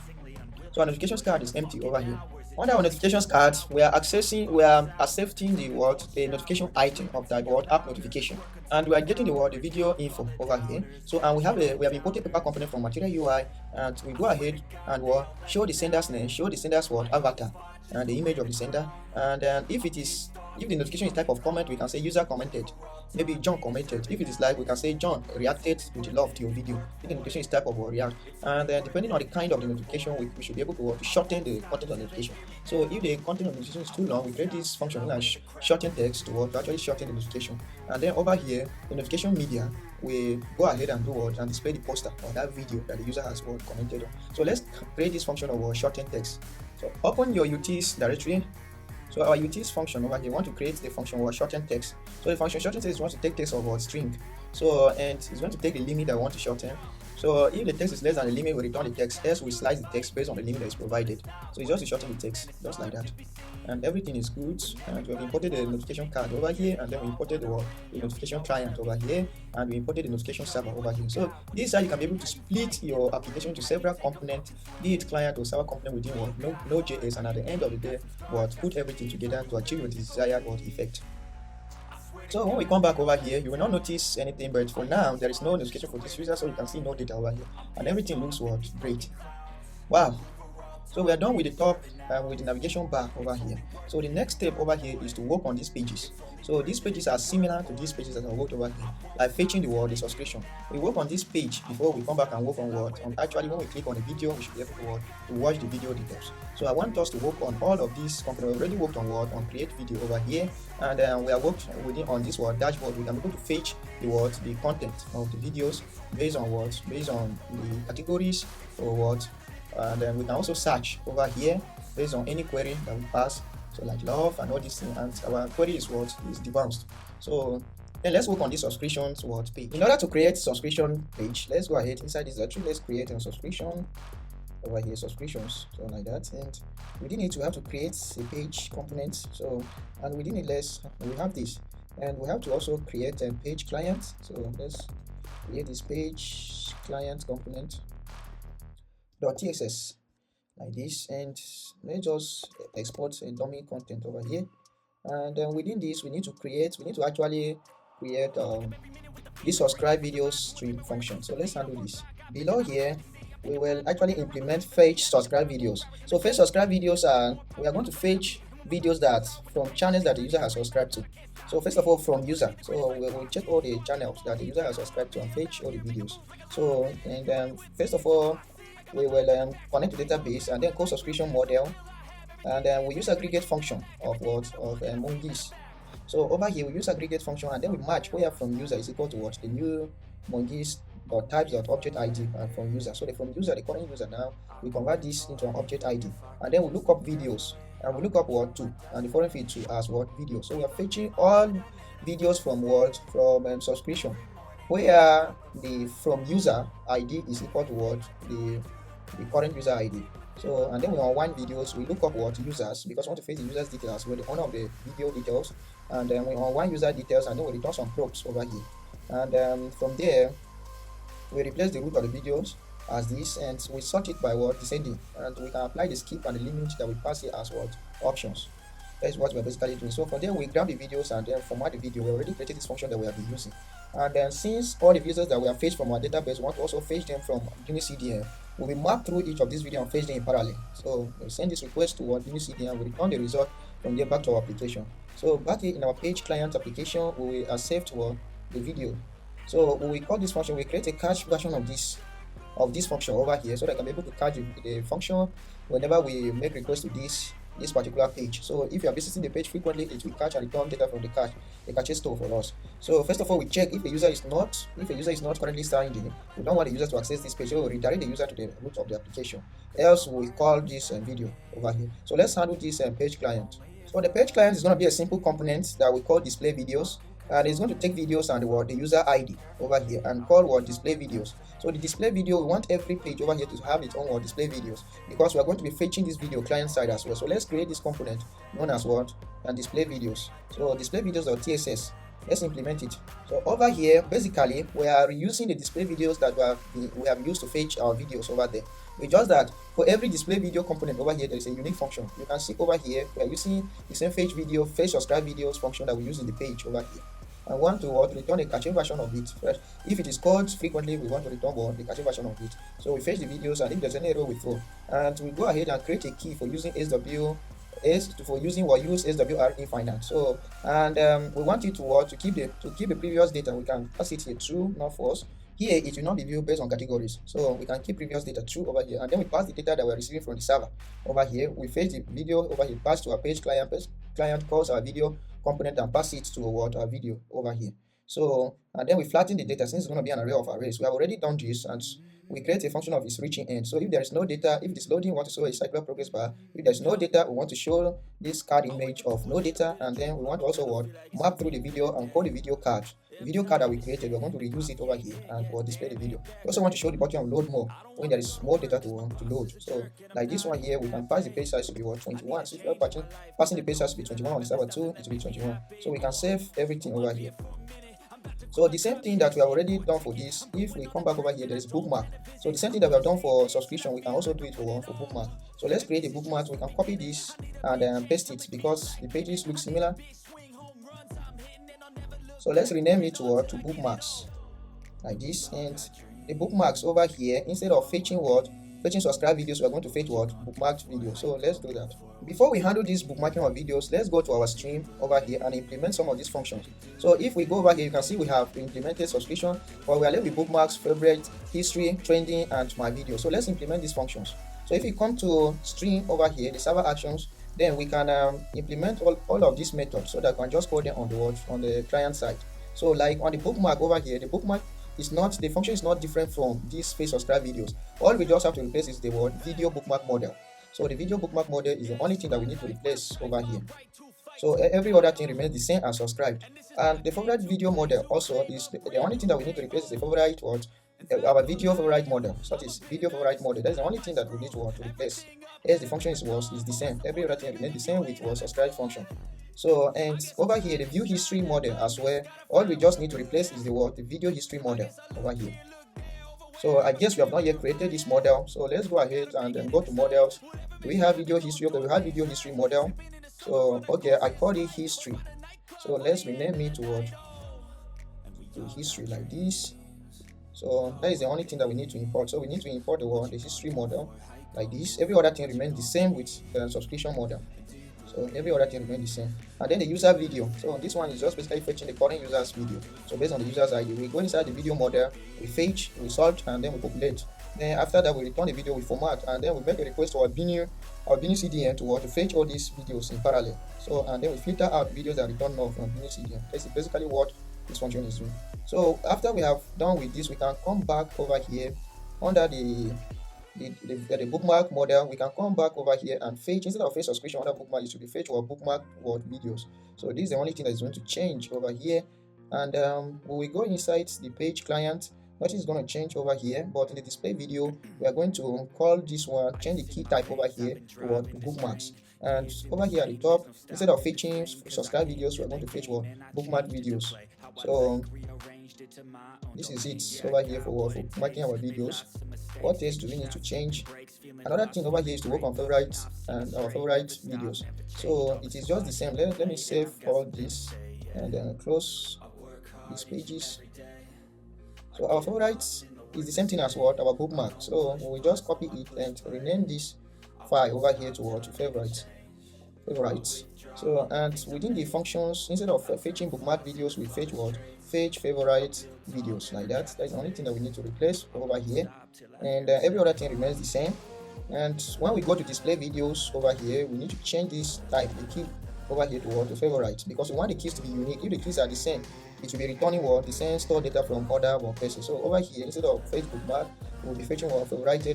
So our notifications card is empty over here. Under our notifications card, we are accepting the notification item of that app notification, and we are getting the video info over here. So and we have imported paper component from Material UI, and we go ahead and show the sender's name, show the sender's avatar, and the image of the sender. And if the notification is type of comment, we can say user commented, maybe John commented. If it is like, we can say John reacted with love to your video. If the notification is type of react, and then depending on the kind of the notification, we should be able to shorten the content of the notification. So if the content of the notification is too long, we create this function like shorten text to actually shorten the notification. And then over here, the notification media, we go ahead and and display the poster or that video that the user has commented on. So let's create this function of shorten text. So open your UTs directory. So our UTs function over here, we want to create the function of shorten text. So the function shorten text wants to take text of string. So and it's going to take the limit that we want to shorten. So if the text is less than the limit, we return the text, else we slice the text based on the limit that is provided. So it's just to shorten the text, just like that. And everything is good. And we have imported the notification card over here, and then we imported the notification client over here, and we imported the notification server over here. So this is how you can be able to split your application to several components, be it client or server component within Node.js, and at the end of the day, put everything together to achieve your desired effect. So when we come back over here, you will not notice anything, but for now there is no notification for this user, so you can see no data over here, and everything looks great. Wow. So we are done with the top with the navigation bar over here. So the next step over here is to work on these pages. So these pages are similar to these pages that I worked over here, like fetching the subscription. We work on this page before we come back and work on actually when we click on the video, we should be able to watch the video details. So I want us to work on all of these components. We already worked on create video over here, and we have worked on this dashboard. We can be able to fetch the content of the videos based on the categories or and then we can also search over here based on any query that we pass, so like love and all these things, and our query is debounced. So then let's work on this subscriptions page. In order to create subscription page, let's go ahead inside this directory. Let's create a subscription over here, subscriptions, so like that. And within it we have to create a page component. So and within it we have this, and we have to also create a page client. So let's create this page client component .txs. like this, and let's just export a dummy content over here. And then within this, we need to actually create this subscribe videos stream function. So let's handle this. Below here, we will actually implement fetch subscribe videos. So fetch subscribe videos are, we are going to fetch videos that from channels that the user has subscribed to. So first of all, from user, so we'll check all the channels that the user has subscribed to and fetch all the videos. So, and first of all, we will connect the database and then call subscription model, and then we use aggregate function of what of Mongoose. So over here we use aggregate function, and then we match where from user is equal to what the new mongoose types object id and from user. So the from user, the current user, now we convert this into an object id, and then we look up videos, and we look up what to, and the foreign field to as what video. So we are fetching all videos from what from subscription, where the from user id is equal to what the current user id. So, and then we unwind videos, we look up what users, because we want to fetch the users details with the owner of the video details, and then we unwind user details, and then we return some probes over here. And from there, we replace the root of the videos as this, and we sort it by what descending, and we can apply the skip and the limit that we pass here as what options. That's what we're basically doing. So from there, we grab the videos and then format the video. We already created this function that we have been using. And then since all the users that we have fetched from our database, we want to also fetch them from CDN, we will map through each of these videos and fetch them in parallel. So we send this request to our CDN, we return the result from there back to our application. So back here in our page client application, we will save to the video. So we call this function, we create a cache version of this function over here, so that I can be able to catch the function whenever we make request to this particular page. So if you are visiting the page frequently, it will catch and return data from the cache store for us. So first of all, we check if the user is not currently signed in. We don't want the user to access this page, so we redirect the user to the root of the application. Else we call this video over here. So let's handle this page client. So the page client is going to be a simple component that we call display videos, and it's going to take videos and the user ID over here and call display videos. So the display video, we want every page over here to have its own display videos, because we are going to be fetching this video client side as well. So let's create this component known as and display videos. So display videos.tss, let's implement it. So over here, basically we are reusing the display videos that we have used to fetch our videos over there. It's just that for every display video component over here, there is a unique function. You can see over here we are using the same fetch subscribe videos function that we use in the page over here. I want to return a cache version of it. First, if it is called frequently, we want to return the cache version of it. So we fetch the videos, and if there's any error, we throw. And we go ahead and create a key for using use SWR Inifinite. So and we want it to keep the previous data. We can pass it here true, not false. Here it will not be viewed based on categories, so we can keep previous data true over here, and then we pass the data that we're receiving from the server over here. We fetch the video over here, pass to our page client. Client calls our video component and pass it to our video over here. So and then we flatten the data since it's going to be an array of arrays. We have already done this, and we create a function of its reaching end. So if there is no data, if it is loading, we want to show a cycler progress bar. If there's no data, we want to show this card image of no data, and then we want to also map through the video and call the video card. The video card that we created, we're going to reuse it over here and display the video. We also want to show the button of load more when there is more data to load. So like this one here, we can pass the page size to be 21. So if you are passing the page size to be 21 on the server 2, it will be 21. So we can save everything over here. So the same thing that we have already done for this, if we come back over here, there is bookmark. So the same thing that we have done for subscription, we can also do it for bookmark. So let's create a bookmark. We can copy this and paste it because the pages look similar. So let's rename it to bookmarks like this, and the bookmarks over here, instead of fetching subscribe videos, we are going to fetch bookmarked videos. So let's do that. Before we handle this bookmarking of videos, let's go to our stream over here and implement some of these functions. So if we go over here, you can see we have implemented subscription, but we are left with bookmarks, favorite, history, trending, and my video. So let's implement these functions. So if you come to stream over here, the server actions, then we can implement all of these methods, so that we can just call them on the client side. So like on the bookmark over here, the bookmark is not, the function is not different from these fetch subscribe videos. All we just have to replace is the video bookmark model. So the video bookmark model is the only thing that we need to replace over here. So every other thing remains the same as subscribed. And the favorite video model also is the only thing that we need to replace is the favorite our video favorite model. So that is video favorite model. That's the only thing that we need to replace. As the function is the same. Every other thing remains the same with subscribe function. So and over here the view history model as well. All we just need to replace is the video history model over here. So I guess we have not yet created this model. So let's go ahead and then go to models. Do we have video history? Okay, we have video history model. So okay, I call it history. So let's rename it to what? To history like this. So that is the only thing that we need to import. So we need to import the history model like this. Every other thing remains the same with the subscription model. So every other thing remains the same. And then the user video. So this one is just basically fetching the current user's video. So based on the user's ID, we go inside the video model, we fetch, we sort, and then we populate. Then after that, we return the video, we format, and then we make a request to our BunnyCDN to fetch all these videos in parallel. So and then we filter out videos that return null from BunnyCDN. That's basically what this function is doing. So after we have done with this, we can come back over here under the bookmark model. We can come back over here and fetch, instead of fetch subscription under bookmark, it should be fetch or bookmark videos. So this is the only thing that is going to change over here. And when we go inside the page client, nothing is going to change over here, but in the display video, we are going to call this one, change the key type over here to bookmarks. And over here at the top, instead of fetching subscribe videos, we are going to fetch bookmark videos. So this is it over here for marking our videos. What else do we need to change? Another thing over here is to work on favorites and our favorite videos. So it is just the same. Let me save all this and then close these pages. So our favorites is the same thing as our bookmark. So we just copy it and rename this file over here to favorites. So and within the functions, instead of fetching bookmark videos, we fetch fetch favorite videos like that. That's the only thing that we need to replace over here, and every other thing remains the same. And when we go to display videos over here, we need to change this type, the key over here to favorite, because we want the keys to be unique. If the keys are the same, it will be returning the same store data from other places. So over here, instead of fetch bookmark, we'll be fetching favorited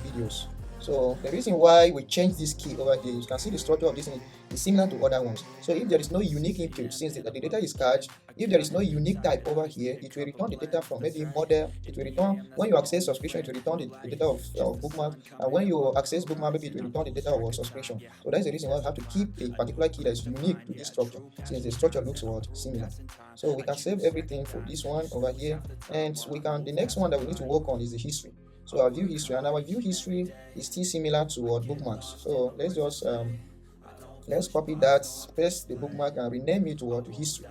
videos. So the reason why we change this key over here, you can see the structure of this is similar to other ones. So if there is no unique input, since the data is cached, if there is no unique type over here, it will return the data from maybe model. It will return, when you access subscription, it will return the data of bookmark, and when you access bookmark, maybe it will return the data of subscription. So that's the reason why we have to keep a particular key that is unique to this structure, since the structure looks similar. So we can save everything for this one over here, and the next one that we need to work on is the history. So our view history, and our view history is still similar to bookmarks. So let's just let's copy that, paste the bookmark, and rename it to history.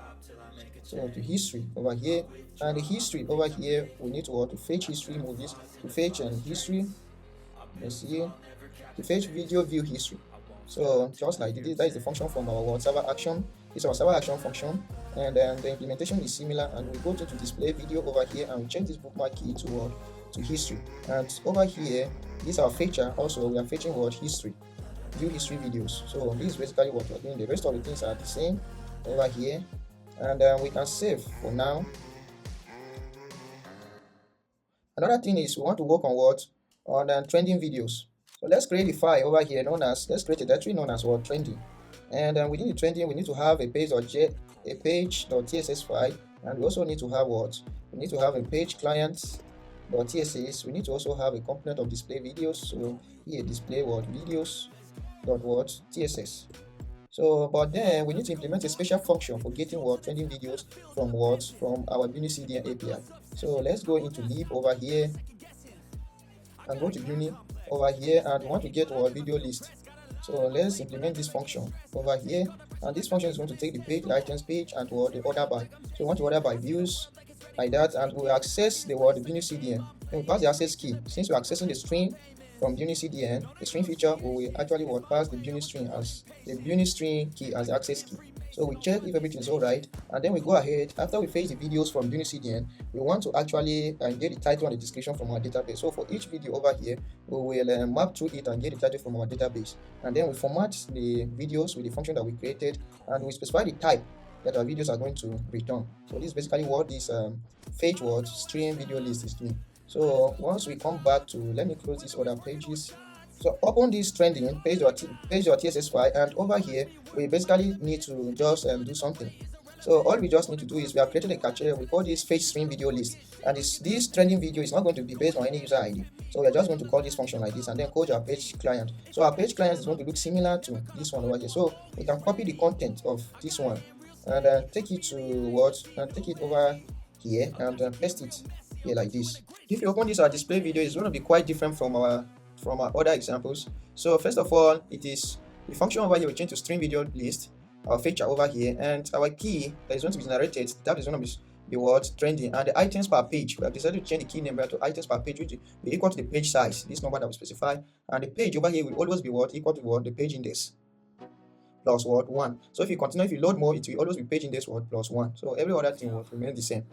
So to history over here, and the history over here, we need to fetch history movies, to fetch history. Let's see, to fetch video view history. So just like this, that is the function from our server action. It's our server action function, and the implementation is similar. And we go to display video over here, and we change this bookmark key to history. And over here, this is our feature. Also, we are fetching history, view history videos. So this is basically what we're doing. The rest of the things are the same over here, and we can save for now. Another thing is we want to work on trending videos. So let's create a file over here let's create a directory known as trending. And within the trending, we need to have a page.tss file, and we also need to have we need to have a page client.tss. We need to also have a component of display videos. So here display videos.tss. So but then we need to implement a special function for getting trending videos from our BunnyCDN API. So let's go into lib over here and go to Bunny over here, and we want to get our video list. So let's implement this function over here, and this function is going to take the page, the items page, and the order by. So we want to order by views like that, and we'll access the BunnyCDN. Then we pass the access key. Since we're accessing the string from BunnyCDN, the string feature, we will actually pass the Bunny string as the Bunny string key as the access key. So we check if everything is alright, and then we go ahead. After we fetch the videos from BunnyCDN, we want to actually get the title and the description from our database. So for each video over here, we will map through it and get the title from our database, and then we format the videos with the function that we created, and we specify the type that our videos are going to return. So this is basically what this fetch stream video list is doing. So once we come back to, let me close these other pages. So open this trending page.tss file, and over here we basically need to just do something. So all we just need to do is we have created a cache. We call this fetch stream video list, and this trending video is not going to be based on any user ID. So we are just going to call this function like this, and then call our page client. So our page client is going to look similar to this one over here. So we can copy the content of this one and take it to take it over here and paste it here like this. If you open this our display video, it's going to be quite different from our other examples. So first of all, it is the function over here we change to string video list, our feature over here, and our key that is going to be generated, that is going to be what trending, and the items per page. We have decided to change the key number to items per page, which will be equal to the page size, this number that we specify, and the page over here will always be what equal to what the page index plus what 1. So if you continue, if you load more, it will always be page index what plus 1. So every other thing will remain the same.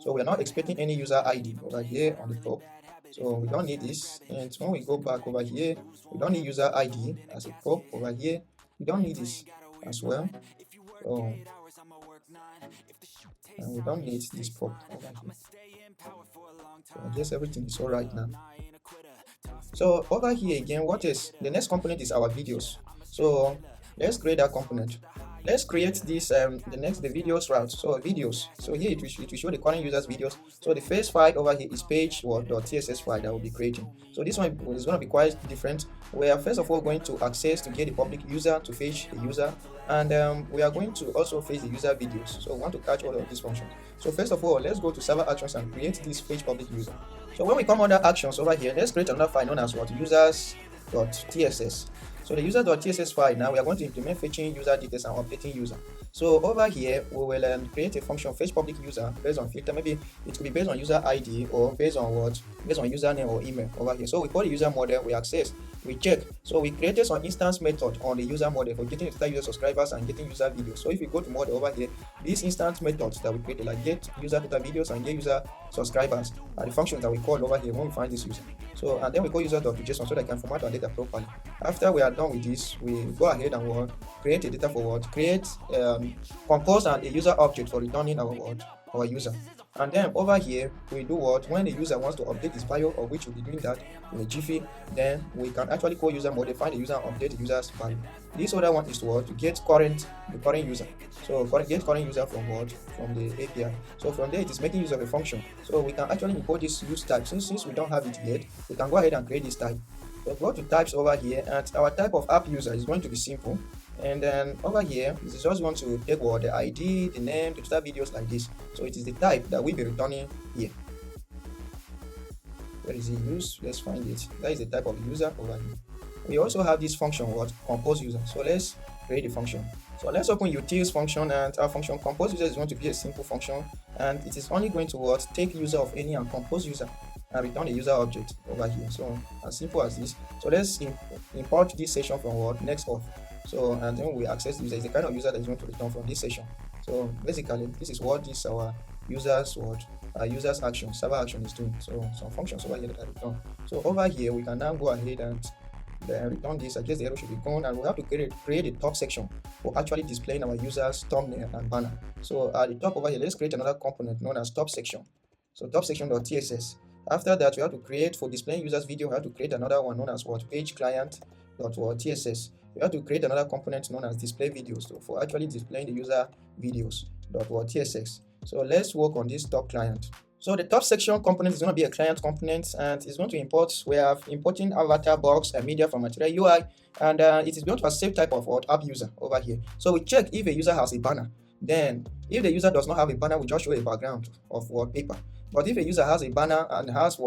So we are not expecting any user ID over here on the top, so we don't need this. And when we go back over here, we don't need user ID as a prop over here. We don't need this as well. So, and we don't need this prop over here. So I guess everything is all right now. So over here again, what is the next component is our videos. So let's create that component. Let's create this the videos route. So videos, so here it will show the current users videos. So the first file over here is page.tss file that will be creating. So this one is going to be quite different. We are first of all going to access to get the public user to fetch the user, and we are going to also fetch the user videos. So we want to catch all of these functions. So first of all, let's go to server actions and create this fetch public user. So when we come under actions over here, let's create another file known as what users.tss. So the user.tss file, now we are going to implement fetching user details and updating user. So over here we will create a function fetch public user based on filter. Maybe it could be based on user ID or based on username or email over here. So we call the user model, we access, we check. So we created some instance method on the user model for getting total user subscribers and getting user videos. So if you go to model over here, these instance methods that we created, like get user total videos and get user subscribers, are the functions that we call over here when we find this user. So and then we call user.json so that I can format our data properly. After we are done with this, we go ahead and we'll create a data for create compose and a user object for returning our user. And then over here we do when the user wants to update his bio, or which will be doing that in a jiffy, then we can actually call user model, find the user and update the user's bio. This other one is to get the current user. So get current user from the API. So from there it is making use of a function. So we can actually import this use type. Since we don't have it yet, we can go ahead and create this type. So go to types over here, and our type of app user is going to be simple. And then over here, this is just going to take the ID, the name, the total videos like this. So it is the type that we'll be returning here. Where is it used? Let's find it. That is the type of user over here. We also have this function compose user. So let's create the function. So let's open utils function, and our function compose user is going to be a simple function, and it is only going to take user of any and compose user and return the user object over here. So as simple as this. So let's import this session from Nextjs. So and then we access the user. Is the kind of user that is going to return from this session. So basically this is what this our users action server action is doing. So some functions over here that I return. So over here we can now go ahead and then return this. I guess the arrow should be gone, and we have to create a top section for actually displaying our users thumbnail and banner. So at the top over here, let's create another component known as top section. So top section.tss. After that, we have to create for displaying users video. We have to create another one known as page client.tss. We have to create another component known as display videos, so for actually displaying the user videos .tss. So let's work on this top client. So the top section component is going to be a client component, and it's going to import. We have importing avatar box and media from material UI, and it is going to accept type of app user over here. So we check if a user has a banner. Then if the user does not have a banner, we just show a background of wallpaper. But if a user has a banner and has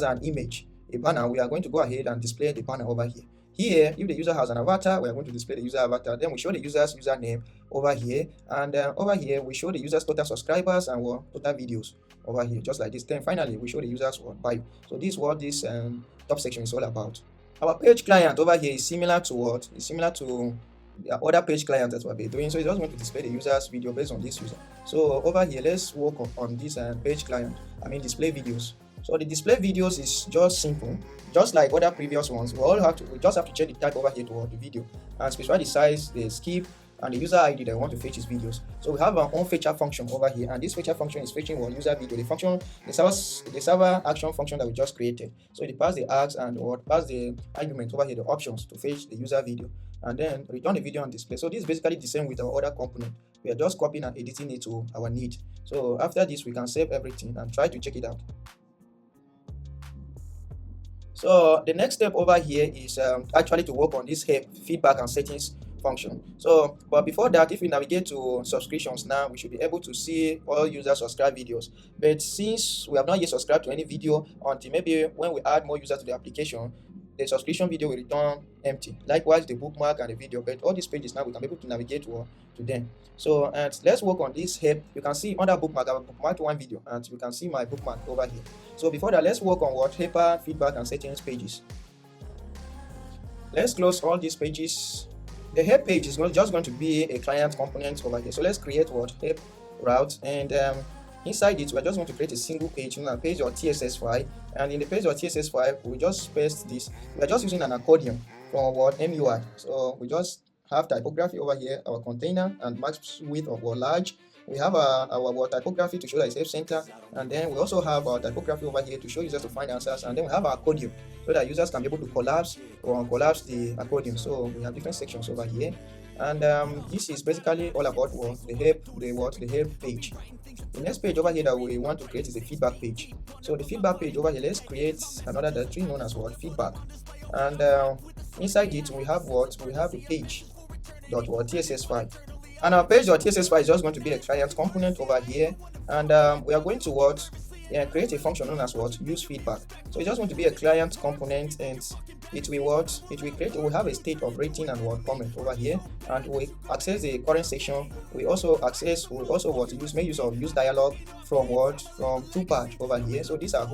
an image, a banner, we are going to go ahead and display the banner over here. Here, if the user has an avatar, we are going to display the user avatar. Then we show the user's username over here, and over here we show the user's total subscribers and total videos over here, just like this. Then finally we show the user's bio. So this is what this top section is all about. Our page client over here is similar to the other page clients that we'll be doing. So it's just going to display the user's video based on this user. So over here, let's work on this page client. Display videos. So the display videos is just simple, just like other previous ones. We just have to check the type over here toward the video and specify the size, the skip, and the user ID that we want to fetch his videos. So we have our own fetcher function over here, and this fetcher function is fetching one user video. The server action function that we just created. So it pass the args and pass the argument over here, the options to fetch the user video, and then return the video on display. So this is basically the same with our other component. We are just copying and editing it to our need. So after this, we can save everything and try to check it out. So the next step over here is actually to work on this feedback and settings function. So but before that, if we navigate to subscriptions now, we should be able to see all user subscribe videos. But since we have not yet subscribed to any video, until maybe when we add more users to the application, the subscription video will return empty. Likewise the bookmark and the video, but all these pages now we can be able to navigate to them. So and let's work on this help. You can see under bookmark, I have bookmarked one video, and you can see my bookmark over here. So before that, let's work on helper, feedback, and settings pages. Let's close all these pages. The help page is just going to be a client component over here. So let's create help route, and inside it, we're just going to create a single page, page.tss file. And in the page.tss file, we just paste this. We're just using an accordion from MUI. So we just have typography over here, our container, and max width of large. We have our typography to show that it's F-center, and then we also have our typography over here to show users to find answers, and then we have our accordion so that users can be able to collapse or uncollapse the accordion. So we have different sections over here, and this is basically all about the help page. The next page over here that we want to create is the feedback page. So the feedback page over here, let's create another directory known as feedback, and inside it we have the page.tss file. And our page.tss file is just going to be a client component over here, and we are going to create a function known as use feedback. So it's just going to be a client component, and it will have a state of rating and comment over here, and we access the current section. We also make use of use dialog from Toolbar over here. So these are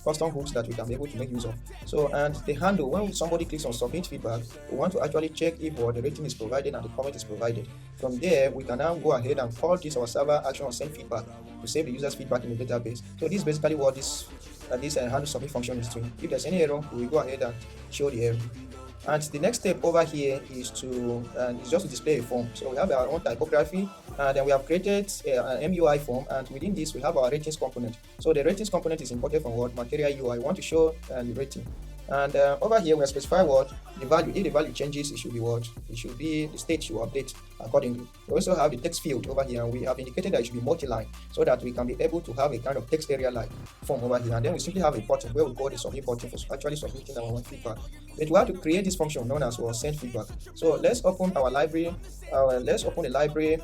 custom hooks that we can be able to make use of. So and the handle, when somebody clicks on submit feedback, we want to actually check if the rating is provided and the comment is provided. From there, we can now go ahead and call this our server action or send feedback to save the user's feedback in the database. So this is basically what this handle submit function is doing. If there's any error, we will go ahead and show the error. And the next step over here is just to display a form. So we have our own typography, and then we have created an MUI form, and within this we have our ratings component. So the ratings component is imported from material UI. We want to show the rating. And over here we specify the value. If the value changes, it should be the state should update accordingly. We also have the text field over here, and we have indicated that it should be multi-line so that we can be able to have a kind of text area like form over here. And then we simply have a button where we call the submit button for actually submitting our own feedback. But we have to create this function known as send feedback. So let's open our library. Let's open the library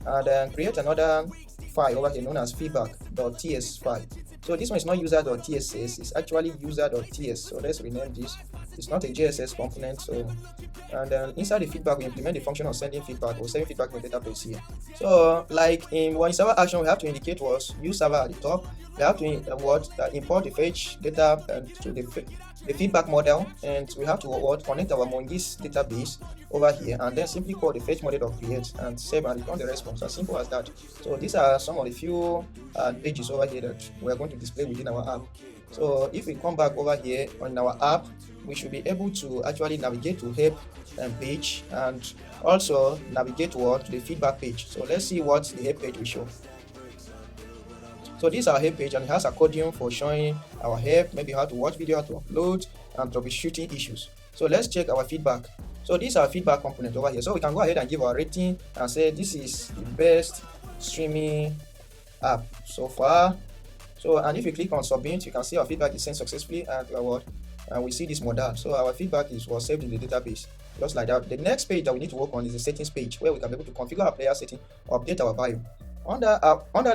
and then create another file over here known as feedback.ts file. So this one is not user.tss, it's actually user.ts. So let's rename this. It's not a JSS component. So and then inside the feedback, we implement the function of sending feedback or sending feedback in the database here. So like in one server action, we have to indicate use server at the top. We have to import the fetch data to the feedback model, and we have to connect our Mongodb database over here, and then simply call the fetch model of create and save and return the response. As simple as that. So these are some of the few pages over here that we are going to display within our app. So if we come back over here on our app, we should be able to actually navigate to help page and also navigate to the feedback page. So let's see what the help page will show. So this is our help page, and it has accordion for showing our help, maybe how to watch video, how to upload, and troubleshooting issues. So let's check our feedback. So this is our feedback component over here. So we can go ahead and give our rating and say this is the best streaming app so far. So and if you click on submit, you can see our feedback is sent successfully, and we see this modal. So our feedback was saved in the database, just like that. The next page that we need to work on is the settings page, where we can be able to configure our player setting or update our bio. Under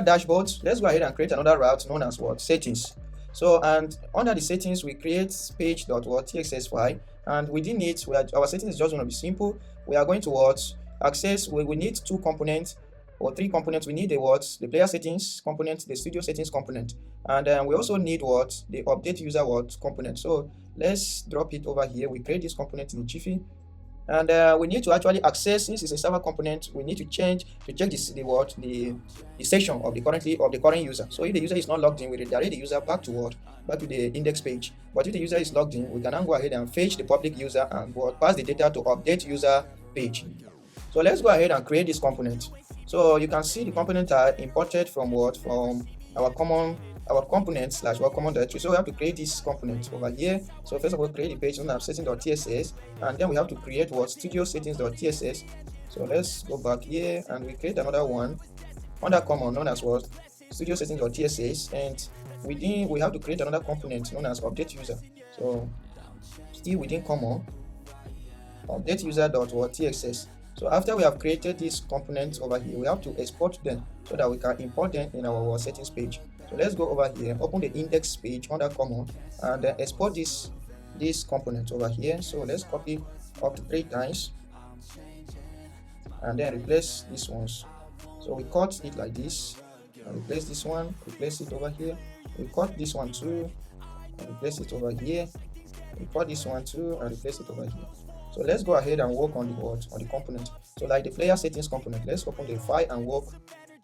dashboards, let's go ahead and create another route known as settings. So and under the settings, we create page.txs file, and within it, our settings is just going to be simple. We are going to access. We need 2 components or 3 components. We need the player settings component, the studio settings component, and we also need the update user component. So let's drop it over here. We create this component in Jiffy. And we need to actually access, since it's a server component, we need to check the session of the current user. So if the user is not logged in, we redirect the user back to the index page. But if the user is logged in, we can now go ahead and fetch the public user and pass the data to update user page. So let's go ahead and create this component. So you can see the components are imported from our components / common directory. So we have to create this component over here. So first of all, create the page on setting.tss, and then we have to create studio settings.tss. So let's go back here and we create another one under common known as studio settings.tss, and within we have to create another component known as update user. So still within common, update user.txs. So after we have created these components over here, we have to export them so that we can import them in our settings page. So let's go over here, open the index page under common, and then export this component over here. So let's copy up to 3 times and then replace these ones. So we cut it like this and replace this one, replace it over here. We cut this one too and replace it over here. We cut this one too and replace it over here. So let's go ahead and work on the component. So like the player settings component, let's open the file and work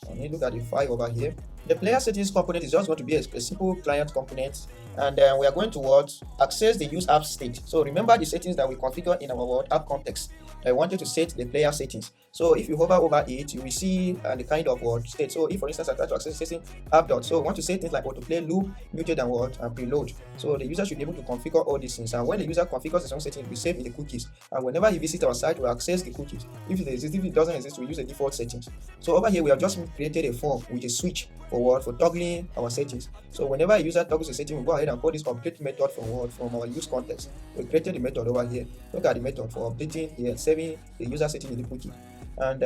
on it. Look at the file over here. The player settings component is just going to be a simple client component, and we are going to access the use app state. So remember the settings that we configure in our app context. I wanted to set the player settings. So if you hover over it, you will see the kind of state. So if for instance I try to access setting app dot, so I want to say things like autoplay, loop, muted, and preload. So the user should be able to configure all these things, and when the user configures his own settings, we save in the cookies, and whenever he visits our site, we access the cookies. If it exists, if it doesn't exist, we use the default settings. So over here we have just created a form with a switch for toggling our settings. So whenever a user toggles a setting, we go ahead and call this update method from our use context. We created the method over here. Look at the method for updating here, saving the user setting in the cookie. And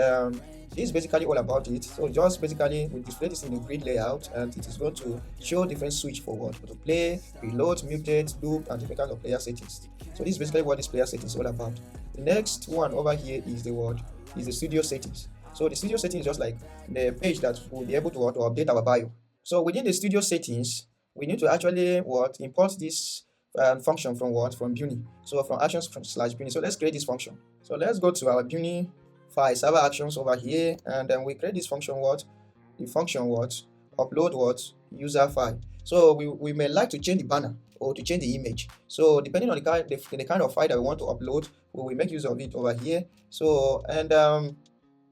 this is basically all about it. So just basically we display this in the grid layout, and it is going to show different switch for to play, reload, muted, loop, and different kinds of player settings. So this is basically what this player settings is all about. The next one over here is the studio settings. So the studio settings is just like the page that will be able to update our bio. So within the studio settings, we need to actually import this function from Bunny. So from actions /Bunny. So let's create this function. So let's go to our Bunny file server actions over here, and then we create this function upload user file. So we may like to change the banner or to change the image. So depending on the kind of file that we want to upload, we will make use of it over here. So and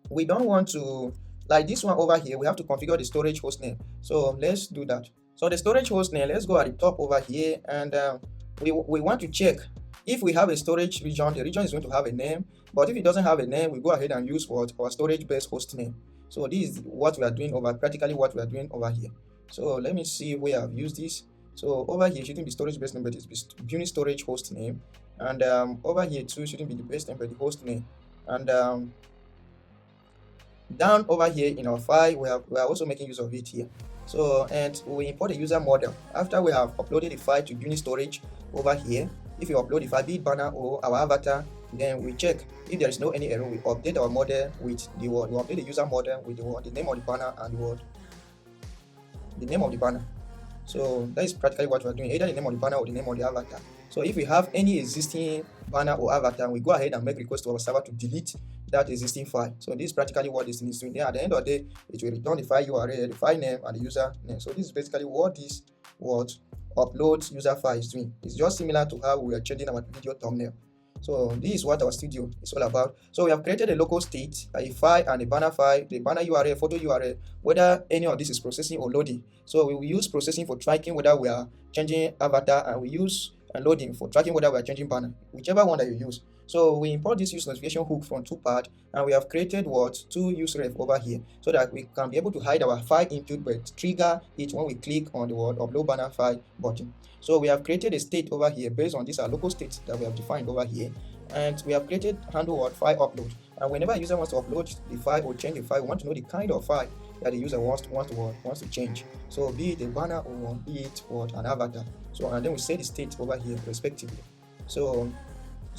we don't want to, like this one over here, we have to configure the storage hostname. So let's do that. So the storage hostname, let's go at the top over here, and we want to check if we have a storage region. The region is going to have a name, but if it doesn't have a name, we go ahead and use our storage based host name. So this is what we are doing practically what we are doing over here. So let me see where I've used this. So over here shouldn't be storage based name, but it's Bunny storage host name, and over here too shouldn't be the base name, but the host name. And down over here in our file, we are also making use of it here. So, and we import a user model after we have uploaded the file to Bunny storage over here. If you upload the file, be it banner or our avatar, then we check if there is no any error. We update our model with the word. We update the user model with the name of the banner and the name of the banner. So that is practically what we are doing, either the name of the banner or the name of the avatar. So if we have any existing banner or avatar, we go ahead and make request to our server to delete that existing file. So this is practically what this thing is doing. Then at the end of the day, it will return the file URL, the file name, and the user name. So this is basically what this upload user file is doing. It's just similar to how we are changing our video thumbnail. So this is what our studio is all about. So we have created a local state, a file and a banner file, the banner URL, photo URL, whether any of this is processing or loading. So we will use processing for tracking whether we are changing avatar, and we use loading for tracking whether we are changing banner, whichever one that you use. So we import this use notification hook from Toolpad, and we have created two use ref over here so that we can be able to hide our file input but trigger it when we click on the upload banner file button. So we have created a state over here based on these local states that we have defined over here, and we have created handle file upload. And whenever a user wants to upload the file or change the file, we want to know the kind of file that the user wants to change. So be it a banner or be it an avatar. So and then we set the state over here respectively. So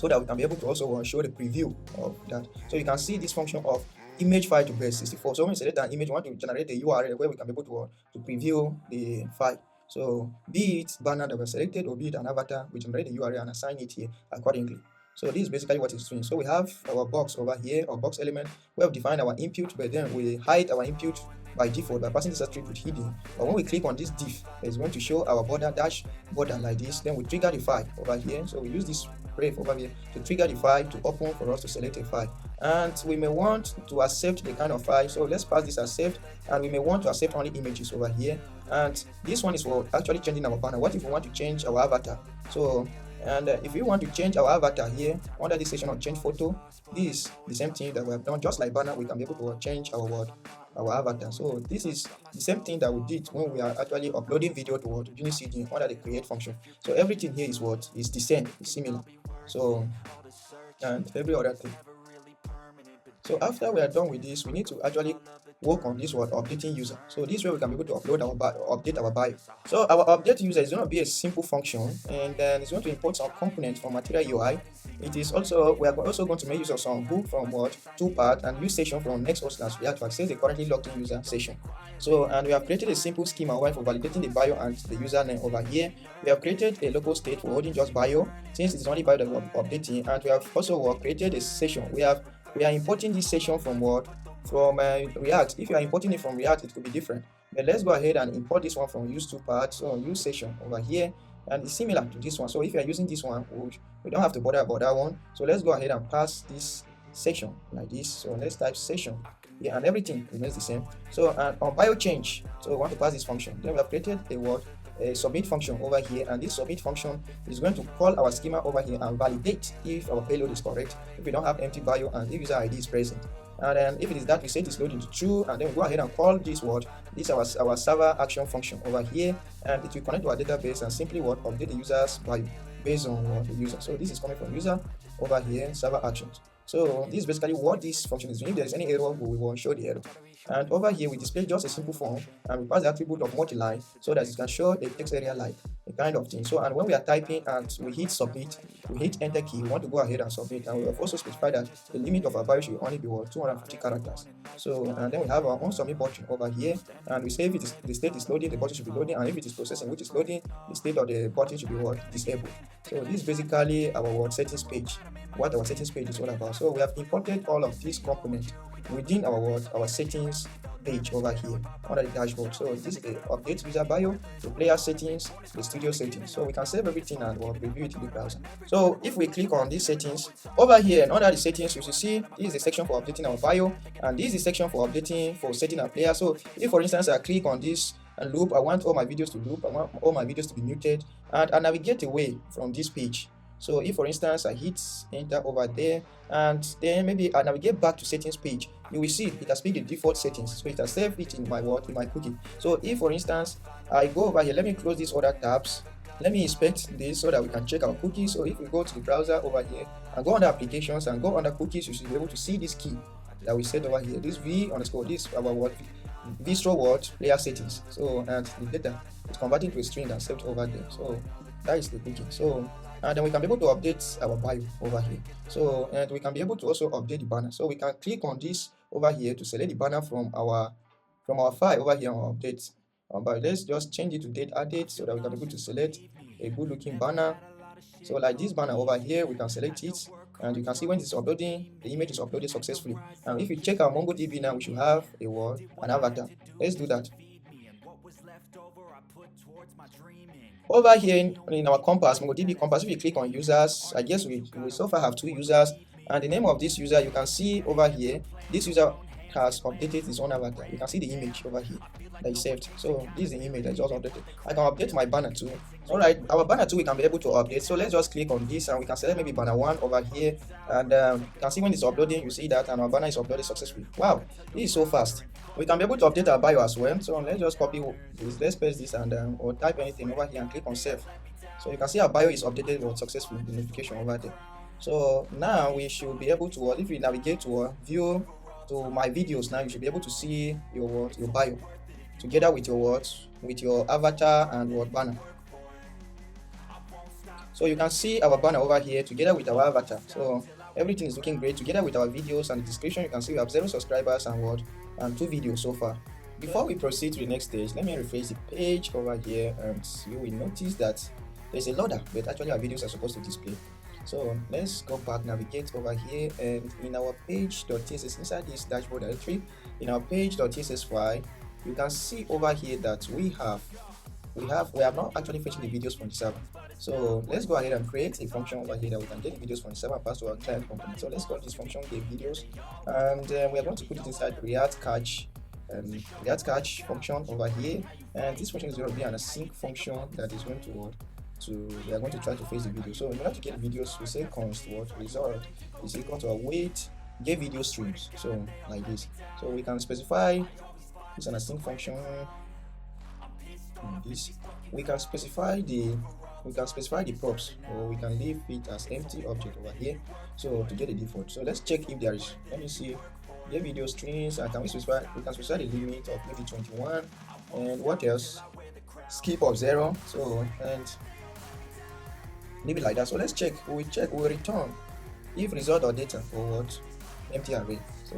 that we can be able to also show the preview of that. So you can see this function of image file to base 64. So when we select an image, we want to generate the URL where we can be able to preview the file. So be it banner that was selected or be it an avatar, we generate the URL and assign it here accordingly. So this is basically what it's doing. So we have our box over here, our box element. We have defined our input, but then we hide our input by default by passing this attribute hidden. But when we click on this div, it's going to show our border like this. Then we trigger the file over here. So we use this ref over here to trigger the file to open for us to select a file. And we may want to accept the kind of file. So let's pass this accept, and we may want to accept only images over here. And this one is for actually changing our banner. What if we want to change our avatar? So and if we want to change our avatar here under this section of change photo, this is the same thing that we have done. Just like banner, we can be able to change our avatar. So this is the same thing that we did when we are actually uploading video to Authjs CDN under the create function. So everything here is the same, is similar. So and every other thing. So after we are done with this, we need to actually work on this word updating user. So this way we can be able to upload our update our bio. So our update user is going to be a simple function, and then it's going to import some components from Material UI. It is also, we are also going to make use of some hook from Toolbar and use session from Next.js React to access the currently logged in user session. So, and we have created a simple schema for validating the bio and the username over here. We have created a local state for holding just bio, since it's only bio that we're updating, and we have also created a session. We are importing this session from from React. If you are importing it from React, it could be different. But let's go ahead and import this one from use Toolbar. So use session over here, and it's similar to this one. So if you are using this one, we don't have to bother about that one. So let's go ahead and pass this section like this. So let's type session. Yeah, and everything remains the same. So on bio change, so we want to pass this function. Then we have created a submit function over here, and this submit function is going to call our schema over here and validate if our payload is correct, if we don't have empty bio, and if user ID is present. And then if it is that, we set is loading to true, and then we go ahead and call this our server action function over here, and it will connect to our database and simply update the user's bio based on the user. So this is coming from user over here, server actions. So this is basically what this function is doing. If there is any error, we will show the error. And over here, we display just a simple form, and we pass the attribute of multi-line so that it can show the text area like a kind of thing. So, and when we are typing and we hit submit, we hit enter key, we want to go ahead and submit. And we have also specified that the limit of our bio should only be 250 characters. So, and then we have our own submit button over here, and we say if the state is loading, the button should be loading, and if it is processing, which is loading, the state of the button should be disabled. So this is basically our settings page, what our settings page is all about. So we have imported all of these components within our settings page over here under the dashboard. So this is the update user bio, the player settings, the studio settings. So we can save everything and we'll review it in the browser. So if we click on these settings over here and under the settings, you should see this is the section for updating our bio, and this is the section for updating for setting our player. So if for instance I click on this and loop, I want all my videos to loop, I want all my videos to be muted, and I navigate away from this page. So if for instance I hit enter over there, and then maybe I navigate back to settings page, you will see it has picked the default settings, so it has saved it in my cookie. So if for instance I go over here, let me close these other tabs, let me inspect this so that we can check our cookies. So if we go to the browser over here and go under applications and go under cookies, you should be able to see this key that we set over here, this this our Vistro player settings. So and the data is converting to a string that's saved over there. So that is the cookie. So and then we can be able to update our bio over here. So and we can be able to also update the banner. So we can click on this over here to select the banner from our file over here on update. But let's just change it to date added so that we can be able to select a good looking banner. So like this banner over here, we can select it, and you can see when it's uploading, the image is uploaded successfully. And if you check our MongoDB now, we should have an avatar. Let's do that. Over here in our Compass, MongoDB Compass, if you click on users, I guess we so far have 2 users, and the name of this user, you can see over here, this user has updated his own avatar. You can see the image over here that is saved. So this is the image that is just updated. I can update my banner too. Alright, our banner too we can be able to update. So let's just click on this and we can select maybe banner 1 over here, and you can see when it's uploading, you see that, and our banner is uploaded successfully. Wow, this is so fast. We can be able to update our bio as well. So let's just copy this, let's paste this, and or type anything over here and click on save. So you can see our bio is updated successfully, the notification over there. So now we should be able to, if we navigate to view to my videos, now you should be able to see your bio together with your avatar and banner. So you can see our banner over here together with our avatar. So everything is looking great together with our videos, and the description you can see we have 0 subscribers and 2 videos so far. Before we proceed to the next stage, let me refresh the page over here, and you will notice that there's a loader, but actually our videos are supposed to display. So let's go back, navigate over here, and in our page.tss, inside this dashboard directory, in our page.tss file, you can see over here that we have not actually fetched the videos from the server. So let's go ahead and create a function over here that we can get the videos from the server and pass to our client component. So let's call this function get videos, and we are going to put it inside React catch function over here, and this function is going to be an async function that is going to we are going to try to fetch the video. So in order to get the videos, we say const result is equal to await get video streams. So like this. So we can specify it's an async function. This we can specify the we can specify the props, or we can leave it as empty object over here, so to get the default. So let's check if there is, let me see, get video strings, and can we specify, we can specify the limit of maybe 21, and what else, skip of 0, so, and leave it like that. So let's check, we will return if result or data or what, empty array. So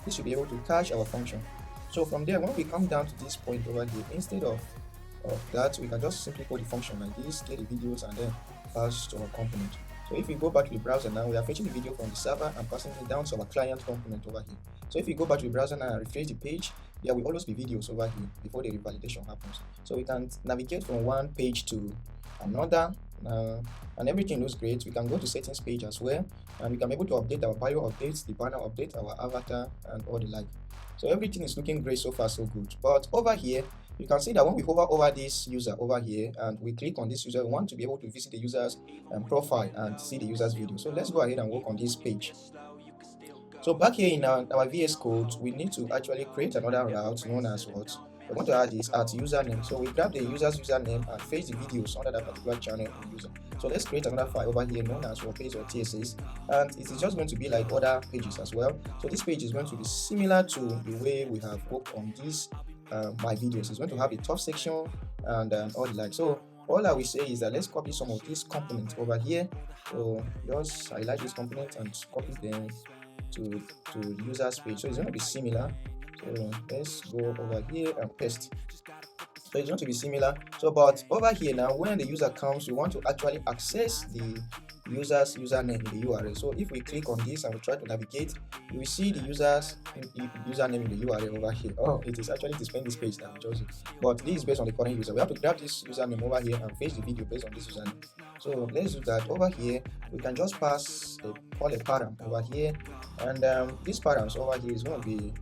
this should be able to cache our function. So from there, when we come down to this point over here, instead of that, we can just simply call the function like this, get the videos, and then pass to our component. So if we go back to the browser now, we are fetching the video from the server and passing it down to our client component over here. So if we go back to the browser now and refresh the page, there will always be videos over here before the revalidation happens. So we can navigate from one page to another, and everything looks great. We can go to settings page as well, and we can be able to update our bio updates, the banner update, our avatar, and all the like. So everything is looking great so far, so good. But over here, you can see that when we hover over this user over here and we click on this user, we want to be able to visit the user's profile and see the user's video. So let's go ahead and work on this page. So back here in our VS Code, we need to actually create another route known as what? We want to add this at username. So we grab the user's username and fetch the videos under that particular channel of user. So let's create another file over here known as page.tss, and it is just going to be like other pages as well. So this page is going to be similar to the way we have worked on this my videos. It's going to have a top section and all the like. So all I will say is that let's copy some of these components over here. So just highlight this component and copy them to the user's page. So it's going to be similar. So let's go over here and paste. So it's going to be similar. So but over here now, when the user comes, we want to actually access the user's username in the URL. So if we click on this and we try to navigate, you will see the user's username in the URL over here. Oh, it is actually displaying this page that we chose it, but this is based on the current user. We have to grab this username over here and fetch the video based on this username. So let's do that. Over here we can just pass call a param over here, and this params over here is going to be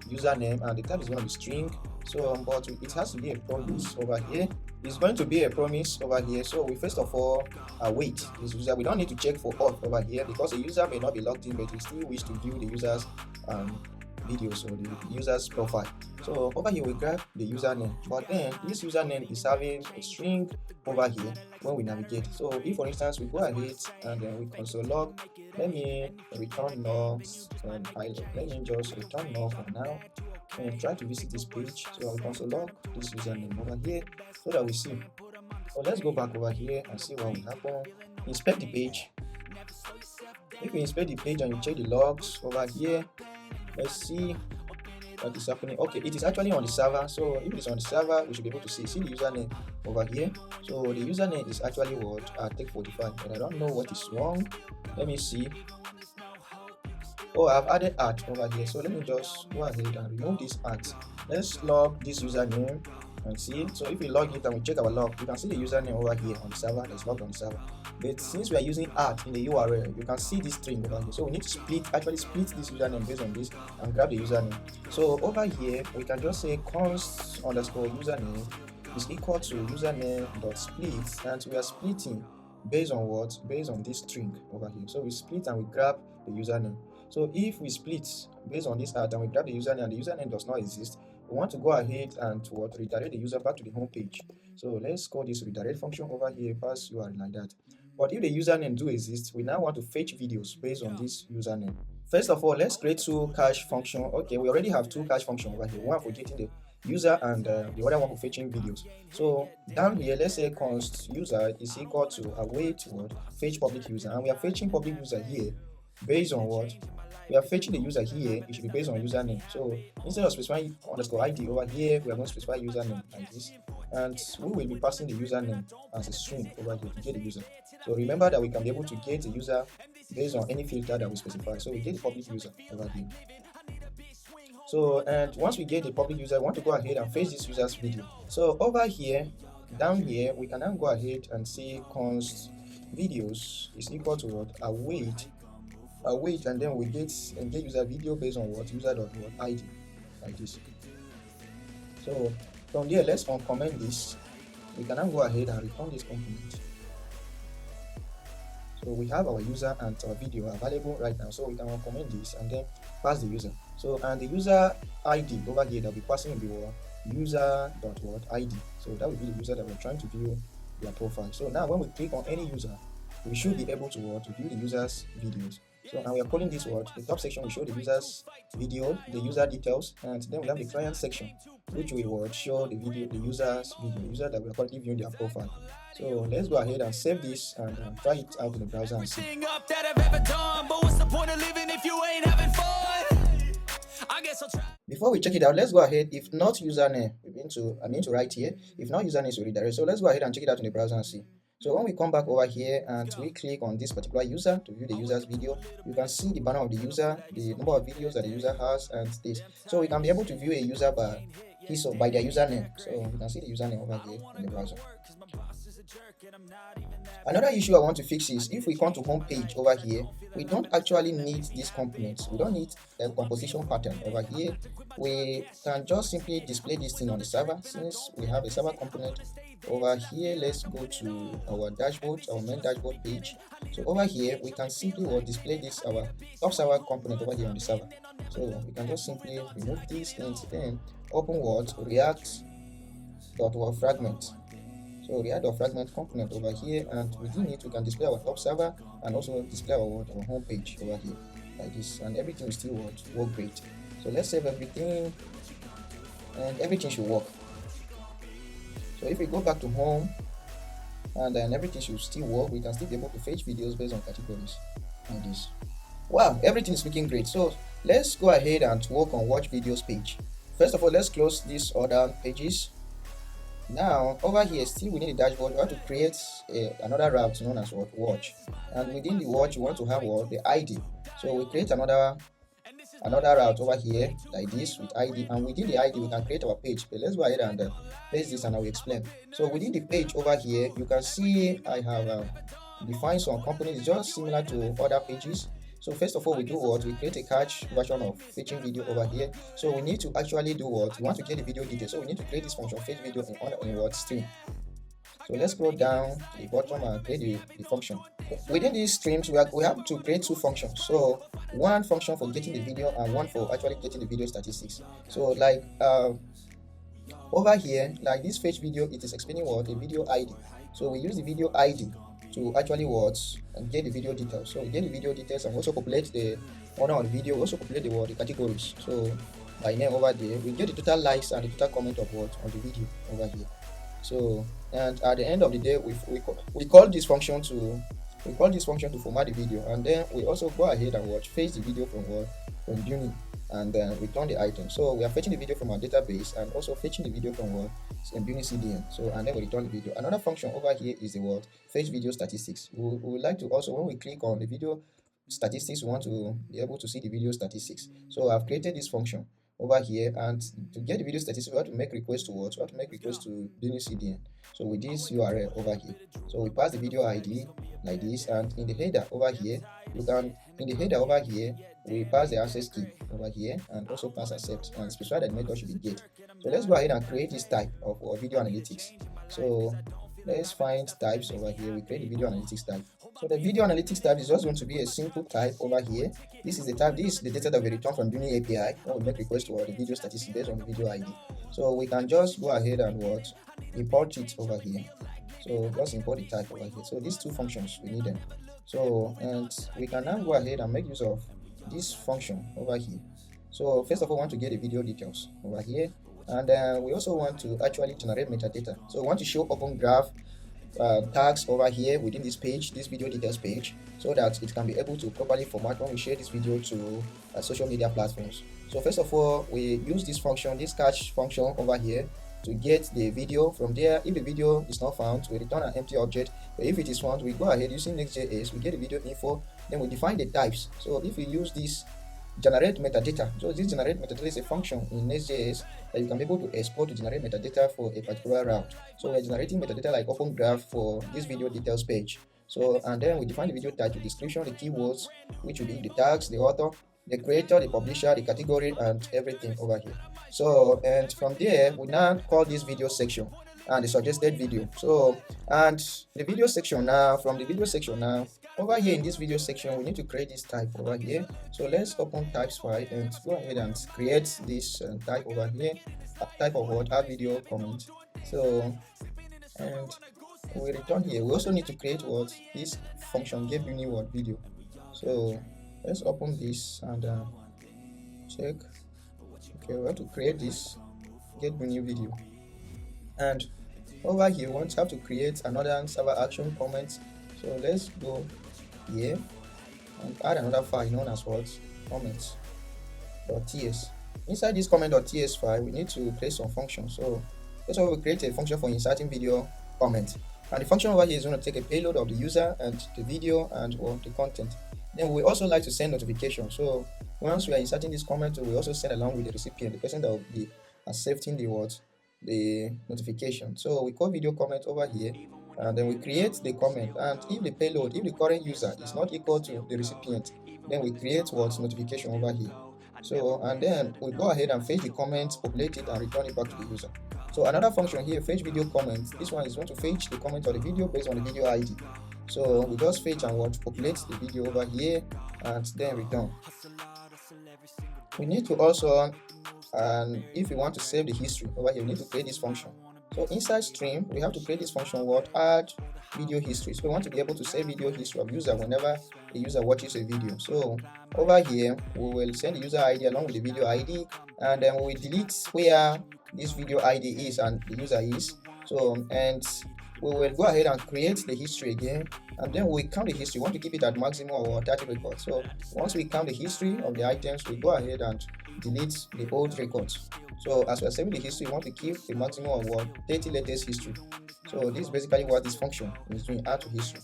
username, and the type is going to be string. So but it has to be a promise over here. It's going to be a promise over here. So we first of all await this user. We don't need to check for auth over here because the user may not be logged in, but we still wish to view the user's video, so the user's profile. So over here we grab the username, but then this username is having a string over here when we navigate. So if for instance we go ahead and then we console log, let me return null, and let me just return null for now and try to visit this page. So I'll console log this username over here so that we see. So let's go back over here and see what will happen. Inspect the page. If we inspect the page and you check the logs over here, let's see what is happening. Okay, it is actually on the server. So if it's on the server, we should be able to see the username over here. So the username is actually what take 45, but I don't know what is wrong. Let me see. Oh, I've added art over here. So let me just go ahead and remove this art. Let's log this username and see. So if we log it and we check our log, you can see the username over here on the server. It's logged on the server. But since we are using art in the URL, you can see this string over here. So we need to actually split this username based on this and grab the username. So over here, we can just say const underscore username is equal to username.split, and we are splitting based on what? Based on this string over here. So we split and we grab the username. So if we split based on this art and we grab the username and the username does not exist, we want to go ahead and redirect the user back to the home page. So let's call this redirect function over here, pass URL like that. But if the username do exist, we now want to fetch videos based on this username. First of all, let's create two cache function. Okay, we already have two cache functions over here, one for getting the user and the other one for fetching videos. So down here, let's say const user is equal to await fetch public user, and we are fetching public user here based on what? We are fetching the user here. It should be based on username. So instead of specifying underscore ID over here, we are going to specify username like this, and we will be passing the username as a string over here to get the user. So remember that we can be able to get the user based on any filter that we specify. So we get the public user over here. So and once we get the public user, I want to go ahead and fetch this user's video. So over here, down here, we can now go ahead and say const videos is equal to what? Await, and then we get user video based on what? User.id like this. So from there, let's uncomment this. We can now go ahead and return this component. So we have our user and our video available right now. So we can uncomment this and then pass the user. So and the user ID over here that we passing will be user.id. So that will be the user that we're trying to view their profile. So now when we click on any user, we should be able to view the user's videos. So now we are calling this the top section will show the user's video, the user details, and then we have the client section, which will show the user's video, user that we are currently viewing their profile. So let's go ahead and save this and try it out in the browser and see. Before we check it out, let's go ahead. If not username, I mean to write here. If not username, so redirect. So let's go ahead and check it out in the browser and see. So when we come back over here and we click on this particular user to view the user's video, you can see the banner of the user, the number of videos that the user has, and this. So we can be able to view a user by their username. So you can see the username over here in the browser. Another issue I want to fix is if we come to home page over here, we don't actually need these components. We don't need a composition pattern over here. We can just simply display this thing on the server. Since we have a server component over here, let's go to our dashboard, our main dashboard page. So over here, we can simply display this our top server component over here on the server. So we can just simply remove this and then open React.fragment. So React.fragment component over here, and within it we can display our top server and also display our home page over here like this, and everything will still work great. So let's save everything, and everything should work. So if we go back to home, and then everything should still work, we can still be able to fetch videos based on categories like this. Wow, everything is looking great. So let's go ahead and work on watch videos page. First of all, let's close these other pages. Now over here, still within the dashboard, we want to create another route known as watch, and within the watch we want to have the ID. So we create another route over here like this with ID, and within the ID we can create our page. But let's go ahead and paste this and I will explain. So within the page over here, you can see I have defined some components just similar to other pages. So first of all, we do we create a cache version of fetching video over here. So we need to actually do we want to get the video details. So we need to create this function fetch video in stream. So let's go down to the bottom and create the function. Within these streams, we have to create two functions. So one function for getting the video and one for actually getting the video statistics. So like over here, like this fetch video, it is explaining a video ID. So we use the video ID to actually and get the video details. So we get the video details and also populate the owner of the video, also populate the categories. So by name over there, we get the total likes and the total comment of on the video over here. So and at the end of the day, we call this function to format the video, and then we also go ahead and fetch the video from Buni and then return the item. So we are fetching the video from our database and also fetching the video from MUI CDN. So and then we return the video. Another function over here is the fetch video statistics. We would like to also, when we click on the video statistics, we want to be able to see the video statistics. So I've created this function over here, and to get the video statistics, we have to make request to we have to make request to MUI. So with this URL over here, so we pass the video ID like this, and in the header over here, we pass the access key over here and also pass accept and specify that the method should be get. So let's go ahead and create this type of video analytics. So let's find types over here. We create the video analytics type. So the video analytics type is just going to be a simple type over here. This is the type, this is the data that we return from MUI API when we make request to the video statistics based on the video ID. So we can just go ahead and import it over here. So just import the type over here. So these two functions, we need them. So and we can now go ahead and make use of this function over here. So first of all, we want to get the video details over here, and we also want to actually generate metadata. So we want to show open graph tags over here within this page, this video details page, so that it can be able to properly format when we share this video to social media platforms. So first of all, we use this function, this catch function over here, to get the video. From there, if the video is not found, we return an empty object. But if it is found, we go ahead using Next.js, we get the video info, then we define the types. So if we use this generate metadata, so this generate metadata is a function in Next.js that you can be able to export to generate metadata for a particular route. So we're generating metadata like open graph for this video details page. So and then we define the video title, description, the keywords, which will be the tags, the author, the creator, the publisher, the category, and everything over here. So and from there, we now call this video section and the suggested video. So and the video section now, from the video section now, over here in this video section, we need to create this type over here. So let's open types file and go ahead and create this type over here, type of add video comment. So and we return here. We also need to create what this function get bunny what video. So let's open this and check. Okay, we want to create this get bunny video, and over here we want to have to create another server action comment. So let's go here and add another file known as what comments.ts. Inside this comment.ts file, we need to create some functions. So that's why we create a function for inserting video comment, and the function over here is going to take a payload of the user and the video and the content. Then we also like to send notification. So once we are inserting this comment, we also send along with the recipient, the person that will be accepting the notification. So we call video comment over here, and then we create the comment, and if the payload, if the current user is not equal to the recipient, then we create notification over here. So and then we go ahead and fetch the comments, populate it, and return it back to the user. So another function here, fetch video comments. This one is going to fetch the comment of the video based on the video ID. So we just fetch and populate the video over here and then return. We need to also, and if we want to save the history over here, we need to create this function. So inside stream, we have to create this function add video history. So we want to be able to save video history of user whenever the user watches a video. So over here, we will send the user ID along with the video ID, and then we delete where this video ID is and the user is. So and we will go ahead and create the history again, and then we count the history. We want to keep it at maximum or 30 records. So once we count the history of the items, we go ahead and delete the old records. So as we are saving the history, we want to keep the maximum of 30 latest history. So this is basically what this function is doing, add to history.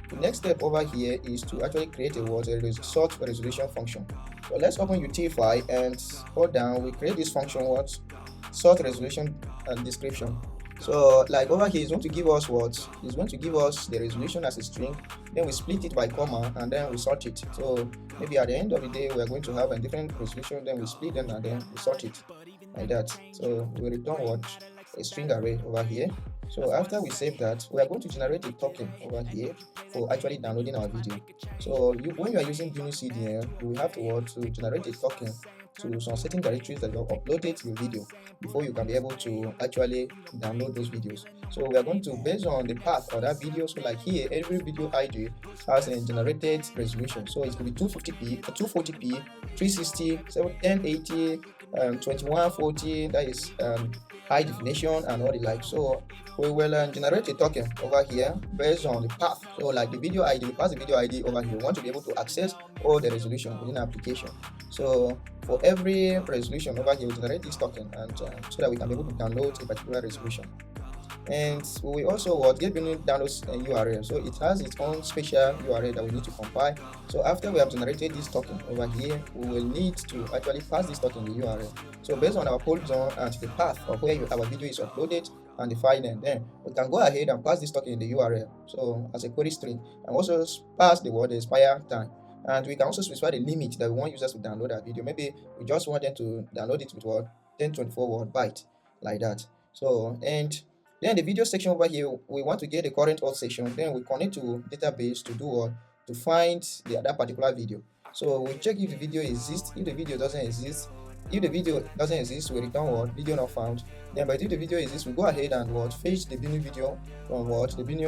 The next step over here is to actually create a sort resolution function. So let's open utilify and hold down. We create this function sort resolution and description. So like over here, it's going to give us it's going to give us the resolution as a string. Then we split it by comma and then we sort it. So maybe at the end of the day, we are going to have a different resolution. Then we split them and then we sort it like that. So we return a string array over here. So after we save that, we are going to generate a token over here for actually downloading our video. So when you are using BunnyCDN, you will have to generate a token to some certain directories that you have uploaded to your video before you can be able to actually download those videos. So we are going to, based on the path of that video, so like here, every video ID has a generated resolution. So it's going to be 250p, 240p, 360, 1080, 2140, that is high definition and all the like. So we will generate a token over here based on the path. So like the video ID, we pass the video ID over here. We want to be able to access all the resolution within the application. So for every resolution over here, we generate this token, and so that we can be able to download a particular resolution. And we also get downloads URL. So it has its own special URL that we need to compile. So after we have generated this token over here, we will need to actually pass this token the URL. So based on our pole zone and the path of where our video is uploaded and the file name, then we can go ahead and pass this token in the URL. So as a query string, and also pass the expire time. And we can also specify the limit that we want users to download that video. Maybe we just want them to download it with 1024 byte like that. So and then the video section over here, we want to get the current auth section. Then we connect to database to do to find that particular video. So we check if the video exists. If the video doesn't exist, we return video not found. Then but if the video exists, we go ahead and fetch the Bunny video from the Bunny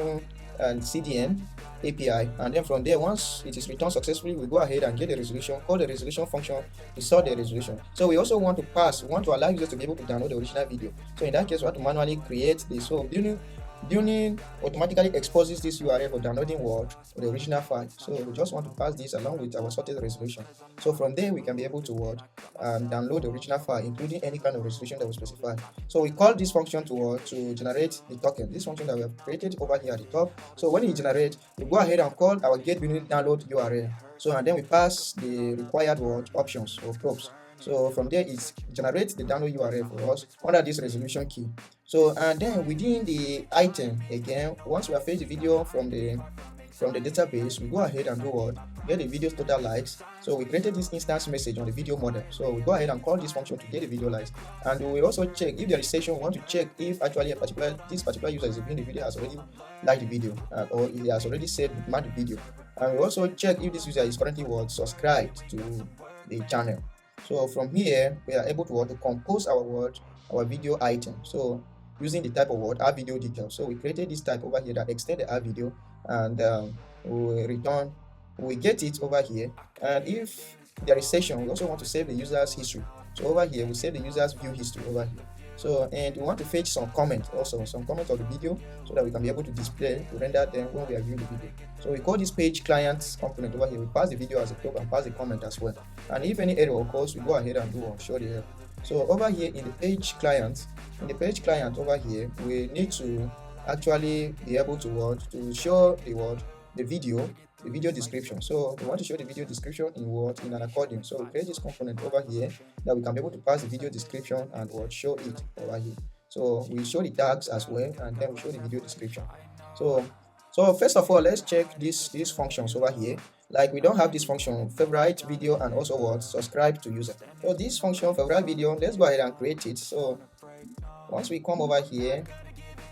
and CDN API, and then from there, once it is returned successfully, we go ahead and get the resolution, call the resolution function to sort the resolution. So we also want to allow users to be able to download the original video. So in that case, we have to manually create this. So Bunny automatically exposes this URL for downloading the original file. So we just want to pass this along with our sorted resolution. So from there, we can be able to download the original file, including any kind of resolution that we specify. So we call this function to generate the token. This function that we have created over here at the top. So when it generates, we go ahead and call our get Bunny download URL. So and then we pass the required options or probes. So from there, it generates the download URL for us under this resolution key. So and then within the item again, once we have fetched the video from the database, we go ahead and do get the video's total likes. So we created this instance message on the video model. So we go ahead and call this function to get the video likes, and we will also check if there is session. We want to check if actually this particular user is viewing the video has already liked the video or he has already saved the video. And we also check if this user is currently subscribed to the channel. So from here, we are able to compose our video item. So using the type of what app video details. So we created this type over here that extend the app video, and we return, we get it over here. And if there is session, we also want to save the user's history. So over here we save the user's view history over here. So, and we want to fetch some comment, also some comment of the video, so that we can be able to display, to render them when we are viewing the video. So we call this page client component over here. We pass the video as a prop and pass the comment as well. And if any error occurs, we go ahead and do show the error. So over here in the page client, over here, we need to actually be able to show the video description. So we want to show the video description in an accordion. So we create this component over here that we can be able to pass the video description and show it over here. So we show the tags as well, and then we show the video description. So first of all, let's check these functions over here. Like, we don't have this function favorite video and also subscribe to user. So this function favorite video, let's go ahead and create it. So once we come over here,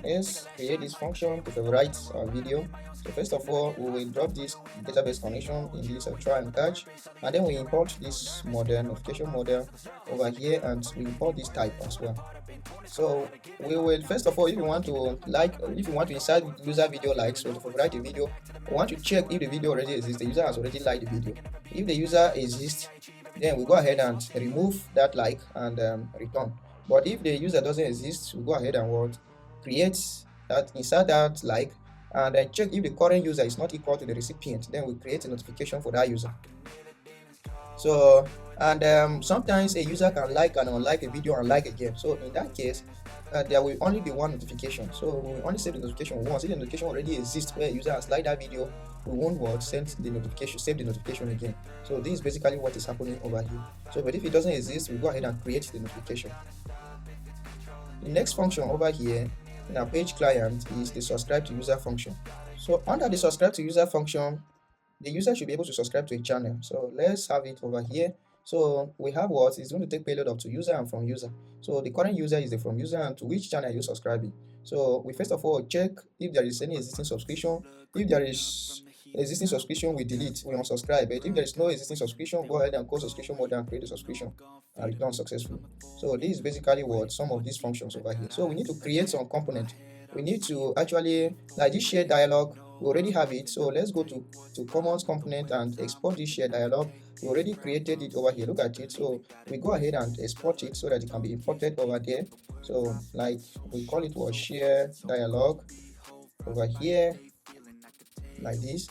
let's create this function to favorite our video. So first of all, we will drop this database connection in this try and catch, and then we import this model notification model over here, and we import this type as well. So we will first of all, if you want to insert user video likes, so to favorite a video, we want to check if the video already exists, the user has already liked the video. If the user exists, then we go ahead and remove that like and return. But if the user doesn't exist, we go ahead and create that, insert that like, and then check if the current user is not equal to the recipient. Then we create a notification for that user. So, and sometimes a user can like and unlike a video and like again. So in that case, there will only be one notification. So we will only save the notification once. If the notification already exists where a user has liked that video, we won't send the notification, save the notification again. So this is basically what is happening over here. So, but if it doesn't exist, we go ahead and create the notification. The next function over here in our page client is the subscribe to user function. So under the subscribe to user function, the user should be able to subscribe to a channel. So let's have it over here. So we have it's going to take payload up to user and from user. So the current user is the from user, and to which channel are you subscribing. So we first of all check if there is any existing subscription. If there is existing subscription, we delete, we unsubscribe. But if there is no existing subscription, go ahead and call subscription mode and create a subscription and return successfully. So this is basically some of these functions over here. So we need to create some component. We need to actually, like this share dialog, we already have it. So let's go to commons component and export this share dialog. We already created it over here. Look at it. So we go ahead and export it so that it can be imported over there. So like we call it share dialog over here, like this.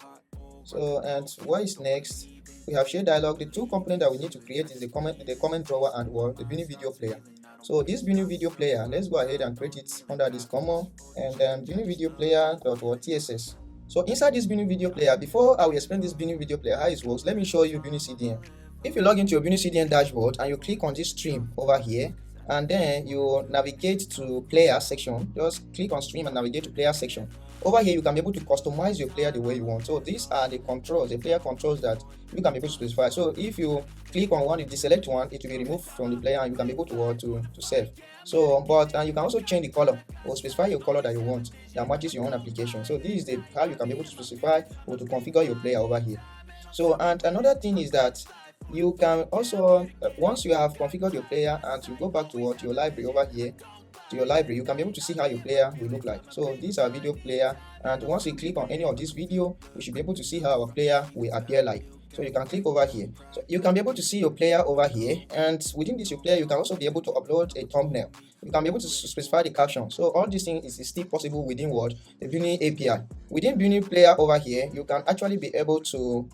So, and what is next? We have share dialog. The two components that we need to create is the comment drawer and the Bunny video player. So this Bunny video player, let's go ahead and create it under this common, and then Bunny video player .tss. So inside this Bunny video player, before I will explain this Bunny video player how it works, let me show you BunnyCDN. If you log into your BunnyCDN dashboard and you click on this stream over here, and then you navigate to player section, just click on stream and navigate to player section. Over here, you can be able to customize your player the way you want. So these are the controls, the player controls that you can be able to specify. So if you click on one, if you select one, it will be removed from the player and you can be able to save. So, and you can also change the color or specify your color that you want that matches your own application. So this is how you can be able to specify or to configure your player over here. So, and another thing is that you can also, once you have configured your player and you go back to your library over here, to your library, you can be able to see how your player will look like. So these are video player, and once we click on any of this video, we should be able to see how our player will appear like. So you can click over here. So you can be able to see your player over here, and within this your player, you can also be able to upload a thumbnail. You can be able to specify the caption. So all these things is still possible within the Bunny API. Within Bunny player over here, you can actually be able to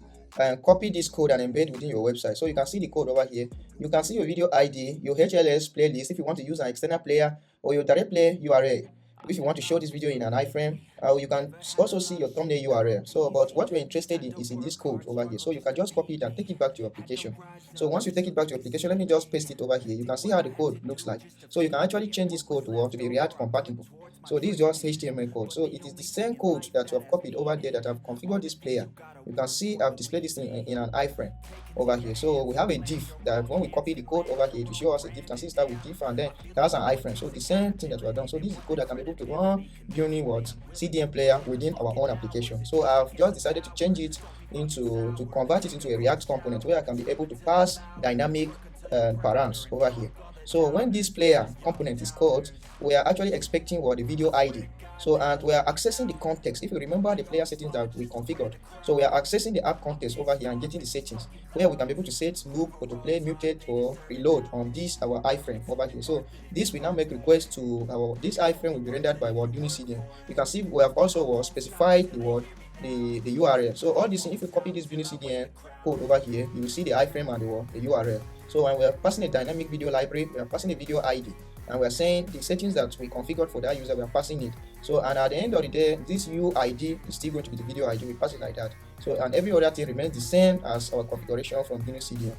copy this code and embed within your website. So you can see the code over here. You can see your video ID, your HLS playlist if you want to use an external player, or your direct play URL if you want to show this video in an iframe. You can also see your thumbnail URL. So, but what we're interested in is in this code over here. So you can just copy it and take it back to your application. So once you take it back to your application, let me just paste it over here. You can see how the code looks like. So you can actually change this code to be React compatible. So this is just HTML code. So it is the same code that you have copied over there that I've configured this player. You can see I've displayed this thing in an iframe over here. So we have a div that when we copy the code over here to show us a div, you can see start with div and then that's an iframe. So the same thing that we have done. So this is the code that can be able to run Bunny CDN player within our own application. So I've just decided to change it to convert it into a React component where I can be able to pass dynamic params over here. So when this player component is called, we are actually expecting what the video ID. So and we are accessing the context. If you remember the player settings that we configured, so we are accessing the app context over here and getting the settings where we can be able to set loop, autoplay, muted, or reload on this our iframe over here. So this will now make request to our this iframe will be rendered by what BunnyCDN. You can see we have also specified the word the URL. So all this, if you copy this BunnyCDN code over here, you will see the iframe and the URL. So when we are passing a dynamic video library, we are passing a video ID, and we are saying the settings that we configured for that user, we are passing it. So and at the end of the day, this UID is still going to be the video ID. We pass it like that. So and every other thing remains the same as our configuration from BunnyCDN.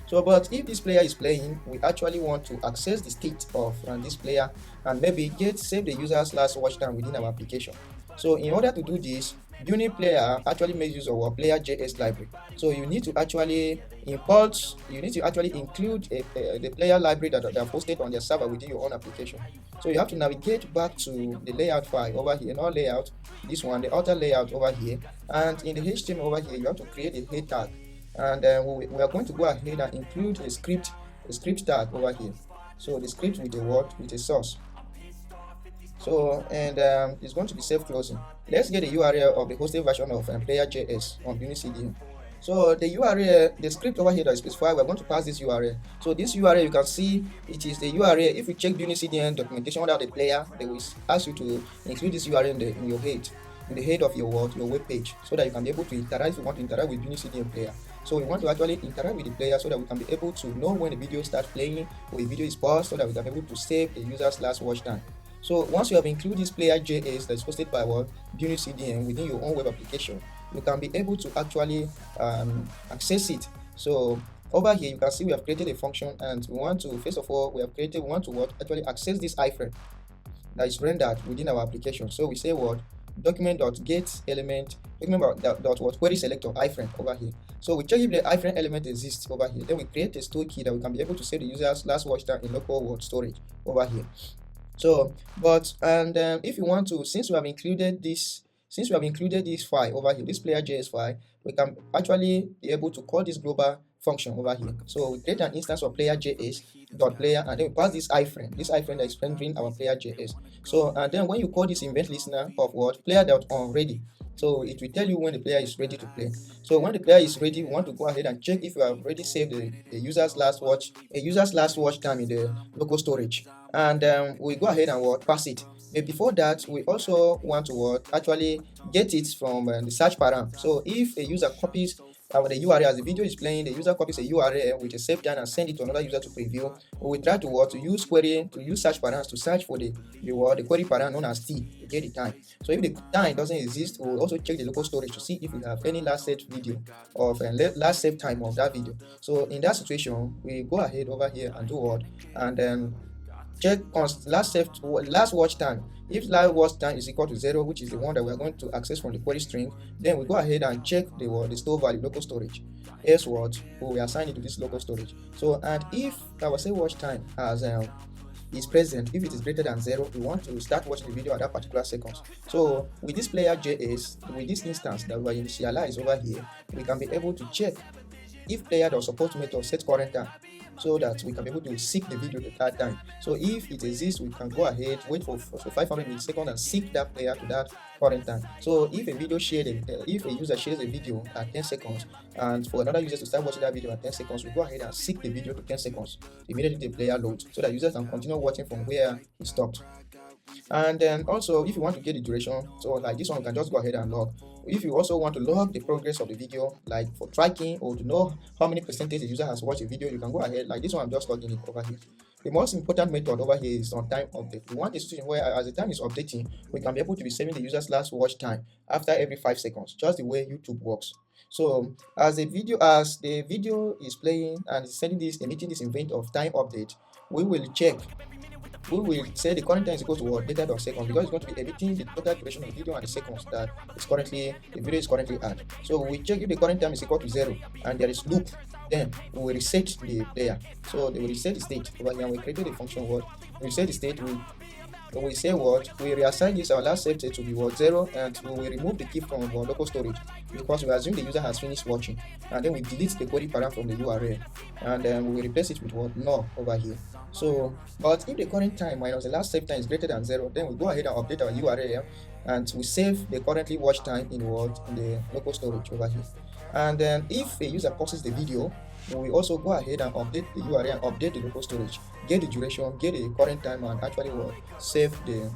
So but if this player is playing, we actually want to access the state of this player and maybe save the user's last watch time within our application. So in order to do this, Bunny player actually makes use of our player.js library. So you need to actually import, you need to actually include the player library that they have hosted on their server within your own application. So you have to navigate back to the layout file over here, not layout, this one, the author layout over here, and in the HTML over here, you have to create a head tag, and we are going to go ahead and include a script tag over here. So the script with a word, with a source. So and it's going to be self-closing. Let's get the URL of the hosted version of player.js on BunnyCDN. So the URL, the script over here that is specified, we're going to pass this URL. So this URL, you can see it is the URL. If you check BunnyCDN documentation under the player, they will ask you to include this URL in your head, in the head of your web page, so that you can be able to interact if you want to interact with BunnyCDN player. So we want to actually interact with the player so that we can be able to know when the video starts playing or the video is paused, so that we can be able to save the user's last watch time. So once you have included this player.js that is hosted by BunnyCDN within your own web application, you can be able to actually access it. So over here you can see we have created a function, and we want to, first of all, we want to actually access this iframe that is rendered within our application. So we say document.get element query selector iframe over here. So we check if the iframe element exists over here. Then we create a store key that we can be able to save the user's last watch time in local storage over here. So if you want to, since we have included this file over here, this player.js file, we can actually be able to call this global function over here. So we create an instance of player.js.player, and then we pass this iframe that is rendering our player.js. So and then when you call this event listener of player.onReady, so it will tell you when the player is ready to play. So when the player is ready, we want to go ahead and check if you have already saved the user's last watch time in the local storage, and we go ahead and pass it. But before that, we also want to actually get it from the search param. So if a user copies the URL as the video is playing, the user copies a URL with a save time and send it to another user to preview, we try to use search params to search for the query param known as t to get the time. So if the time doesn't exist, we'll also check the local storage to see if we have any last saved video of last saved time of that video. So in that situation, we go ahead over here and do and then check last watch time. If last watch time is equal to 0, which is the one that we are going to access from the query string, then we go ahead and check the store value, local storage. Else we assign it to this local storage. So and if our say watch time is present, if it is greater than 0, we want to start watching the video at that particular second. So with this player.js, with this instance that we initialize over here, we can be able to check if player.support method set current time, so that we can be able to seek the video at that time. So if it exists, we can go ahead, wait for 500 milliseconds and seek that player to that current time. So if if a user shares a video at 10 seconds and for another user to start watching that video at 10 seconds, we go ahead and seek the video to 10 seconds immediately the player loads, so that users can continue watching from where he stopped. And then also, if you want to get the duration, so like this one, you can just go ahead and log. If you also want to log the progress of the video, like for tracking or to know how many percentage the user has watched a video, you can go ahead, like this one, I'm just logging it over here. The most important method over here is on time update. We want a situation where as the time is updating, we can be able to be saving the user's last watch time after every 5 seconds, just the way YouTube works. So as the video is playing and emitting this event of time update, we will say the current time is equal to data.seconds, because it's going to be emitting the total duration of the video and the seconds that the video is currently at. So we check if the current time is equal to 0 and there is loop, then we will reset the player. So they will reset the state over here. We created a function we reset the state. We say we reassign this our last saved state to be 0, and we will remove the key from our local storage. because we assume the user has finished watching, and then we delete the query param from the URL, and then we will replace it with what null over here. So, but if the current time minus the last save time is greater than 0, then we go ahead and update our URL, and we save the currently watch time in what, in the local storage over here. And then if a user pauses the video, we also go ahead and update the URL and update the local storage, get the duration, get the current time, and actually what, save the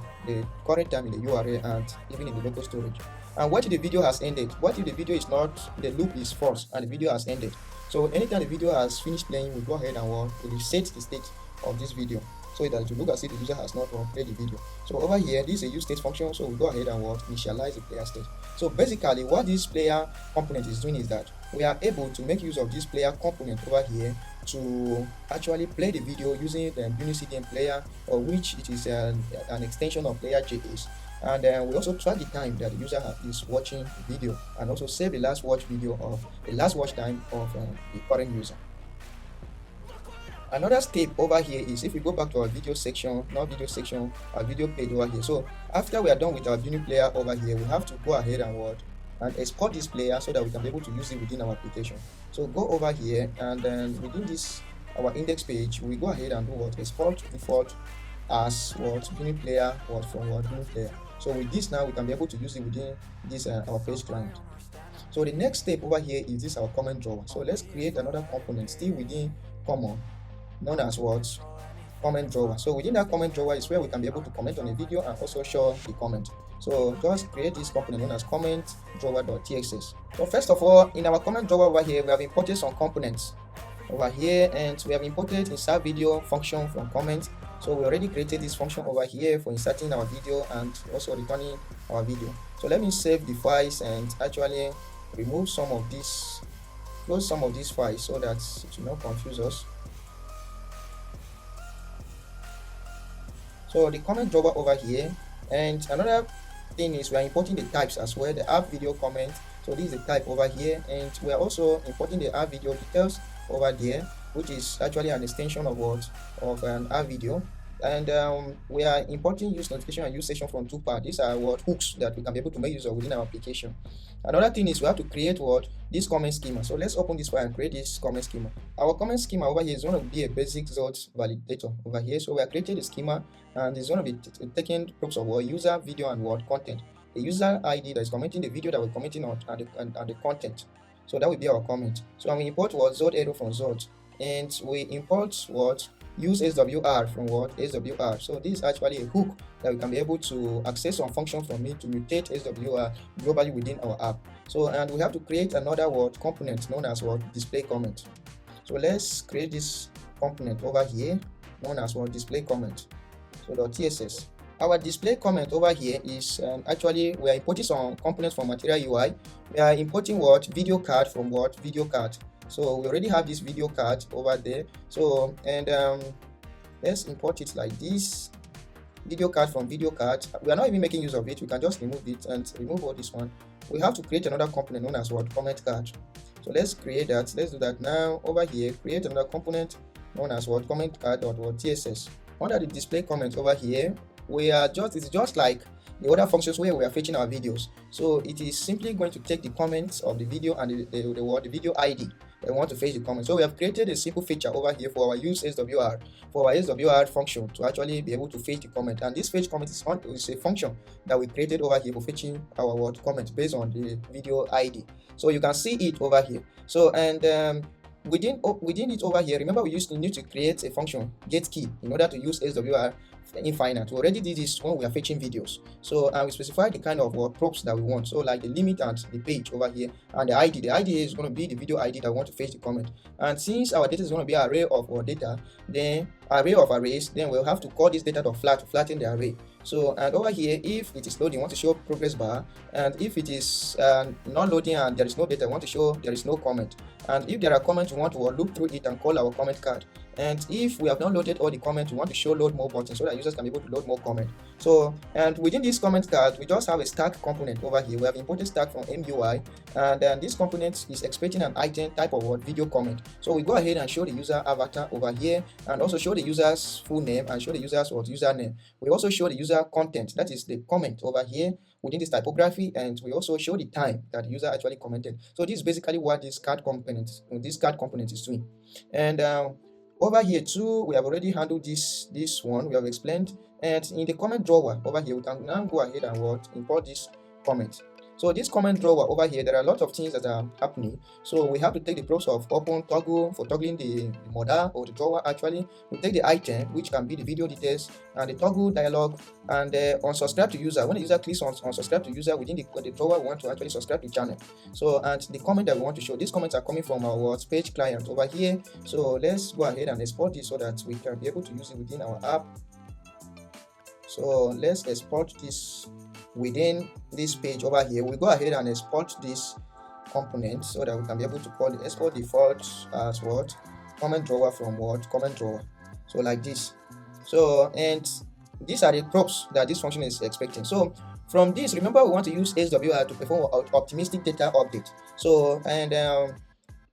current time in the URL and even in the local storage. And what if the video has ended? What if the video is not, the loop is false and the video has ended? So anytime the video has finished playing, we go ahead and what, we reset the state of this video, so that it will look as if the user has not played the video. So over here, this is a use state function, so we go ahead and what, initialize the player state. So basically what this player component is doing is that we are able to make use of this player component over here to actually play the video using the BunnyCDN player, or which it is an extension of player.js. And we also track the time that the user is watching the video, and also save the last watch video of the last watch time of the current user. Another step over here is if we go back to our video section, not video section, our video page over here. So after we are done with our Bunny player over here, we have to go ahead and what, and export this player so that we can be able to use it within our application. So go over here, and then within this our index page, we go ahead and do what, export default as what, Bunny player, what, from what, Bunny player. So with this now we can be able to use it within this our page client. So the next step over here is this our comment drawer. So let's create another component still within common, known as what, comment drawer. So within that comment drawer is where we can be able to comment on a video and also show the comment. So just create this component known as comment drawer.txs. So first of all, in our comment drawer over here, we have imported some components over here, and we have imported insert video function from comment. So we already created this function over here for inserting our video and also returning our video. So let me save the files and actually remove some of these, close some of these files so that it will not confuse us. So the comment drawer over here, and another thing is we are importing the types as well, the app video comment. So this is the type over here, and we are also importing the app video details over there, which is actually an extension of what, of an app video. And we are importing use notification and use session from Toolbar. These are what, hooks that we can be able to make use of within our application. Another thing is we have to create what, this comment schema. So let's open this file and create this comment schema. Our comment schema over here is going to be a basic result validator over here. So we have created a schema, and it's going to be taking props of what, user, video, and what, content. The user ID that is commenting the video that we're commenting on, and the content. So that will be our comment. So we import what, Zod arrow from Zod, and we import what, use SWR from what, SWR. So this is actually a hook that we can be able to access some function from it to mutate SWR globally within our app. So, and we have to create another what, component known as what, display comment. So let's create this component over here known as what, display comment. So .tss. Our display comment over here is actually we are importing some components from Material UI. We are importing what, video card from what, video card. So we already have this video card over there. So, and let's import it like this, video card from video card. We are not even making use of it. We can just remove it and remove all this one. We have to create another component known as what, comment card. So let's create that. Let's do that now. Over here, create another component known as what, comment card.tss. Under the display comment over here, we are just, it's just like the other functions where we are fetching our videos. So it is simply going to take the comments of the video and the video ID that we want to fetch the comment. So we have created a simple feature over here for our use SWR, for our SWR function to actually be able to fetch the comment. And this fetch comment is a function that we created over here for fetching our what, comment based on the video ID. So you can see it over here. So, and within it over here, remember we need to create a function get key in order to use SWR Inifinite. We already did this when we are fetching videos. So we specify the kind of props that we want. So like the limit and the page over here, and the ID. The ID is going to be the video ID that we want to fetch the comment. And since our data is going to be an array of our data, then array of arrays, then we'll have to call this data flat to flatten the array. So, and over here, if it is loading, want to show progress bar, and if it is not loading and there is no data, want to show there is no comment. And if there are comments, we want to loop through it and call our comment card. And if we have not loaded all the comments, we want to show load more button so that users can be able to load more comment. So, and within this comment card, we just have a stack component over here. We have imported stack from MUI, and then this component is expecting an item type of video comment. So we go ahead and show the user avatar over here, and also show the user's full name and show the user's username. We also show the user content, that is the comment over here, within this typography, and we also show the time that the user actually commented. So this is basically what this card component is doing. And over here too, we have already handled this one. We have explained. And in the comment drawer over here, we can now go ahead and import this comment. So this comment drawer over here, there are a lot of things that are happening. So we have to take the process of open toggle for toggling the modal or the drawer. Actually, we take the item, which can be the video details, and the toggle dialog, and unsubscribe to user. When the user clicks on unsubscribe to user within the drawer, we want to actually subscribe to channel. So, and the comment that we want to show, these comments are coming from our page client over here. So let's go ahead and export this so that we can be able to use it within our app. So let's export this within this page over here. We go ahead and export this component so that we can be able to call it export default as what comment drawer from what comment drawer. So like this. So, and these are the props that this function is expecting. So from this, remember, we want to use SWR to perform optimistic data update. So, and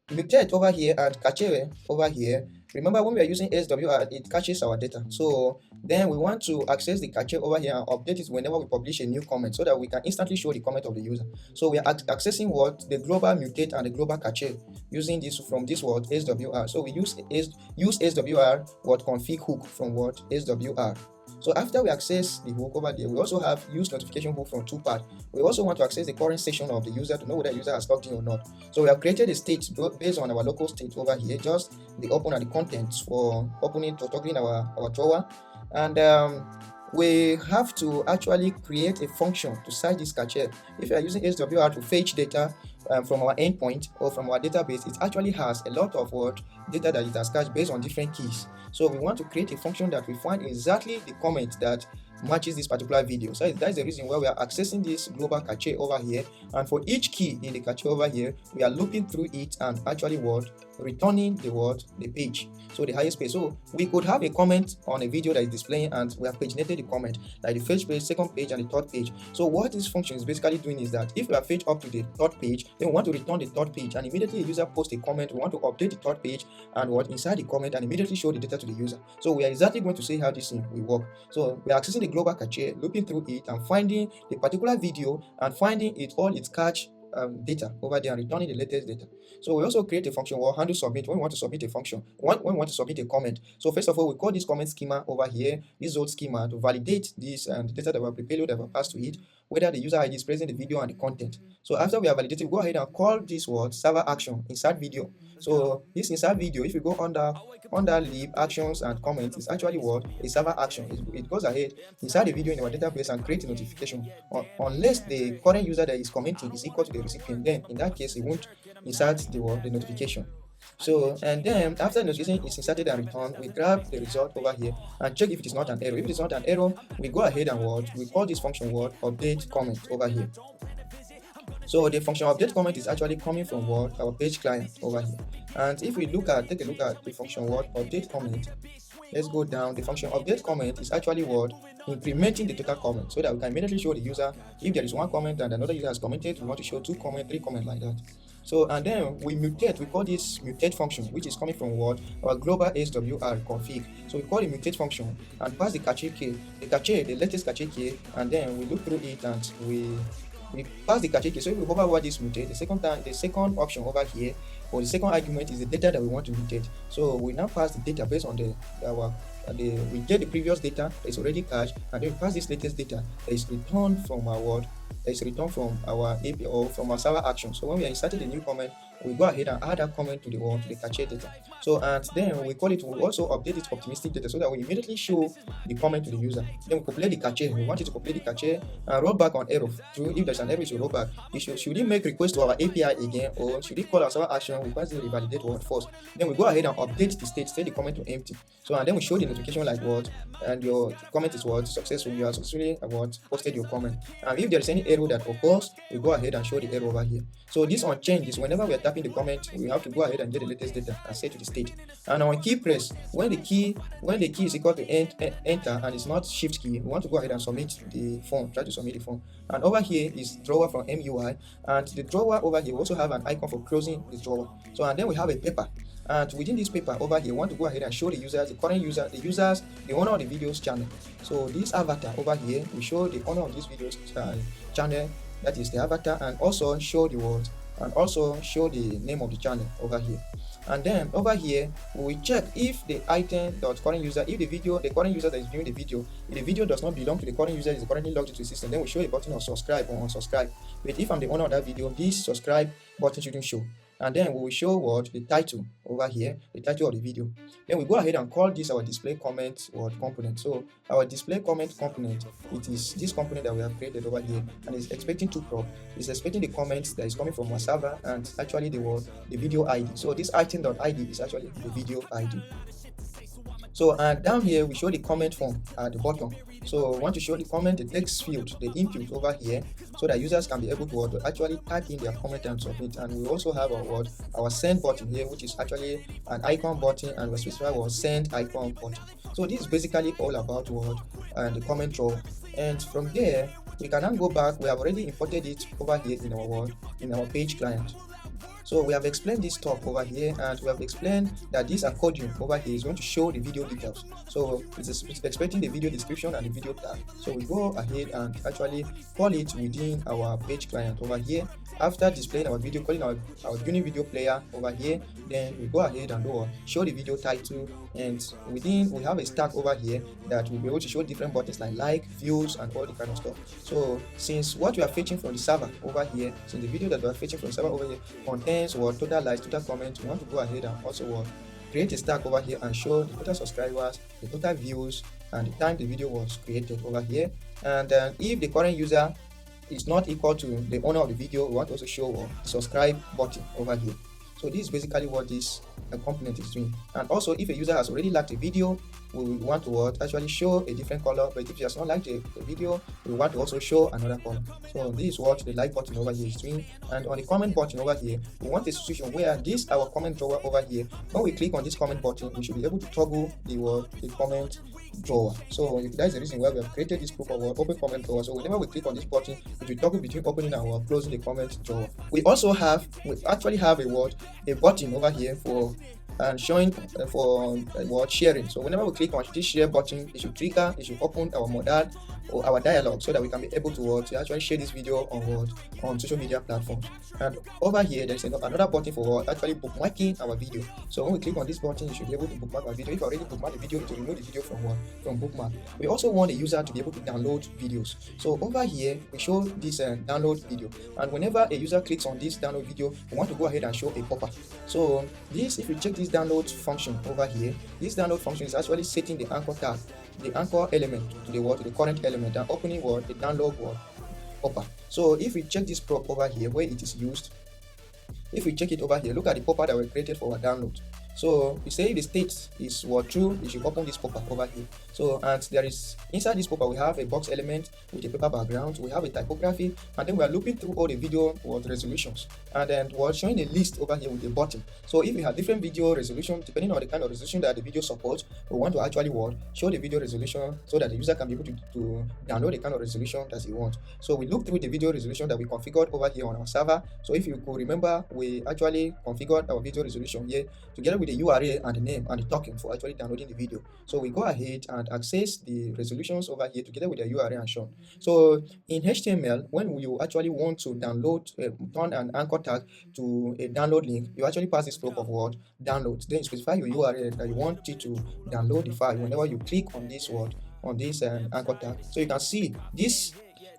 mutate over here and cache over here. Remember, when we are using SWR, it caches our data. So then we want to access the cache over here and update it whenever we publish a new comment so that we can instantly show the comment of the user. So we are accessing what the global mutate and the global cache using this from this word SWR. So we use SWR what config hook from what SWR. So after we access the hook over there, we also have use notification hook from Toolbar. We also want to access the current session of the user to know whether the user has logged in or not. So we have created a state based on our local state over here, just the open and the contents for opening to toggling our drawer. And we have to actually create a function to cite this cache. If you are using SWR to fetch data from our endpoint or from our database, it actually has a lot of data that it has cached based on different keys. So we want to create a function that we find exactly the comment that matches this particular video. So that's the reason why we are accessing this global cache over here, and for each key in the cache over here, we are looping through it and actually returning the page, so the highest page. So we could have a comment on a video that is displaying, and we have paginated the comment, like the first page, second page, and the third page. So what this function is basically doing is that if we have fetched up to the third page, then we want to return the third page, and immediately the user posts a comment, we want to update the third page and inside the comment, and immediately show the data to the user. So we are exactly going to see how this thing will work. So we are accessing the global cache, looping through it and finding the particular video and finding all its cache data over there and returning the latest data. So we also create a function or handle submit when we want to submit a function, when we want to submit a comment. So first of all, we call this comment schema over here, this old schema, to validate this and the data that we have, the payload that we have passed to it, whether the user ID is present in the video and the content. So after we have validated, we go ahead and call this server action inside video. So this inside video, if you go under lib actions and comments, it's actually a server action. It goes ahead inside the video in our database and create a notification. Unless the current user that is commenting is equal to the recipient, then in that case it won't insert the notification. So, and then after the notification is inserted and returned, we grab the result over here and check if it is not an error. If it is not an error, we go ahead and we call this function update comment over here. So the function update comment is actually coming from our page client over here. And if we take a look at the function update comment, let's go down. The function update comment is actually incrementing the total comment so that we can immediately show the user if there is one comment and another user has commented. We want to show 2 comments, 3 comments like that. So, and then we call this mutate function, which is coming from our global SWR config. So we call the mutate function and pass the cache key, the latest cache key, and then we look through it and we pass the cache key. So if we hover over this mutate, the second option over here, or the second argument is the data that we want to mutate. So we now pass the data based on we get the previous data that is already cached, and then we pass this latest data that is returned from our API or from our server action. So when we are inserting a new comment, we go ahead and add that comment to the cache data. So, and then we also update it optimistic data so that we immediately show the comment to the user. Then we complete the cache. We want it to complete the cache and roll back on error. If there's an error, it should roll back. Should it make request to our API again, or should it call our server action? We pass the revalidate first. Then we go ahead and update the state, set the comment to empty. So, and then we show the notification like and your comment is successful. You have successfully posted your comment. And if there is any error that occurs, we go ahead and show the error over here. So this on change is whenever we are tapping the comment, we have to go ahead and get the latest data and set to the state. And on key press, when the key is equal to enter and it's not shift key, we want to go ahead and submit the form. Try to submit the form. And over here is drawer from MUI, and the drawer over here we also have an icon for closing the drawer. So, and then we have a paper. And within this paper over here, we want to go ahead and show the users, the current user, the owner of the video's channel. So this avatar over here will show the owner of this video's channel, that is the avatar, and also show the word, and also show the name of the channel over here. And then over here we will check if the item.current user, if the current user that is viewing the video, if the video does not belong to the current user is currently logged into the system, then we show a button of subscribe or unsubscribe. But if I'm the owner of that video, this subscribe button shouldn't show. And then we will show what the title over here, the title of the video. Then we go ahead and call this our display comment or component. So our display comment component, it is this component that we have created over here, and it's expecting two prop. It's expecting the comments that is coming from our server and actually the video ID. So this item.id is actually the video ID. So down here we show the comment form at the bottom. So we want to show the comment, the text field, the input over here, so that users can be able to actually type in their comment and submit. And we also have our send button here, which is actually an icon button, and we specify our send icon button. So this is basically all about the comment drawer. And from there we can now go back. We have already imported it over here in our page client. So we have explained this talk over here, and we have explained that this accordion over here is going to show the video details. So it's expecting the video description and the video tag. So we go ahead and actually call it within our page client over here. After displaying our video, calling our unique video player over here, then we go ahead and show the video title, and within we have a stack over here that will be able to show different buttons like, views, and all the kind of stuff. So since what we are fetching from the server over here, since the video that we are fetching from the server over here contains total likes, total comments, we want to go ahead and also create a stack over here and show the total subscribers, the total views, and the time the video was created over here. And if the current user is not equal to the owner of the video, we want to also show the subscribe button over here. So this is basically what this component is doing. And also, if a user has already liked a video, we want to actually show a different color. But if he has not liked the video, we want to also show another color. So this is what the like button over here is doing. And on the comment button over here, we want a situation where this our comment drawer over here, when we click on this comment button, we should be able to toggle the comment drawer. So that's the reason why we have created this proof of open comment drawer. So whenever we click on this button, it will toggle between opening and closing the comment drawer. We actually have a button over here for showing for sharing. So whenever we click on this share button, it should open our modal or our dialog, so that we can be able to actually share this video on social media platforms. And over here there is another button for actually bookmarking our video. So when we click on this button, you should be able to bookmark our video. If you already bookmark the video, it will remove the video from bookmark. We also want the user to be able to download videos. So over here we show this download video, and whenever a user clicks on this download video, we want to go ahead and show a pop-up. So this, if you check this download function over here, this download function is actually setting the anchor tag, the anchor element to the current element, and opening the download pop-up. So if we check this prop over here where it is used, if we check it over here, look at the pop-up that we created for our download. So we say the state is true, you should open this pop-up over here. So, and there is inside this pop-up we have a box element with a paper background, we have a typography, and then we are looping through all the video resolutions, and then we're showing a list over here with a button. So if we have different video resolution, depending on the kind of resolution that the video supports, we want to actually show the video resolution so that the user can be able to download the kind of resolution that he wants. So we look through the video resolution that we configured over here on our server. So if you could remember, we actually configured our video resolution here together with the URL and the name and the token for actually downloading the video. So we go ahead and access the resolutions over here together with the URL and shown. So in HTML, when you actually want to download, turn an anchor tag to a download link, you actually pass this prop of download. Then you specify your URL that you want it to download the file whenever you click on this anchor tag. So you can see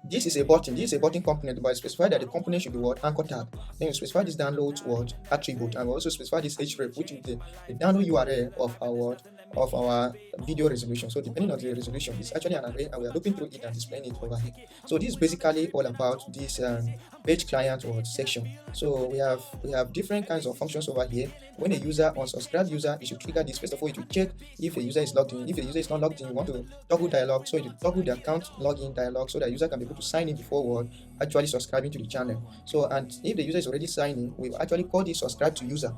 this is a button. This is a button component, but I specify that the component should be anchor tag. Then you specify this download attribute, and we also specify this href, which is the download URL of our video resolution. So depending on the resolution, it's actually an array, and we are looking through it and displaying it over here. So this is basically all about this page client section. So we have different kinds of functions over here. When a unsubscribed user, it should trigger this. First of all, it will check if a user is logged in. If the user is not logged in, you want to toggle dialog, so it will toggle the account login dialog, so that user can be able to sign in before actually subscribing to the channel. So, and if the user is already signing, we actually call this subscribe to user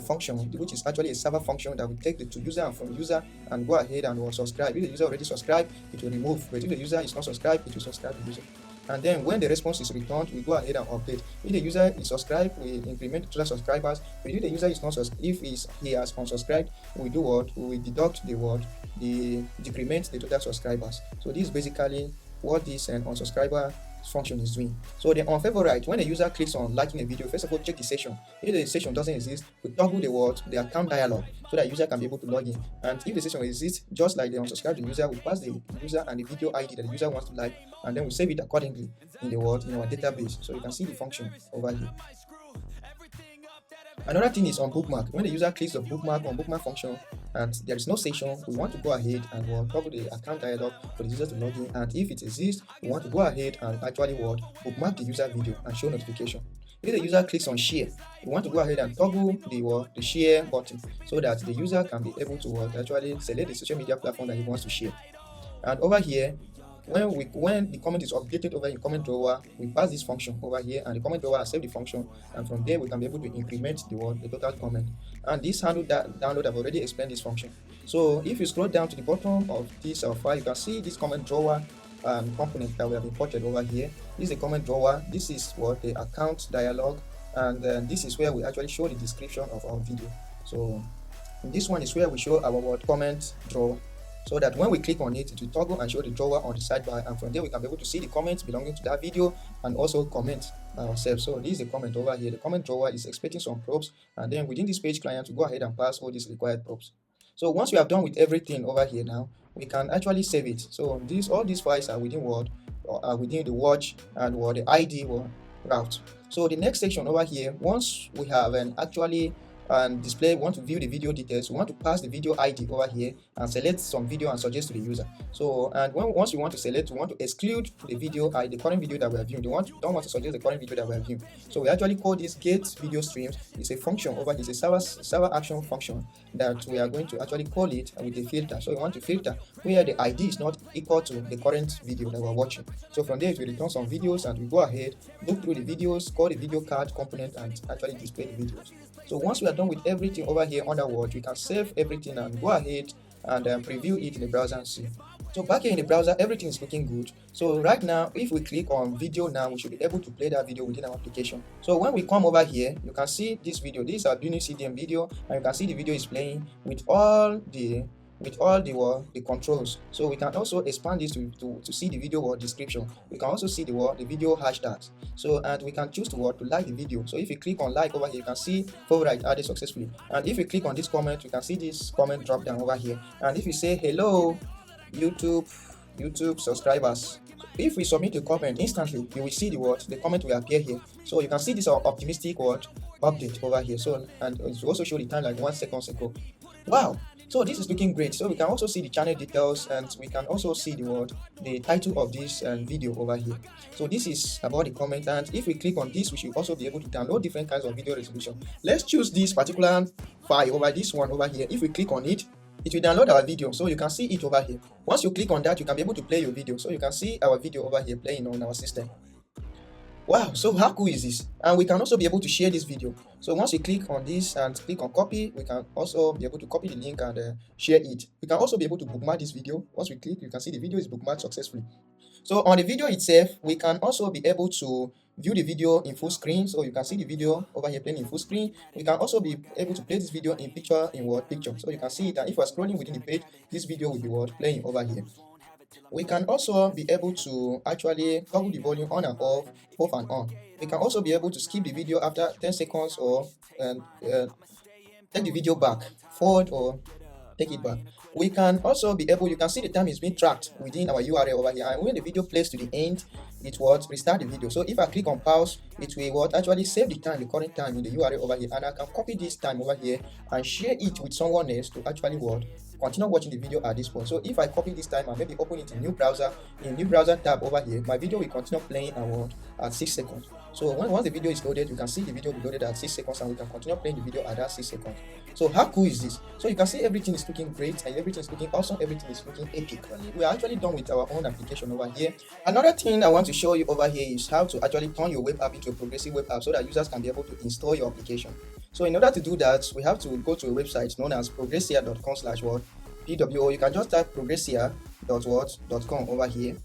function, which is actually a server function that will take the to user and from user and go ahead and will subscribe. If the user already subscribed, it will remove. But if the user is not subscribed, it will subscribe the user. and then when the response is returned, we go ahead and update. If the user is subscribed, we increment total subscribers. But if the user is not if he has unsubscribed, we do what? We deduct the decrement the total subscribers. So this is basically what this unsubscriber function is doing. So the unfavorite, when the user clicks on liking a video, first of all check the session. If the session doesn't exist, we toggle the account dialog so that user can be able to log in. And if the session exists, just like the unsubscribed user, we pass the user and the video ID that the user wants to like, and then we save it accordingly in our database. So you can see the function over here. Another thing is on bookmark. When the user clicks on bookmark function and there is no session, we want to go ahead and we'll toggle the account dialog for the user to log in. And if it exists, we want to go ahead and actually bookmark the user video and show notification. If the user clicks on share, we want to go ahead and toggle the share button so that the user can be able to actually select the social media platform that he wants to share. And over here, when the comment is updated over in comment drawer, we pass this function over here, and the comment drawer accepts the function, and from there we can be able to increment the total comment. And this handle download, I've already explained this function. So if you scroll down to the bottom of this file, you can see this comment drawer component that we have imported over here. This is a comment drawer. This is the account dialog, and this is where we actually show the description of our video. So this one is where we show our comment drawer, so that when we click on it, it will toggle and show the drawer on the sidebar, and from there we can be able to see the comments belonging to that video and also comment ourselves. So this is the comment over here. The comment drawer is expecting some props, and then within this page client to go ahead and pass all these required props. So once we have done with everything over here, now we can actually save it. So all these files are within within the watch and the ID route. So the next section over here, once we have actually display, want to view the video details, we want to pass the video ID over here and select some video and suggest to the user. So once we want to select, we want to exclude the video the current video that we are viewing. Don't want to suggest the current video that we are viewing. So we actually call this get video streams. It's a function over here. It's a server action function that we are going to actually call it with a filter. So we want to filter where the ID is not equal to the current video that we're watching. So from there it will return some videos, and we go ahead, look through the videos, call the video card component, and actually display the videos. So once we are done with everything over here under watch, we can save everything and go ahead and preview it in the browser and see. So back here in the browser, everything is looking good. So right now, if we click on video now, we should be able to play that video within our application. So when we come over here, you can see this video. This is our BunnyCDN video, and you can see the video is playing with all the controls. So we can also expand this to see the video description. We can also see the video hashtags. So and we can choose to like the video. So if you click on like over here, you can see favorite added successfully. And if you click on this comment, you can see this comment drop down over here. And if you say hello YouTube subscribers, if we submit a comment instantly, you will see the comment will appear here. So you can see this optimistic update over here. So and it will also show the time like 1 second ago. Wow. So this is looking great. So we can also see the channel details, and we can also see the title of this video over here. So this is about the comment, and if we click on this, we should also be able to download different kinds of video resolution. Let's choose this particular file over this one over here. If we click on it, it will download our video, so you can see it over here. Once you click on that, you can be able to play your video. So you can see our video over here playing on our system. Wow, so how cool is this? And we can also be able to share this video. So once we click on this and click on copy, we can also be able to copy the link and share it. We can also be able to bookmark this video. Once we click, you can see the video is bookmarked successfully. So on the video itself, we can also be able to view the video in full screen. So you can see the video over here playing in full screen. We can also be able to play this video in picture. So you can see it, and if we're scrolling within the page, this video will be playing over here. We can also be able to actually toggle the volume on and off and on. We can also be able to skip the video after 10 seconds or take the video back, forward or take it back. We can also be able, you can see the time is being tracked within our URL over here, and when the video plays to the end, it will restart the video. So if I click on pause, it will actually save the current time in the URL over here, and I can copy this time over here and share it with someone else to actually continue watching the video at this point. So if I copy this time and maybe open it in new browser tab over here, my video will continue playing at 6 seconds. So once the video is loaded, you can see the video will be loaded at 6 seconds, and we can continue playing the video at that 6 seconds. So how cool is this? So you can see everything is looking great, and everything is looking awesome, everything is looking epic. We are actually done with our own application over here. Another thing I want to show you over here is how to actually turn your web app into a progressive web app so that users can be able to install your application. So in order to do that, we have to go to a website known as progressia.com/PWO. You can just type progressia.com over here,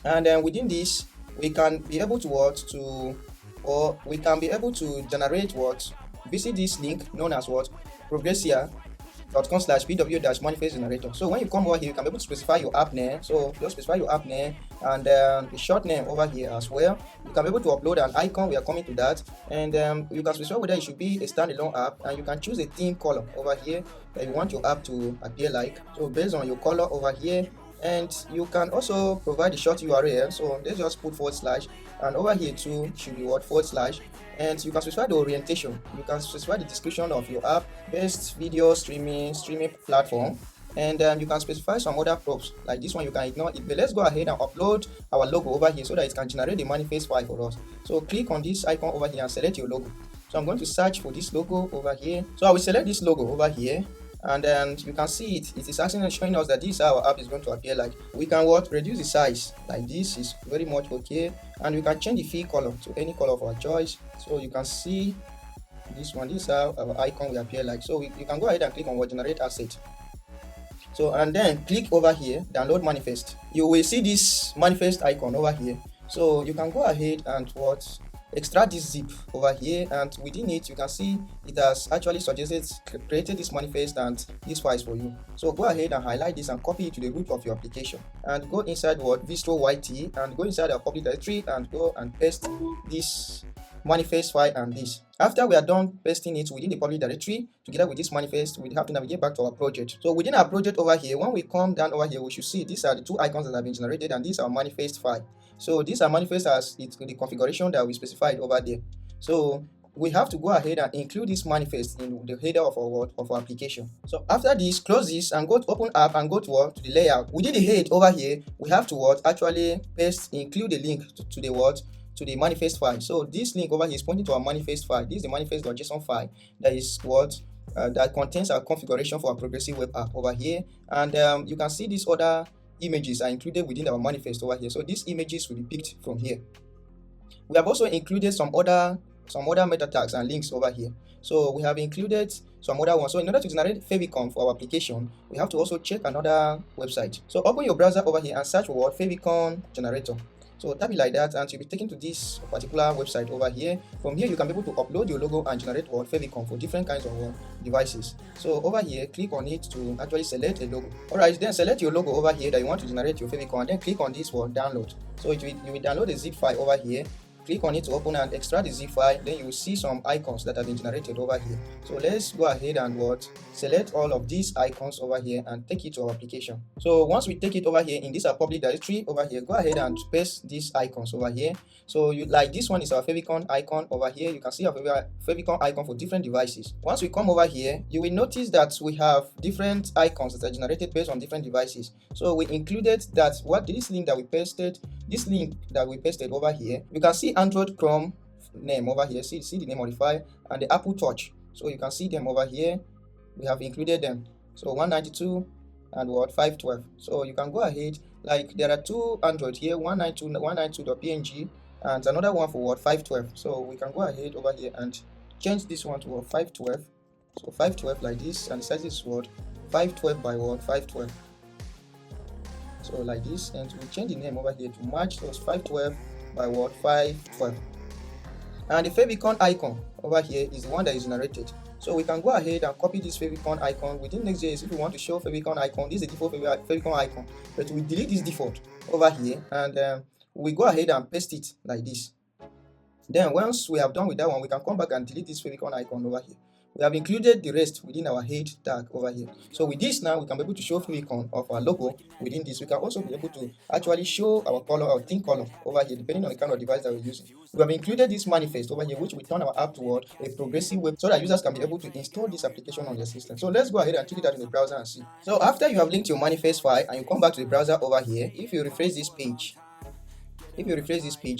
and then within this we can be able to what to, or we can be able to generate what, visit this link known as what, progressia.com/pw-manifest generator. So when you come over here, you can be able to specify your app name. So just specify your app name and the short name over here as well. You can be able to upload an icon. We are coming to that, and you can specify whether it should be a standalone app, and you can choose a theme color over here that you want your app to appear like. So based on your color over here, and you can also provide the short URL. So let's just put /, and over here too should be what, /, and you can specify the orientation. You can specify the description of your app, best video streaming platform, and you can specify some other props like this one. You can ignore it, but let's go ahead and upload our logo over here so that it can generate the manifest file for us. So click on this icon over here and select your logo. So I'm going to search for this logo over here. So I will select this logo over here, and then you can see it is asking and showing us that this is how our app is going to appear like. We can what, reduce the size, like this is very much okay, and we can change the fill color to any color of our choice. So you can see this one, this is how our icon will appear like. So you can go ahead and click on what, generate asset. So and then click over here, download manifest. You will see this manifest icon over here. So you can go ahead and what, extract this zip over here, and within it you can see it has actually suggested created this manifest and these files for you. So go ahead and highlight this and copy it to the root of your application, and go inside what, Vistro YT, and go inside our public directory and go and paste this manifest file and this. After we are done pasting it within the public directory together with this manifest, we have to navigate back to our project. So within our project over here, when we come down over here, we should see these are the two icons that have been generated, and these are manifest file. So these are manifest as it's the configuration that we specified over there. So we have to go ahead and include this manifest in the header of our application. So after this, close this and go to open app and go to what, to the layout. Within the head over here, we have to what, actually include the link to the what, to the manifest file. So this link over here is pointing to our manifest file. This is the manifest.json file that is what that contains our configuration for our progressive web app over here. And you can see these other images are included within our manifest over here. So these images will be picked from here. We have also included some other meta tags and links over here. So we have included some other ones. So in order to generate favicon for our application, we have to also check another website. So open your browser over here and search for what, favicon generator. So tap it like that, and you'll be taken to this particular website over here. From here, you can be able to upload your logo and generate what, favicon for different kinds of devices. So over here, click on it to actually select a logo. Alright, then select your logo over here that you want to generate your favicon, and then click on this one, download. So you will download a zip file over here. Click on it to open and extract the zip file. Then you will see some icons that have been generated over here. So let's go ahead and what, select all of these icons over here and take it to our application. So once we take it over here in this our public directory over here, go ahead and paste these icons over here. So you like this one is our favicon icon over here. You can see our favicon icon for different devices. Once we come over here, you will notice that we have different icons that are generated based on different devices. So we included that what this link that we pasted, over here, you can see Android Chrome name over here, see the name of the file, and the Apple Touch. So you can see them over here. We have included them. So 192 and what, 512. So you can go ahead, like there are two Android here, 192.png, and another one for what, 512. So we can go ahead over here and change this one to what, 512. So 512 like this, and the size is what, 512 by what, 512. So like this, and we change the name over here to match those 512 by what, 512. And the favicon icon over here is the one that is generated. So we can go ahead and copy this favicon icon within Next.js. If we want to show favicon icon, this is the default favicon icon, but we delete this default over here, and we go ahead and paste it like this. Then once we have done with that one, we can come back and delete this favicon icon over here. We have included the rest within our head tag over here. So with this now, we can be able to show favicon of our logo within this. We can also be able to actually show our color, our theme color over here, depending on the kind of device that we're using. We have included this manifest over here, which will turn our app toward a progressive web so that users can be able to install this application on their system. So let's go ahead and check it out in the browser and see. So after you have linked your manifest file and you come back to the browser over here, if you refresh this page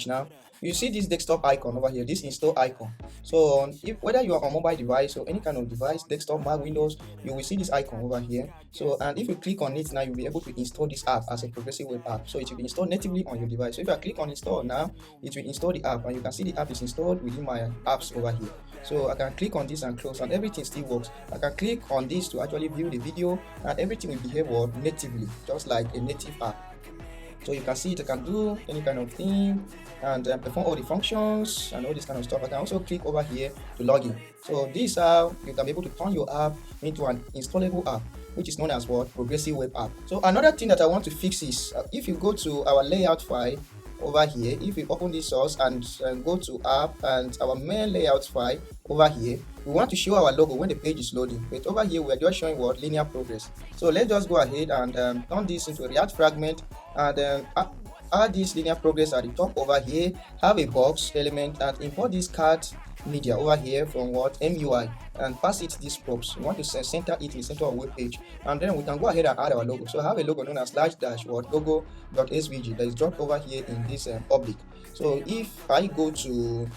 now, you see this desktop icon over here, this install icon. So whether you are on mobile device or any kind of device, desktop, Mac, Windows, you will see this icon over here. So and if you click on it now, you'll be able to install this app as a progressive web app. So it will be installed natively on your device. So if I click on install now, it will install the app, and you can see the app is installed within my apps over here. So I can click on this and close, and everything still works. I can click on this to actually view the video, and everything will behave natively, just like a native app. So you can see it, I can do any kind of thing and perform all the functions and all this kind of stuff. I can also click over here to log in. So this is how you can be able to turn your app into an installable app, which is known as what? Progressive web app. So another thing that I want to fix is if you go to our layout file over here, if you open this source and go to app and our main layout file over here, we want to show our logo when the page is loading, but over here we are just showing what? Linear progress. So let's just go ahead and turn this into a React fragment and add this linear progress at the top over here, have a box element and import this card media over here from what? MUI, and pass it these props. We want to center it in the center of the web page, and then we can go ahead and add our logo. So I have a logo known as /dash what logo.svg that is dropped over here in this public. So if I go to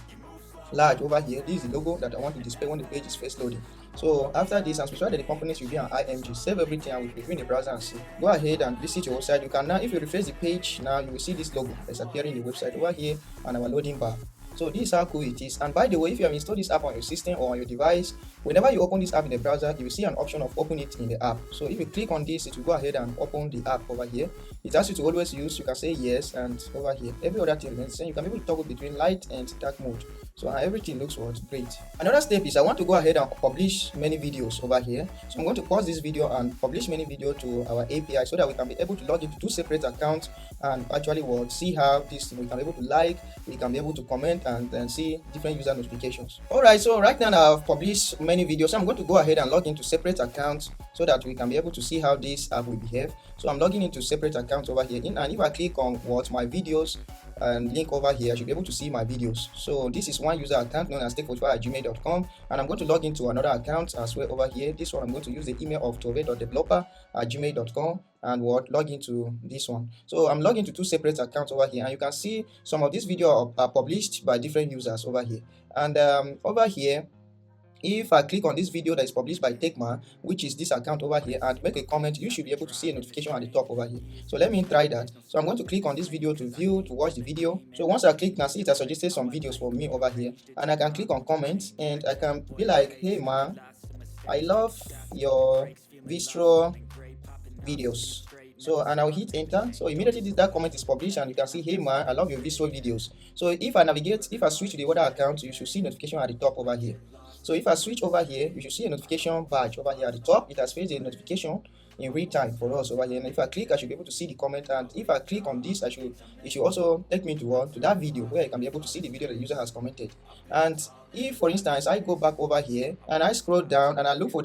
large over here, this is the logo that I want to display when the page is first loading. So after this, and specifically the components will be an img, save everything and we preview in the browser and see. Go ahead and visit your website. You can now, if you refresh the page now, you will see this logo that's appearing in the website over here and our loading bar. So this is how cool it is. And by the way, if you have installed this app on your system or on your device, whenever you open this app in the browser, you will see an option of open it in the app. So if you click on this, it will go ahead and open the app over here. It asks you to always use, you can say yes, and over here every other thing remains the same. You can be able to toggle between light and dark mode. So everything looks what? Great. Another step is I want to go ahead and publish many videos over here. So I'm going to pause this video and publish many videos to our API so that we can be able to log into two separate accounts and actually see how this we can be able to like, we can be able to comment and then see different user notifications. Alright, so right now I've published many videos. So I'm going to go ahead and log into separate accounts so that we can be able to see how this app will behave. So I'm logging into separate accounts over here, and if I click on my videos and link over here, I should be able to see my videos. So this is one user account known as take45@gmail.com, and I'm going to log into another account as well over here. This one I'm going to use the email of tove.developer@gmail.com and log into this one. So I'm logging into two separate accounts over here, and you can see some of these videos are published by different users over here. And over here, if I click on this video that is published by Tekma, which is this account over here, and make a comment, you should be able to see a notification at the top over here. So let me try that. So I'm going to click on this video to watch the video. So once I click, now see it has suggested some videos for me over here, and I can click on comments and I can be like, hey man, I love your Vistro videos. So and I'll hit enter. So immediately that comment is published and you can see, hey man, I love your visual videos. So if I switch to the other account, you should see notification at the top over here. So if I switch over here, you should see a notification badge over here at the top. It has faced a notification in real time for us over here. And if I click, I should be able to see the comment. And if I click on this, it should also take me to that video where I can be able to see the video the user has commented. And if, for instance, I go back over here and I scroll down and I look for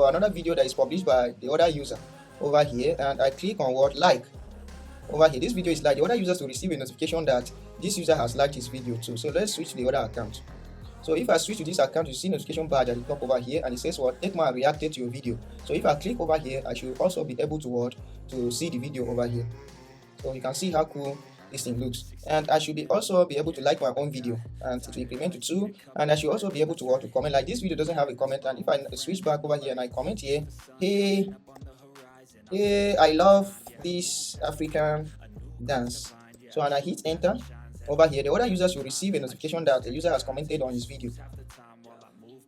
another video that is published by the other user over here, and I click on like over here, this video is like, the other users will receive a notification that this user has liked his video too. So let's switch to the other account. So if I switch to this account, you see notification badge at the top over here, and it says Tekma reacted to your video. So if I click over here, I should also be able to see the video over here. So you can see how cool this thing looks, and I should also be able to like my own video, and it will increment to 2, and I should also be able to comment. Like this video doesn't have a comment, and if I switch back over here and I comment here, hey, I love this African dance. So and I hit enter over here, the other users will receive a notification that the user has commented on his video.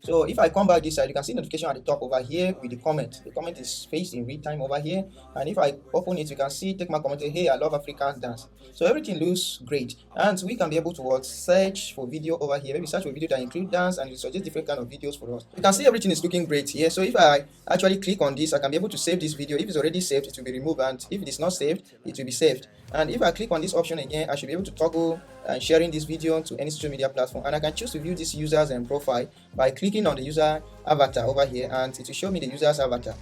So if I come back this side, you can see notification at the top over here with the comment. The comment is faced in real time over here, and if I open it, you can see Tekma commented, hey, I love African dance. So everything looks great, and we can be able to search for video over here. Maybe search for video that include dance, and it suggests different kind of videos for us. You can see everything is looking great here. So if I actually click on this, I can be able to save this video. If it's already saved, it will be removed, and if it is not saved, it will be saved. And if I click on this option again, I should be able to toggle sharing this video to any social media platform, and I can choose to view this user's profile by clicking on the user avatar over here, and it will show me the user's avatar.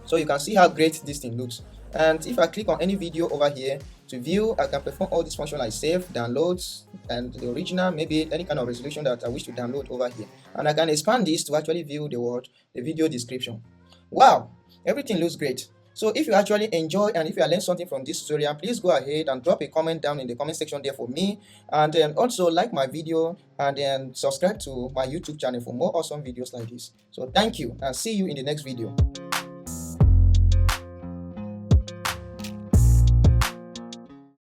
So you can see how great this thing looks. And if I click on any video over here to view, I can perform all these functions like save, downloads, and the original, maybe any kind of resolution that I wish to download over here. And I can expand this to actually view the video description. Wow, everything looks great. So if you actually enjoy and if you learned something from this tutorial, please go ahead and drop a comment down in the comment section there for me, and then also like my video and then subscribe to my YouTube channel for more awesome videos like this. So thank you, and see you in the next video.